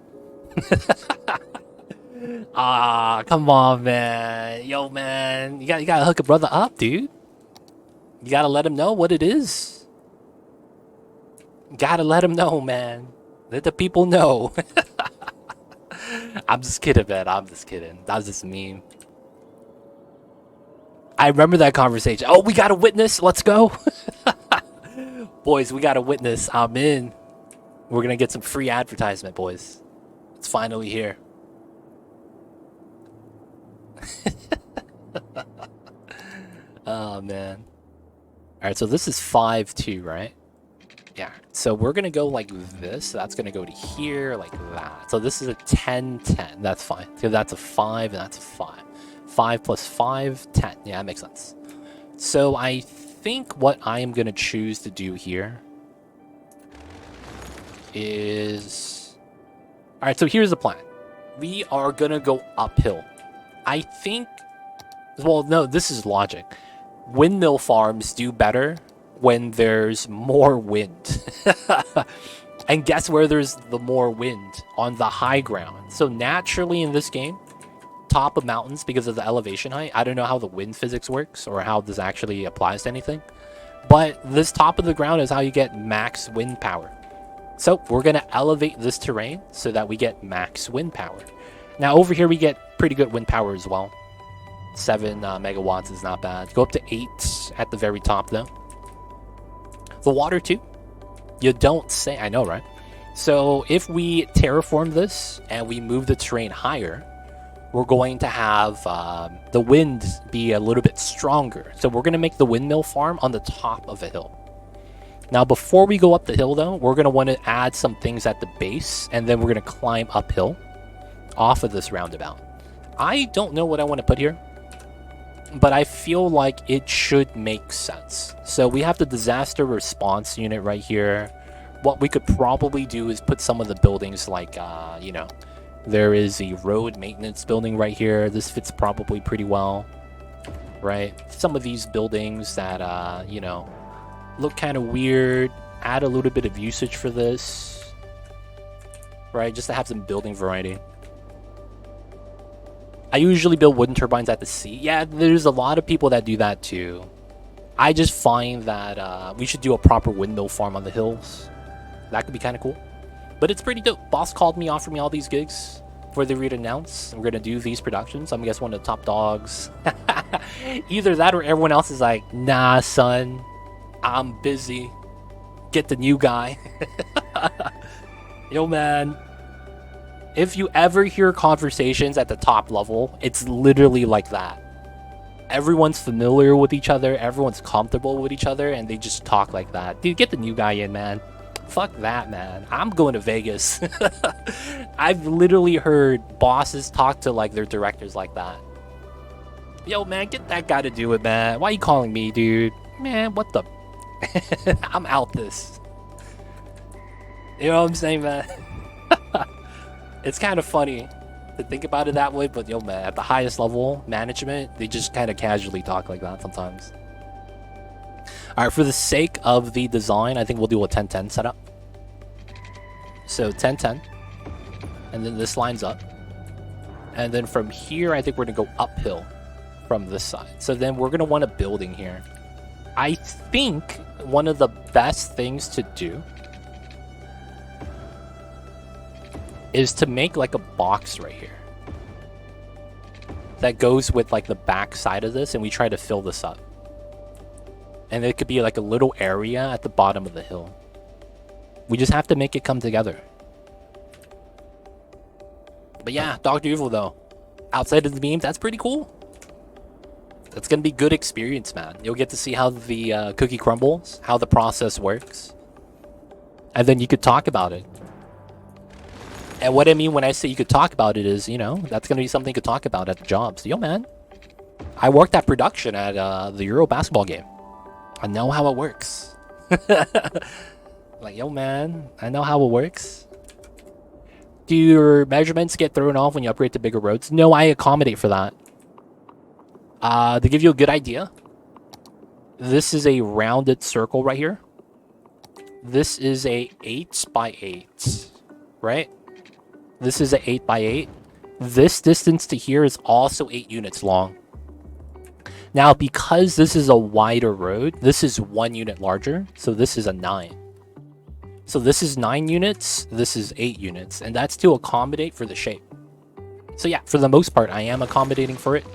Ah, come on, man. Yo, man, you gotta hook a brother up, dude. You gotta let him know what it is. You gotta let him know, man. Let the people know. I'm just kidding, man. I'm just kidding. That was just a meme. I remember that conversation. Oh, we got a witness. Let's go. Boys, we got a witness. I'm in. We're going to get some free advertisement, boys. It's finally here. Oh, man. All right, so this is 5-2, right? Yeah. So we're going to go like this. That's going to go to here like that. So this is a 10-10. That's fine. So that's a 5 and that's a 5. 5 plus 5, 10. Yeah, that makes sense. So I think what I am going to choose to do here is... Alright, so here's the plan. We are going to go uphill. I think... Well, no, this is logic. Windmill farms do better when there's more wind. And guess where there's the more wind? On the high ground. So naturally in this game, top of mountains because of the elevation height. I don't know how the wind physics works or how this actually applies to anything. But this top of the ground is how you get max wind power. So we're going to elevate this terrain so that we get max wind power. Now over here we get pretty good wind power as well. 7 megawatts is not bad. Go up to 8 at the very top though. The water too. You don't say. I know, right? So if we terraform this and we move the terrain higher, we're going to have the wind be a little bit stronger. So we're going to make the windmill farm on the top of a hill. Now, before we go up the hill, though, we're going to want to add some things at the base, and then we're going to climb uphill off of this roundabout. I don't know what I want to put here, but I feel like it should make sense. So we have the disaster response unit right here. What we could probably do is put some of the buildings like, you know, there is a road maintenance building right here. This fits probably pretty well, right? Some of these buildings that, you know, look kind of weird. Add a little bit of usage for this, right? Just to have some building variety. I usually build wooden turbines at the sea. Yeah, there's a lot of people that do that too. I just find that we should do a proper windmill farm on the hills. That could be kind of cool. But it's pretty dope. Boss called me, offered me all these gigs for the re-announce. We're going to do these productions. I'm, I guess, one of the top dogs. Either that or everyone else is like, nah, son. I'm busy. Get the new guy. Yo, man. If you ever hear conversations at the top level, it's literally like that. Everyone's familiar with each other. Everyone's comfortable with each other. And they just talk like that. Dude, get the new guy in, man. Fuck that, man. I'm going to Vegas. I've literally heard bosses talk to like their directors like that. Yo, man, get that guy to do it, man. Why are you calling me, dude? Man, what the... I'm out this. You know what I'm saying, man? It's kind of funny to think about it that way, but yo, man, at the highest level management, they just kind of casually talk like that sometimes. All right, for the sake of the design, I think we'll do a 10-10 setup. So 10-10, and then this lines up, and then from here, I think we're gonna go uphill from this side. So then we're gonna want a building here. I think one of the best things to do is to make like a box right here that goes with like the back side of this, and we try to fill this up. And it could be like a little area at the bottom of the hill. We just have to make it come together. But yeah, Dr. Evil though, outside of the memes, that's pretty cool. That's gonna be good experience, man. You'll get to see how the cookie crumbles, how the process works. And then you could talk about it. And what I mean when I say you could talk about it is, you know, that's gonna be something you could talk about at the job. So, yo, man, I worked at production at the Euro basketball game. I know how it works. Like, yo, man, I know how it works. Do your measurements get thrown off when you upgrade to bigger roads? No, I accommodate for that. To give you a good idea, this is a rounded circle right here. This is a 8x8, right? This is a 8x8. This distance to here is also 8 units long. Now, because this is a wider road, this is 1 unit larger, so this is a 9. So this is 9 units, this is 8 units, and that's to accommodate for the shape. So yeah, for the most part, I am accommodating for it.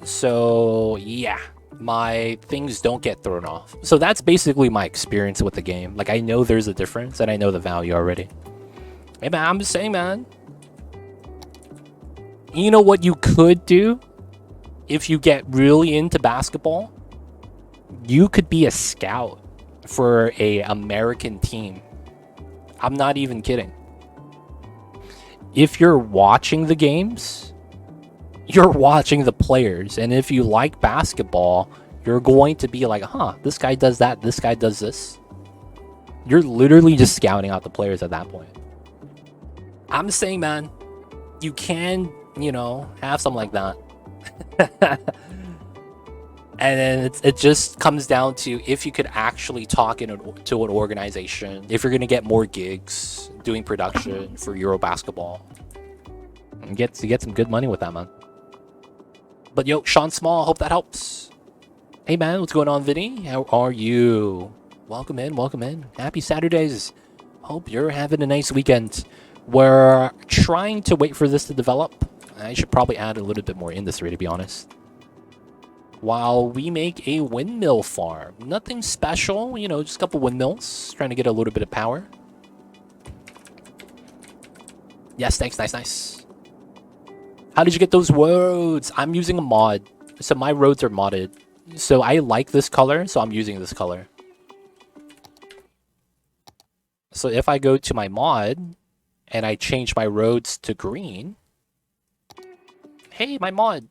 So yeah, my things don't get thrown off. So that's basically my experience with the game. Like, I know there's a difference, and I know the value already. Hey man, I'm just saying, man. You know what you could do? If you get really into basketball, you could be a scout for a American team. I'm not even kidding. If you're watching the games, you're watching the players. And if you like basketball, you're going to be like, huh, this guy does that, this guy does this. You're literally just scouting out the players at that point. I'm just saying, man, you can, you know, have something like that. And then it just comes down to if you could actually talk to an organization, if you're going to get more gigs doing production for Euro basketball, and get some good money with that, man. But yo, Sean Small, hope that helps. Hey man, what's going on, Vinny? How are you? Welcome in, welcome in. Happy Saturdays. Hope you're having a nice weekend. We're trying to wait for this to develop. I should probably add a little bit more industry, to be honest. While we make a windmill farm. Nothing special, you know, just a couple windmills. Trying to get a little bit of power. Yes, thanks, nice. How did you get those roads? I'm using a mod. So my roads are modded. So I like this color, so I'm using this color. So if I go to my mod and I change my roads to green. Hey, my mod.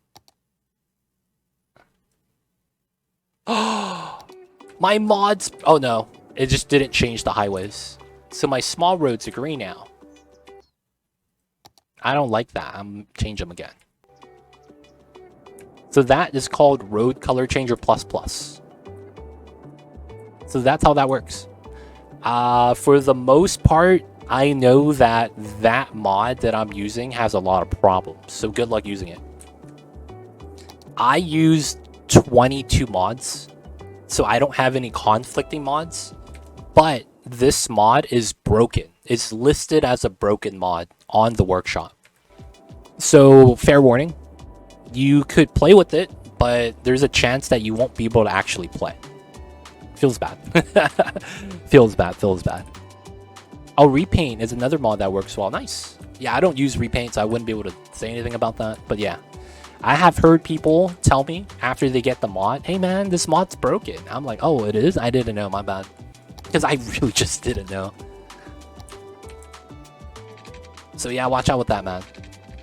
My mods. Oh no, it just didn't change the highways. So my small roads are green now. I don't like that. I'm change them again. So that is called Road Color Changer Plus Plus. So that's how that works. For the most part, I know that that mod that I'm using has a lot of problems. So good luck using it. I used 22 mods, so I don't have any conflicting mods. But this mod is broken. It's listed as a broken mod on the workshop. So fair warning. You could play with it, but there's a chance that you won't be able to actually play. Feels bad. Feels bad. Oh, Repaint is another mod that works well. Nice. Yeah, I don't use Repaint, so I wouldn't be able to say anything about that. But yeah, I have heard people tell me after they get the mod, hey man, this mod's broken. I'm like, oh, it is? I didn't know, my bad. Because I really just didn't know. So yeah, watch out with that, man.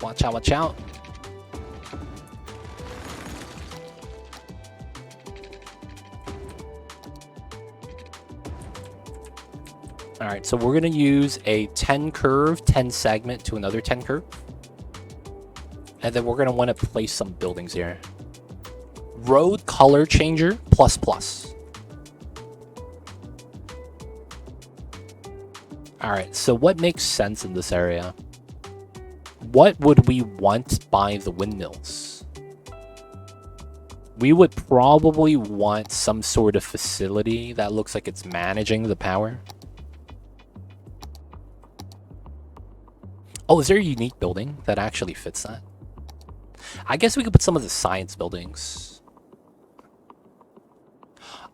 Watch out. Alright, so we're going to use a 10 curve, 10 segment to another 10 curve. And then we're going to want to place some buildings here. Road Color Changer Plus Plus. Alright, so what makes sense in this area? What would we want by the windmills? We would probably want some sort of facility that looks like it's managing the power. Oh, is there a unique building that actually fits that? I guess we could put some of the science buildings.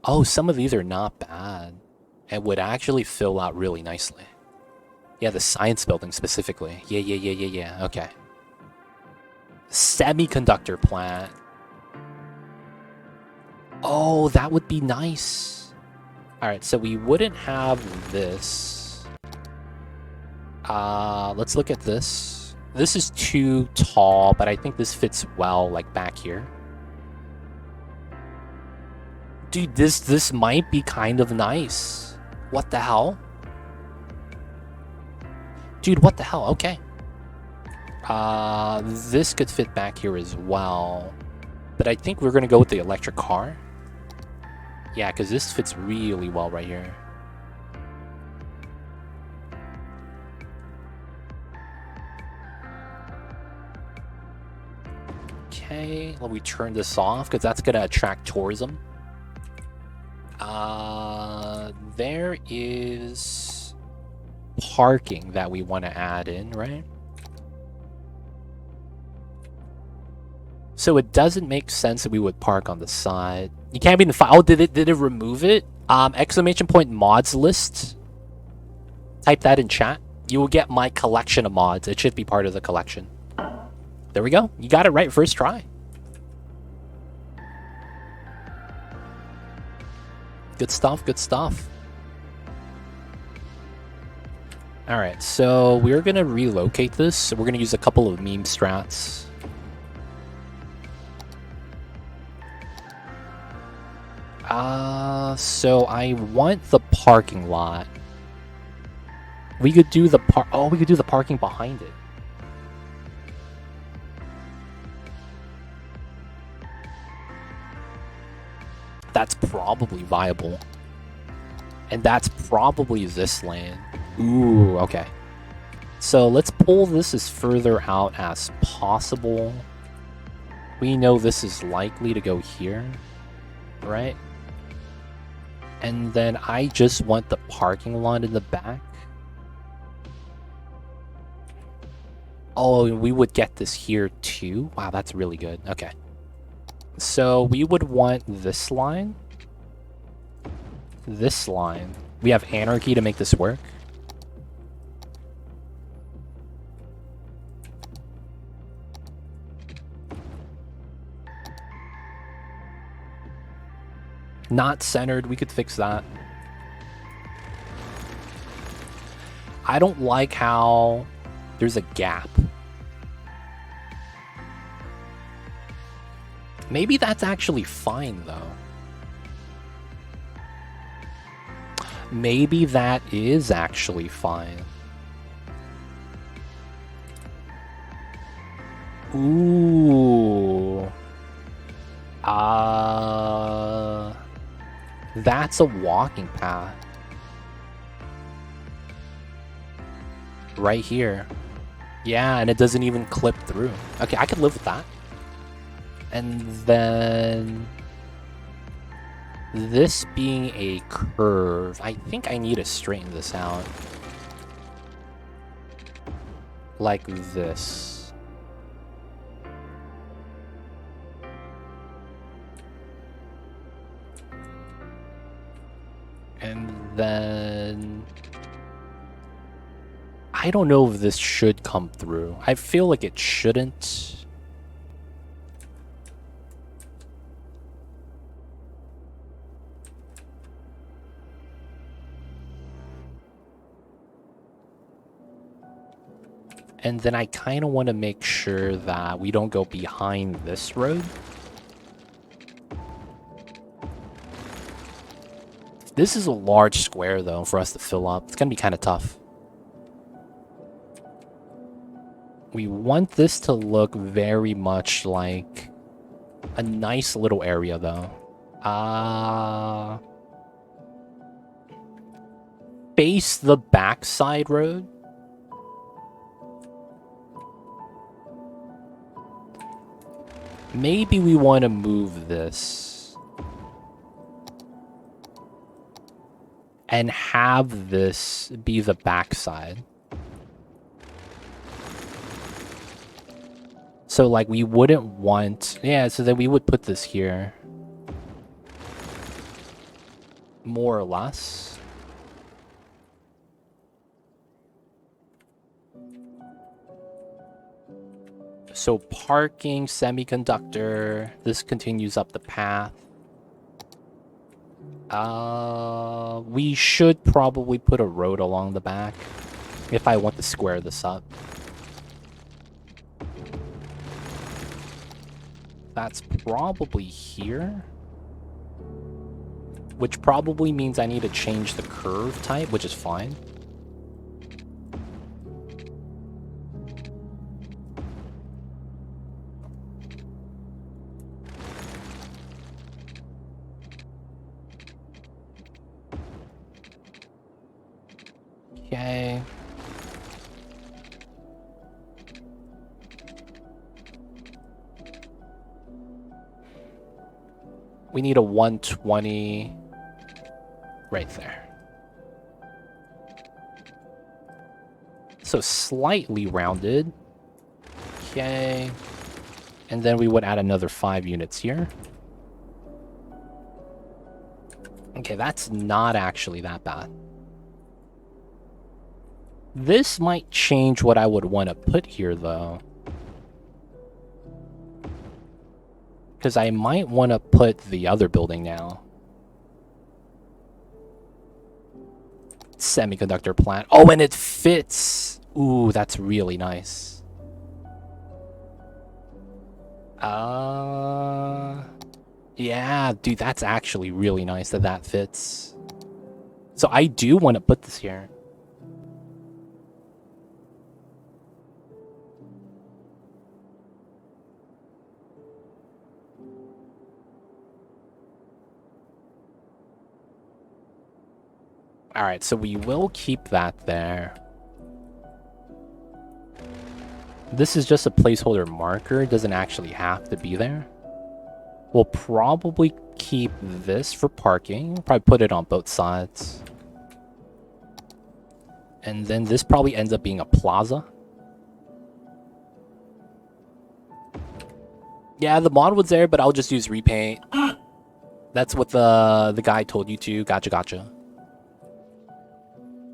Oh, some of these are not bad. It would actually fill out really nicely. Yeah, the science building specifically. Yeah. Okay. Semiconductor plant. Oh, that would be nice. Alright, so we wouldn't have this. Let's look at this. This is too tall, but I think this fits well, like back here. Dude, this might be kind of nice. What the hell? Dude, what the hell? Okay. This could fit back here as well. But I think we're gonna go with the electric car. Yeah, because this fits really well right here. Okay, let me turn this off because that's gonna attract tourism. There is parking that we want to add in, right? So it doesn't make sense that we would park on the side. You can't be in the file. Oh, did it remove it? Exclamation point mods list. Type that in chat. You will get my collection of mods. It should be part of the collection. There we go. You got it right first try. Good stuff. Alright, so we're going to relocate this. So we're going to use a couple of meme strats. So I want the parking lot. We could do the we could do the parking behind it. That's probably viable. And that's probably this lane. Ooh, okay. So let's pull this as further out as possible. We know this is likely to go here, right? And then I just want the parking lot in the back. Oh, we would get this here too. Wow, that's really good. Okay. So we would want this line. This line. We have anarchy to make this work. Not centered, we could fix that. I don't like how there's a gap. Maybe that's actually fine, though. Maybe that is actually fine. Ooh. That's a walking path. Right here. Yeah, and it doesn't even clip through. Okay, I could live with that. And then this being a curve, I think I need to straighten this out. Like this. And then I don't know if this should come through. I feel like it shouldn't. And then I kind of want to make sure that we don't go behind this road. This is a large square, though, for us to fill up. It's going to be kind of tough. We want this to look very much like a nice little area, though. Face the backside road. Maybe we want to move this and have this be the backside. So, like, we wouldn't want... Yeah, so then we would put this here. More or less. So parking, semiconductor, this continues up the path. We should probably put a road along the back if I want to square this up. That's probably here. Which probably means I need to change the curve type, which is fine. Okay. We need a 120 right there. So slightly rounded. Okay. And then we would add another 5 units here. Okay, that's not actually that bad. This might change what I would want to put here, though. Because I might want to put the other building now. Semiconductor plant. Oh, and it fits! Ooh, that's really nice. Yeah, dude, that's actually really nice that that fits. So I do want to put this here. Alright, so we will keep that there. This is just a placeholder marker. It doesn't actually have to be there. We'll probably keep this for parking. We'll probably put it on both sides. And then this probably ends up being a plaza. Yeah, the mod was there, but I'll just use repaint. That's what the guy told you to. Gotcha.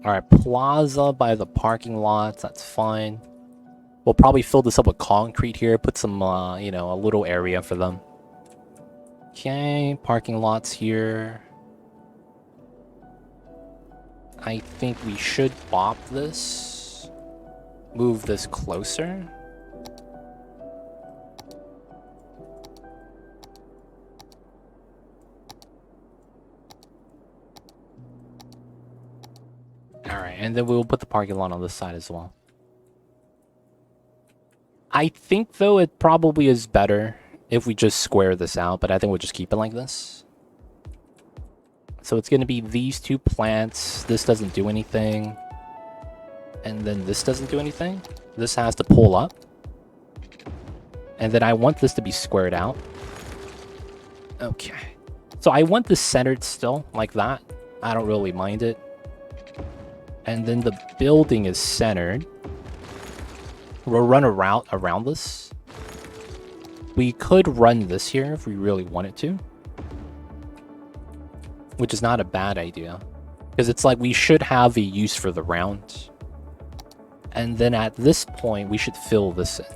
Alright, plaza by the parking lots. That's fine. We'll probably fill this up with concrete here. Put some, you know, a little area for them. Okay, parking lots here. I think we should bop this. Move this closer. Alright, and then we'll put the parking lot on this side as well. I think, though, it probably is better if we just square this out, but I think we'll just keep it like this. So it's going to be these two plants. This doesn't do anything. And then this doesn't do anything. This has to pull up. And then I want this to be squared out. Okay. So I want this centered still, like that. I don't really mind it. And then the building is centered. We'll run a route around this. We could run this here if we really wanted to. Which is not a bad idea. Because it's like we should have a use for the round. And then at this point, we should fill this in.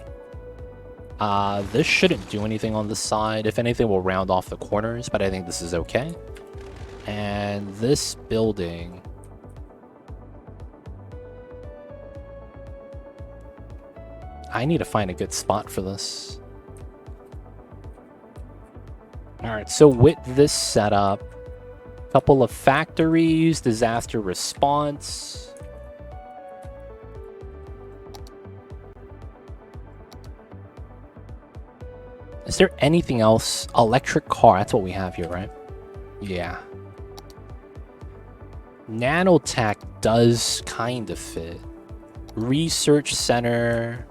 This shouldn't do anything on this side. If anything, we'll round off the corners, but I think this is okay. And this building... I need to find a good spot for this. Alright, so with this setup, couple of factories, disaster response. Is there anything else? Electric car, that's what we have here, right? Yeah. Nanotech does kind of fit. Research center.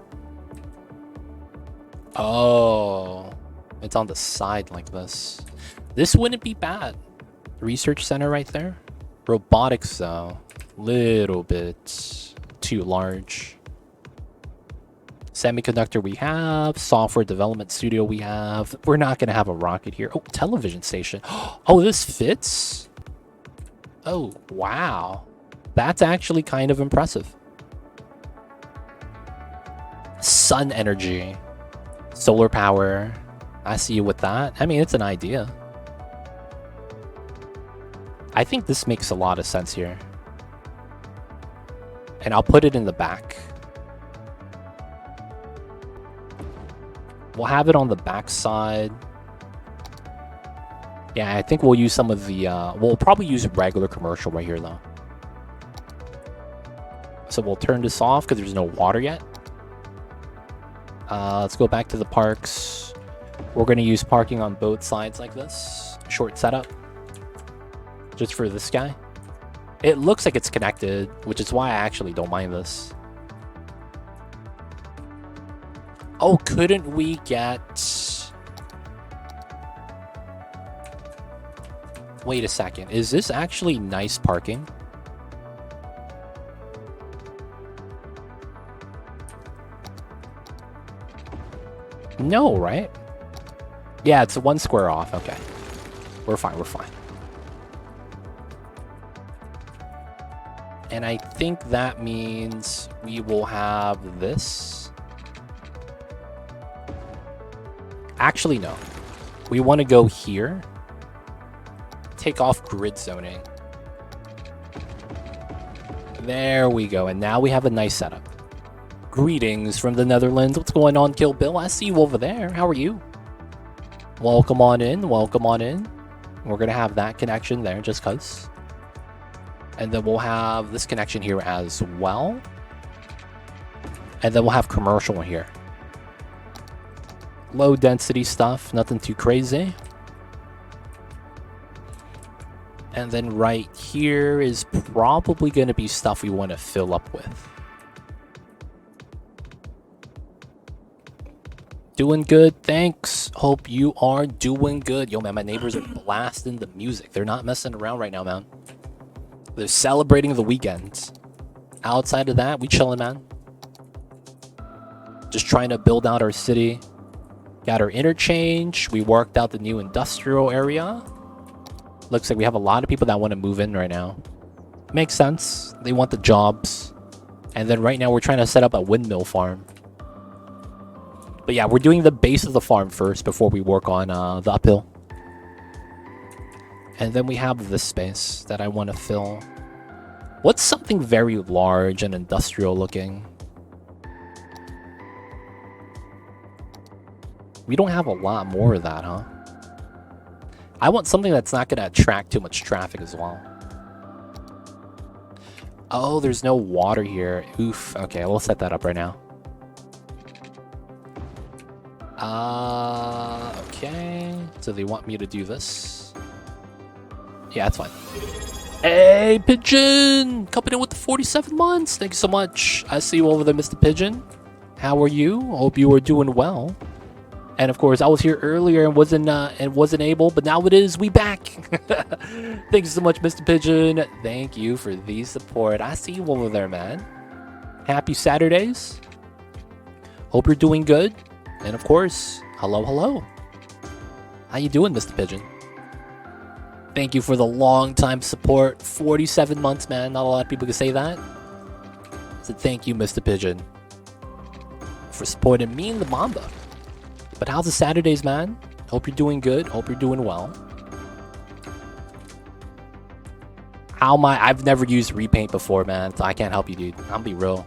Oh, it's on the side like this. This wouldn't be bad. Research center right there. Robotics, though. Little bit too large. Semiconductor we have. Software development studio we have. We're not going to have a rocket here. Oh, television station. Oh, this fits? Oh, wow. That's actually kind of impressive. Sun energy. Solar power. I see you with that. I mean, it's an idea. I think this makes a lot of sense here. And I'll put it in the back. We'll have it on the back side. Yeah, I think we'll use some of the... we'll probably use regular commercial right here, though. So we'll turn this off because there's no water yet. Let's go back to the parks. We're going to use parking on both sides like this. Short setup. Just for this guy. It looks like it's connected, which is why I actually don't mind this. Oh, couldn't we get... Wait a second. Is this actually nice parking? No, right? Yeah, it's one square off. Okay. We're fine, we're fine. And I think that means we will have this. Actually, no. We want to go here. Take off grid zoning. There we go. And now we have a nice setup. Greetings from the Netherlands. What's going on, Kill Bill? I see you over there. How are you? Welcome on in. Welcome on in. We're going to have that connection there just because. And then we'll have this connection here as well. And then we'll have commercial here. Low density stuff. Nothing too crazy. And then right here is probably going to be stuff we want to fill up with. Doing good, thanks. Hope you are doing good. Yo, man, my neighbors are blasting the music. They're not messing around right now, man. They're celebrating the weekend. Outside of that, we chilling, man. Just trying to build out our city. Got our interchange. We worked out the new industrial area. Looks like we have a lot of people that want to move in right now. Makes sense. They want the jobs. And then right now we're trying to set up a windmill farm. But yeah, we're doing the base of the farm first before we work on the uphill. And then we have this space that I want to fill. What's something very large and industrial looking? We don't have a lot more of that, huh? I want something that's not going to attract too much traffic as well. Oh, there's no water here. Oof. Okay, we'll set that up right now. Okay. So they want me to do this. Yeah, that's fine. Hey, Pigeon! Coming in with the 47 months. Thank you so much. I see you over there, Mr. Pigeon. How are you? Hope you are doing well. And of course, I was here earlier and wasn't able, but now it is. We back. Thanks so much, Mr. Pigeon. Thank you for the support. I see you over there, man. Happy Saturdays. Hope you're doing good. And of course, hello, hello. How you doing, Mr. Pigeon? Thank you for the long time support. 47 months, man. Not a lot of people can say that. So thank you, Mr. Pigeon, for supporting me and the Mamba. But how's the Saturdays, man? Hope you're doing good. Hope you're doing well. How am I? I've never used repaint before, man, so I can't help you, dude. I'll be real.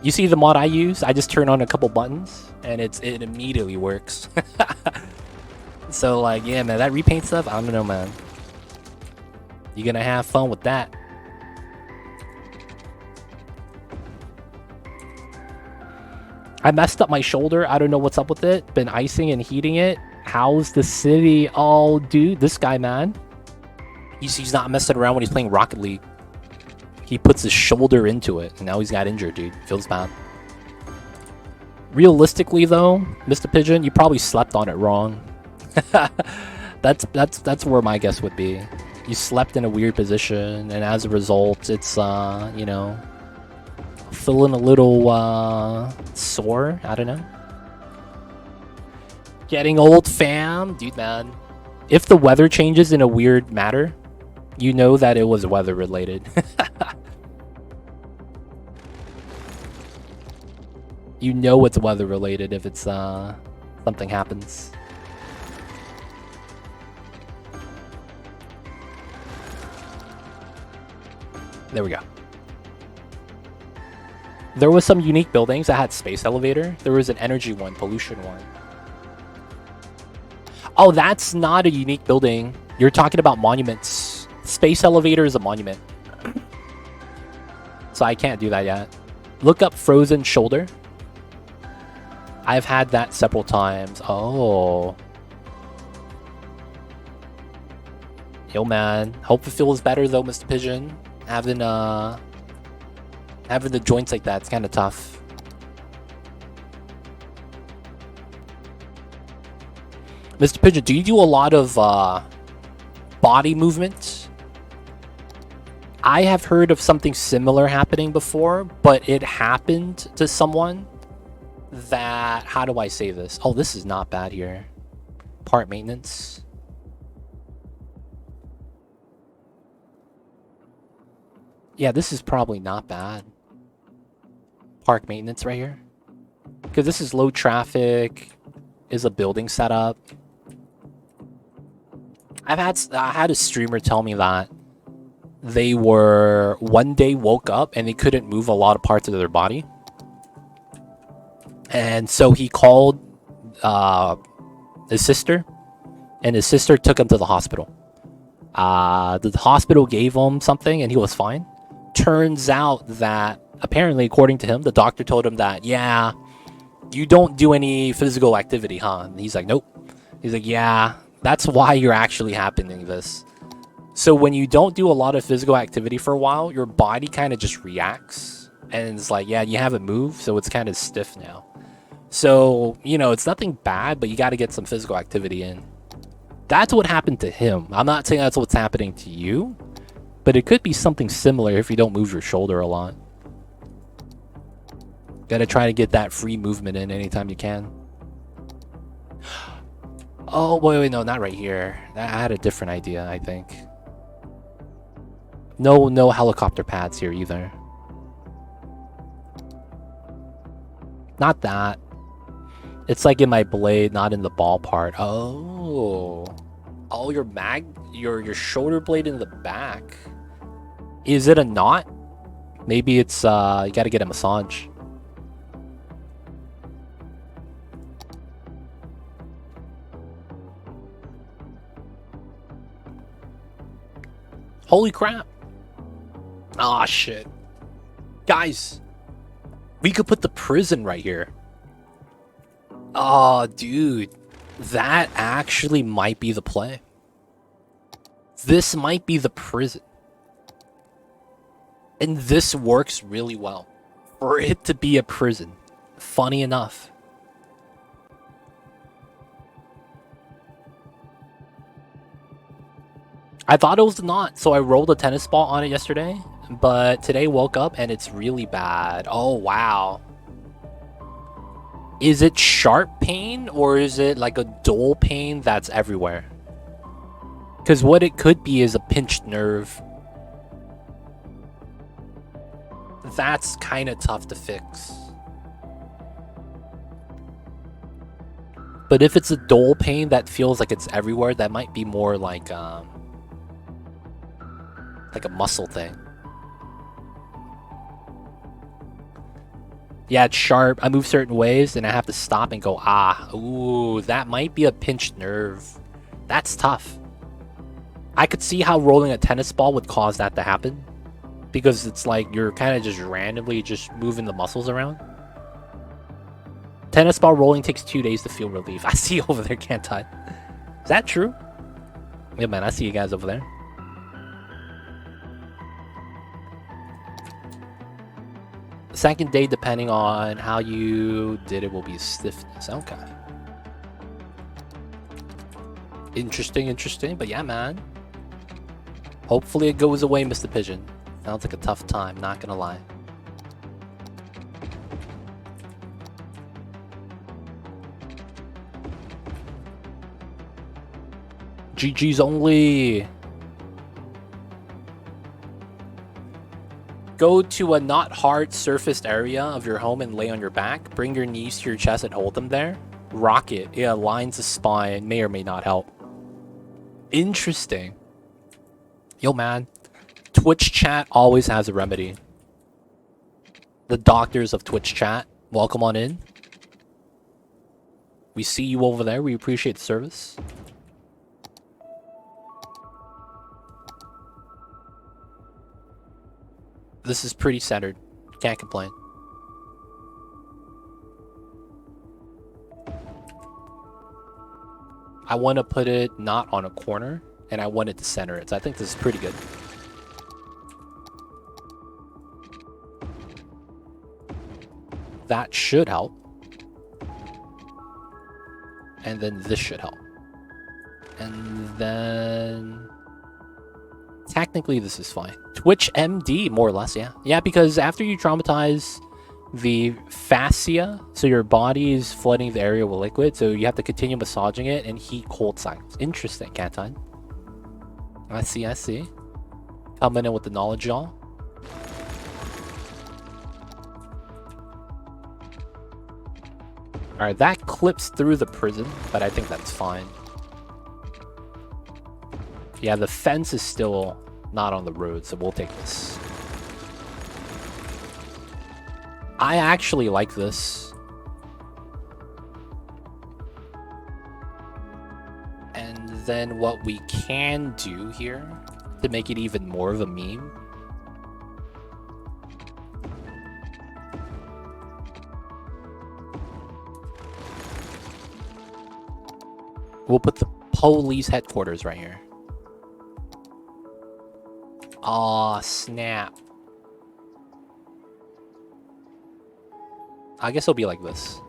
You see the mod I use? I just turn on a couple buttons, and it immediately works. So, like, yeah, man, that repaint stuff, I don't know, man. You're gonna have fun with that. I messed up my shoulder. I don't know what's up with it. Been icing and heating it. How's the city? Oh, dude, this guy, man. He's not messing around when he's playing Rocket League. He puts his shoulder into it, and now he's got injured, dude. Feels bad. Realistically, though, Mr. Pigeon, you probably slept on it wrong. That's where my guess would be. You slept in a weird position, and as a result, it's you know, feeling a little sore. I don't know. Getting old, fam, dude, man. If the weather changes in a weird manner, you know that it was weather related. You know it's weather related if it's something happens. There we go. There was some unique buildings that had space elevator. There was an energy one, pollution one. Oh, that's not a unique building. You're talking about monuments. Space elevator is a monument. So I can't do that yet. Look up frozen shoulder. I've had that several times. Oh. Yo, man. Hope it feels better though, Mr. Pigeon. Having the joints like that, it's kind of tough. Mr. Pigeon, do you do a lot of body movement? I have heard of something similar happening before, but it happened to someone that... How do I say this? Oh, this is not bad here. Part maintenance. Yeah, this is probably not bad. Park maintenance right here. Because this is low traffic. Is a building setup. I had a streamer tell me that they were one day woke up and they couldn't move a lot of parts of their body. And so he called his sister, and his sister took him to the hospital. The hospital gave him something and he was fine. Turns out that apparently, according to him, the doctor told him that, yeah, you don't do any physical activity, huh? And he's like, nope. He's like, yeah, that's why you're actually happening this. So when you don't do a lot of physical activity for a while, your body kind of just reacts. And it's like, yeah, you haven't moved, so it's kind of stiff now. So, you know, it's nothing bad, but you got to get some physical activity in. That's what happened to him. I'm not saying that's what's happening to you, but it could be something similar if you don't move your shoulder a lot. Gotta try to get that free movement in anytime you can. Oh, wait, no, not right here. I had a different idea, I think. No helicopter pads here either. Not that. It's like in my blade, not in the ball part. Oh. Oh, your shoulder blade in the back. Is it a knot? Maybe it's you gotta get a massage. Holy crap. Ah, shit. Guys, we could put the prison right here. Oh, dude. That actually might be the play. This might be the prison. And this works really well. For it to be a prison. Funny enough. I thought it was not, so I rolled a tennis ball on it yesterday. But today woke up and it's really bad. Oh, wow. Is it sharp pain or is it like a dull pain that's everywhere? Because what it could be is a pinched nerve. That's kind of tough to fix. But if it's a dull pain that feels like it's everywhere, that might be more like a muscle thing. Yeah, it's sharp. I move certain ways and I have to stop and go, ah. Ooh, that might be a pinched nerve. That's tough. I could see how rolling a tennis ball would cause that to happen. Because it's like you're kind of just randomly just moving the muscles around. Tennis ball rolling takes 2 days to feel relief. I see you over there, can't I? Is that true? Yeah, man, I see you guys over there. Second day, depending on how you did it, will be stiffness. Okay. Interesting. But yeah, man. Hopefully it goes away, Mr. Pigeon. Sounds like a tough time, not gonna lie. GG's only. Go to a not hard surfaced area of your home and lay on your back. Bring your knees to your chest and hold them there. Rock it. It aligns the spine. May or may not help. Interesting. Yo, man. Twitch chat always has a remedy. The doctors of Twitch chat, welcome on in. We see you over there. We appreciate the service. This is pretty centered. Can't complain. I want to put it not on a corner, and I want it to center it. So I think this is pretty good. That should help. And then this should help. And then... technically, this is fine. Twitch MD, more or less, yeah. Yeah, because after you traumatize the fascia, so your body is flooding the area with liquid, so you have to continue massaging it and heat cold cycles. Interesting, can't I? I see. Coming in with the knowledge, y'all. Alright, that clips through the prison, but I think that's fine. Yeah, the fence is still not on the road, so we'll take this. I actually like this. And then what we can do here to make it even more of a meme. We'll put the police headquarters right here. Aw, snap. I guess it'll be like this.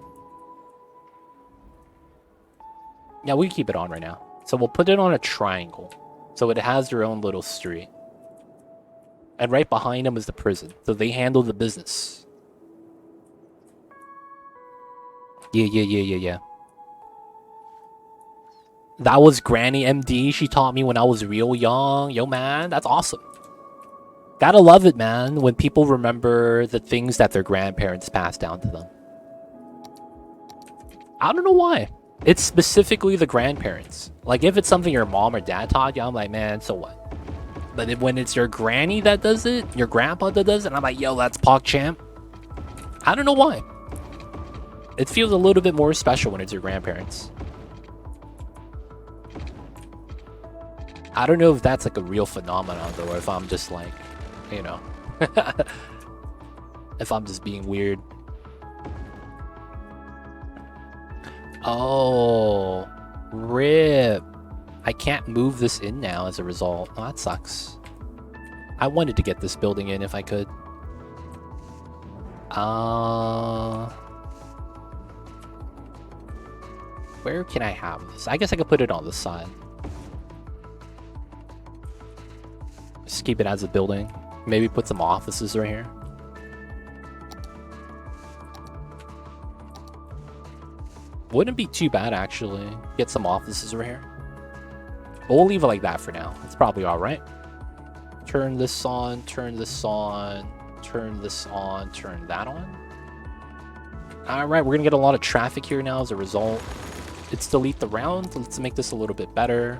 Yeah, we can keep it on right now. So we'll put it on a triangle. So it has their own little street. And right behind them is the prison. So they handle the business. Yeah. That was Granny MD. She taught me when I was real young. Yo, man, that's awesome. Gotta love it, man, when people remember the things that their grandparents passed down to them. I don't know why. It's specifically the grandparents. Like, if it's something your mom or dad taught you, I'm like, man, so what? But when it's your granny that does it, your grandpa that does it, I'm like, yo, that's PogChamp. I don't know why. It feels a little bit more special when it's your grandparents. I don't know if that's like a real phenomenon though, or if I'm just like, you know, if I'm just being weird. Oh, rip. I can't move this in now as a result. Oh, that sucks. I wanted to get this building in if I could. Where can I have this? I guess I could put it on the side. Just keep it as a building. Maybe put some offices right here. Wouldn't be too bad, actually. Get some offices right here. But we'll leave it like that for now. It's probably alright. Turn this on, turn this on, turn this on, turn that on. Alright, we're gonna get a lot of traffic here now as a result. Let's delete the round. Let's make this a little bit better.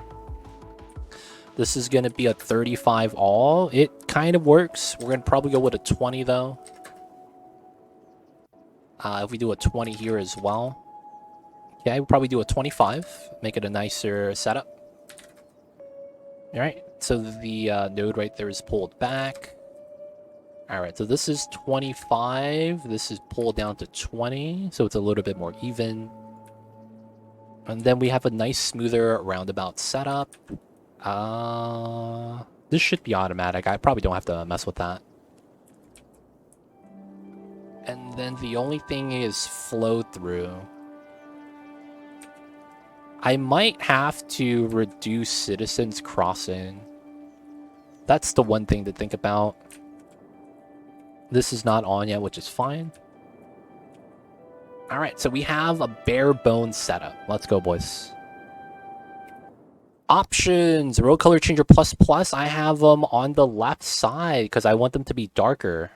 This is gonna be a 35 all. It kind of works. We're gonna probably go with a 20 though. If we do a 20 here as well. Yeah, we'll probably do a 25. Make it a nicer setup. Alright, so the node right there is pulled back. Alright, so this is 25. This is pulled down to 20, so it's a little bit more even. And then we have a nice, smoother roundabout setup. This should be automatic. I probably don't have to mess with that. And then the only thing is flow through. I might have to reduce citizens crossing. That's the one thing to think about. This is not on yet, which is fine. Alright, so we have a bare bones setup. Let's go, boys. Options. Road color changer plus plus. I have them on the left side because I want them to be darker.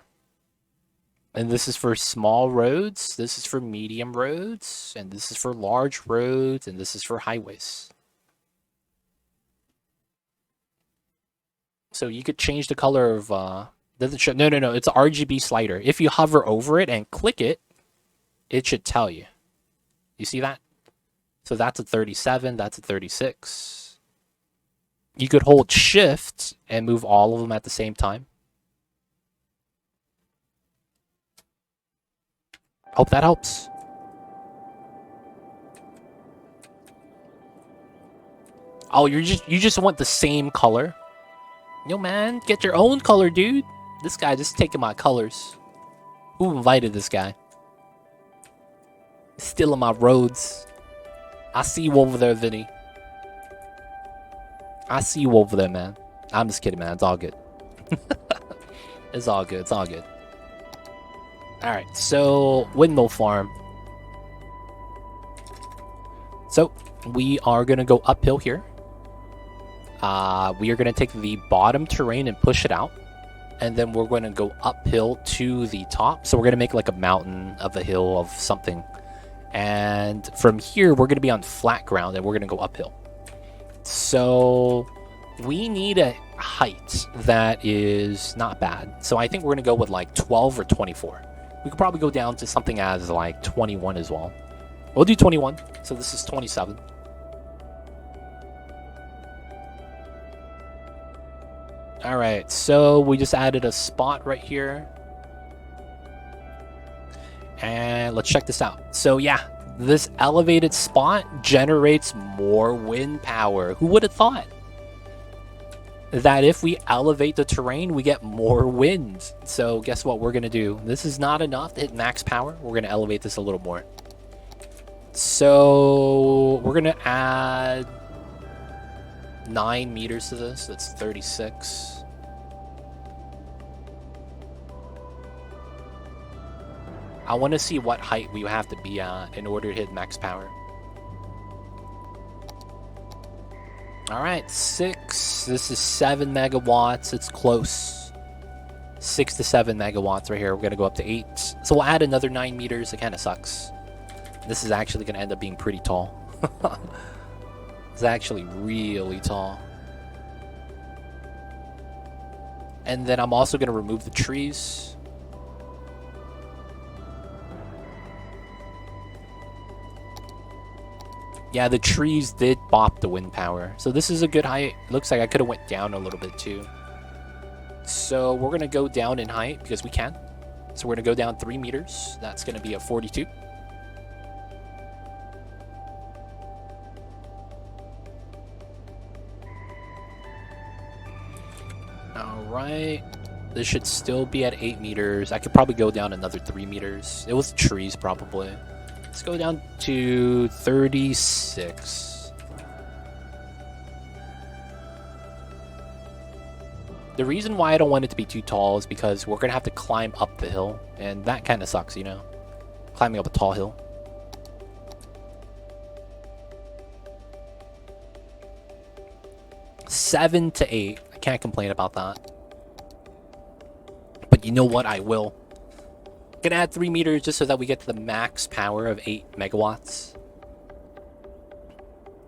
And this is for small roads, this is for medium roads, and this is for large roads, and this is for highways. So you could change the color of, doesn't show, no, it's an RGB slider. If you hover over it and click it, it should tell you. You see that? So that's a 37, that's a 36. You could hold shift and move all of them at the same time. Hope that helps. Oh, you just want the same color? Yo, man, get your own color, dude. This guy just taking my colors. Who invited this guy? Stealing my roads. I see you over there, Vinny. I see you over there, man. I'm just kidding, man. It's all good. It's all good. It's all good. Alright, so windmill farm. So we are going to go uphill here. We are going to take the bottom terrain and push it out. And then we're going to go uphill to the top. So we're going to make like a mountain of a hill of something. And from here, we're going to be on flat ground and we're going to go uphill. So we need a height that is not bad. So I think we're going to go with like 12 or 24. We could probably go down to something as like 21 as well. We'll do 21. So this is 27. All right, so we just added a spot right here. And let's check this out. So yeah, this elevated spot generates more wind power. Who would have thought that if we elevate the terrain, we get more wind? So guess what we're going to do? This is not enough to hit max power. We're going to elevate this a little more. So we're going to add 9 meters to this. That's 36. I want to see what height we have to be at in order to hit max power. Alright, 6. This is 7 megawatts. It's close. 6 to 7 megawatts right here. We're going to go up to 8. So we'll add another 9 meters. It kind of sucks. This is actually going to end up being pretty tall. It's actually really tall. And then I'm also going to remove the trees. Yeah, the trees did bop the wind power. So this is a good height. Looks like I could have went down a little bit too. So we're going to go down in height because we can. So we're going to go down 3 meters. That's going to be a 42. All right. This should still be at 8 meters. I could probably go down another 3 meters. It was trees probably. Let's go down to 36. The reason why I don't want it to be too tall is because we're going to have to climb up the hill. And that kind of sucks, you know? Climbing up a tall hill. Seven to 8. I can't complain about that. But you know what? I will. Gonna add 3 meters just so that we get to the max power of 8 megawatts.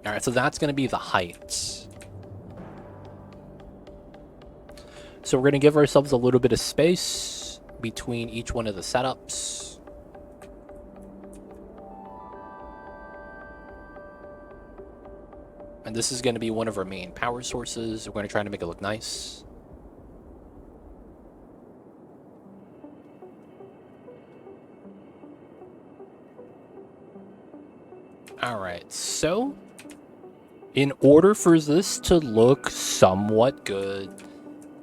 Alright, so that's gonna be the height. So we're gonna give ourselves a little bit of space between each one of the setups. And this is gonna be one of our main power sources. We're gonna try to make it look nice. Alright, so in order for this to look somewhat good,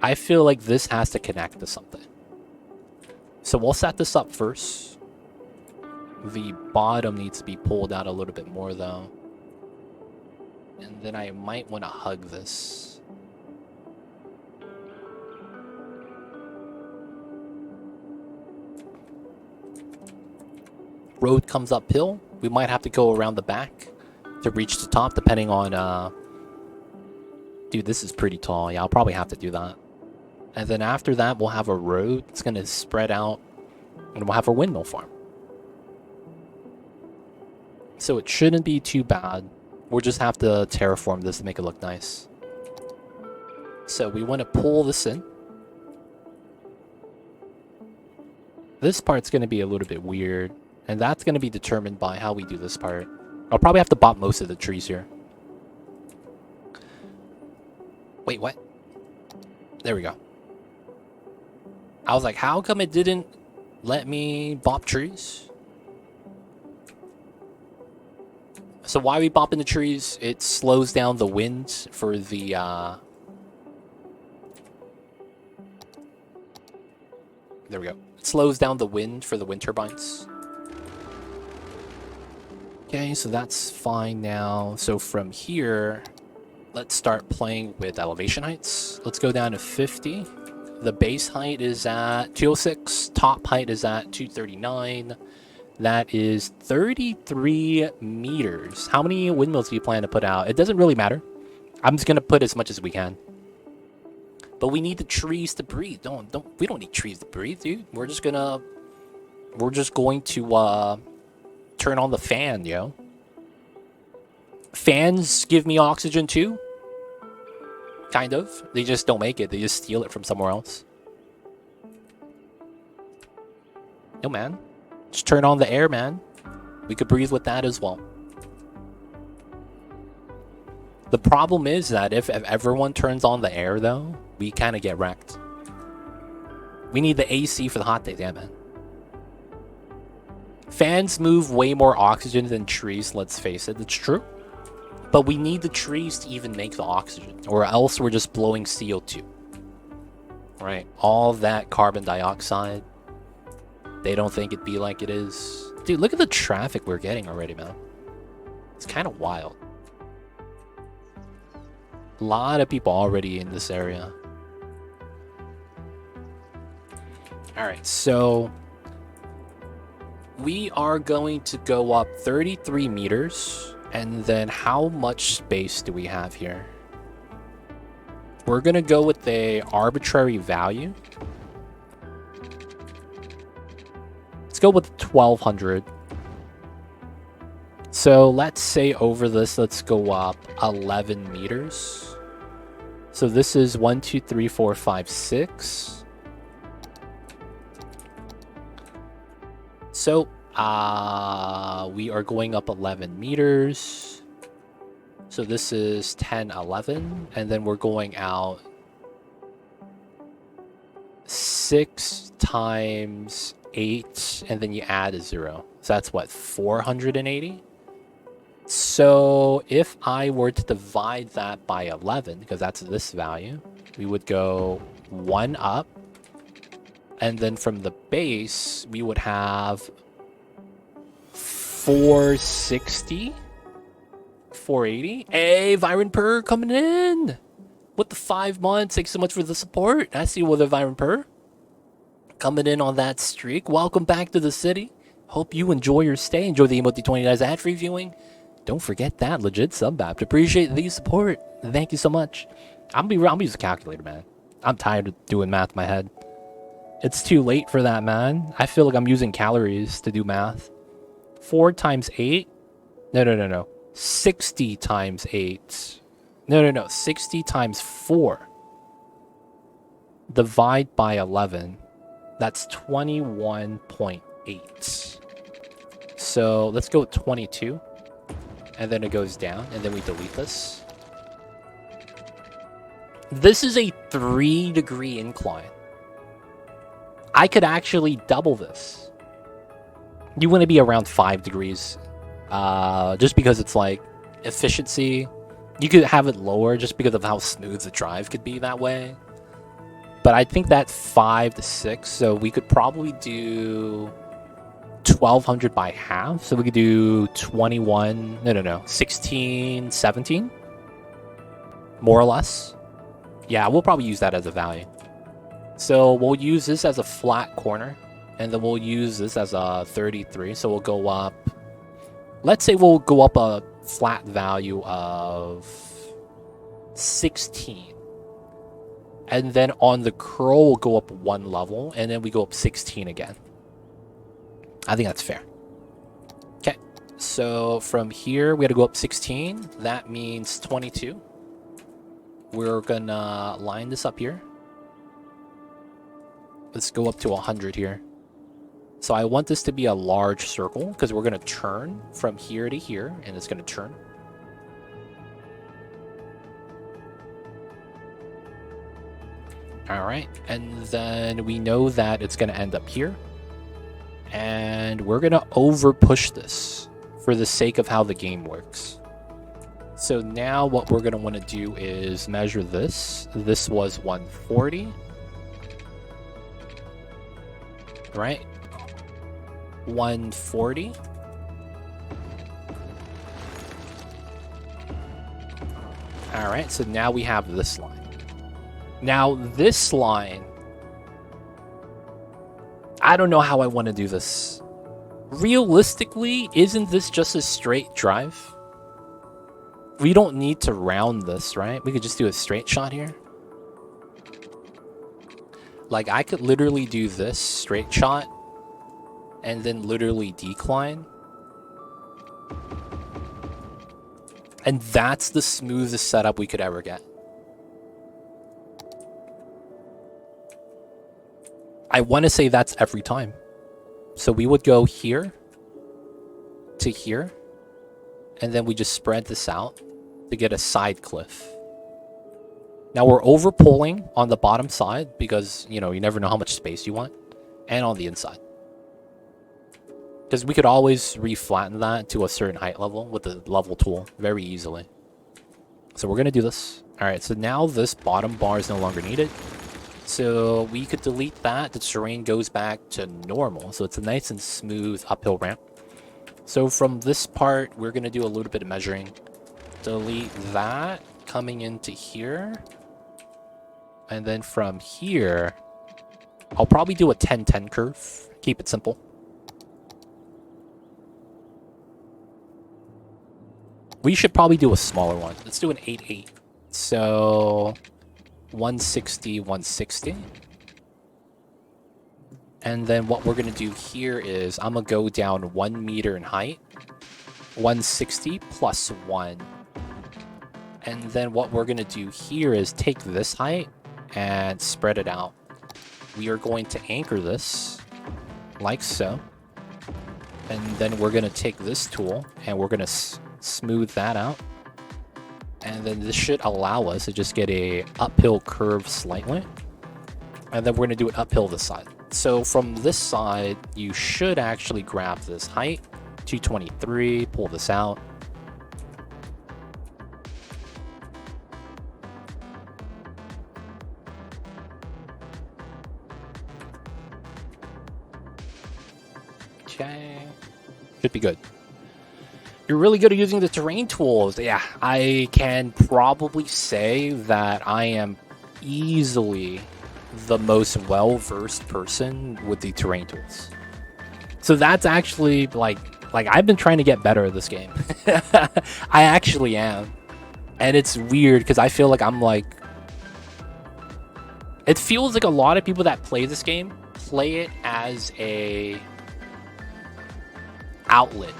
I feel like this has to connect to something. So we'll set this up first. The bottom needs to be pulled out a little bit more though. And then I might want to hug this. Road comes uphill. We might have to go around the back to reach the top, depending on, Dude, this is pretty tall. Yeah, I'll probably have to do that. And then after that, we'll have a road. It's going to spread out, and we'll have a windmill farm. So it shouldn't be too bad. We'll just have to terraform this to make it look nice. So we want to pull this in. This part's going to be a little bit weird. And that's going to be determined by how we do this part. I'll probably have to bop most of the trees here. Wait, what? There we go. I was like, how come it didn't let me bop trees? So why are we bopping the trees? It slows down the wind for the... There we go. It slows down the wind for the wind turbines. Okay, so that's fine now. So from here, let's start playing with elevation heights. Let's go down to 50. The base height is at 206. Top height is at 239. That is 33 meters. How many windmills do you plan to put out? It doesn't really matter. I'm just going to put as much as we can. But we need the trees to breathe. We don't need trees to breathe, dude. We're just going to turn on the fan, yo. Fans give me oxygen too. Kind of. They just don't make it. They just steal it from somewhere else. Yo, man. Just turn on the air, man. We could breathe with that as well. The problem is that if everyone turns on the air, though, we kind of get wrecked. We need the AC for the hot days, yeah, man. Fans move way more oxygen than trees, let's face it. It's true. But we need the trees to even make the oxygen, or else we're just blowing CO2. Right? All that carbon dioxide. They don't think it'd be like it is. Dude, look at the traffic we're getting already, man. It's kind of wild. A lot of people already in this area. Alright, so... we are going to go up 33 meters. And then how much space do we have here? We're going to go with a arbitrary value. Let's go with 1200. So let's say over this, let's go up 11 meters. So this is 1, 2, 3, 4, 5, 6. So we are going up 11 meters. So this is 10, 11. And then we're going out 6 times 8. And then you add a 0. So that's what, 480? So if I were to divide that by 11, because that's this value, we would go 1 up. And then from the base, we would have 460, 480. Hey, Viren Per coming in with the 5 months. Thanks so much for the support. I see you with a Viren Per coming in on that streak. Welcome back to the city. Hope you enjoy your stay. Enjoy the emote 20 days ad free viewing. Don't forget that legit sub app. Appreciate the support. Thank you so much. I'm gonna use a calculator, man. I'm tired of doing math in my head. It's too late for that, man. I feel like I'm using calories to do math. 4 times 8? No. 60 times 8. No. 60 times 4. Divide by 11. That's 21.8. So let's go with 22. And then it goes down, and then we delete this. This is a 3-degree incline. I could actually double this. You want to be around 5 degrees. Just because it's like efficiency. You could have it lower just because of how smooth the drive could be that way. But I think that's 5 to 6. So we could probably do 1200 by half. So we could do 21. No. 16, 17. More or less. Yeah, we'll probably use that as a value. So we'll use this as a flat corner, and then we'll use this as a 33. So we'll go up, let's say we'll go up a flat value of 16. And then on the curl, we'll go up 1 level, and then we go up 16 again. I think that's fair. Okay, so from here, we got to go up 16. That means 22. We're gonna line this up here. Let's go up to 100 here. So I want this to be a large circle because we're going to turn from here to here, and it's going to turn. All right, and then we know that it's going to end up here. And we're going to over push this for the sake of how the game works. So now what we're going to want to do is measure this. This was 140. Right? 140. All right, so now we have this line. Now this line, I don't know how I want to do this. Realistically, isn't this just a straight drive? We don't need to round this, right? We could just do a straight shot here. Like, I could literally do this straight shot and then literally decline. And that's the smoothest setup we could ever get. I want to say that's every time. So we would go here to here, and then we just spread this out to get a side cliff. Now we're over pulling on the bottom side because, you know, you never know how much space you want, and on the inside. Because we could always reflatten that to a certain height level with the level tool very easily. So we're going to do this. All right, so now this bottom bar is no longer needed. So we could delete that. The terrain goes back to normal. So it's a nice and smooth uphill ramp. So from this part, we're going to do a little bit of measuring. Delete that coming into here. And then from here, I'll probably do a 10-10 curve. Keep it simple. We should probably do a smaller one. Let's do an 8-8. So 160, 160. And then what we're going to do here is I'm going to go down 1 meter in height. 160 plus 1. And then what we're going to do here is take this height and spread it out. We are going to anchor this like so. And then we're going to take this tool and we're going to smooth that out. And then this should allow us to just get a uphill curve slightly. And then we're going to do it uphill this side. So from this side, you should actually grab this height, 223, pull this out. Okay, should be good. You're really good at using the terrain tools. Yeah, I can probably say that I am easily the most well-versed person with the terrain tools. So that's actually like I've been trying to get better at this game. I actually am. And it's weird because I feel like I'm like, it feels like a lot of people that play this game play it as a outlet,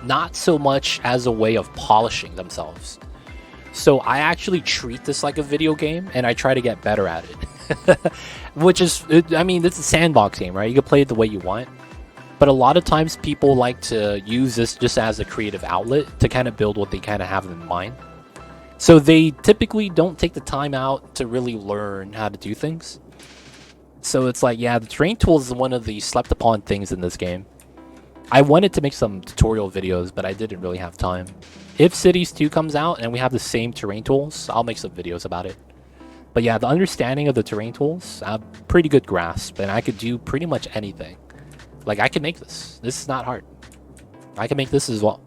not so much as a way of polishing themselves. So I actually treat this like a video game and I try to get better at it. Which is, I mean, it's a sandbox game, right? You can play it the way you want. But a lot of times people like to use this just as a creative outlet to kind of build what they kind of have in mind. So they typically don't take the time out to really learn how to do things. So it's like, yeah, the terrain tools is one of the slept upon things in this game. I wanted to make some tutorial videos, but I didn't really have time. If Cities 2 comes out and we have the same terrain tools, I'll make some videos about it. But yeah, the understanding of the terrain tools, I have pretty good grasp, and I could do pretty much anything. Like, I can make this. This is not hard. I can make this as well.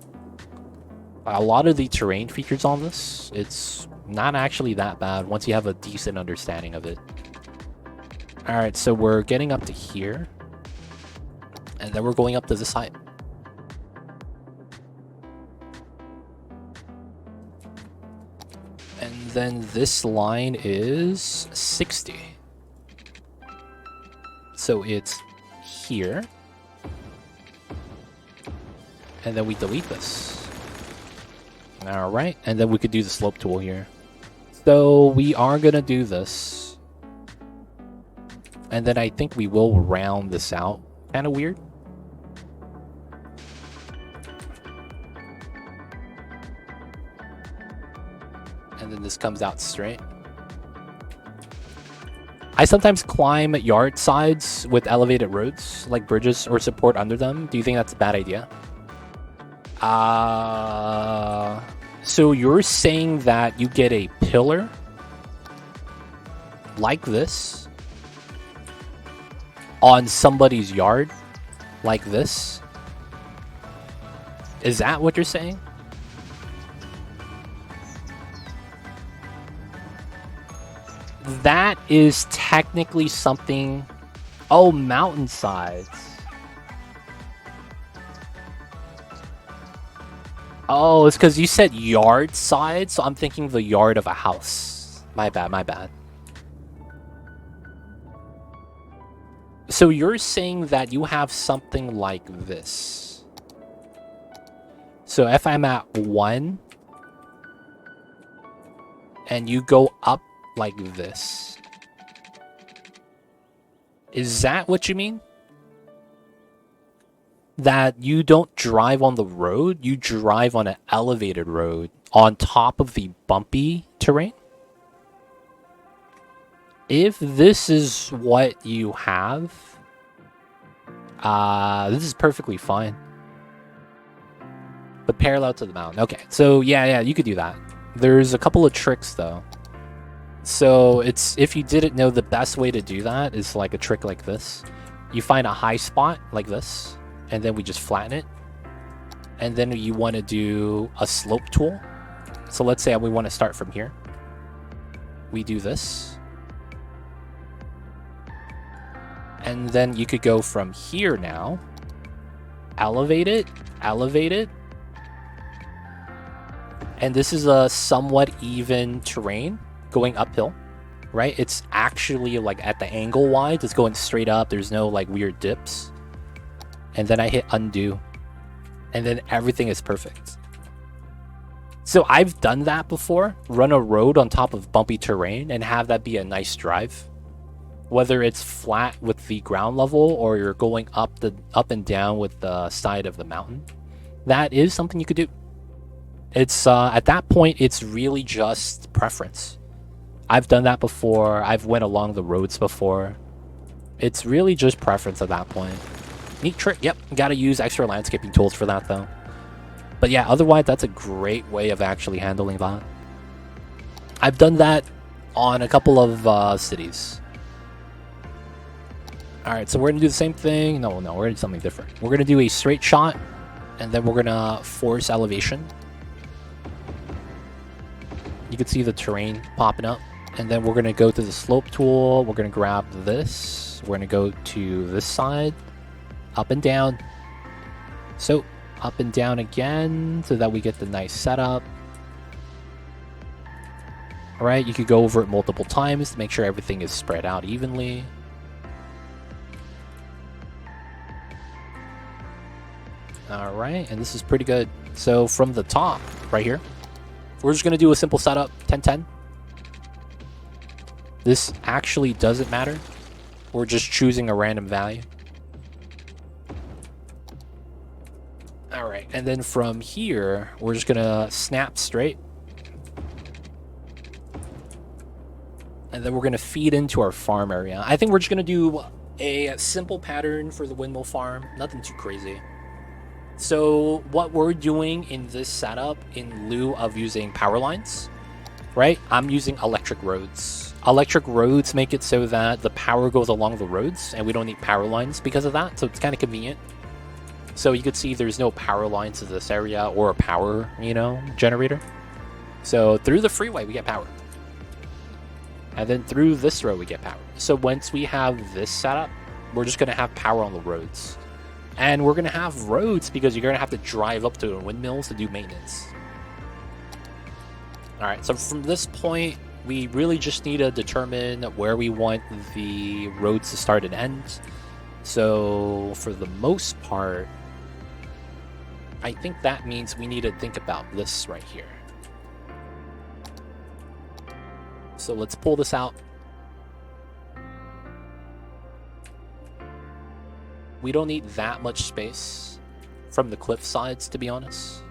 A lot of the terrain features on this, it's not actually that bad once you have a decent understanding of it. Alright, so we're getting up to here. And then we're going up to this height. And then this line is 60. So it's here. And then we delete this. Alright, and then we could do the slope tool here. So we are going to do this. And then I think we will round this out. Kind of weird. And then this comes out straight. I sometimes climb yard sides with elevated roads, like bridges or support under them. Do you think that's a bad idea? So you're saying that you get a pillar like this on somebody's yard like this? Is that what you're saying? That is technically something... Oh, mountainsides. Oh, it's because you said yard side, so I'm thinking the yard of a house. My bad, my bad. So you're saying that you have something like this. So if I'm at 1, and you go up like this. Is that what you mean? That you don't drive on the road, you drive on an elevated road on top of the bumpy terrain? If this is what you have, this is perfectly fine. But parallel to the mountain. Okay, so yeah, you could do that. There's a couple of tricks though. So it's, if you didn't know, the best way to do that is like a trick like this. You find a high spot like this, and then we just flatten it. And then you want to do a slope tool. So let's say we want to start from here. We do this. And then you could go from here now. Elevate it, elevate it. And this is a somewhat even terrain going uphill, right? It's actually like at the angle wise, it's going straight up. There's no like weird dips. And then I hit undo. and then everything is perfect. So I've done that before, run a road on top of bumpy terrain and have that be a nice drive. Whether it's flat with the ground level or you're going up and down with the side of the mountain, that is something you could do. It's at that point, it's really just preference. I've done that before. I've went along the roads before. It's really just preference at that point. Neat trick. Yep, gotta use extra landscaping tools for that though. But yeah, otherwise that's a great way of actually handling that. I've done that on a couple of cities. Alright, so we're gonna do the same thing. No, we're gonna do something different. We're gonna do a straight shot, and then we're gonna force elevation. You can see the terrain popping up. And then we're gonna go to the slope tool. We're gonna grab this. We're gonna go to this side, up and down. So up and down again so that we get the nice setup. All right, you could go over it multiple times to make sure everything is spread out evenly. All right, and this is pretty good. So from the top right here, we're just gonna do a simple setup, 10-10. This actually doesn't matter. We're just choosing a random value. All right, and then from here, we're just gonna snap straight. And then we're gonna feed into our farm area. I think we're just gonna do a simple pattern for the windmill farm, nothing too crazy. So what we're doing in this setup, in lieu of using power lines, right? I'm using electric roads. Electric roads make it so that the power goes along the roads and we don't need power lines because of that. So it's kind of convenient. So you could see there's no power lines to this area or a power, generator. So through the freeway, we get power. And then through this road, we get power. So once we have this setup, we're just going to have power on the roads. And we're going to have roads because you're going to have to drive up to the windmills to do maintenance. All right, so from this point, we really just need to determine where we want the roads to start and end. So for the most part, I think that means we need to think about this right here. So let's pull this out. We don't need that much space from the cliff sides, to be honest.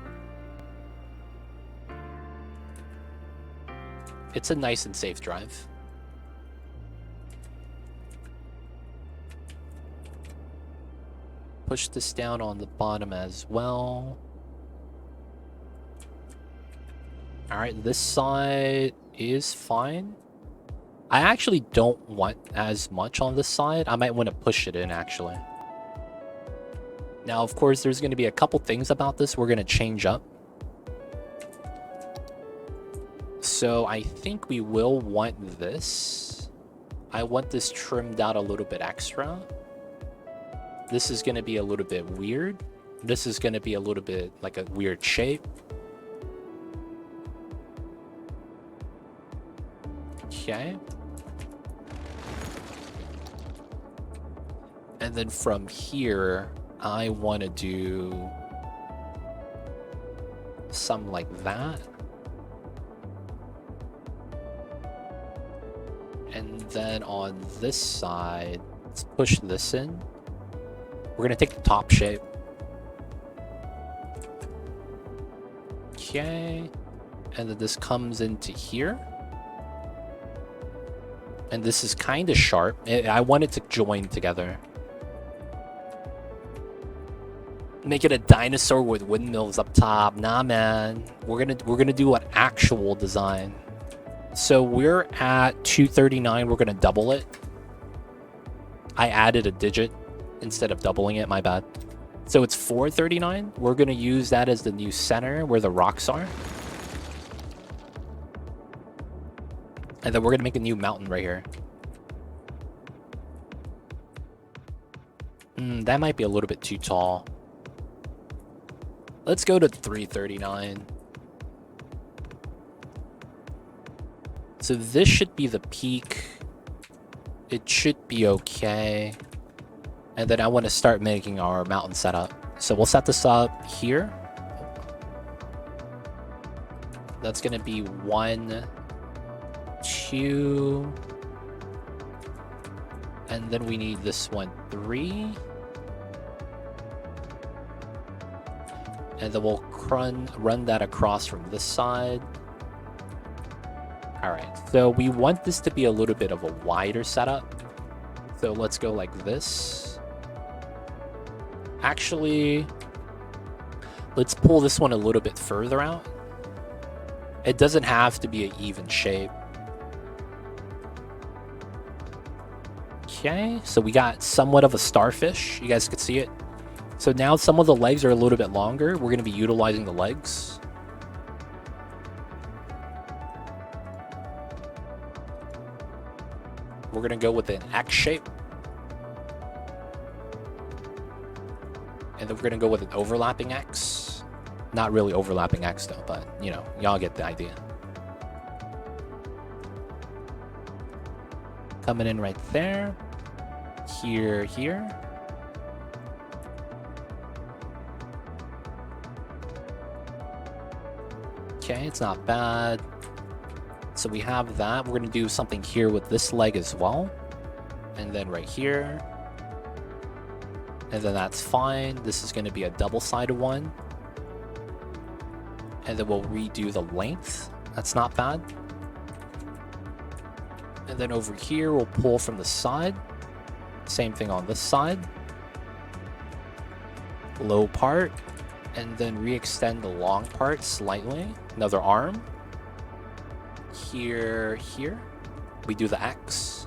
It's a nice and safe drive. Push this down on the bottom as well. Alright, this side is fine. I actually don't want as much on this side. I might want to push it in, actually. Now, of course, there's going to be a couple things about this we're going to change up. So I think we will want this. I want this trimmed out a little bit extra. This is going to be a little bit weird. This is going to be a little bit like a weird shape. Okay. And then from here, I want to do something like that. And then on this side, let's push this in. We're going to take the top shape. Okay. And then this comes into here. And this is kind of sharp. I want it to join together. Make it a dinosaur with windmills up top. Nah, man. We're gonna do an actual design. So we're at 239. We're gonna double it. I added a digit instead of doubling it. My bad. So it's 439. We're gonna use that as the new center where the rocks are. And then we're gonna make a new mountain right here. That might be a little bit too tall. Let's go to 339. So this should be the peak. It should be okay. And then I want to start making our mountain setup. So we'll set this up here. That's going to be 1, 2, and then we need this one 3. And then we'll run that across from this side. Alright, so we want this to be a little bit of a wider setup. So let's go like this. Actually, let's pull this one a little bit further out. It doesn't have to be an even shape. Okay, so we got somewhat of a starfish. You guys can see it. So now some of the legs are a little bit longer. We're going to be utilizing the legs. We're going to go with an X shape. And then we're going to go with an overlapping X. Not really overlapping X though, but you know, y'all get the idea. Coming in right there. Here, here. Okay, it's not bad. So we have that. We're going to do something here with this leg as well. And then right here. And then that's fine. This is going to be a double-sided one. And then we'll redo the length. That's not bad. And then over here, we'll pull from the side. Same thing on this side. Low part. And then re-extend the long part slightly. Another arm. Here, here. We do the X.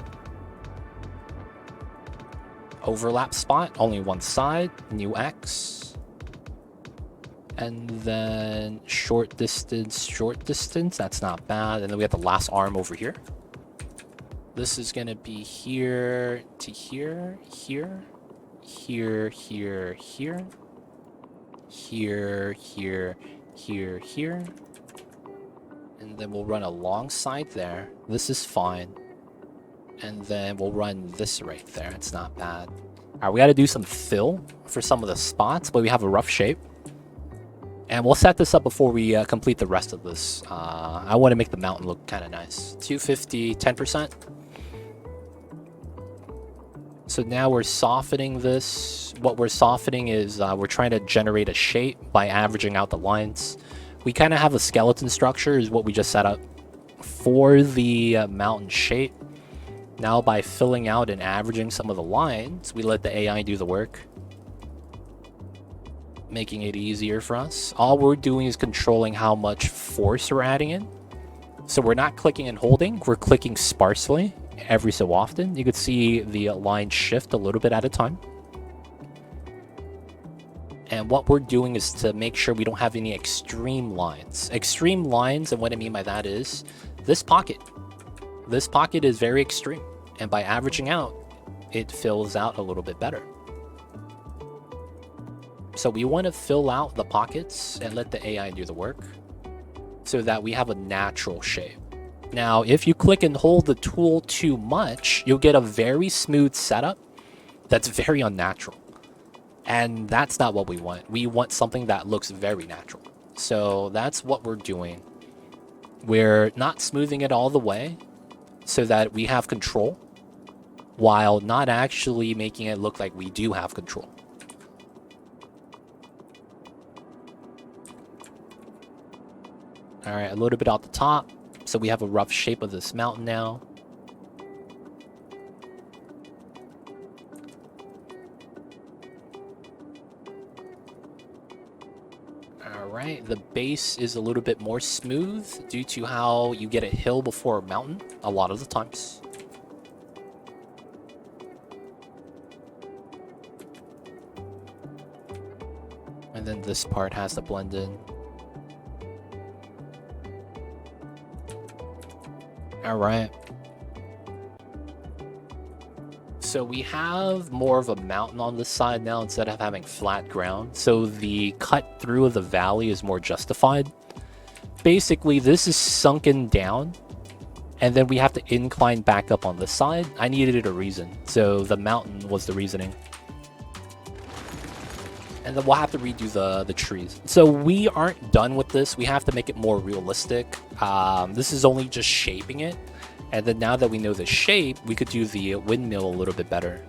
Overlap spot, only one side. New X. And then short distance, that's not bad. And then we have the last arm over here. This is going to be here to here, here, here, here, here, here, here, here, here. And then we'll run alongside there. This is fine. And then we'll run this right there. It's not bad. Alright, we got to do some fill for some of the spots, but we have a rough shape. And we'll set this up before we complete the rest of this. I want to make the mountain look kind of nice. 250, 10%. So now we're softening this. What we're softening is we're trying to generate a shape by averaging out the lines. We kind of have a skeleton structure is what we just set up for the mountain shape. Now by filling out and averaging some of the lines, we let the AI do the work, making it easier for us. All we're doing is controlling how much force we're adding in. So we're not clicking and holding, we're clicking sparsely every so often. You could see the line shift a little bit at a time. And what we're doing is to make sure we don't have any extreme lines. Extreme lines, and what I mean by that is this pocket. This pocket is very extreme. And by averaging out, it fills out a little bit better. So we want to fill out the pockets and let the AI do the work so that we have a natural shape. Now, if you click and hold the tool too much, you'll get a very smooth setup that's very unnatural. And that's not what we want. We want something that looks very natural. So that's what we're doing. We're not smoothing it all the way so that we have control, while not actually making it look like we do have control. Alright, a little bit off the top. So we have a rough shape of this mountain now. Alright, the base is a little bit more smooth due to how you get a hill before a mountain a lot of the times. And then this part has to blend in. Alright. So we have more of a mountain on this side now instead of having flat ground. So the cut through of the valley is more justified. Basically, this is sunken down. And then we have to incline back up on this side. I needed a reason. So the mountain was the reasoning. And then we'll have to redo the trees. So we aren't done with this. We have to make it more realistic. This is only just shaping it. And then now that we know the shape, we could do the windmill a little bit better.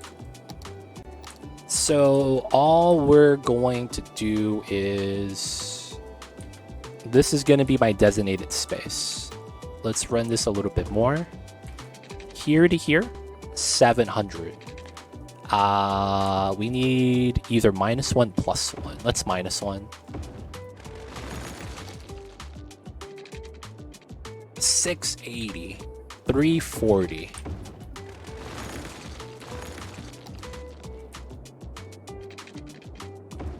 So all we're going to do is... This is going to be my designated space. Let's run this a little bit more. Here to here, 700. We need either -1, +1. Let's -1. 680. 340.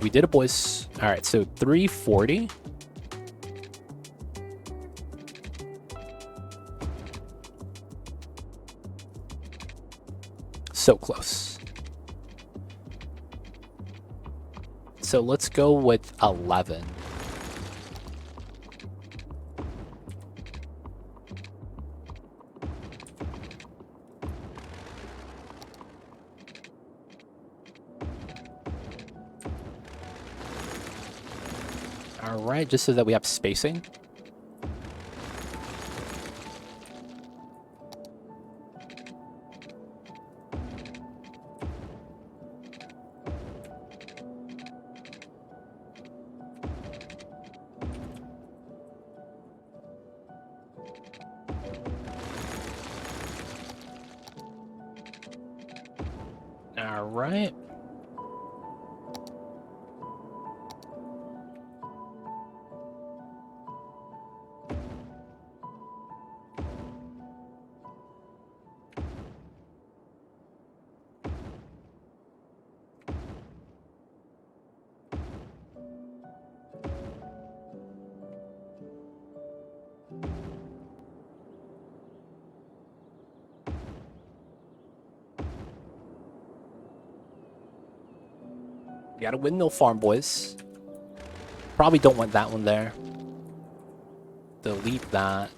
We did it, boys. All right, so 340. So close. So let's go with 11. All right, just so that we have spacing. All right. We got a windmill farm, boys. Probably don't want that one there. Delete that.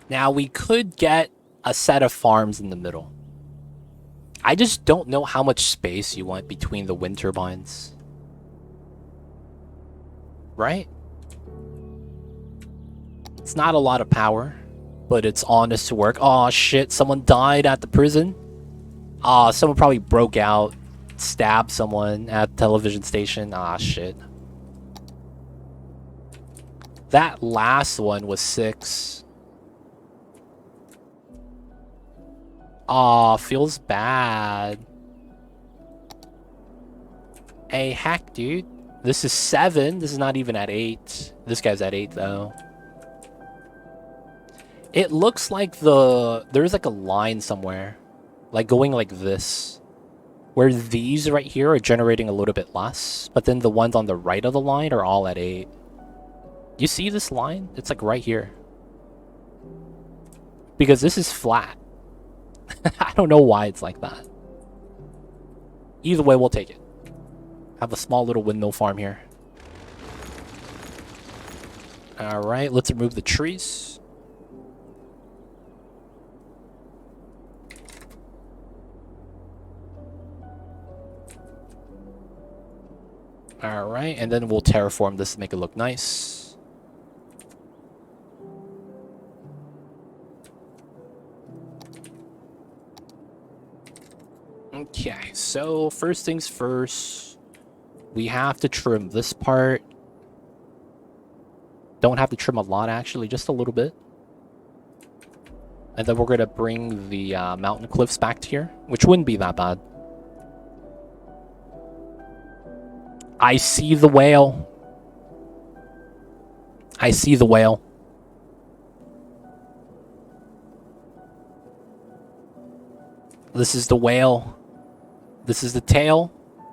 Now we could get a set of farms in the middle. I just don't know how much space you want between the wind turbines. Right? It's not a lot of power, but it's honest to work. Oh shit, someone died at the prison. Ah, someone probably broke out, stabbed someone at the television station. Ah, shit. That last one was 6. Aw, feels bad. Hey, heck, dude. This is 7. This is not even at 8. This guy's at 8, though. It looks like there's like a line somewhere. Like going like this. Where these right here are generating a little bit less. But then the ones on the right of the line are all at 8. You see this line? It's like right here. Because this is flat. I don't know why it's like that. Either way, we'll take it. Have a small little windmill farm here. Alright, let's remove the trees. Alright, and then we'll terraform this to make it look nice. Okay, so first things first, we have to trim this part. Don't have to trim a lot, actually, just a little bit. And then we're going to bring the mountain cliffs back to here, which wouldn't be that bad. I see the whale. I see the whale. This is the whale. This is the tail.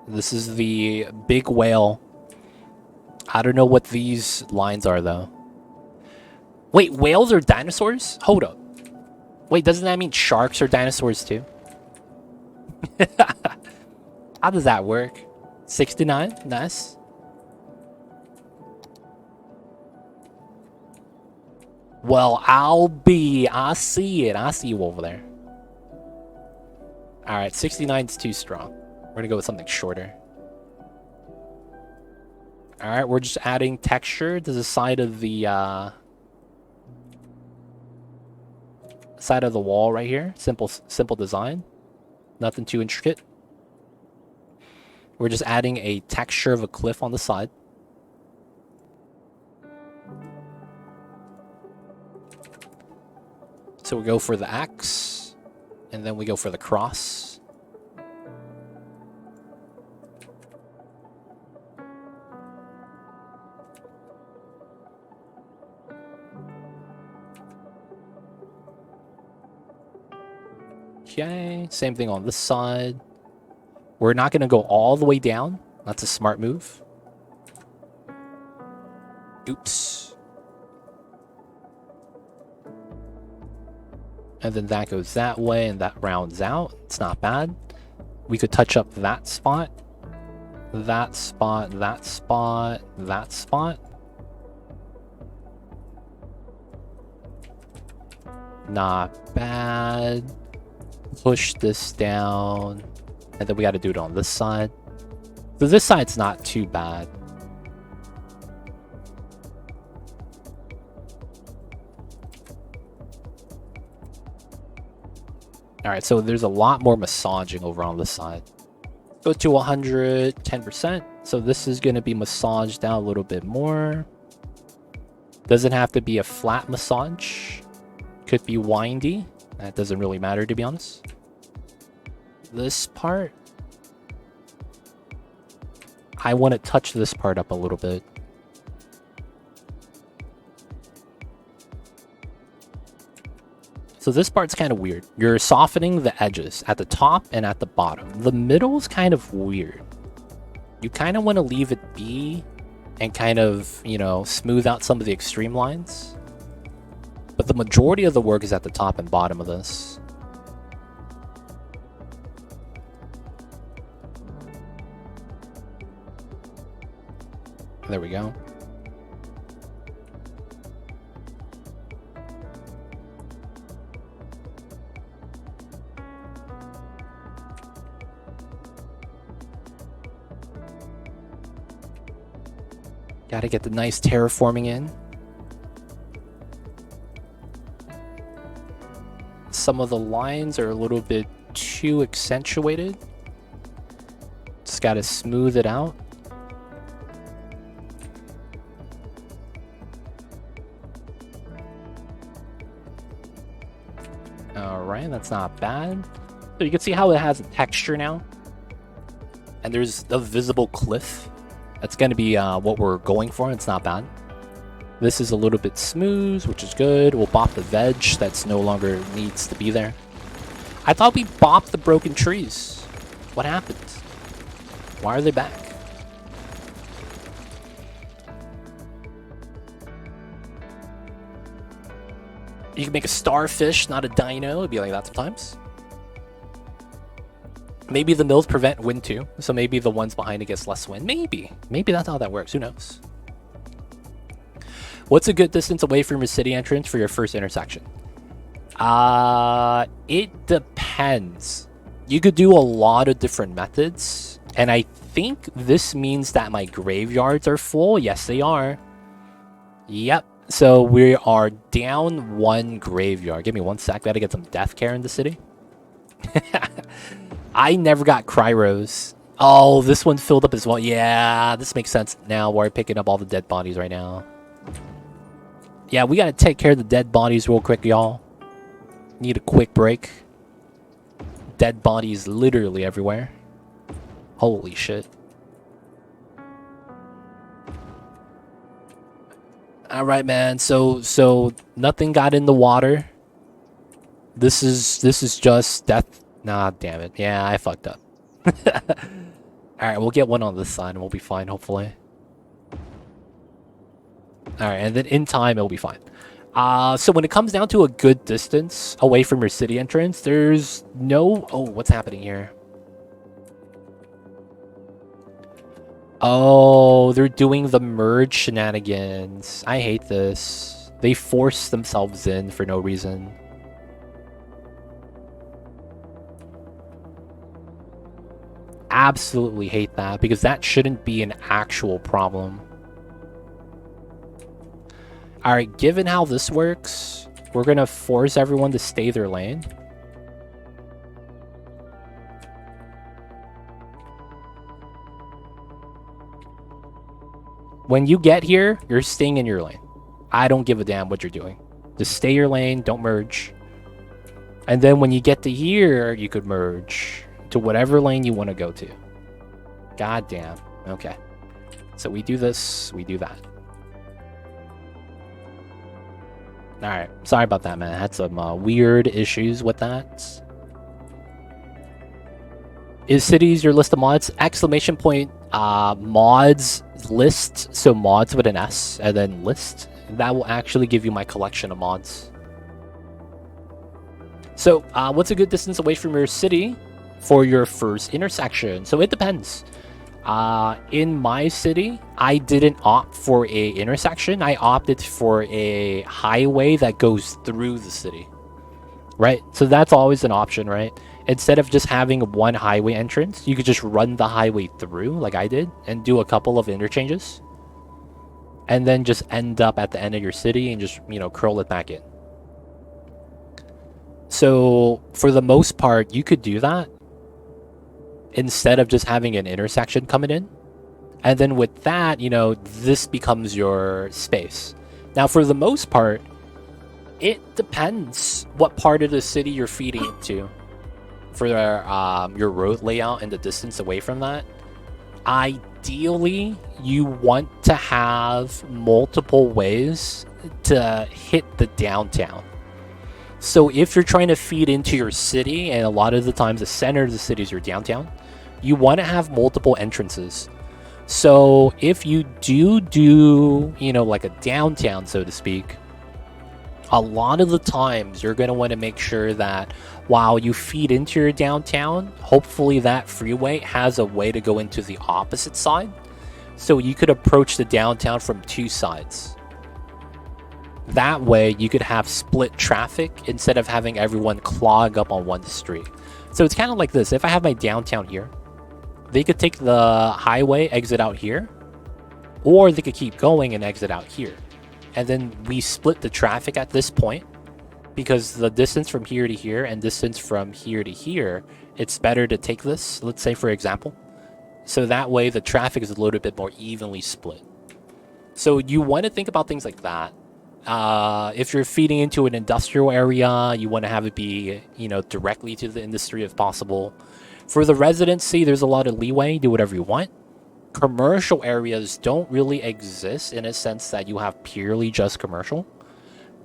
This is the big whale. I don't know what these lines are, though. Wait, whales are dinosaurs? Hold up. Wait, doesn't that mean sharks are dinosaurs, too? How does that work? 69? Nice. Well, I see it. I see you over there. Alright, 69 is too strong. We're gonna go with something shorter. Alright, we're just adding texture to the side of the wall right here. Simple design. Nothing too intricate. We're just adding a texture of a cliff on the side. So we go for the axe, and then we go for the cross. Okay, same thing on this side. We're not going to go all the way down. That's a smart move. Oops. And then that goes that way, and that rounds out. It's not bad. We could touch up that spot. That spot, that spot, that spot. Not bad. Push this down. And then we got to do it on this side. So this side's not too bad. Alright, so there's a lot more massaging over on this side. Go to 110%. So this is going to be massaged down a little bit more. Doesn't have to be a flat massage. Could be windy. That doesn't really matter, to be honest. This part, I want to touch this part up a little bit. So this part's kind of weird. You're softening the edges at the top and at the bottom. The middle's kind of weird. You kind of want to leave it be and kind of, you know, smooth out some of the extreme lines. But the majority of the work is at the top and bottom of this. There we go. Gotta get the nice terraforming in. Some of the lines are a little bit too accentuated. Just gotta smooth it out. Alright, that's not bad. So you can see how it has a texture now. And there's a visible cliff. That's going to be what we're going for. It's not bad. This is a little bit smooth, which is good. We'll bop the veg that's no longer needs to be there. I thought we bopped the broken trees. What happened? Why are they back? You can make a starfish, not a dino. It'd be like that sometimes. Maybe the mills prevent wind too, so maybe the ones behind it gets less wind. Maybe that's how that works. Who knows? What's a good distance away from your city entrance for your first intersection? It depends. You could do a lot of different methods, and I think this means that my graveyards are full. Yes, they are. Yep. So we are down one graveyard. Give me 1 sec. Gotta get some death care in the city. I never got Cryros. Oh, this one filled up as well. Yeah, this makes sense now. We're picking up all the dead bodies right now. Yeah, we gotta take care of the dead bodies real quick, y'all. Need a quick break. Dead bodies literally everywhere. Holy shit. Alright, man. So nothing got in the water. This is just death. Nah, damn it. Yeah, I fucked up. Alright, we'll get one on this side and we'll be fine, hopefully. Alright, and then in time, it'll be fine. So when it comes down to a good distance away from your city entrance, there's no... Oh, what's happening here? Oh, they're doing the merge shenanigans. I hate this. They force themselves in for no reason. absolutely hate that, because that shouldn't be an actual problem. Alright, given how this works, we're gonna force everyone to stay their lane. When you get here, you're staying in your lane. I don't give a damn what you're doing. Just stay your lane, don't merge. And then when you get to here, you could merge to whatever lane you want to go to. God damn. Okay. So we do this, we do that. Alright, sorry about that, man. I had some weird issues with that. Is cities your list of mods? Exclamation point mods list. So mods with an S and then list. That will actually give you my collection of mods. So what's a good distance away from your city for your first intersection? So it depends. In my city, I didn't opt for a intersection. I opted for a highway that goes through the city. Right? So that's always an option, right? Instead of just having one highway entrance, you could just run the highway through, like I did, and do a couple of interchanges. And then just end up at the end of your city and just, you know, curl it back in. So, for the most part, you could do that instead of just having an intersection coming in. And then with that, you know, this becomes your space. Now, for the most part, it depends what part of the city you're feeding into for your road layout and the distance away from that. Ideally, you want to have multiple ways to hit the downtown. So if you're trying to feed into your city, and a lot of the times the center of the city is your downtown, you want to have multiple entrances. So if you do, you know, like a downtown, so to speak, a lot of the times you're going to want to make sure that while you feed into your downtown, hopefully that freeway has a way to go into the opposite side. So you could approach the downtown from two sides. That way you could have split traffic instead of having everyone clog up on one street. So it's kind of like this. If I have my downtown here, they could take the highway, exit out here, or they could keep going and exit out here. And then we split the traffic at this point, because the distance from here to here and distance from here to here, it's better to take this, let's say for example. So that way the traffic is a little bit more evenly split. So you want to think about things like that. If you're feeding into an industrial area, you want to have it be, you know, directly to the industry if possible. For the residency, there's a lot of leeway. Do whatever you want. Commercial areas don't really exist in a sense that you have purely just commercial,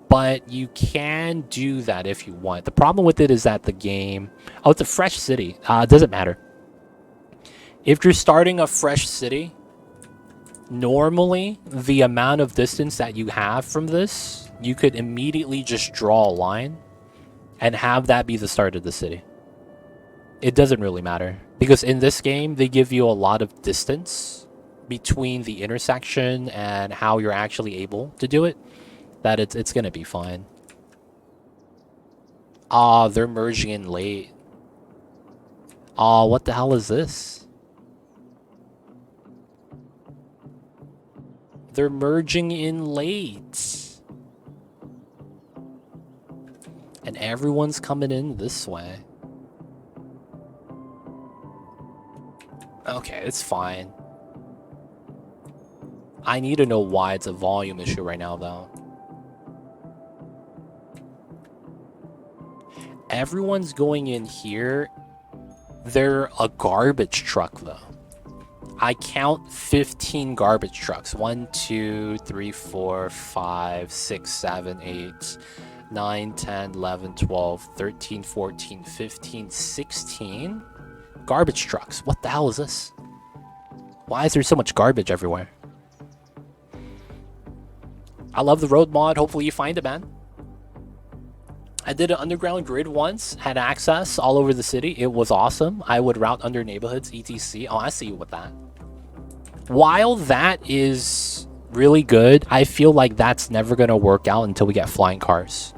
but you can do that if you want. The problem with it is that the game, oh, it's a fresh city. It doesn't matter. If you're starting a fresh city, normally the amount of distance that you have from this, you could immediately just draw a line and have that be the start of the city. It doesn't really matter, because in this game they give you a lot of distance between the intersection and how you're actually able to do it, that it's gonna be fine. They're merging in late. What the hell is this? They're merging in late. And everyone's coming in this way. Okay, it's fine. I need to know why it's a volume issue right now, though. Everyone's going in here. They're a garbage truck, though. I count 15 garbage trucks. 1, 2, 3, 4, 5, 6, 7, 8, 9, 10, 11, 12, 13, 14, 15, 16 garbage trucks. What the hell is this? Why is there so much garbage everywhere? I love the road mod. Hopefully you find it, man. I did an underground grid once, had access all over the city. It was awesome. I would route under neighborhoods, etc. Oh, I see you with that. While that is really good, I feel like that's never going to work out until we get flying cars.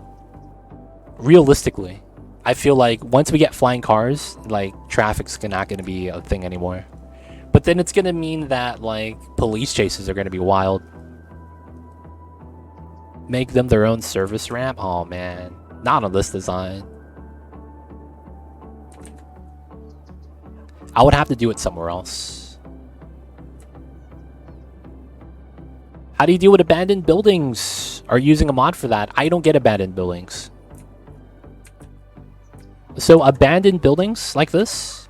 Realistically. I feel like once we get flying cars, like traffic's not going to be a thing anymore. But then it's going to mean that like police chases are going to be wild. Make them their own service ramp? Oh man, not on this design. I would have to do it somewhere else. How do you deal with abandoned buildings? Are you using a mod for that? I don't get abandoned buildings. So abandoned buildings like this,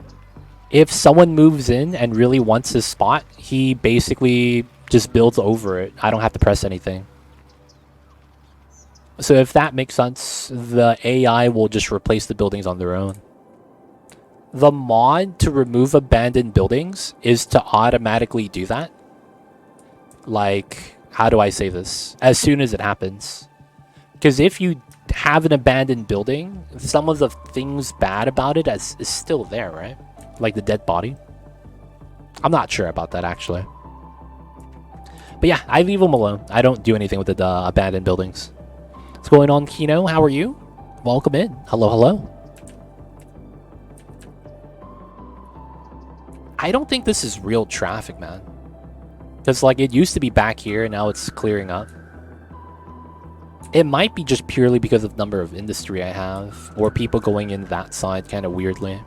if someone moves in and really wants his spot, he basically just builds over it. I don't have to press anything. So if that makes sense, the AI will just replace the buildings on their own. The mod to remove abandoned buildings is to automatically do that. Like, how do I say this? As soon as it happens. Because if you have an abandoned building, some of the things bad about it is still there, right? Like the dead body. I'm not sure about that, actually. But yeah, I leave them alone. I don't do anything with the abandoned buildings. What's going on, Kino? How are you? Welcome in. Hello, hello. I don't think this is real traffic, man. Because, like, it used to be back here, and now it's clearing up. It might be just purely because of the number of industry I have, or people going in that side kind of weirdly.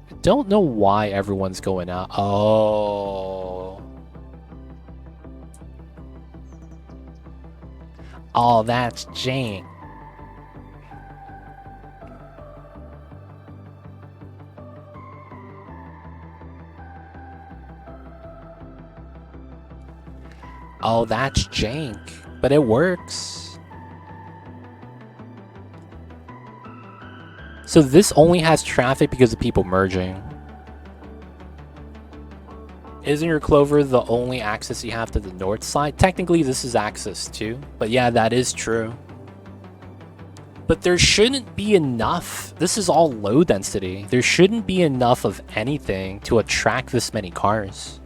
I don't know why everyone's going out. Oh. Oh, that's Jane. Oh, that's jank, but it works. So this only has traffic because of people merging. Isn't your Clover the only access you have to the north side? Technically, this is access too, but yeah, that is true. But there shouldn't be enough. This is all low density. There shouldn't be enough of anything to attract this many cars.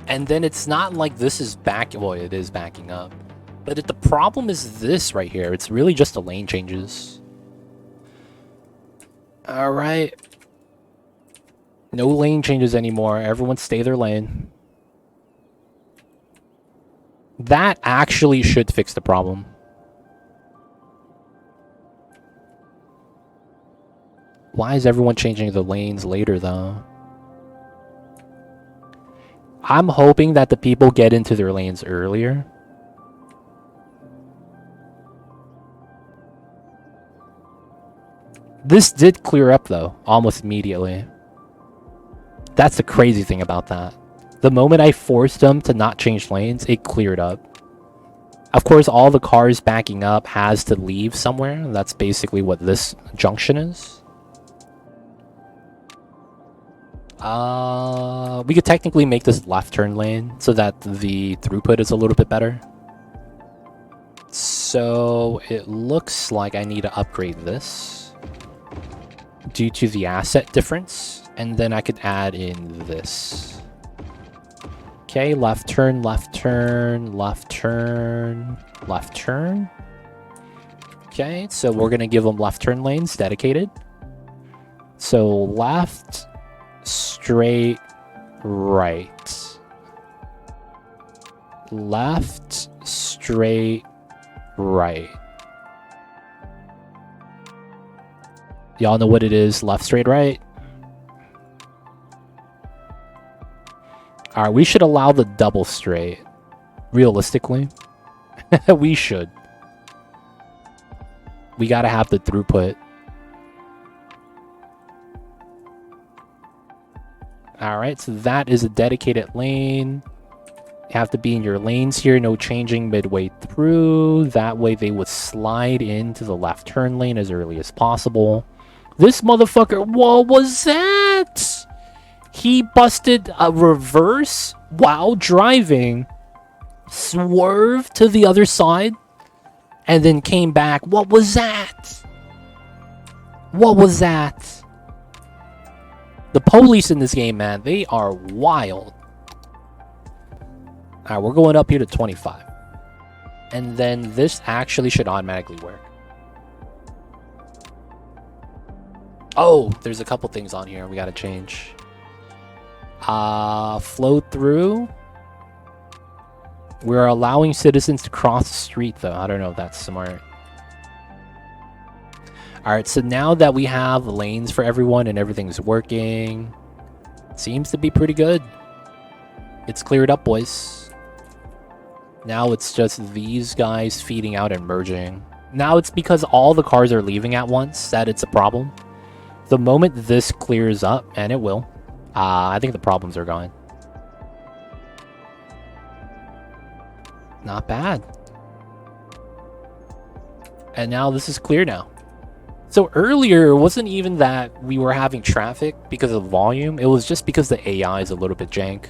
And then it's not like this is back. Well, it is backing up. But the problem is this right here. It's really just the lane changes. Alright. No lane changes anymore. Everyone stay their lane. That actually should fix the problem. Why is everyone changing the lanes later, though? I'm hoping that the people get into their lanes earlier. This did clear up, though, almost immediately. That's the crazy thing about that. The moment I forced them to not change lanes, it cleared up. Of course, all the cars backing up has to leave somewhere. That's basically what this junction is. We could technically make this left turn lane so that the throughput is a little bit better. So it looks like I need to upgrade this due to the asset difference, and then I could add in this. Okay, left turn, left turn, left turn, left turn. Okay, so we're gonna give them left turn lanes dedicated. So left, straight, right. Left, straight, right. Y'all know what it is. Left, straight, right. Alright, we should allow the double straight. Realistically. We should. We gotta have the throughput. Alright, so that is a dedicated lane. You have to be in your lanes here, no changing midway through. That way they would slide into the left turn lane as early as possible. This motherfucker, what was that? He busted a reverse while driving, swerved to the other side, and then came back. What was that? What was that? The police in this game, man, they are wild. Alright, we're going up here to 25. And then this actually should automatically work. Oh, there's a couple things on here we gotta change. Flow through. We're allowing citizens to cross the street, though. I don't know if that's smart. Alright, so now that we have lanes for everyone and everything's working, seems to be pretty good. It's cleared up, boys. Now it's just these guys feeding out and merging. Now it's because all the cars are leaving at once that it's a problem. The moment this clears up, and it will, I think the problems are gone. Not bad. And now this is clear now. So earlier, it wasn't even that we were having traffic because of volume. It was just because the AI is a little bit jank.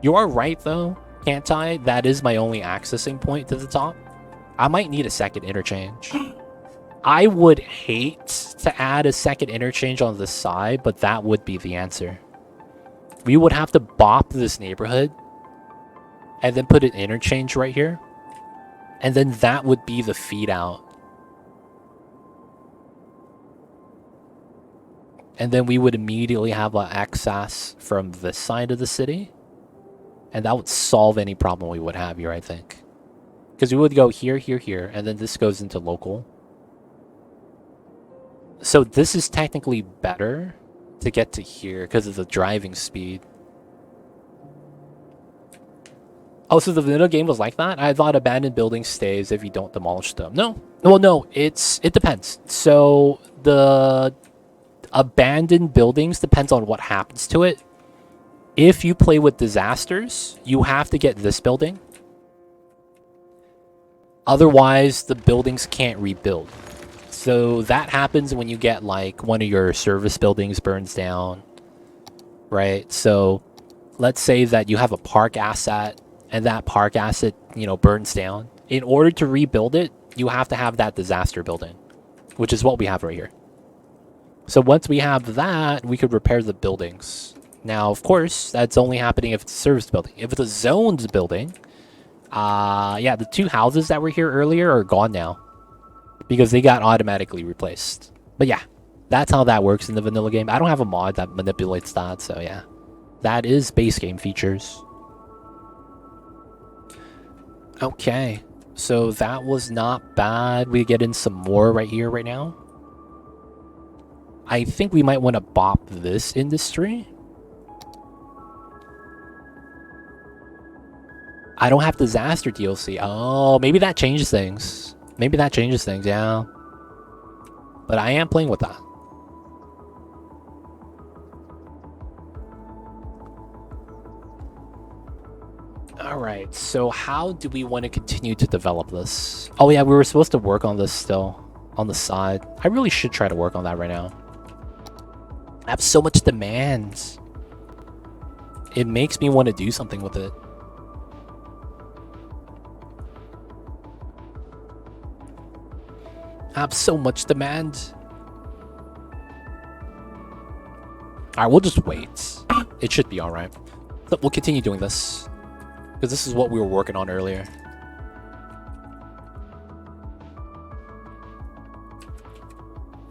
You are right, though, can't I? That is my only accessing point to the top. I might need a second interchange. I would hate to add a second interchange on the side, but that would be the answer. We would have to bop this neighborhood and then put an interchange right here. And then that would be the feed out. And then we would immediately have an access from this side of the city. And that would solve any problem we would have here, I think. Because we would go here, here, here, and then this goes into local. So this is technically better to get to here because of the driving speed. Oh, so the vanilla game was like that? I thought abandoned buildings stays if you don't demolish them. No. Well, no, it depends. So the abandoned buildings depends on what happens to it. If you play with disasters, you have to get this building. Otherwise, the buildings can't rebuild. So that happens when you get like one of your service buildings burns down, right? So let's say that you have a park asset and that park asset, you know, burns down. In order to rebuild it, you have to have that disaster building, which is what we have right here. So once we have that, we could repair the buildings. Now, of course, that's only happening if it's a service building. If it's a zoned building, yeah, the two houses that were here earlier are gone now because they got automatically replaced. But yeah, that's how that works in the vanilla game. I don't have a mod that manipulates that, so yeah. That is base game features. Okay, so that was not bad. We get in some more right here, right now. I think we might want to bop this industry. I don't have disaster DLC. Oh, maybe that changes things. Maybe that changes things, yeah. But I am playing with that. Alright, so how do we want to continue to develop this? Oh yeah, we were supposed to work on this still. On the side. I really should try to work on that right now. I have so much demands. It makes me want to do something with it. I have so much demand. Alright, we'll just wait. It should be alright. But we'll continue doing this. Because this is what we were working on earlier.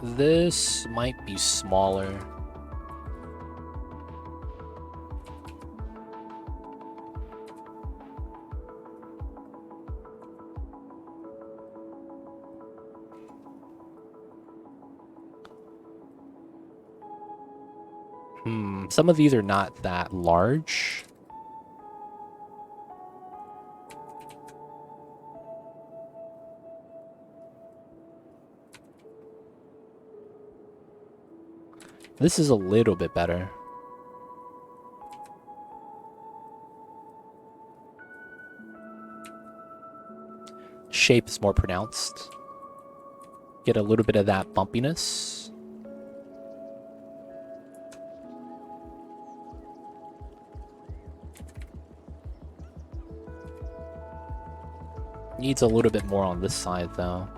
This might be smaller. Some of these are not that large. This is a little bit better. Shape is more pronounced. Get a little bit of that bumpiness. Needs a little bit more on this side, though.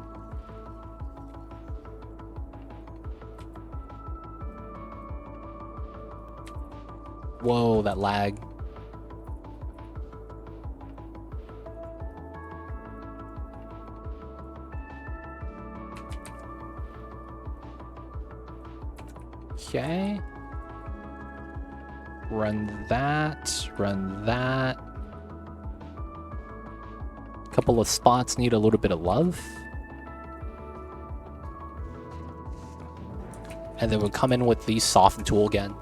Whoa, that lag. Okay. Run that. Run that. Couple of spots need a little bit of love. And then we'll come in with the soften tool again.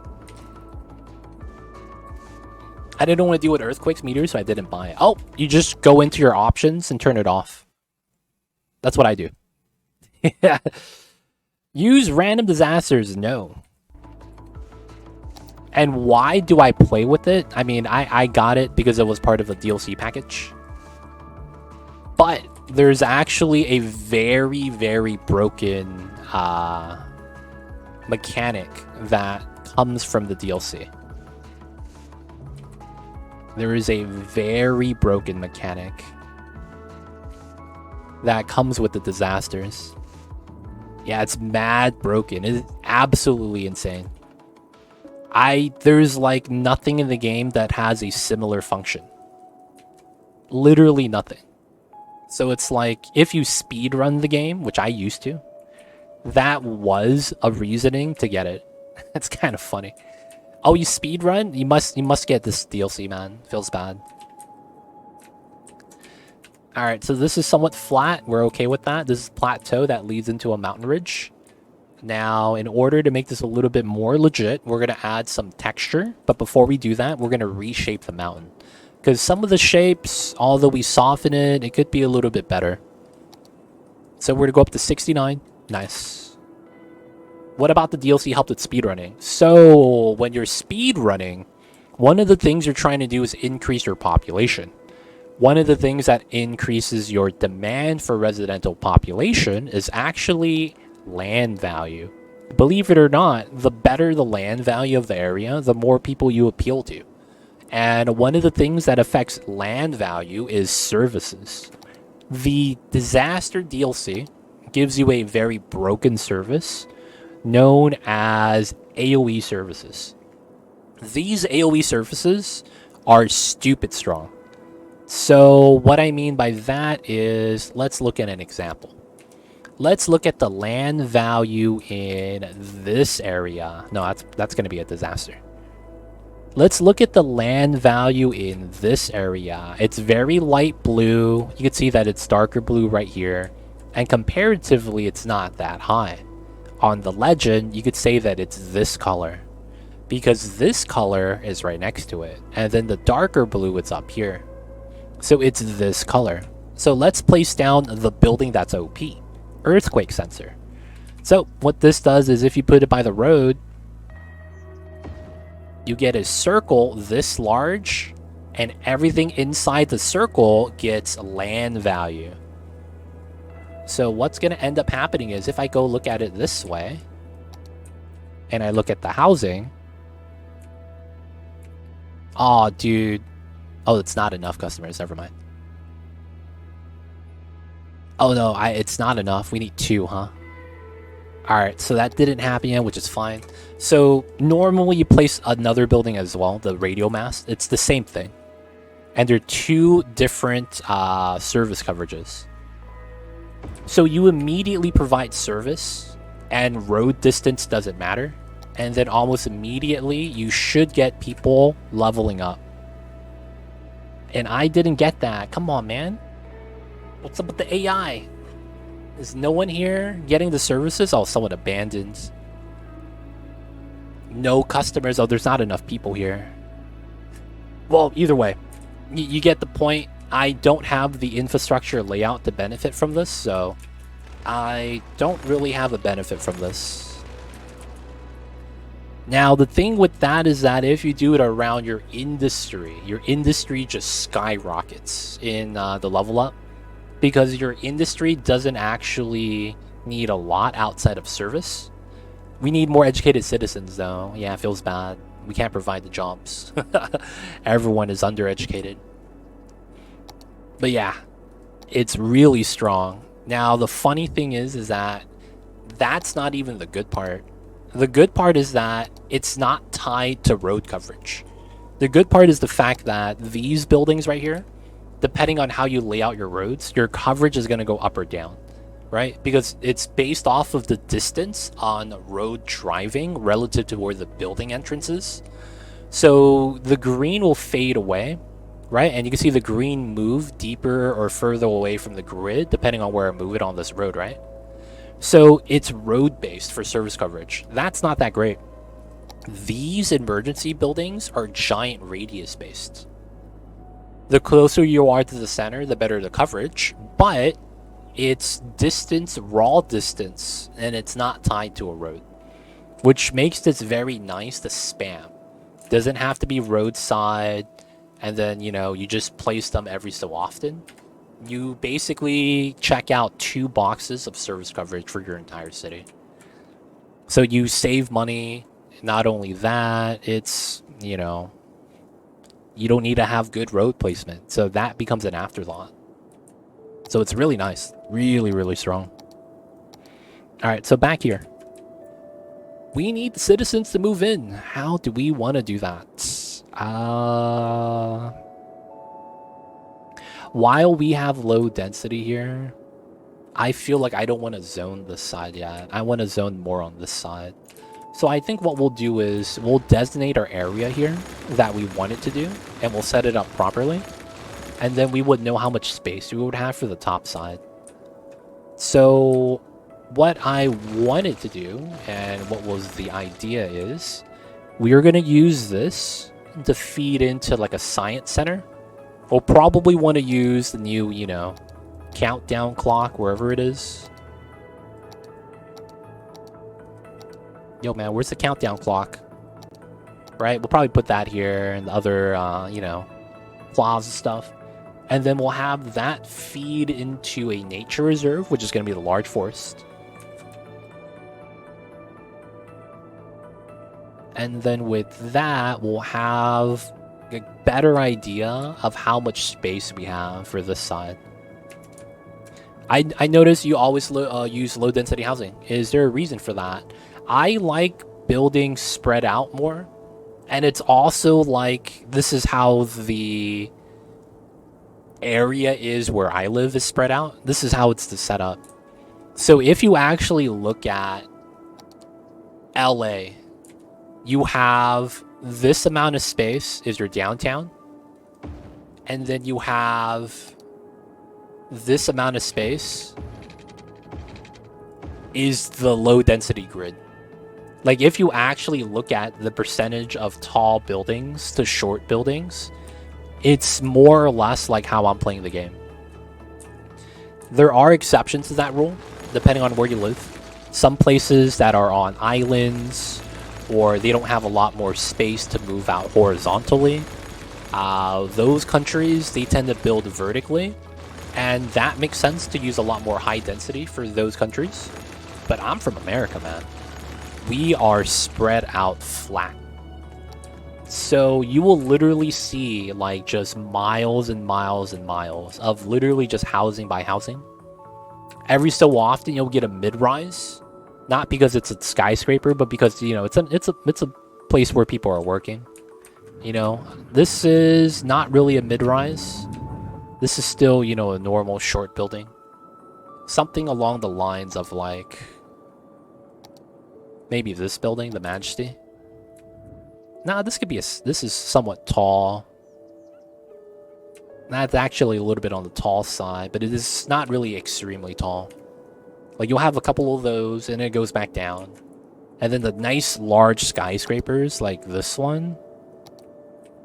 I didn't want to deal with earthquakes meters, so I didn't buy it. Oh, you just go into your options and turn it off. That's what I do. Yeah. Use random disasters. No. And why do I play with it? I mean, I got it because it was part of a DLC package. But there's actually a very, very broken mechanic that comes from the DLC. There is a very broken mechanic that comes with the disasters. Yeah, it's mad broken. It's absolutely insane. There's like nothing in the game that has a similar function. Literally nothing. So it's like if you speedrun the game, which I used to, that was a reasoning to get it. It's kind of funny. Oh, you speedrun? You must get this DLC, man. Feels bad. Alright, so this is somewhat flat. We're okay with that. This is plateau that leads into a mountain ridge. Now, in order to make this a little bit more legit, we're going to add some texture. But before we do that, we're going to reshape the mountain. Because some of the shapes, although we soften it, it could be a little bit better. So we're going to go up to 69. Nice. What about the DLC helped with speedrunning? So, when you're speedrunning, one of the things you're trying to do is increase your population. One of the things that increases your demand for residential population is actually land value. Believe it or not, the better the land value of the area, the more people you appeal to. And one of the things that affects land value is services. The disaster DLC gives you a very broken service known as AoE services. These AoE services are stupid strong. So what I mean by that is, let's look at an example. Let's look at the land value in this area. No, that's going to be a disaster. Let's look at the land value in this area. It's very light blue. You can see that it's darker blue right here. And comparatively, it's not that high. On the legend, you could say that it's this color. Because this color is right next to it. And then the darker blue is up here. So it's this color. So let's place down the building that's OP. Earthquake sensor. So what this does is if you put it by the road, you get a circle this large, and everything inside the circle gets land value. So what's going to end up happening is if I go look at it this way, and I look at the housing, oh, dude. Oh, it's not enough customers. Never mind. Oh, no, it's not enough. We need 2, huh? Alright, so that didn't happen yet, which is fine. So, normally you place another building as well, the radio mast. It's the same thing. And they're 2 different service coverages. So you immediately provide service, and road distance doesn't matter. And then almost immediately, you should get people leveling up. And I didn't get that. Come on, man. What's up with the AI? Is no one here getting the services? Oh, someone abandoned. No customers. Oh, there's not enough people here. Well, either way, you get the point. I don't have the infrastructure layout to benefit from this, so I don't really have a benefit from this. Now, the thing with that is that if you do it around your industry just skyrockets in the level up. Because your industry doesn't actually need a lot outside of service. We need more educated citizens, though. Yeah, it feels bad. We can't provide the jobs. Everyone is undereducated. But yeah, it's really strong. Now, the funny thing is that that's not even the good part. The good part is that it's not tied to road coverage. The good part is the fact that these buildings right here, depending on how you lay out your roads, your coverage is going to go up or down, right? Because it's based off of the distance on road driving relative to where the building entrance is. So the green will fade away, right? And you can see the green move deeper or further away from the grid, depending on where I move it on this road, right? So it's road based for service coverage. That's not that great. These emergency buildings are giant radius based. The closer you are to the center, the better the coverage, but it's distance, raw distance, and it's not tied to a road, which makes this very nice to spam. Doesn't have to be roadside, and then, you just place them every so often. You basically check out 2 boxes of service coverage for your entire city. So you save money. Not only that, it's, you don't need to have good road placement. So that becomes an afterthought. So it's really nice. Really, really strong. All right, so back here. We need the citizens to move in. How do we want to do that? While we have low density here, I feel like I don't want to zone this side yet. I want to zone more on this side. So I think what we'll do is we'll designate our area here that we want it to do, and we'll set it up properly. And then we would know how much space we would have for the top side. So what I wanted to do, and what was the idea is, we are going to use this to feed into like a science center. We'll probably want to use the new, countdown clock, wherever it is. Yo, man, where's the countdown clock? Right? We'll probably put that here and the other, plaza stuff. And then we'll have that feed into a nature reserve, which is going to be the large forest. And then with that, we'll have a better idea of how much space we have for this side. I notice you always use low density housing. Is there a reason for that? I like buildings spread out more. And it's also like, this is how the area is where I live is spread out. This is how it's set up. So if you actually look at LA, you have this amount of space is your downtown. And then you have this amount of space is the low density grid. Like if you actually look at the percentage of tall buildings to short buildings, it's more or less like how I'm playing the game. There are exceptions to that rule, depending on where you live. Some places that are on islands, or they don't have a lot more space to move out horizontally, those countries, they tend to build vertically, and that makes sense to use a lot more high density for those countries. But I'm from America, man. We are spread out flat. So you will literally see like just miles and miles and miles of literally just housing by housing. Every so often you'll get a mid-rise, not because it's a skyscraper, but because it's a place where people are working. This is not really a mid-rise. This is still, a normal short building. Something along the lines of like maybe this building, the Majesty. Nah, this is somewhat tall. That's actually a little bit on the tall side, but it is not really extremely tall. Like you'll have a couple of those and it goes back down. And then the nice large skyscrapers like this one.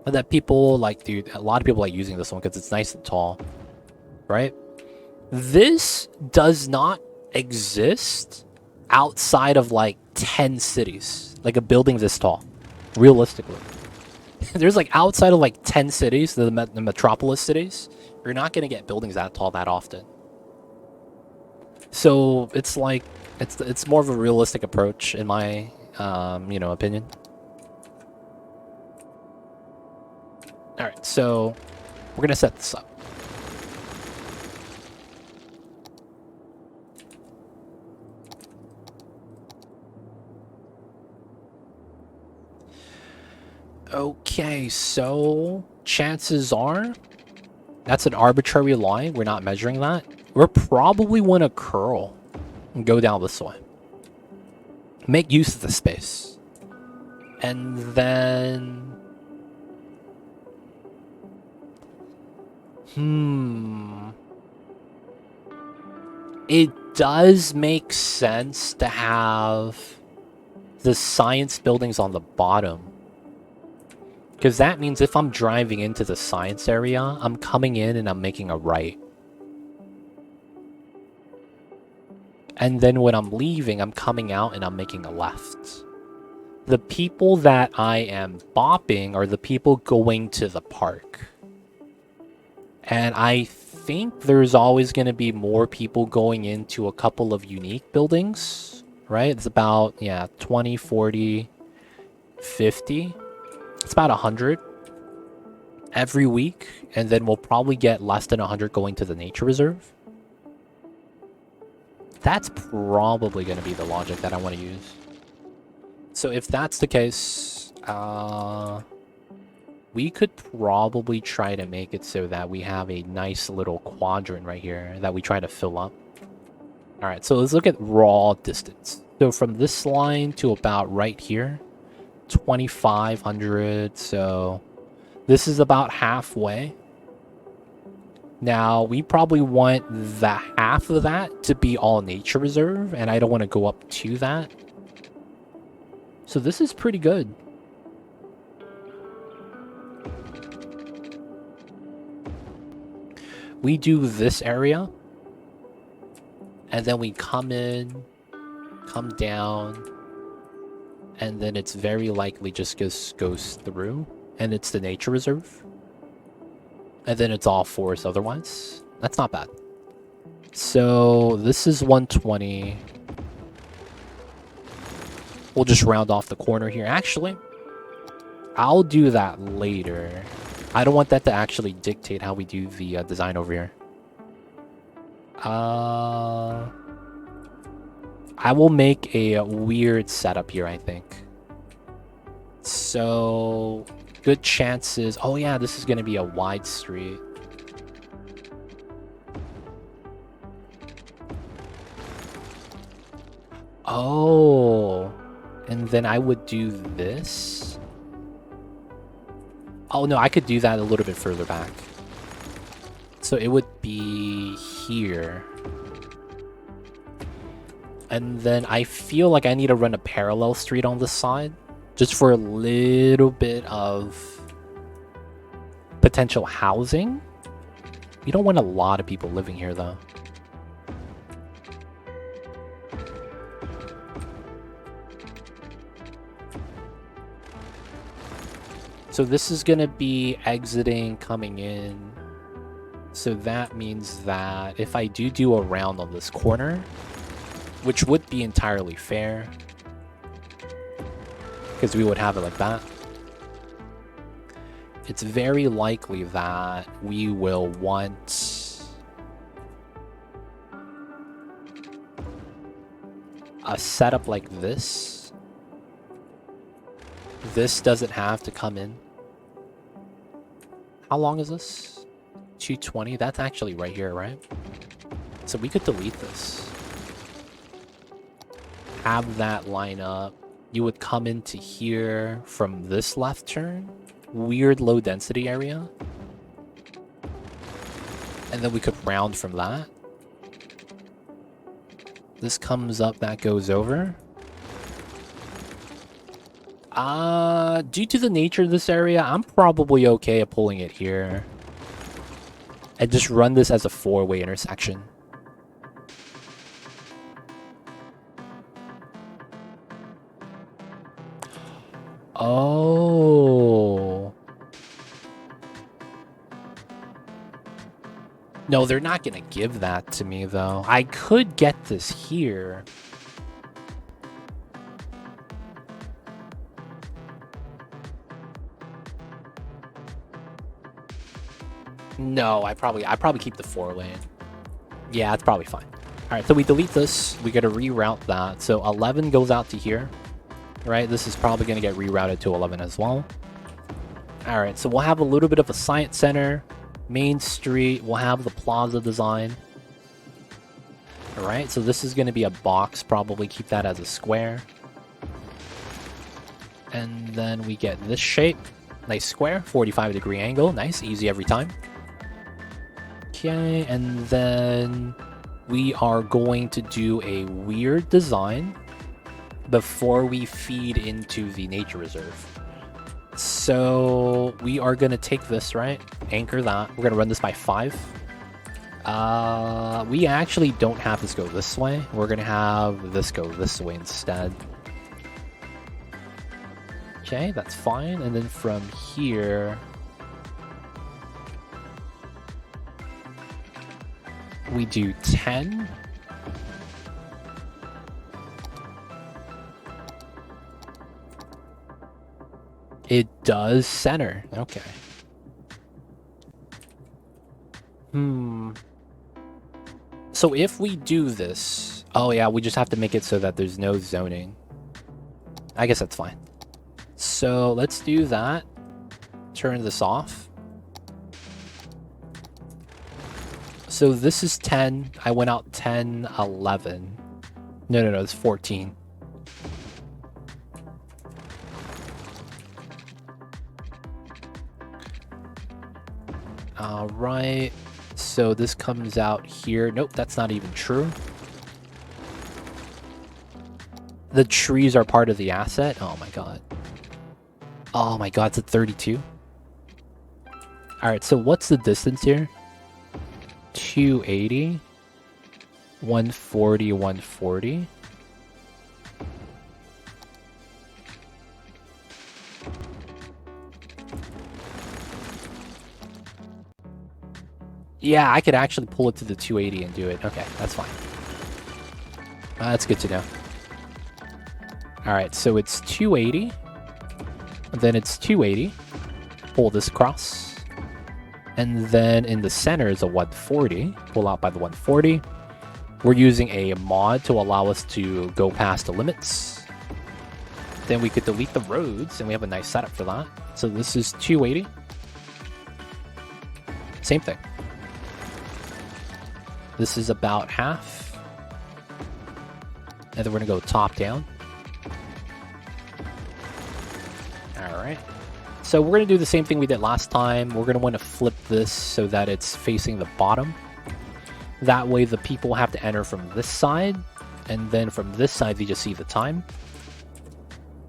That people like, dude, a lot of people like using this one because it's nice and tall. Right? This does not exist outside of like 10 cities. Like a building this tall. Realistically. There's like outside of like 10 cities, the metropolis cities, you're not going to get buildings that tall that often. So it's like, it's more of a realistic approach in my, opinion. All right, so we're going to set this up. Okay, so chances are that's an arbitrary line. We're not measuring that. We're probably want to curl and go down this way. Make use of the space. And then... It does make sense to have the science buildings on the bottom. Because that means if I'm driving into the science area, I'm coming in and I'm making a right. And then when I'm leaving, I'm coming out and I'm making a left. The people that I am bopping are the people going to the park. And I think there's always going to be more people going into a couple of unique buildings, right? It's about, 20, 40, 50. It's about 100 every week. And then we'll probably get less than 100 going to the nature reserve. That's probably going to be the logic that I want to use. So if that's the case, we could probably try to make it so that we have a nice little quadrant right here that we try to fill up. All right, so let's look at raw distance. So from this line to about right here, 2,500. So this is about halfway. Now, we probably want the half of that to be all nature reserve, and I don't want to go up to that. So this is pretty good. We do this area, and then we come in, come down, and then it's very likely just goes through, and it's the nature reserve. And then it's all forest otherwise. That's not bad. So this is 120. We'll just round off the corner here. Actually, I'll do that later. I don't want that to actually dictate how we do the design over here. I will make a weird setup here, I think. So... good chances. Oh yeah, this is gonna be a wide street. Oh, and then I would do this. Oh no, I could do that a little bit further back. So it would be here. And then I feel like I need to run a parallel street on this side. Just for a little bit of potential housing. We don't want a lot of people living here, though. So this is going to be exiting, coming in. So that means that if I do a round on this corner, which would be entirely fair, because we would have it like that, it's very likely that we will want a setup like this. This doesn't have to come in. How long is this? 220? That's actually right here, right? So we could delete this. Have that line up. You would come into here from this left turn. Weird low density area. And then we could round from that. This comes up, that goes over. Due to the nature of this area, I'm probably okay at pulling it here. And just run this as a four-way intersection. Oh. No, they're not gonna give that to me, though. I could get this here. No, I probably keep the 4-lane. Yeah, that's probably fine. Alright, so we delete this. We gotta reroute that. So 11 goes out to here. Right, this is probably going to get rerouted to 11 as well. All right, so we'll have a little bit of a science center, main street. We'll have the plaza design. All right, so this is going to be a box. Probably keep that as a square. And then we get this shape. Nice square, 45-degree angle. Nice, easy every time. Okay, and then we are going to do a weird design before we feed into the nature reserve. So we are going to take this, right? Anchor that. We're going to run this by 5. We actually don't have this go this way. We're going to have this go this way instead. Okay, that's fine. And then from here, we do 10. It does center. Okay. So if we do this... Oh yeah, we just have to make it so that there's no zoning. I guess that's fine. So let's do that. Turn this off. So this is 10. I went out 10, 11. No, it's 14. All right. So this comes out here. Nope, that's not even true. The trees are part of the asset. Oh my god. Oh my god, it's at 32. Alright, so what's the distance here? 280. 140, 140. Yeah, I could actually pull it to the 280 and do it. Okay, that's fine. That's good to know. Alright, so it's 280. Then it's 280. Pull this across. And then in the center is a 140. Pull out by the 140. We're using a mod to allow us to go past the limits. Then we could delete the roads, and we have a nice setup for that. So this is 280. Same thing. This is about half. And then we're going to go top down. Alright. So we're going to do the same thing we did last time. We're going to want to flip this so that it's facing the bottom. That way the people have to enter from this side. And then from this side, they just see the time.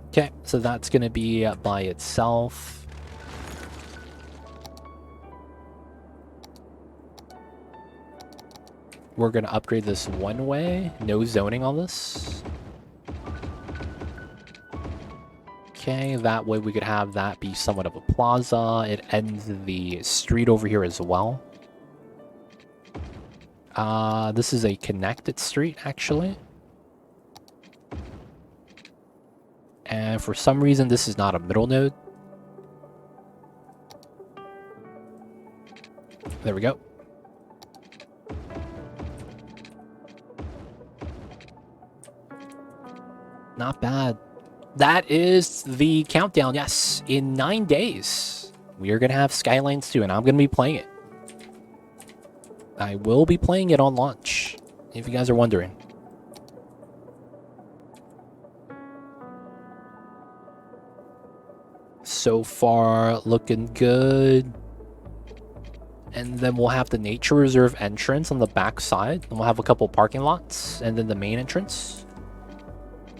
Okay, so that's going to be by itself. We're going to upgrade this one way. No zoning on this. Okay, that way we could have that be somewhat of a plaza. It ends the street over here as well. This is a connected street, actually. And for some reason, this is not a middle node. There we go. Not bad. That is the countdown. Yes, in 9 days, we are going to have Skylines 2, and I'm going to be playing it. I will be playing it on launch, if you guys are wondering. So far, looking good. And then we'll have the nature reserve entrance on the back side. And we'll have a couple parking lots, and then the main entrance.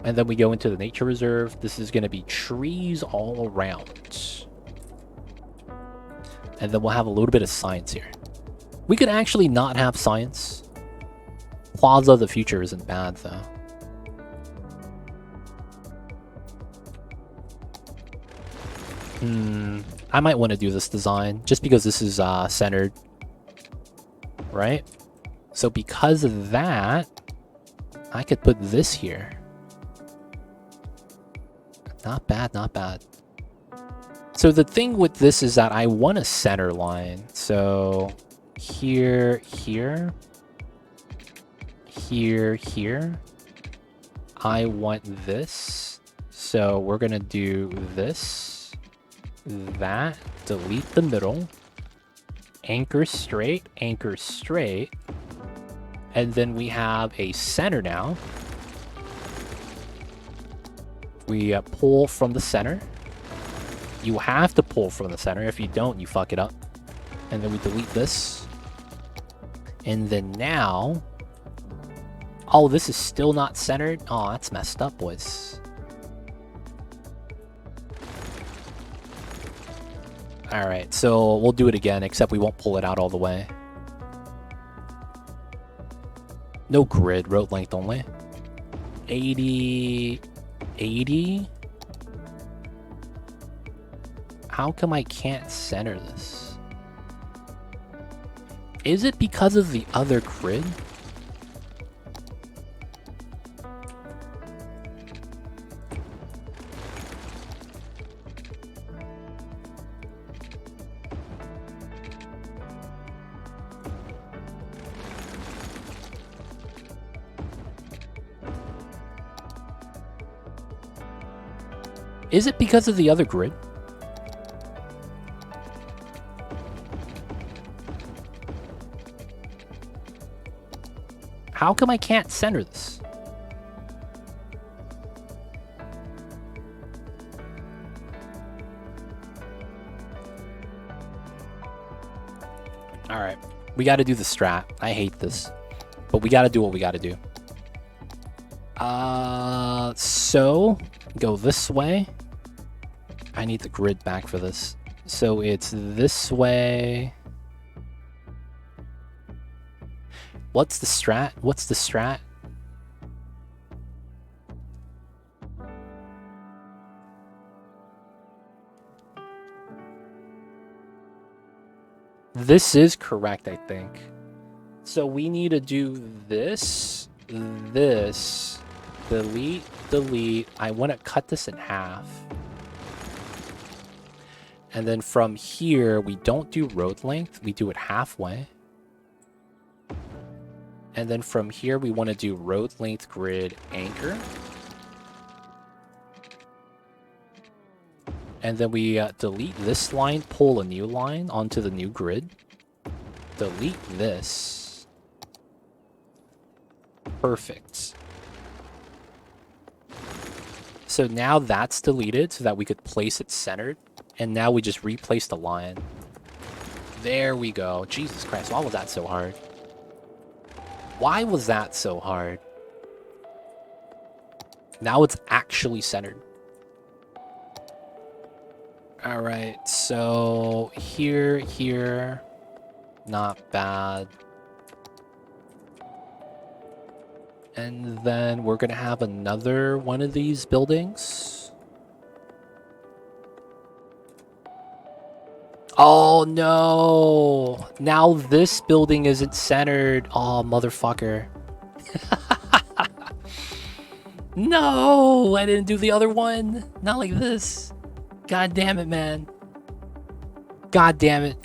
And then we go into the nature reserve. This is going to be trees all around. And then we'll have a little bit of science here. We could actually not have science. Plaza of the Future isn't bad, though. I might want to do this design, just because this is centered. Right? So because of that, I could put this here. Not bad, not bad. So the thing with this is that I want a center line. So here, here, here, here. I want this. So we're going to do this. that, delete the middle, anchor straight, and then we have a center now. We pull from the center. You have to pull from the center. If you don't, you fuck it up. And then we delete this. And then now... Oh, this is still not centered? Oh, that's messed up, boys. Alright, so we'll do it again, except we won't pull it out all the way. No grid, road length only. 80... 80? How come I can't center this? Is it because of the other grid? Is it because of the other grid? How come I can't center this? Alright. We gotta do the strat. I hate this. But we gotta do what we gotta do. So... Go this way. I need the grid back for this. So it's this way. What's the strat? What's the strat? This is correct, I think. So we need to do this, this, delete, delete. I want to cut this in half. And then from here, we don't do road length. We do it halfway. And then from here, we want to do road length grid anchor. And then we delete this line, pull a new line onto the new grid. Delete this. Perfect. So now that's deleted so that we could place it centered. And now we just replace the line. There we go. Jesus Christ, why was that so hard? Why was that so hard? Now it's actually centered. Alright, so here, here. Not bad. And then we're gonna have another one of these buildings. Oh no! Now this building isn't centered. Oh, motherfucker. No! I didn't do the other one. Not like this. God damn it, man. God damn it.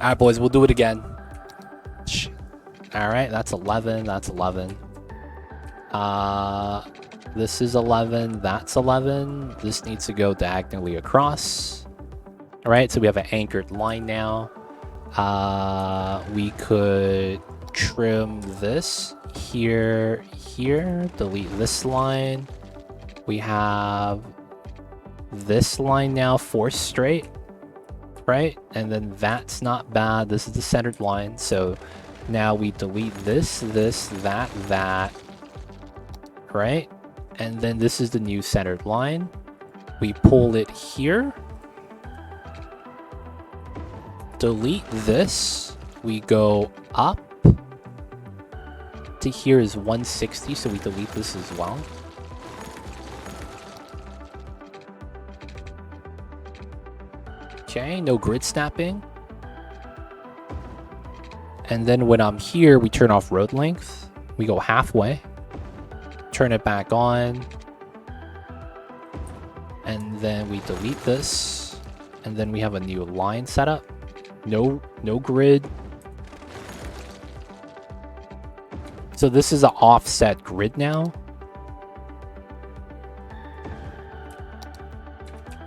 Alright, boys, we'll do it again. Alright, that's 11. That's 11. This is 11. That's 11. This needs to go diagonally across. Alright, so we have an anchored line now. We could trim this here, here. Delete this line. We have this line now, 4 straight. Right? And then that's not bad. This is the centered line. So now we delete this, this, that, that. Right? And then this is the new centered line. We pull it here. Delete this. We go up. To here is 160, so we delete this as well. Okay, no grid snapping. And then when I'm here, we turn off road length. We go halfway. Turn it back on. And then we delete this. And then we have a new line set up. No grid. So this is an offset grid now.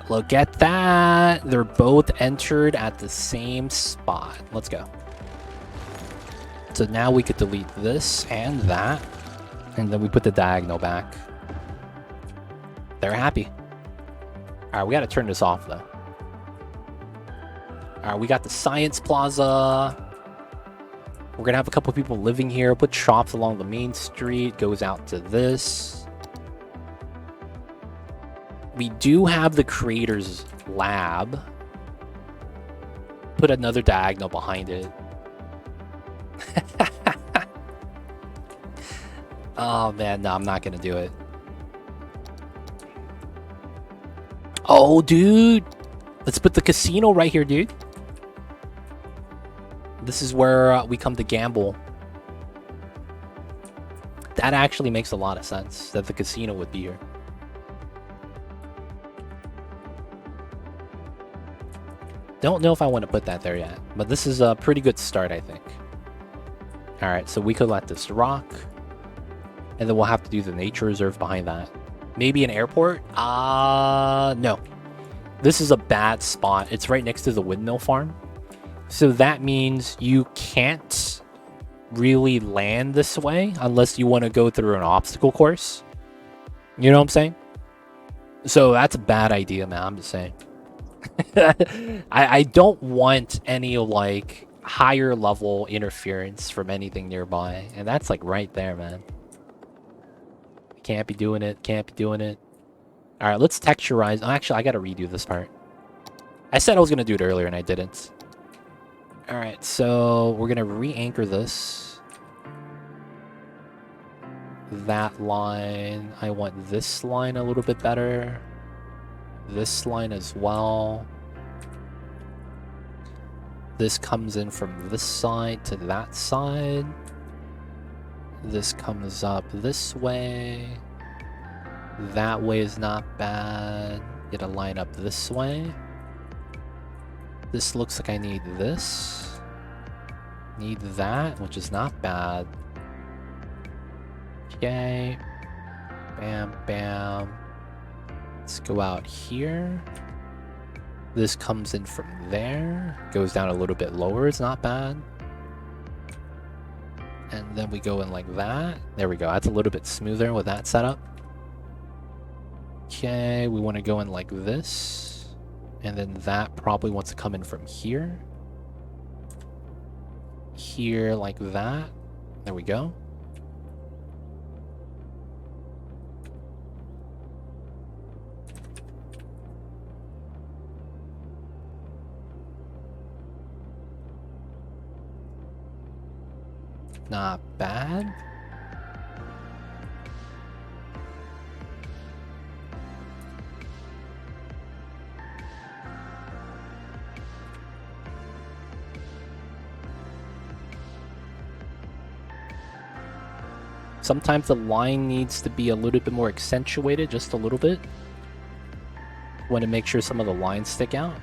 Look at that. They're both entered at the same spot. Let's go. So now we could delete this and that. And then we put the diagonal back. They're happy. Alright, we gotta turn this off though. Alright, we got the Science Plaza. We're gonna have a couple people living here. Put shops along the main street. Goes out to this. We do have the creator's lab. Put another diagonal behind it. Oh man, no, I'm not gonna do it. Oh, dude. Let's put the casino right here, dude. This is where we come to gamble. That actually makes a lot of sense, that the casino would be here. Don't know if I want to put that there yet, but this is a pretty good start, I think. Alright, so we could let this rock. And then we'll have to do the nature reserve behind that. Maybe an airport? No. This is a bad spot. It's right next to the windmill farm. So that means you can't really land this way unless you want to go through an obstacle course. You know what I'm saying? So that's a bad idea, man. I'm just saying. I don't want any, like, higher level interference from anything nearby. And that's, like, right there, man. Can't be doing it. Can't be doing it. Alright, let's texturize. Oh, actually, I gotta redo this part. I said I was gonna do it earlier and I didn't. Alright, so we're gonna re-anchor this. That line. I want this line a little bit better. This line as well. This comes in from this side to that side. This comes up this way. That way is not bad. Get a line up this way. This looks like I need this. Need that, which is not bad. Okay. Bam, bam. Let's go out here. This comes in from there. Goes down a little bit lower. It's not bad. And then we go in like that. There we go. That's a little bit smoother with that setup. Okay, we want to go in like this. And then that probably wants to come in from here. Here like that. There we go. Not bad. Sometimes the line needs to be a little bit more accentuated, just a little bit. Want to make sure some of the lines stick out.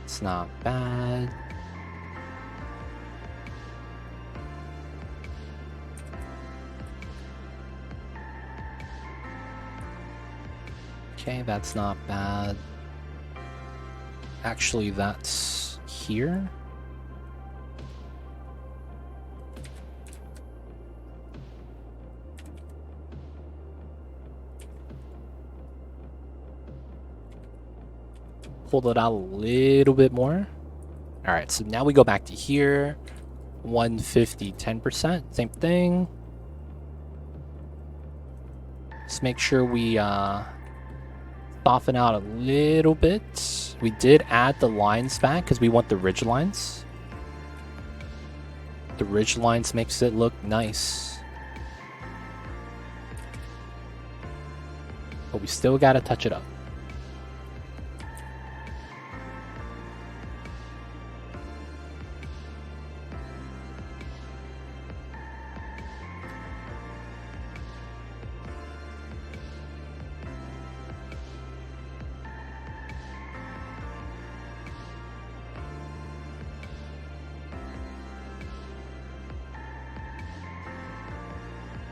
It's not bad. Okay, that's not bad. Actually, that's here. Pull it out a little bit more. Alright, so now we go back to here. 150, 10%. Same thing. Just make sure we soften out a little bit. We did add the lines back because we want the ridge lines. The ridge lines makes it look nice. But we still gotta touch it up.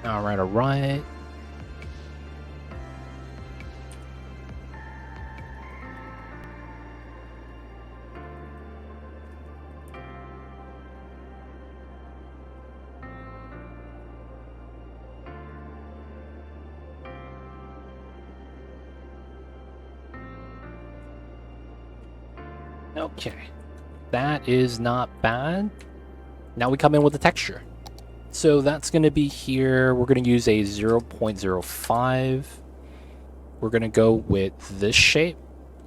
Alright, alright. Okay. That is not bad. Now we come in with the texture. So that's going to be here. We're going to use a 0.05. We're going to go with this shape.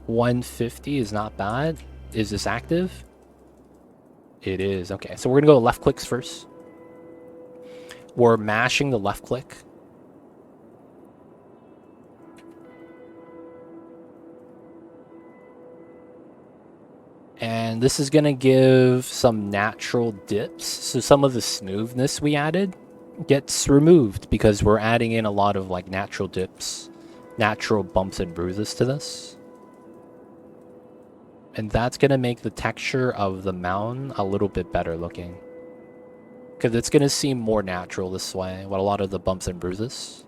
150 is not bad. Is this active? It is. Okay, so we're going to go left clicks first. We're mashing the left click. And this is going to give some natural dips. So some of the smoothness we added gets removed because we're adding in a lot of like natural dips, natural bumps and bruises to this. And that's going to make the texture of the mountain a little bit better looking. Because it's going to seem more natural this way with a lot of the bumps and bruises.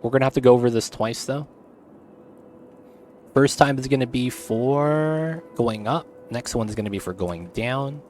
We're going to have to go over this twice, though. First time is going to be for going up. Next one is going to be for going down.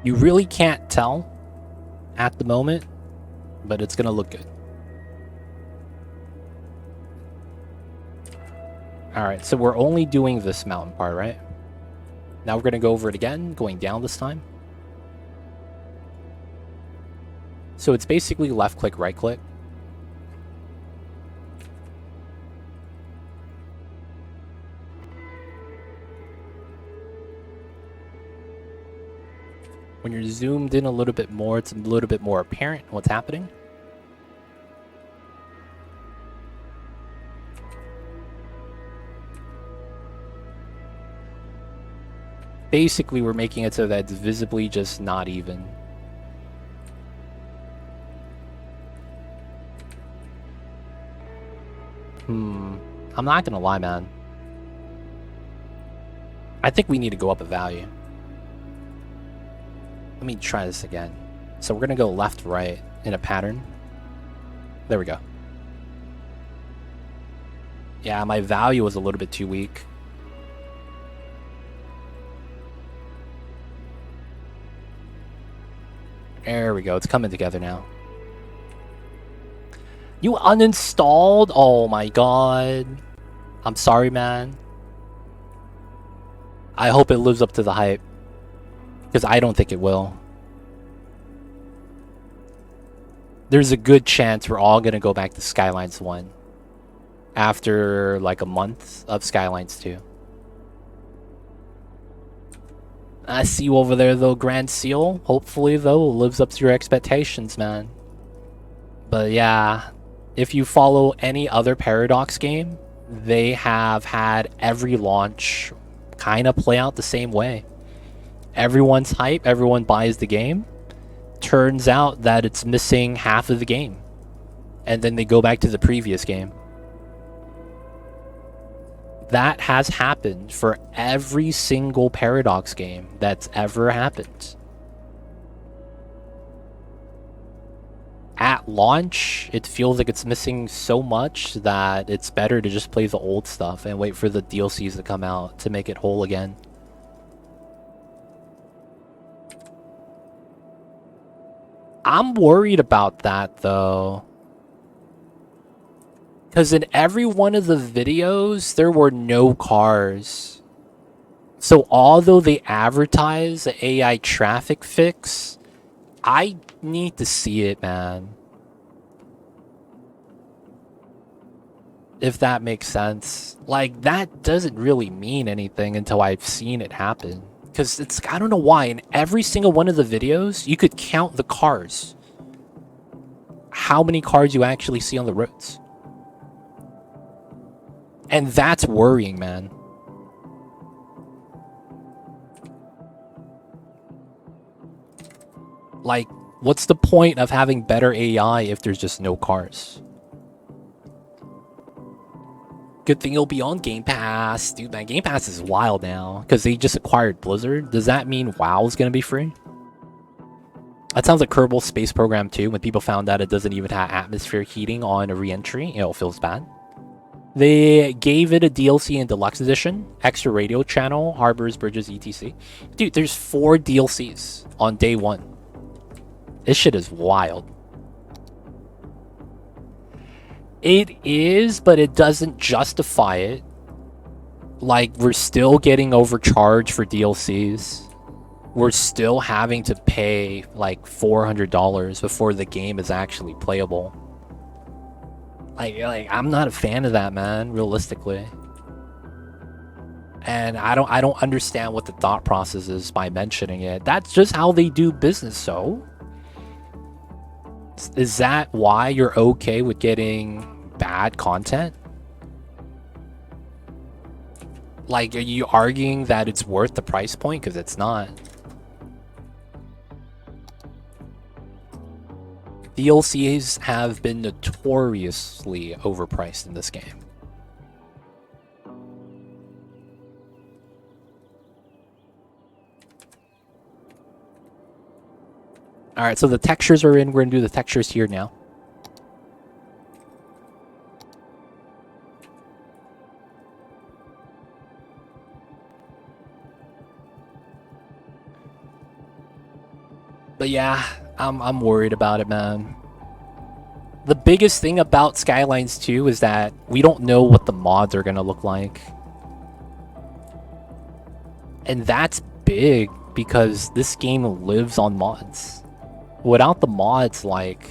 You really can't tell at the moment, but it's going to look good. Alright, so we're only doing this mountain part, right? Now we're going to go over it again, going down this time. So it's basically left click, right click. When you're zoomed in a little bit more, it's a little bit more apparent what's happening. Basically, we're making it so that it's visibly just not even. I'm not gonna lie, man. I think we need to go up a value. Let me try this again. So we're gonna go left, right in a pattern. There we go. Yeah, my value was a little bit too weak. There we go. It's coming together now. You uninstalled? Oh my god. I'm sorry, man. I hope it lives up to the hype. Because I don't think it will. There's a good chance we're all going to go back to Skylines 1. After like a month of Skylines 2. I see you over there though, Grand Seal. Hopefully though, it lives up to your expectations, man. But yeah, if you follow any other Paradox game, they have had every launch kind of play out the same way. Everyone's hype, everyone buys the game. Turns out that it's missing half of the game. And then they go back to the previous game. That has happened for every single Paradox game that's ever happened. At launch, it feels like it's missing so much that it's better to just play the old stuff and wait for the DLCs to come out to make it whole again. I'm worried about that though. Because in every one of the videos, there were no cars. So although they advertise the AI traffic fix, I need to see it, man. if that makes sense. Like, that doesn't really mean anything until I've seen it happen. Because it's, I don't know why, in every single one of the videos, you could count the cars. How many cars you actually see on the roads. And that's worrying, man. Like, what's the point of having better AI if there's just no cars? Good thing it'll be on Game Pass. Dude, man, Game Pass is wild now. Because they just acquired Blizzard. Does that mean WoW is going to be free? That sounds like Kerbal Space Program 2. When people found out it doesn't even have atmospheric heating on a re-entry, you know, it feels bad. They gave it a DLC in Deluxe Edition. Extra radio channel, harbors, bridges, etc. Dude, there's 4 DLCs on day 1. This shit is wild. It is, but it doesn't justify it. Like, we're still getting overcharged for DLCs. We're still having to pay like $400 before the game is actually playable. Like I'm not a fan of that, man, realistically. And I don't understand what the thought process is by mentioning it. That's just how they do business, so is that why you're okay with getting bad content? Like, are you arguing that it's worth the price point? Because it's not. DLCs have been notoriously overpriced in this game. Alright, so the textures are in. We're going to do the textures here now. But yeah, I'm worried about it, man. The biggest thing about Skylines 2 is that we don't know what the mods are going to look like. And that's big because this game lives on mods. Without the mods, like,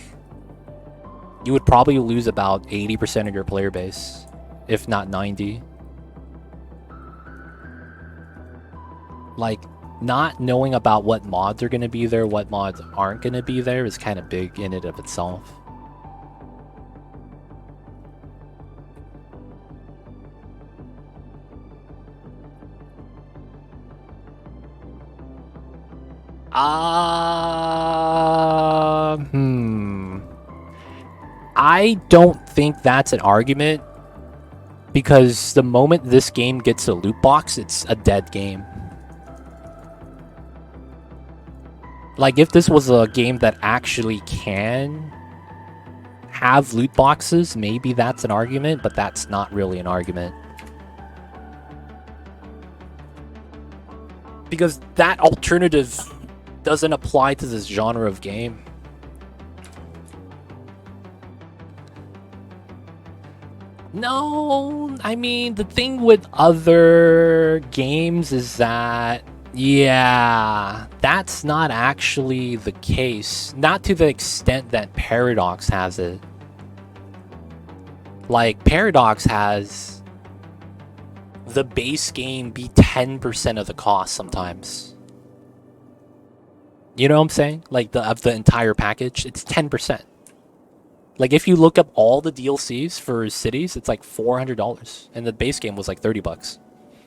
you would probably lose about 80% of your player base, if not 90. Like, not knowing about what mods are going to be there, what mods aren't going to be there is kind of big in and of itself. I don't think that's an argument, because the moment this game gets a loot box, it's a dead game. Like, if this was a game that actually can have loot boxes, maybe that's an argument, but that's not really an argument. Because that alternative doesn't apply to this genre of game. No, I mean, the thing with other games is that, yeah, that's not actually the case. Not to the extent that Paradox has it. Like, Paradox has the base game be 10% of the cost sometimes. You know what I'm saying? Like, of the entire package, it's 10%. Like, if you look up all the DLCs for cities, it's like $400, and the base game was like $30.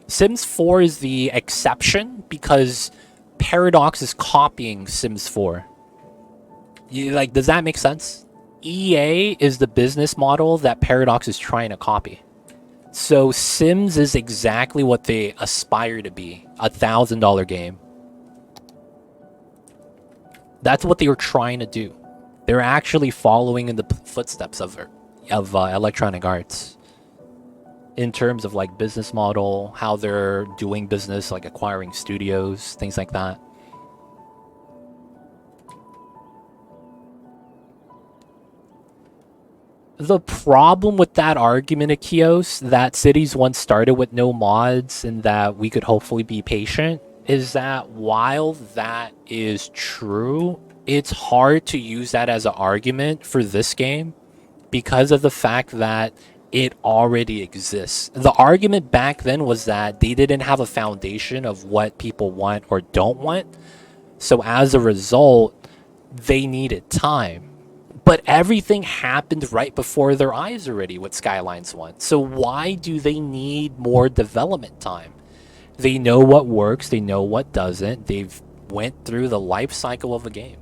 Sims 4 is the exception because Paradox is copying Sims 4. Like, does that make sense? EA is the business model that Paradox is trying to copy. So Sims is exactly what they aspire to be, a $1,000 game. That's what they were trying to do. They're actually following in the footsteps of Electronic Arts in terms of like business model, how they're doing business, like acquiring studios, things like that. The problem with that argument, Akios, that cities once started with no mods and that we could hopefully be patient, is that while that is true, it's hard to use that as an argument for this game because of the fact that It already exists. The argument back then was that they didn't have a foundation of what people want or don't want. So as a result, they needed time. But everything happened right before their eyes already with Skylines 1. So why do they need more development time? They know what works, they know what doesn't. They've went through the life cycle of a game.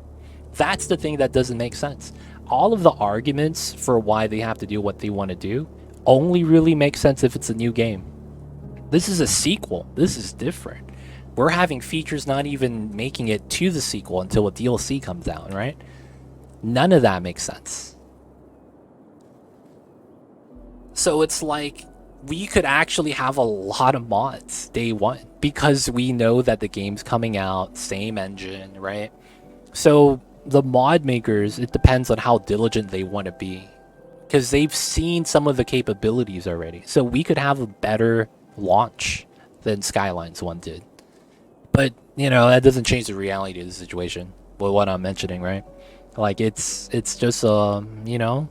That's the thing that doesn't make sense. All of the arguments for why they have to do what they want to do only really make sense if it's a new game. This is a sequel. This is different. We're having features not even making it to the sequel until a DLC comes out, right? None of that makes sense. So it's like we could actually have a lot of mods day one because we know that the game's coming out, same engine, right? So the mod makers, it depends on how diligent they want to be because they've seen some of the capabilities already. So we could have a better launch than Skylines 1 did. But, you know, that doesn't change the reality of the situation with what I'm mentioning, right? Like, it's just, you know,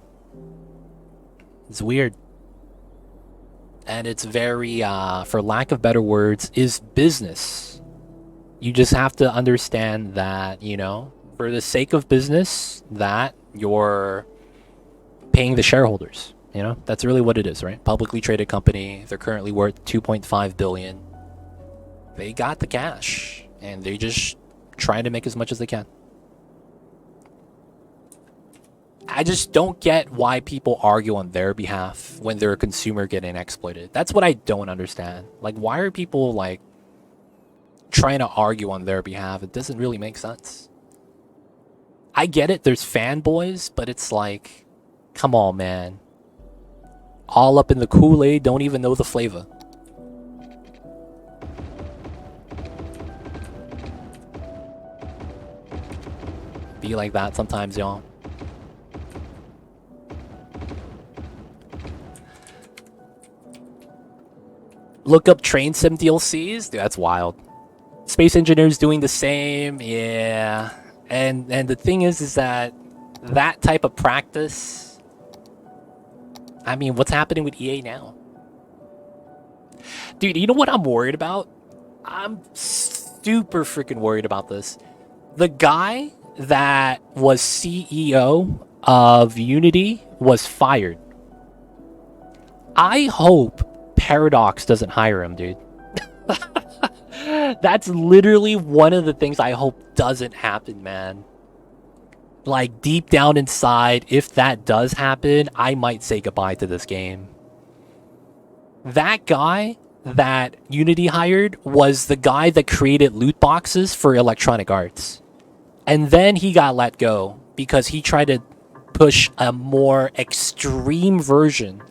it's weird. And it's very, for lack of better words, is business. You just have to understand that, you know, for the sake of business, that you're paying the shareholders. You know, that's really what it is, right? Publicly traded company. They're currently worth 2.5 billion. They got the cash, and they just trying to make as much as they can. I just don't get why people argue on their behalf when they're a consumer getting exploited. That's what I don't understand. Like, why are people, like, trying to argue on their behalf? It doesn't really make sense. I get it, there's fanboys, but it's like, come on, man. All up in the Kool-Aid, don't even know the flavor. Be like that sometimes, y'all. Look up train sim DLCs? Dude, that's wild. Space Engineers doing the same, yeah. And the thing is that type of practice, I mean, what's happening with EA now? Dude, you know what I'm worried about? I'm super freaking worried about this. The guy that was CEO of Unity was fired. I hope Paradox doesn't hire him, dude. That's literally one of the things I hope doesn't happen, man. Like, deep down inside, if that does happen, I might say goodbye to this game. That guy that Unity hired was the guy that created loot boxes for Electronic Arts. And then he got let go because he tried to push a more extreme version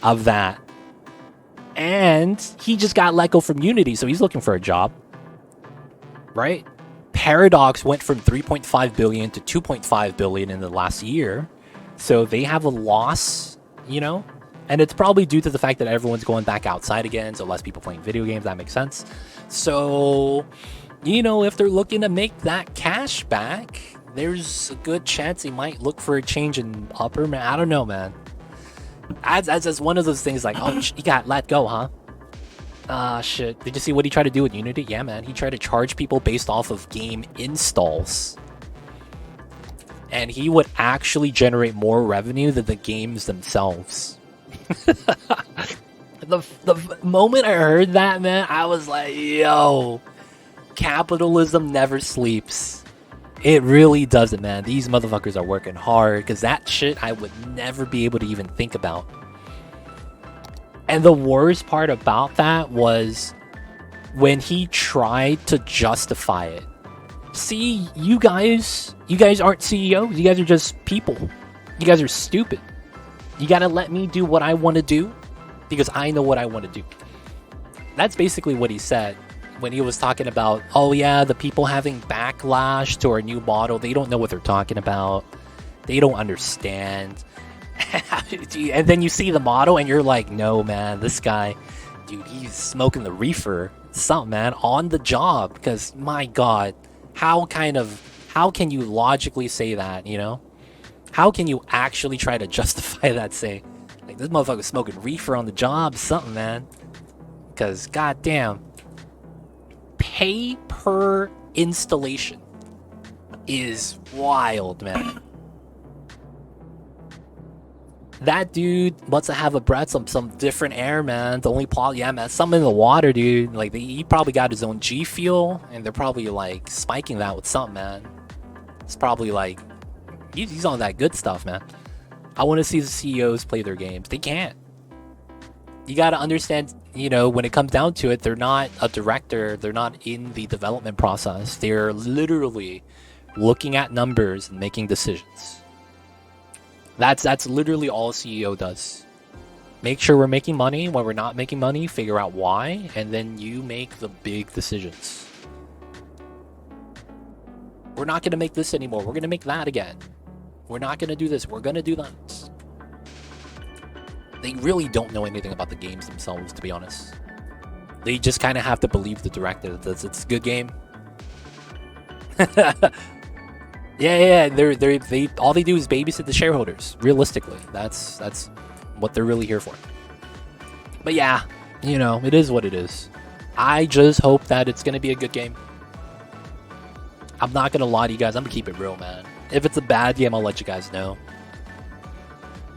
of that. And he just got let go from Unity, so he's looking for a job. Right? Paradox went from 3.5 billion to 2.5 billion in the last year. So they have a loss, you know? And it's probably due to the fact that everyone's going back outside again, so less people playing video games. That makes sense. So, you know, if they're looking to make that cash back, there's a good chance they might look for a change in upper, man. I don't know, man. As one of those things like, oh, he got let go, huh? Shit. Did you see what he tried to do with Unity? Yeah, man. He tried to charge people based off of game installs. And he would actually generate more revenue than the games themselves. The moment I heard that, man, I was like, yo, capitalism never sleeps. It really doesn't, man. These motherfuckers are working hard because that shit I would never be able to even think about. And the worst part about that was when he tried to justify it. See, you guys aren't CEOs. You guys are just people. You guys are stupid. You gotta let me do what I want to do because I know what I want to do. That's basically what he said when he was talking about, oh yeah, the people having backlash to our new model. They don't know what they're talking about. They don't understand. And then you see the model and you're like, no, man, this guy, dude, he's smoking the reefer. Something, man, on the job. Because, my God, how can you logically say that, you know? How can you actually try to justify that, say? Like, Like, this motherfucker's smoking reefer on the job, something, man. Because, goddamn, pay per installation is wild, man. That dude wants to have a breath, some different air, man. The only problem, yeah, man, something in the water, dude. Like, he probably got his own G Fuel, and they're probably, like, spiking that with something, man. It's probably, like, he's on that good stuff, man. I want to see the CEOs play their games. They can't. You got to understand, you know, when it comes down to it, they're not a director. They're not in the development process. They're literally looking at numbers and making decisions. That's literally all a CEO does. Make sure we're making money. When we're not making money, figure out why, and then you make the big decisions. We're not going to make this anymore. We're going to make that again. We're not going to do this. We're going to do that. They really don't know anything about the games themselves, to be honest. They just kind of have to believe the director that it's a good game. Yeah. They all they do is babysit the shareholders. Realistically, that's what they're really here for. But yeah, you know, it is what it is. I just hope that it's gonna be a good game. I'm not gonna lie to you guys. I'm gonna keep it real, man. If it's a bad game, I'll let you guys know.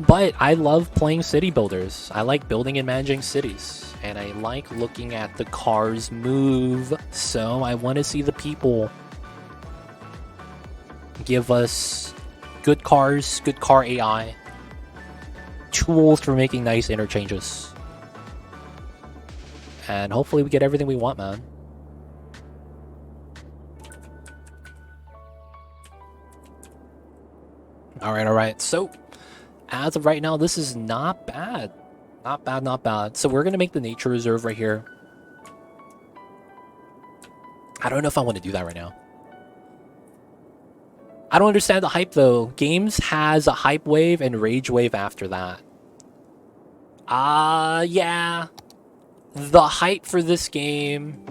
But I love playing city builders. I like building and managing cities, and I like looking at the cars move. So I want to see the people give us good cars, good car AI, tools for making nice interchanges, and hopefully we get everything we want, man. All right. So as of right now, this is not bad. Not bad. So we're gonna make the nature reserve right here. I don't know if I want to do that right now. I don't understand the hype though. Games has a hype wave and rage wave after that. Yeah. The hype for this game,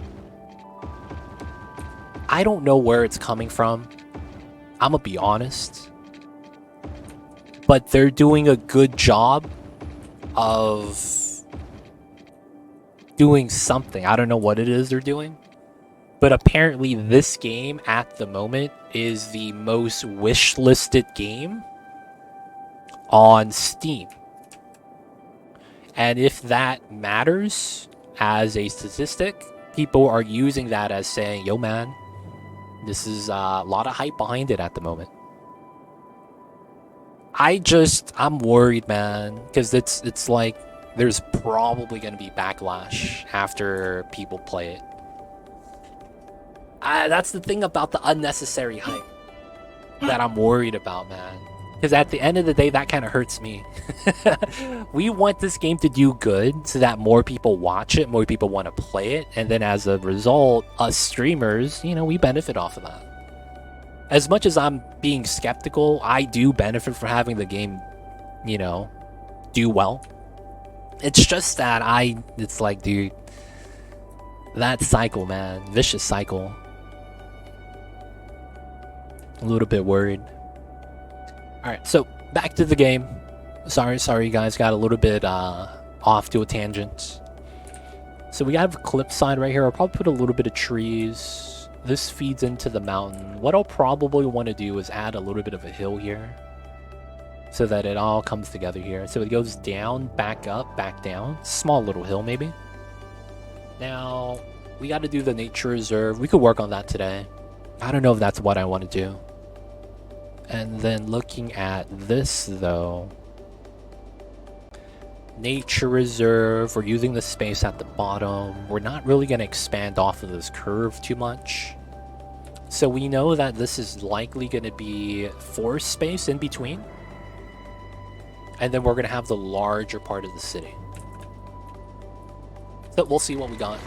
I don't know where it's coming from. I'm gonna be honest. But they're doing a good job of doing something. I don't know what it is they're doing. But apparently this game at the moment is the most wish-listed game on Steam. And if that matters as a statistic, people are using that as saying, yo man, this is a lot of hype behind it at the moment. I'm worried, man, because it's like there's probably going to be backlash after people play it. That's the thing about the unnecessary hype that I'm worried about, man. Because at the end of the day, that kind of hurts me. We want this game to do good so that more people watch it, more people want to play it, and then as a result, us streamers, you know, we benefit off of that. As much as I'm being skeptical, I do benefit from having the game, you know, do well. It's just that it's like, dude, that cycle, man, vicious cycle. A little bit worried. Alright, so back to the game. Sorry you guys, got a little bit off to a tangent. So we have a cliffside right here. I'll probably put a little bit of trees. This feeds into the mountain. What I'll probably want to do is add a little bit of a hill here so that it all comes together here. So it goes down, back up, back down. Small little hill maybe. Now, we got to do the nature reserve. We could work on that today. I don't know if that's what I want to do. And then looking at this though, nature reserve, we're using the space at the bottom. We're not really going to expand off of this curve too much. So we know that this is likely going to be forest space in between. And then we're going to have the larger part of the city. So we'll see what we got.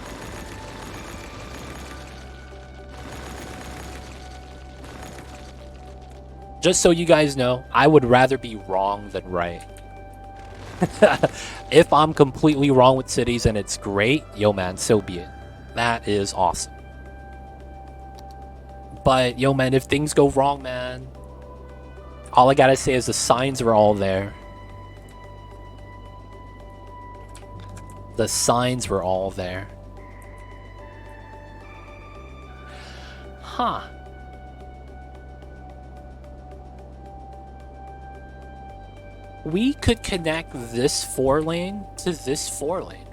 Just so you guys know, I would rather be wrong than right. If I'm completely wrong with cities and it's great, yo man, so be it. That is awesome. But yo man, if things go wrong, man, all I gotta say is the signs are all there. The signs were all there. Huh. We could connect this 4-lane to this 4-lane.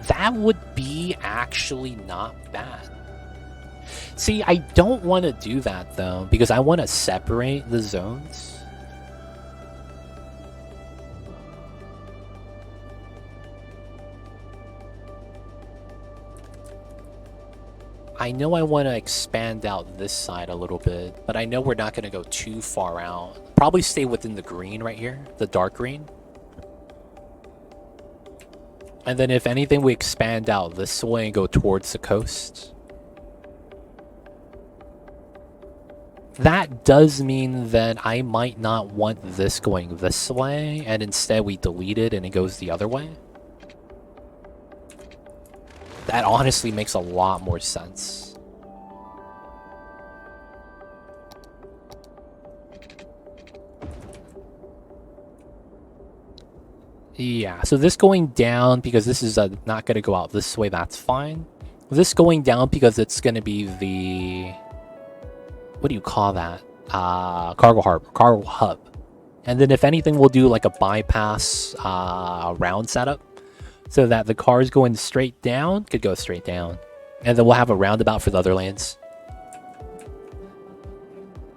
That would be actually not bad. See, I don't want to do that though, because I want to separate the zones. I know I want to expand out this side a little bit, but I know we're not going to go too far out. Probably stay within the green right here, the dark green. And then if anything, we expand out this way and go towards the coast. That does mean that I might not want this going this way, and instead we delete it and it goes the other way. That honestly makes a lot more sense. Yeah, so this going down because this is not going to go out this way, that's fine. This going down because it's going to be the... What do you call that? Cargo harbor, cargo hub. And then if anything, we'll do like a bypass round setup. So that the cars going straight down could go straight down. And then we'll have a roundabout for the other lanes.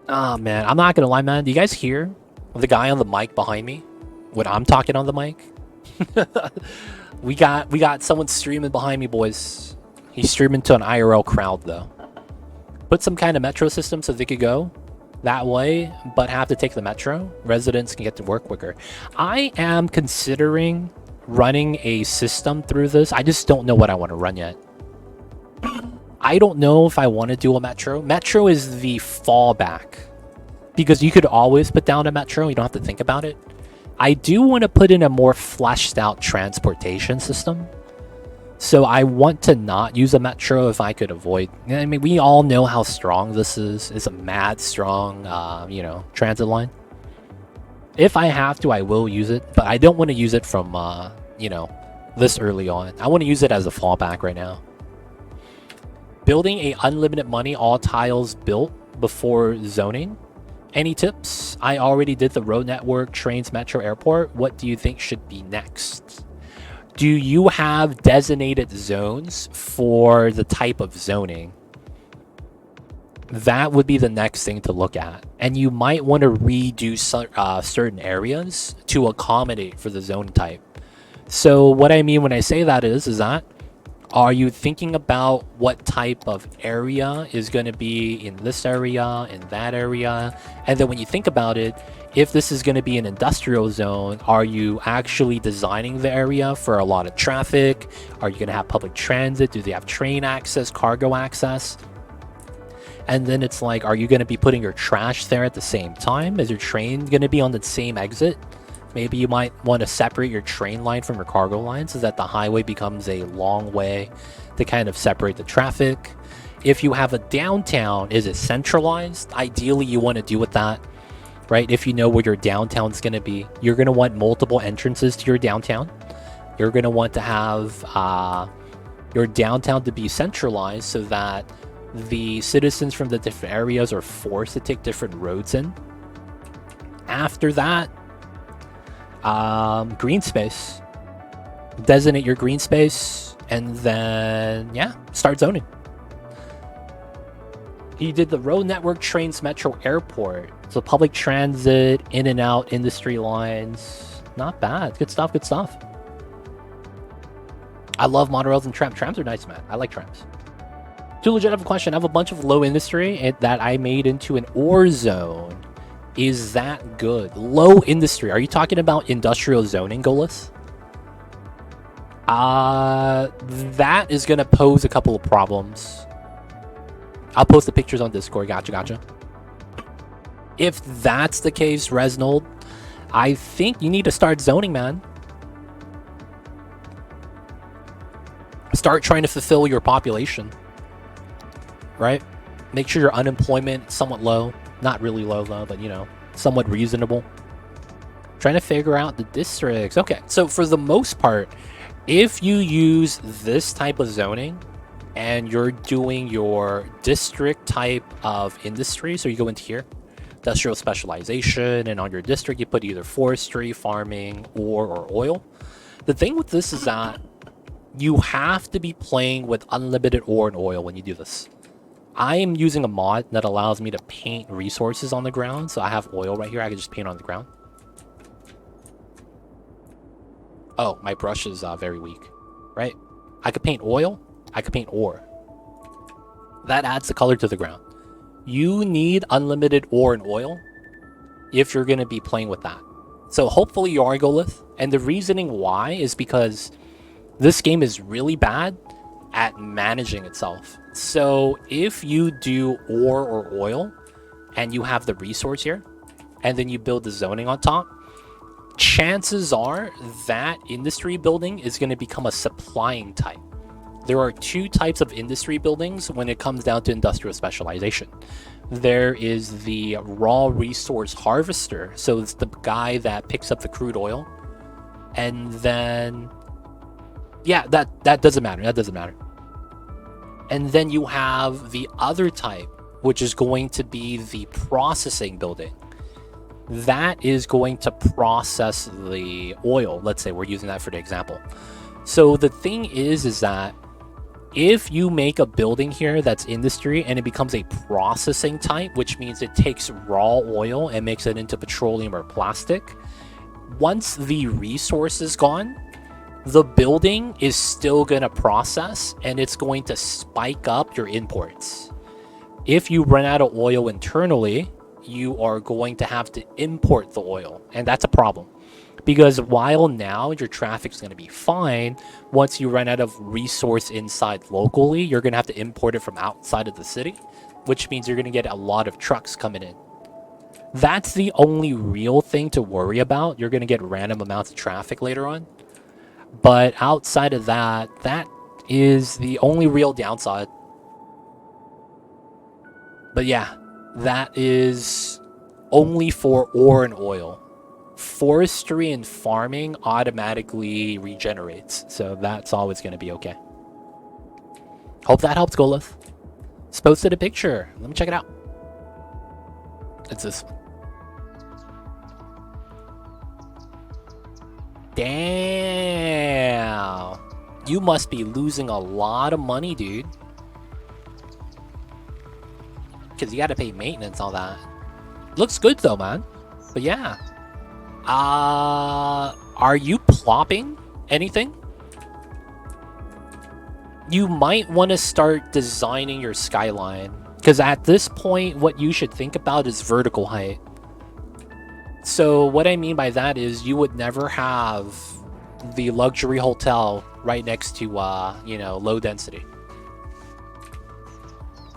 Oh man, I'm not gonna lie, man. Do you guys hear the guy on the mic behind me when I'm talking on the mic? we got someone streaming behind me, boys. He's streaming to an IRL crowd though. Put some kind of metro system so they could go that way, but have to take the metro. Residents can get to work quicker. I am considering running a system through this. I just don't know what I want to run yet. I don't know if I want to do a metro. Metro is the fallback because you could always put down a metro. You don't have to think about it. I do want to put in a more fleshed out transportation system. So I want to not use a metro if I could avoid. I mean, we all know how strong this is. It's a mad strong, you know, transit line. If I have to, I will use it, but I don't want to use it from, you know, this early on. I want to use it as a fallback right now. Building a unlimited money, all tiles built before zoning. Any tips? I already did the road network, trains, metro, airport. What do you think should be next? Do you have designated zones for the type of zoning? That would be the next thing to look at. And you might want to redo certain areas to accommodate for the zone type. So what I mean when I say that is that, are you thinking about what type of area is going to be in this area, in that area? And then when you think about it, if this is going to be an industrial zone, are you actually designing the area for a lot of traffic? Are you going to have public transit? Do they have train access, cargo access? And then it's like, are you going to be putting your trash there at the same time? Is your train going to be on the same exit? Maybe you might want to separate your train line from your cargo line so that the highway becomes a long way to kind of separate the traffic. If you have a downtown, is it centralized? Ideally, you want to do with that, right? If you know where your downtown's going to be, you're going to want multiple entrances to your downtown. You're going to want to have your downtown to be centralized so that the citizens from the different areas are forced to take different roads in. After that, green space. Designate your green space, and then, yeah, start zoning. He did the road network, trains, metro, airport. So public transit, in and out, industry lines. Not bad. Good stuff, good stuff. I love monorails and trams. Trams are nice, man. I like trams. Too legit of a question. I have a bunch of low industry that I made into an ore zone. Is that good? Low industry. Are you talking about industrial zoning, Golis? That is going to pose a couple of problems. I'll post the pictures on Discord. Gotcha. If that's the case, Resnold, I think you need to start zoning, man. Start trying to fulfill your population. Right? Make sure your unemployment is somewhat low. Not really low, but, you know, somewhat reasonable. Trying to figure out the districts. Okay, so for the most part, if you use this type of zoning and you're doing your district type of industry, so you go into here, industrial specialization, and on your district you put either forestry, farming, ore, or oil. The thing with this is that you have to be playing with unlimited ore and oil when you do this. I am using a mod that allows me to paint resources on the ground, so I have oil right here. I can just paint on the ground. Oh, my brush is very weak, right? I could paint oil, I could paint ore. That adds the color to the ground. You need unlimited ore and oil if you're going to be playing with that. So hopefully you are Golith, and the reasoning why is because this game is really bad at managing itself. So if you do ore or oil, and you have the resource here, and then you build the zoning on top, chances are that industry building is going to become a supplying type. There are two types of industry buildings when it comes down to industrial specialization. There is the raw resource harvester, so it's the guy that picks up the crude oil, and then yeah, that doesn't matter. That doesn't matter. And then you have the other type, which is going to be the processing building. That is going to process the oil. Let's say we're using that for the example. So the thing is that if you make a building here that's industry and it becomes a processing type, which means it takes raw oil and makes it into petroleum or plastic, once the resource is gone, the building is still going to process and it's going to spike up your imports. If you run out of oil internally, you are going to have to import the oil, and that's a problem. Because while now your traffic is going to be fine, once you run out of resource inside locally, you're going to have to import it from outside of the city, which means you're going to get a lot of trucks coming in. That's the only real thing to worry about. You're going to get random amounts of traffic later on. But outside of that, that is the only real downside. But yeah, that is only for ore and oil. Forestry and farming automatically regenerates, so that's always going to be okay. Hope that helps, Golith. It's posted a picture. Let me check it out. It's this one. Damn. You must be losing a lot of money, dude. Because you got to pay maintenance, all that. Looks good, though, man. But yeah. Are you plopping anything? You might want to start designing your skyline. Because at this point, what you should think about is vertical height. So what I mean by that is you would never have the luxury hotel right next to, you know, low density.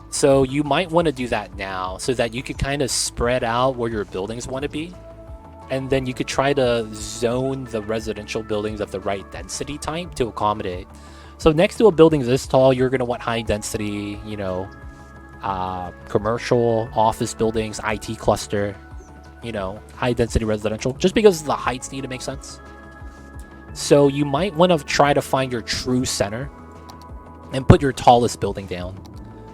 So you might want to do that now so that you can kind of spread out where your buildings want to be. And then you could try to zone the residential buildings of the right density type to accommodate. So next to a building this tall, you're going to want high density, you know, commercial, office buildings, IT cluster, you know, high density residential, just because the heights need to make sense. So you might want to try to find your true center and put your tallest building down.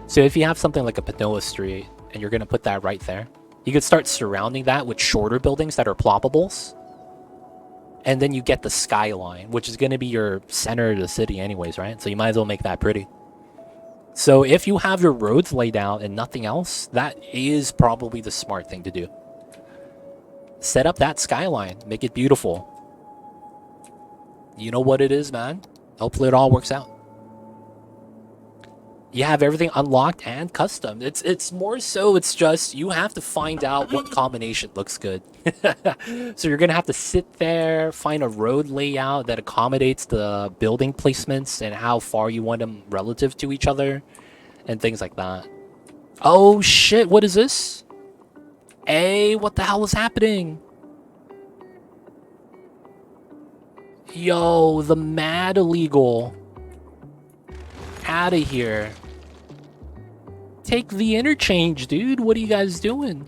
So if you have something like a Panoa Street and you're going to put that right there, you could start surrounding that with shorter buildings that are ploppables. And then you get the skyline, which is going to be your center of the city anyways, right? So you might as well make that pretty. So if you have your roads laid out and nothing else, that is probably the smart thing to do. Set up that skyline. Make it beautiful. You know what it is, man. Hopefully it all works out. You have everything unlocked and custom. It's more so, it's just you have to find out what combination looks good. So you're going to have to sit there, find a road layout that accommodates the building placements and how far you want them relative to each other and things like that. Oh shit, what is this? Hey, what the hell is happening? Yo, the mad illegal. Out of here. Take the interchange, dude. What are you guys doing?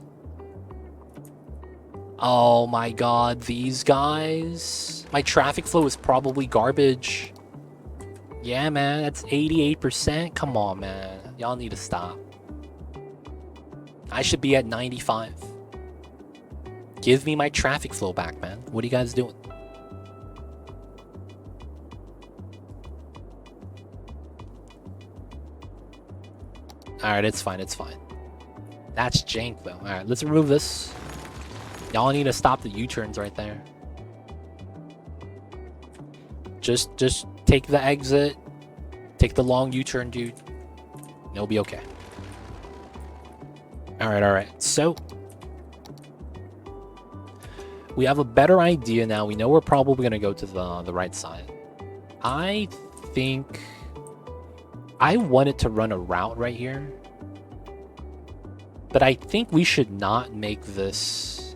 Oh my god, these guys. My traffic flow is probably garbage. Yeah, man, that's 88%. Come on, man. Y'all need to stop. I should be at 95. Give me my traffic flow back, man. What are you guys doing? Alright, it's fine, it's fine. That's jank, though. Alright, let's remove this. Y'all need to stop the U-turns right there. Just take the exit. Take the long U-turn, dude. It'll be okay. Alright. So, we have a better idea now. We know we're probably going to go to the right side. I think I wanted to run a route right here. But I think we should not make this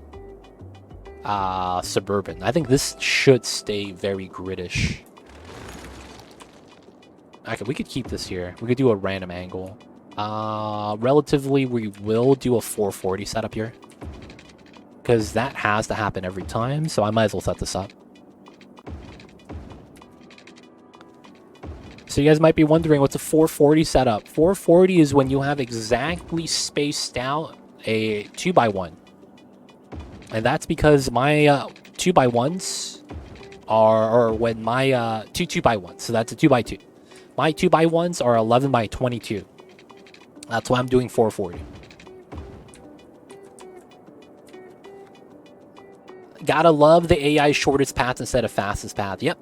suburban. I think this should stay very gridish. Okay, we could keep this here. We could do a random angle. Relatively, we will do a 440 setup here. Because that has to happen every time, so I might as well set this up. So you guys might be wondering, what's a 440 setup? 440 is when you have exactly spaced out a 2x1. And that's because my 2x1s are, or when my two 2x1s, so that's a 2x2. My 2x1s are 11x22. That's why I'm doing 440. Gotta love the AI shortest path instead of fastest path. Yep.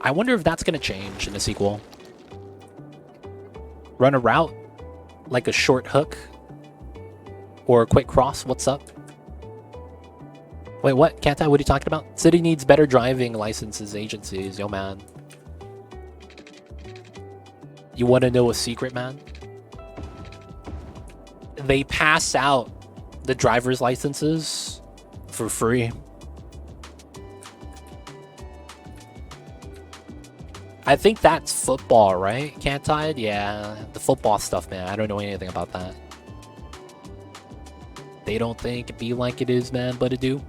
I wonder if that's gonna change in the sequel. Run a route, like a short hook, or a quick cross. What's up? Wait, what? Cat Eye, what are you talking about? City needs better driving licenses agencies. Yo, man. You want to know a secret, man? They pass out the driver's licenses for free. I think that's football, right? Cat Tide? Yeah, the football stuff, man. I don't know anything about that. They don't think it be like it is, man, but it do.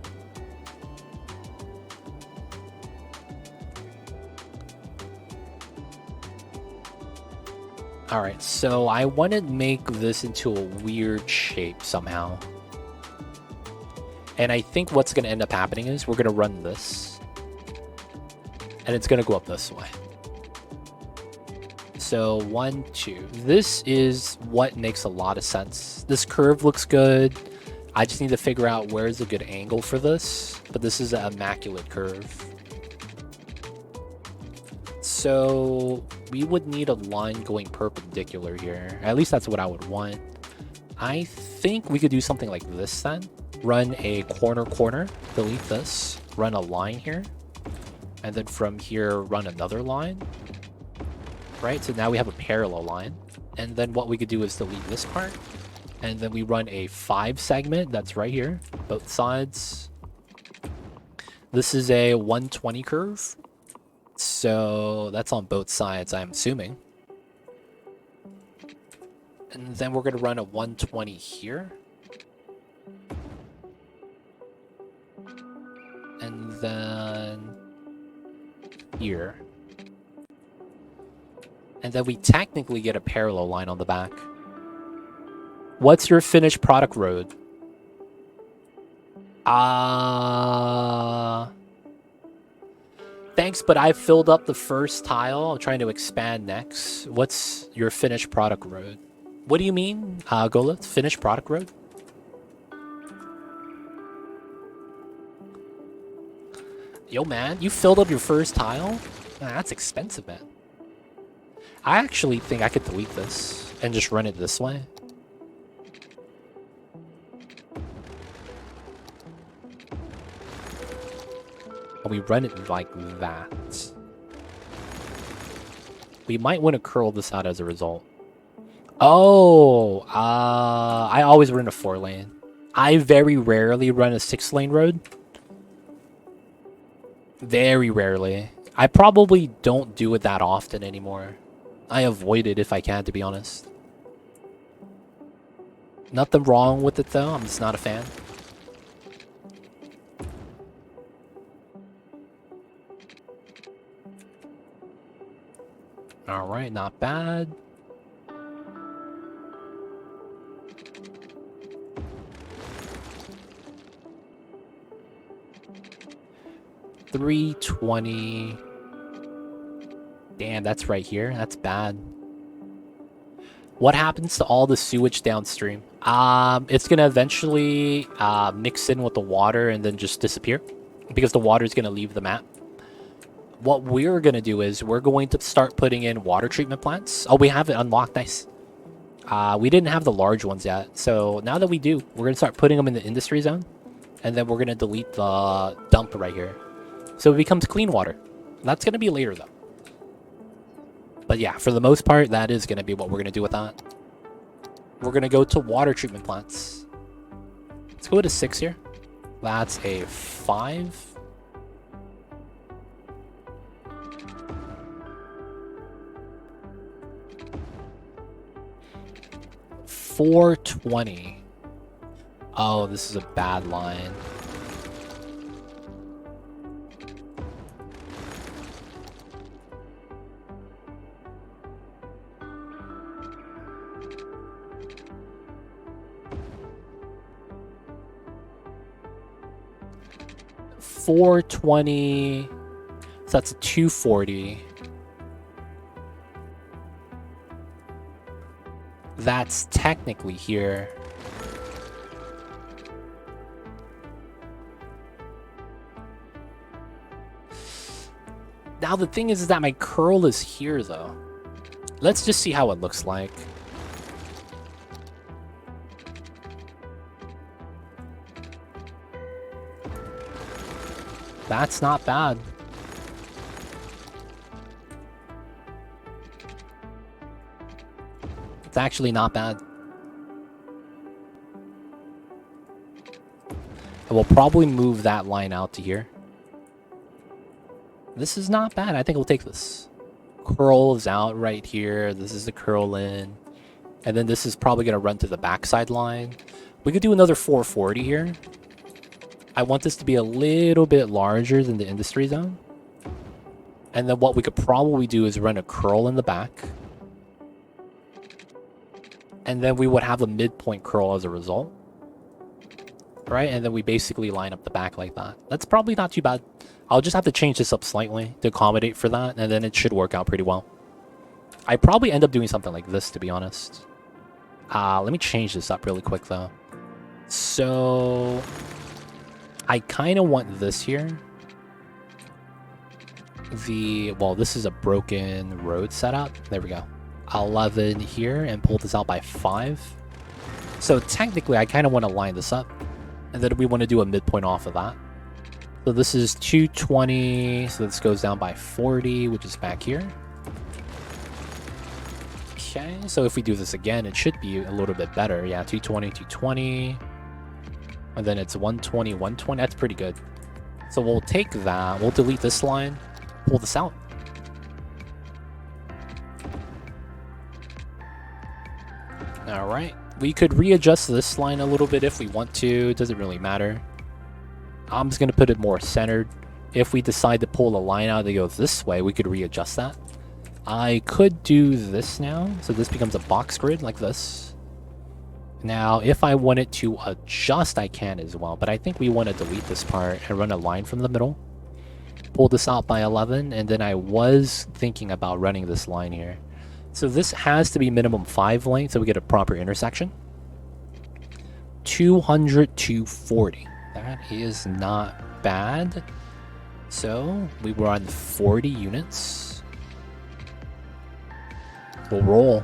Alright, so I want to make this into a weird shape somehow. And I think what's going to end up happening is we're going to run this. And it's going to go up this way. So 1, 2. This is what makes a lot of sense. This curve looks good. I just need to figure out where's a good angle for this. But this is an immaculate curve. So we would need a line going perpendicular here. At least that's what I would want. I think we could do something like this then. Run a corner, delete this, run a line here. And then from here, run another line. Right, so now we have a parallel line. And then what we could do is delete this part. And then we run a 5 segment that's right here, both sides. This is a 120 curve. So that's on both sides, I'm assuming. And then we're going to run a 120 here. And then here. And then we technically get a parallel line on the back. What's your finished product road? Thanks, but I filled up the first tile. I'm trying to expand next. What's your finished product road? What do you mean, Golith? Finished product road? Yo, man, you filled up your first tile? That's expensive, man. I actually think I could delete this and just run it this way. And we run it like that. We might want to curl this out as a result. Oh, I always run a 4-lane. I very rarely run a 6-lane road. Very rarely. I probably don't do it that often anymore. I avoid it if I can, to be honest. Nothing wrong with it, though. I'm just not a fan. All right, not bad. $320. Damn, that's right here. That's bad. What happens to all the sewage downstream? It's gonna eventually mix in with the water and then just disappear because the water is gonna leave the map. What we're gonna do is we're going to start putting in water treatment plants. Oh, we have it unlocked. Nice. We didn't have the large ones yet, so now that we do, we're gonna start putting them in the industry zone, and then we're gonna delete the dump right here, so it becomes clean water. That's gonna be later though. But yeah, for the most part, that is gonna be what we're gonna do with that. We're gonna go to water treatment plants. Let's go to 6 here. That's a 5. $420. Oh, this is a bad line. $420. So that's a 240. That's technically here. Now the thing is that my curl is here though. Let's just see how it looks like. That's not bad. It's actually not bad. And we'll probably move that line out to here. This is not bad. I think we'll take this. Curl is out right here. This is the curl in. And then this is probably going to run to the backside line. We could do another 440 here. I want this to be a little bit larger than the industry zone. And then what we could probably do is run a curl in the back. And then we would have a midpoint curl as a result. Right? And then we basically line up the back like that. That's probably not too bad. I'll just have to change this up slightly to accommodate for that. And then it should work out pretty well. I probably end up doing something like this, to be honest. Let me change this up really quick, though. So I kind of want this here. Well, this is a broken road setup. There we go. 11 here and pull this out by 5. So technically, I kind of want to line this up. And then we want to do a midpoint off of that. So this is 220. So this goes down by 40, which is back here. Okay, so if we do this again, it should be a little bit better. Yeah, 220, 220. And then it's 120, 120. That's pretty good. So we'll take that. We'll delete this line. Pull this out. All right. We could readjust this line a little bit if we want to. It doesn't really matter. I'm just going to put it more centered. If we decide to pull a line out that goes this way, we could readjust that. I could do this now. So this becomes a box grid like this. Now, if I wanted to adjust, I can as well. But I think we want to delete this part and run a line from the middle. Pull this out by 11. And then I was thinking about running this line here. So this has to be minimum 5 length so we get a proper intersection. 200 to 40. That is not bad. So we were on 40 units. We'll roll.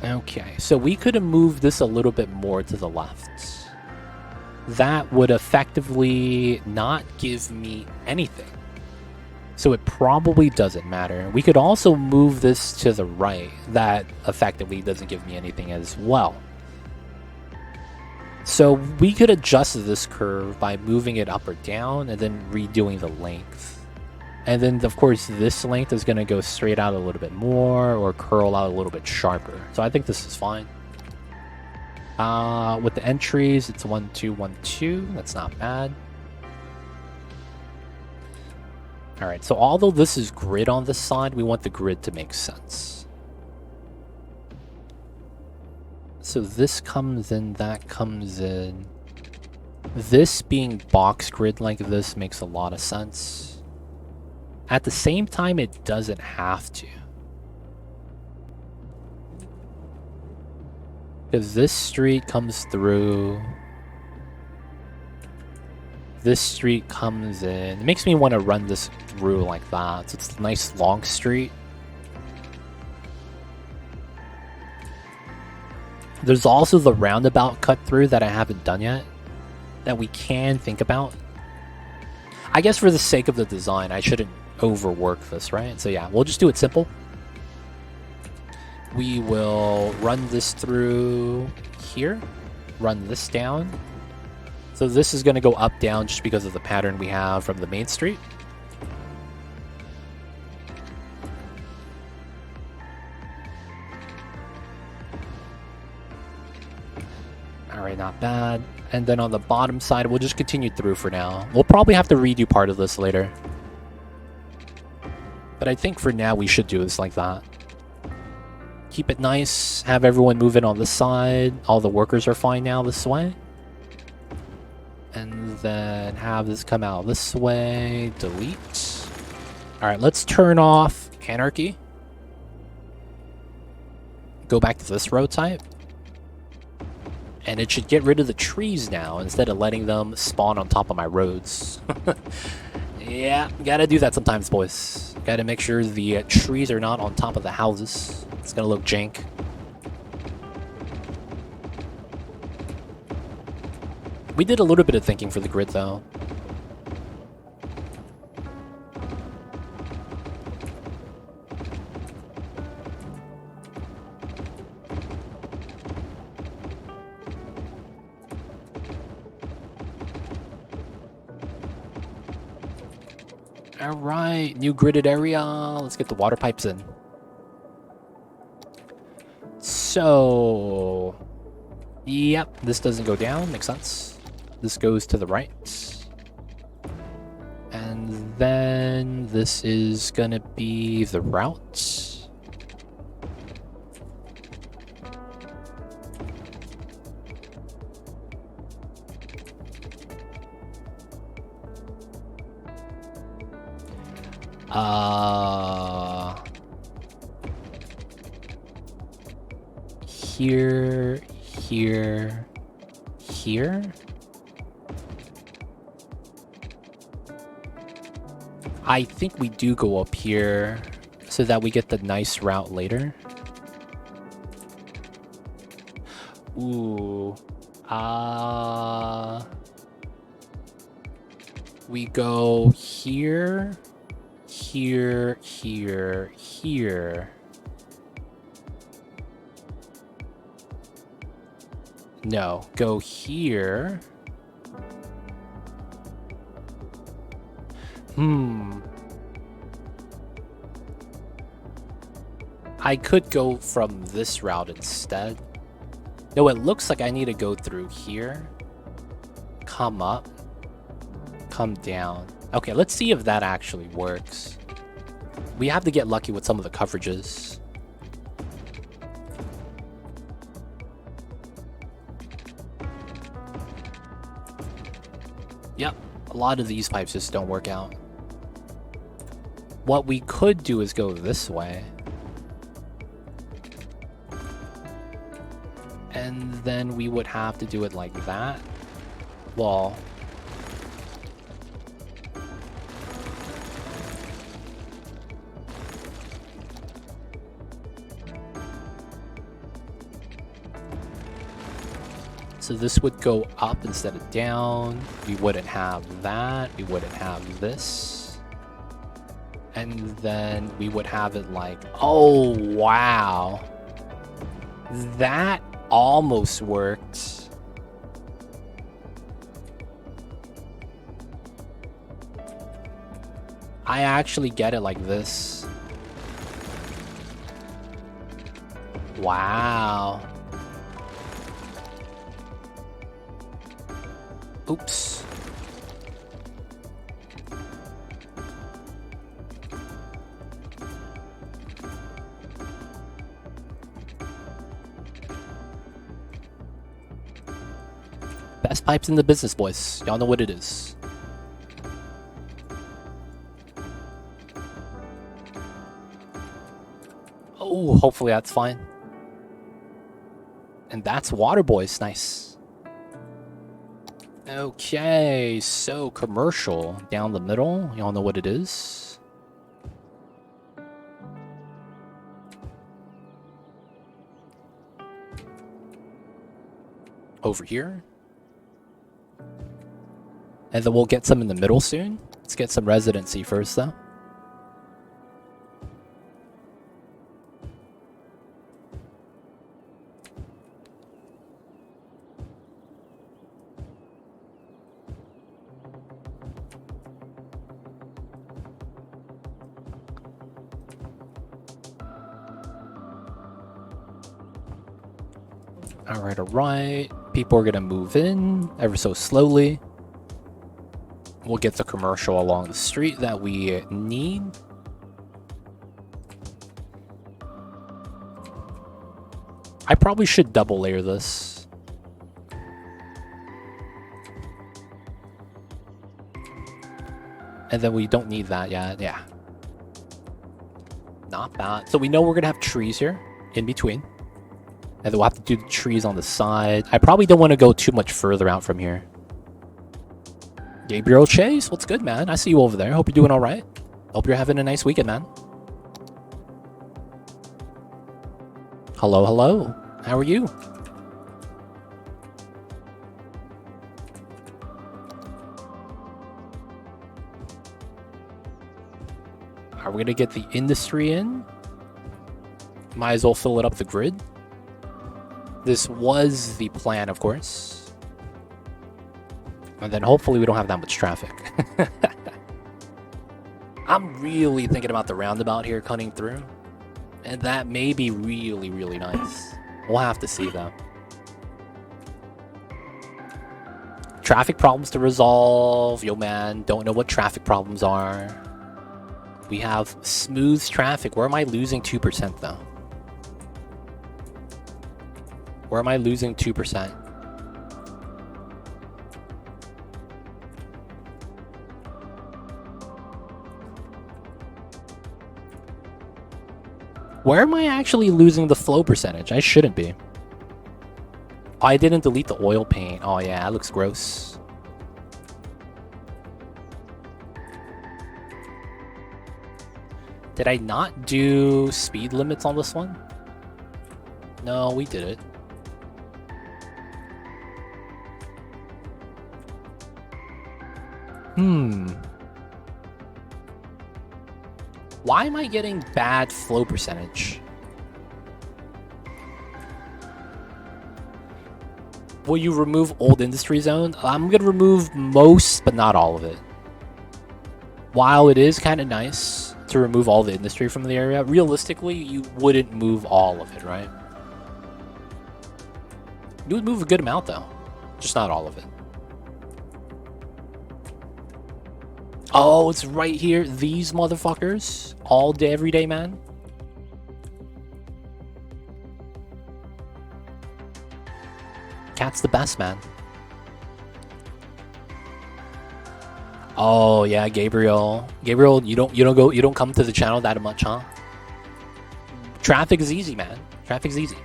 Okay, so we could have moved this a little bit more to the left. That would effectively not give me anything. So it probably doesn't matter. We could also move this to the right. That effectively doesn't give me anything as well. So we could adjust this curve by moving it up or down and then redoing the length. And then, of course, this length is going to go straight out a little bit more or curl out a little bit sharper. So I think this is fine. With the entries, it's 1, 2, 1, 2. That's not bad. Alright, so although this is grid on this side, we want the grid to make sense. So this comes in, that comes in. This being box grid like this makes a lot of sense. At the same time, it doesn't have to. Because this street comes through. This street comes in. It makes me want to run this through like that. So it's a nice long street. There's also the roundabout cut through that I haven't done yet, that we can think about. I guess for the sake of the design, I shouldn't overwork this, right? So yeah, we'll just do it simple. We will run this through here, run this down. So this is going to go up, down, just because of the pattern we have from the main street. Alright, not bad. And then on the bottom side, we'll just continue through for now. We'll probably have to redo part of this later. But I think for now, we should do this like that. Keep it nice, have everyone move in on this side. All the workers are fine now this way. And then have this come out this way, delete. Alright, let's turn off anarchy. Go back to this road type. And it should get rid of the trees now, instead of letting them spawn on top of my roads. Yeah, gotta do that sometimes, boys. Gotta make sure the trees are not on top of the houses. It's gonna look jank. We did a little bit of thinking for the grid, though. Alright, new gridded area. Let's get the water pipes in. So... Yep, this doesn't go down. Makes sense. This goes to the right. And then this is gonna be the route. Here, here, here. I think we do go up here so that we get the nice route later. Ooh. We go here, here, here, here. No, go here. I could go from this route instead. No, it looks like I need to go through here. Come up. Come down. Okay, let's see if that actually works. We have to get lucky with some of the coverages. Yep, a lot of these pipes just don't work out. What we could do is go this way. And then we would have to do it like that. Well... So this would go up instead of down. We wouldn't have that. We wouldn't have this. And then we would have it like... Oh, wow. That almost worked. I actually get it like this. Wow. Oops. Best pipes in the business, boys. Y'all know what it is. Oh, hopefully that's fine. And that's water, boys. Nice. Okay, so commercial down the middle. Y'all know what it is. Over here. And then we'll get some in the middle soon. Let's get some residency first, though. Alright, alright. People are gonna move in ever so slowly. We'll get the commercial along the street that we need. I probably should double layer this. And then we don't need that yet. Yeah. Not bad. So we know we're gonna have trees here in between. And then we'll have to do the trees on the side. I probably don't want to go too much further out from here. Gabriel Chase, what's good, man? I see you over there. Hope you're doing all right. Hope you're having a nice weekend, man. Hello, hello. How are you? Are we going to get the industry in? Might as well fill it up the grid. This was the plan, of course. And then hopefully we don't have that much traffic. I'm really thinking about the roundabout here cutting through. And that may be really, really nice. We'll have to see, though. Traffic problems to resolve. Yo, man, don't know what traffic problems are. We have smooth traffic. Where am I losing 2%, though? Where am I losing 2%? Where am I actually losing the flow percentage? I shouldn't be. Oh, I didn't delete the oil paint. Oh yeah, that looks gross. Did I not do speed limits on this one? No, we did it. Why am I getting bad flow percentage? Will you remove old industry zone? I'm gonna remove most, but not all of it. While it is kind of nice to remove all the industry from the area, realistically, you wouldn't move all of it, right? You would move a good amount, though. Just not all of it. Oh, it's right here. These motherfuckers. All day, every day, man. Cat's the best, man. Oh yeah, Gabriel. Gabriel, you don't come to the channel that much, huh? Traffic is easy, man. Traffic's easy.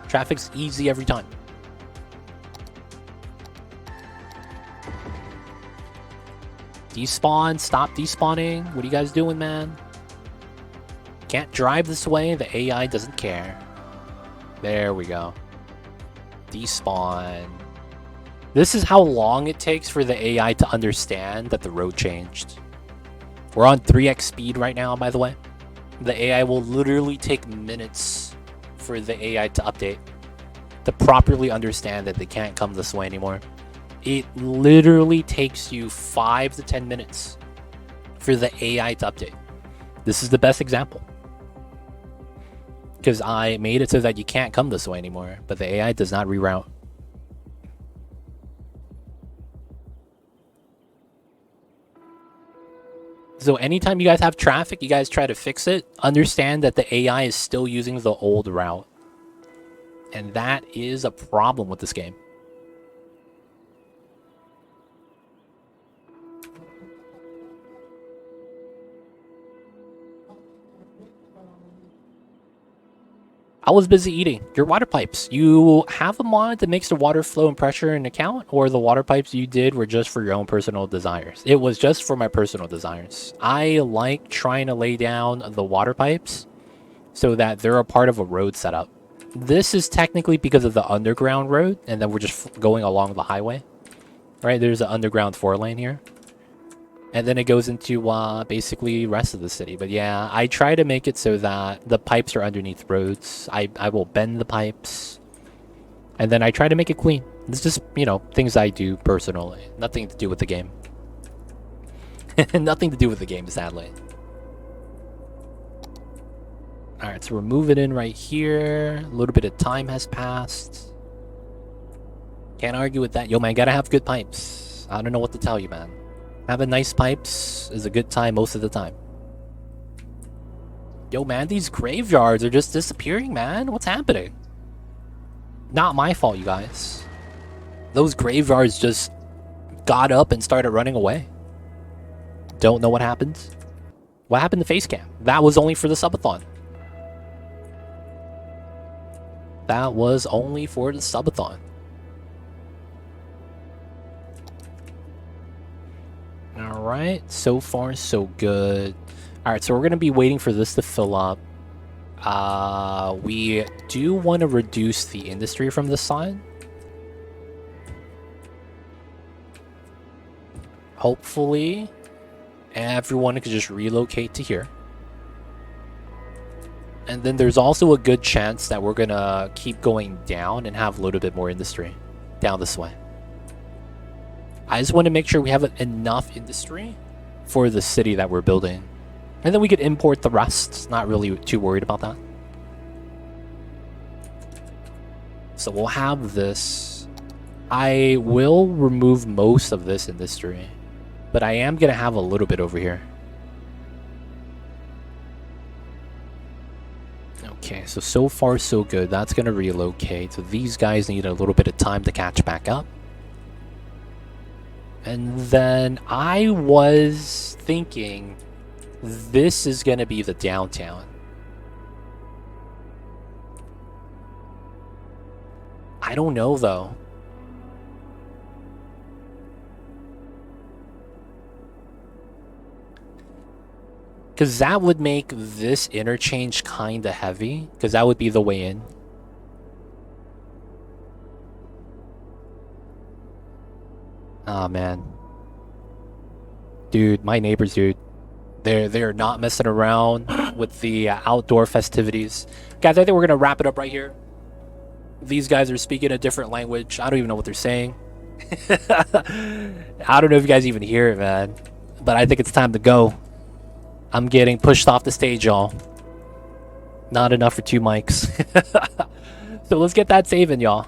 Traffic's easy every time. Despawn, stop despawning. What are you guys doing, man? Can't drive this way. The AI doesn't care. There we go. Despawn. This is how long it takes for the AI to understand that the road changed. We're on 3x speed right now, by the way. The AI will literally take minutes for the AI to update, to properly understand that they can't come this way anymore. It literally takes you 5 to 10 minutes for the AI to update. This is the best example. Because I made it so that you can't come this way anymore, but the AI does not reroute. So anytime you guys have traffic, you guys try to fix it, understand that the AI is still using the old route. And that is a problem with this game. I was busy eating your water pipes. You have a mod that makes the water flow and pressure in account, or the water pipes you did were just for your own personal desires? It was just for my personal desires. I like trying to lay down the water pipes so that they're a part of a road setup. This is technically because of the underground road, and then we're just going along the highway. Right, there's an underground 4-lane here. And then it goes into basically rest of the city. But yeah, I try to make it so that the pipes are underneath roads. I will bend the pipes. And then I try to make it clean. It's just, you know, things I do personally. Nothing to do with the game. Nothing to do with the game, sadly. Alright, so we're moving in right here. A little bit of time has passed. Can't argue with that. Yo, man, gotta have good pipes. I don't know what to tell you, man. Having nice pipes is a good time most of the time. Yo, man, these graveyards are just disappearing, man. What's happening? Not my fault, you guys. Those graveyards just got up and started running away. Don't know what happened. What happened to Facecam? That was only for the subathon. That was only for the subathon. Alright, so far so good. Alright, so we're going to be waiting for this to fill up. We do want to reduce the industry from this side. Hopefully, everyone can just relocate to here. And then there's also a good chance that we're going to keep going down and have a little bit more industry down this way. I just want to make sure we have enough industry for the city that we're building. And then we could import the rest. Not really too worried about that. So we'll have this. I will remove most of this industry. But I am going to have a little bit over here. Okay, so far so good. That's going to relocate. So these guys need a little bit of time to catch back up. And then I was thinking this is going to be the downtown. I don't know, though. Because that would make this interchange kind of heavy. Because that would be the way in. Oh, man. Dude, my neighbors, dude. They're not messing around with the outdoor festivities. Guys, I think we're going to wrap it up right here. These guys are speaking a different language. I don't even know what they're saying. I don't know if you guys even hear it, man. But I think it's time to go. I'm getting pushed off the stage, y'all. Not enough for 2 mics. So let's get that saving, y'all.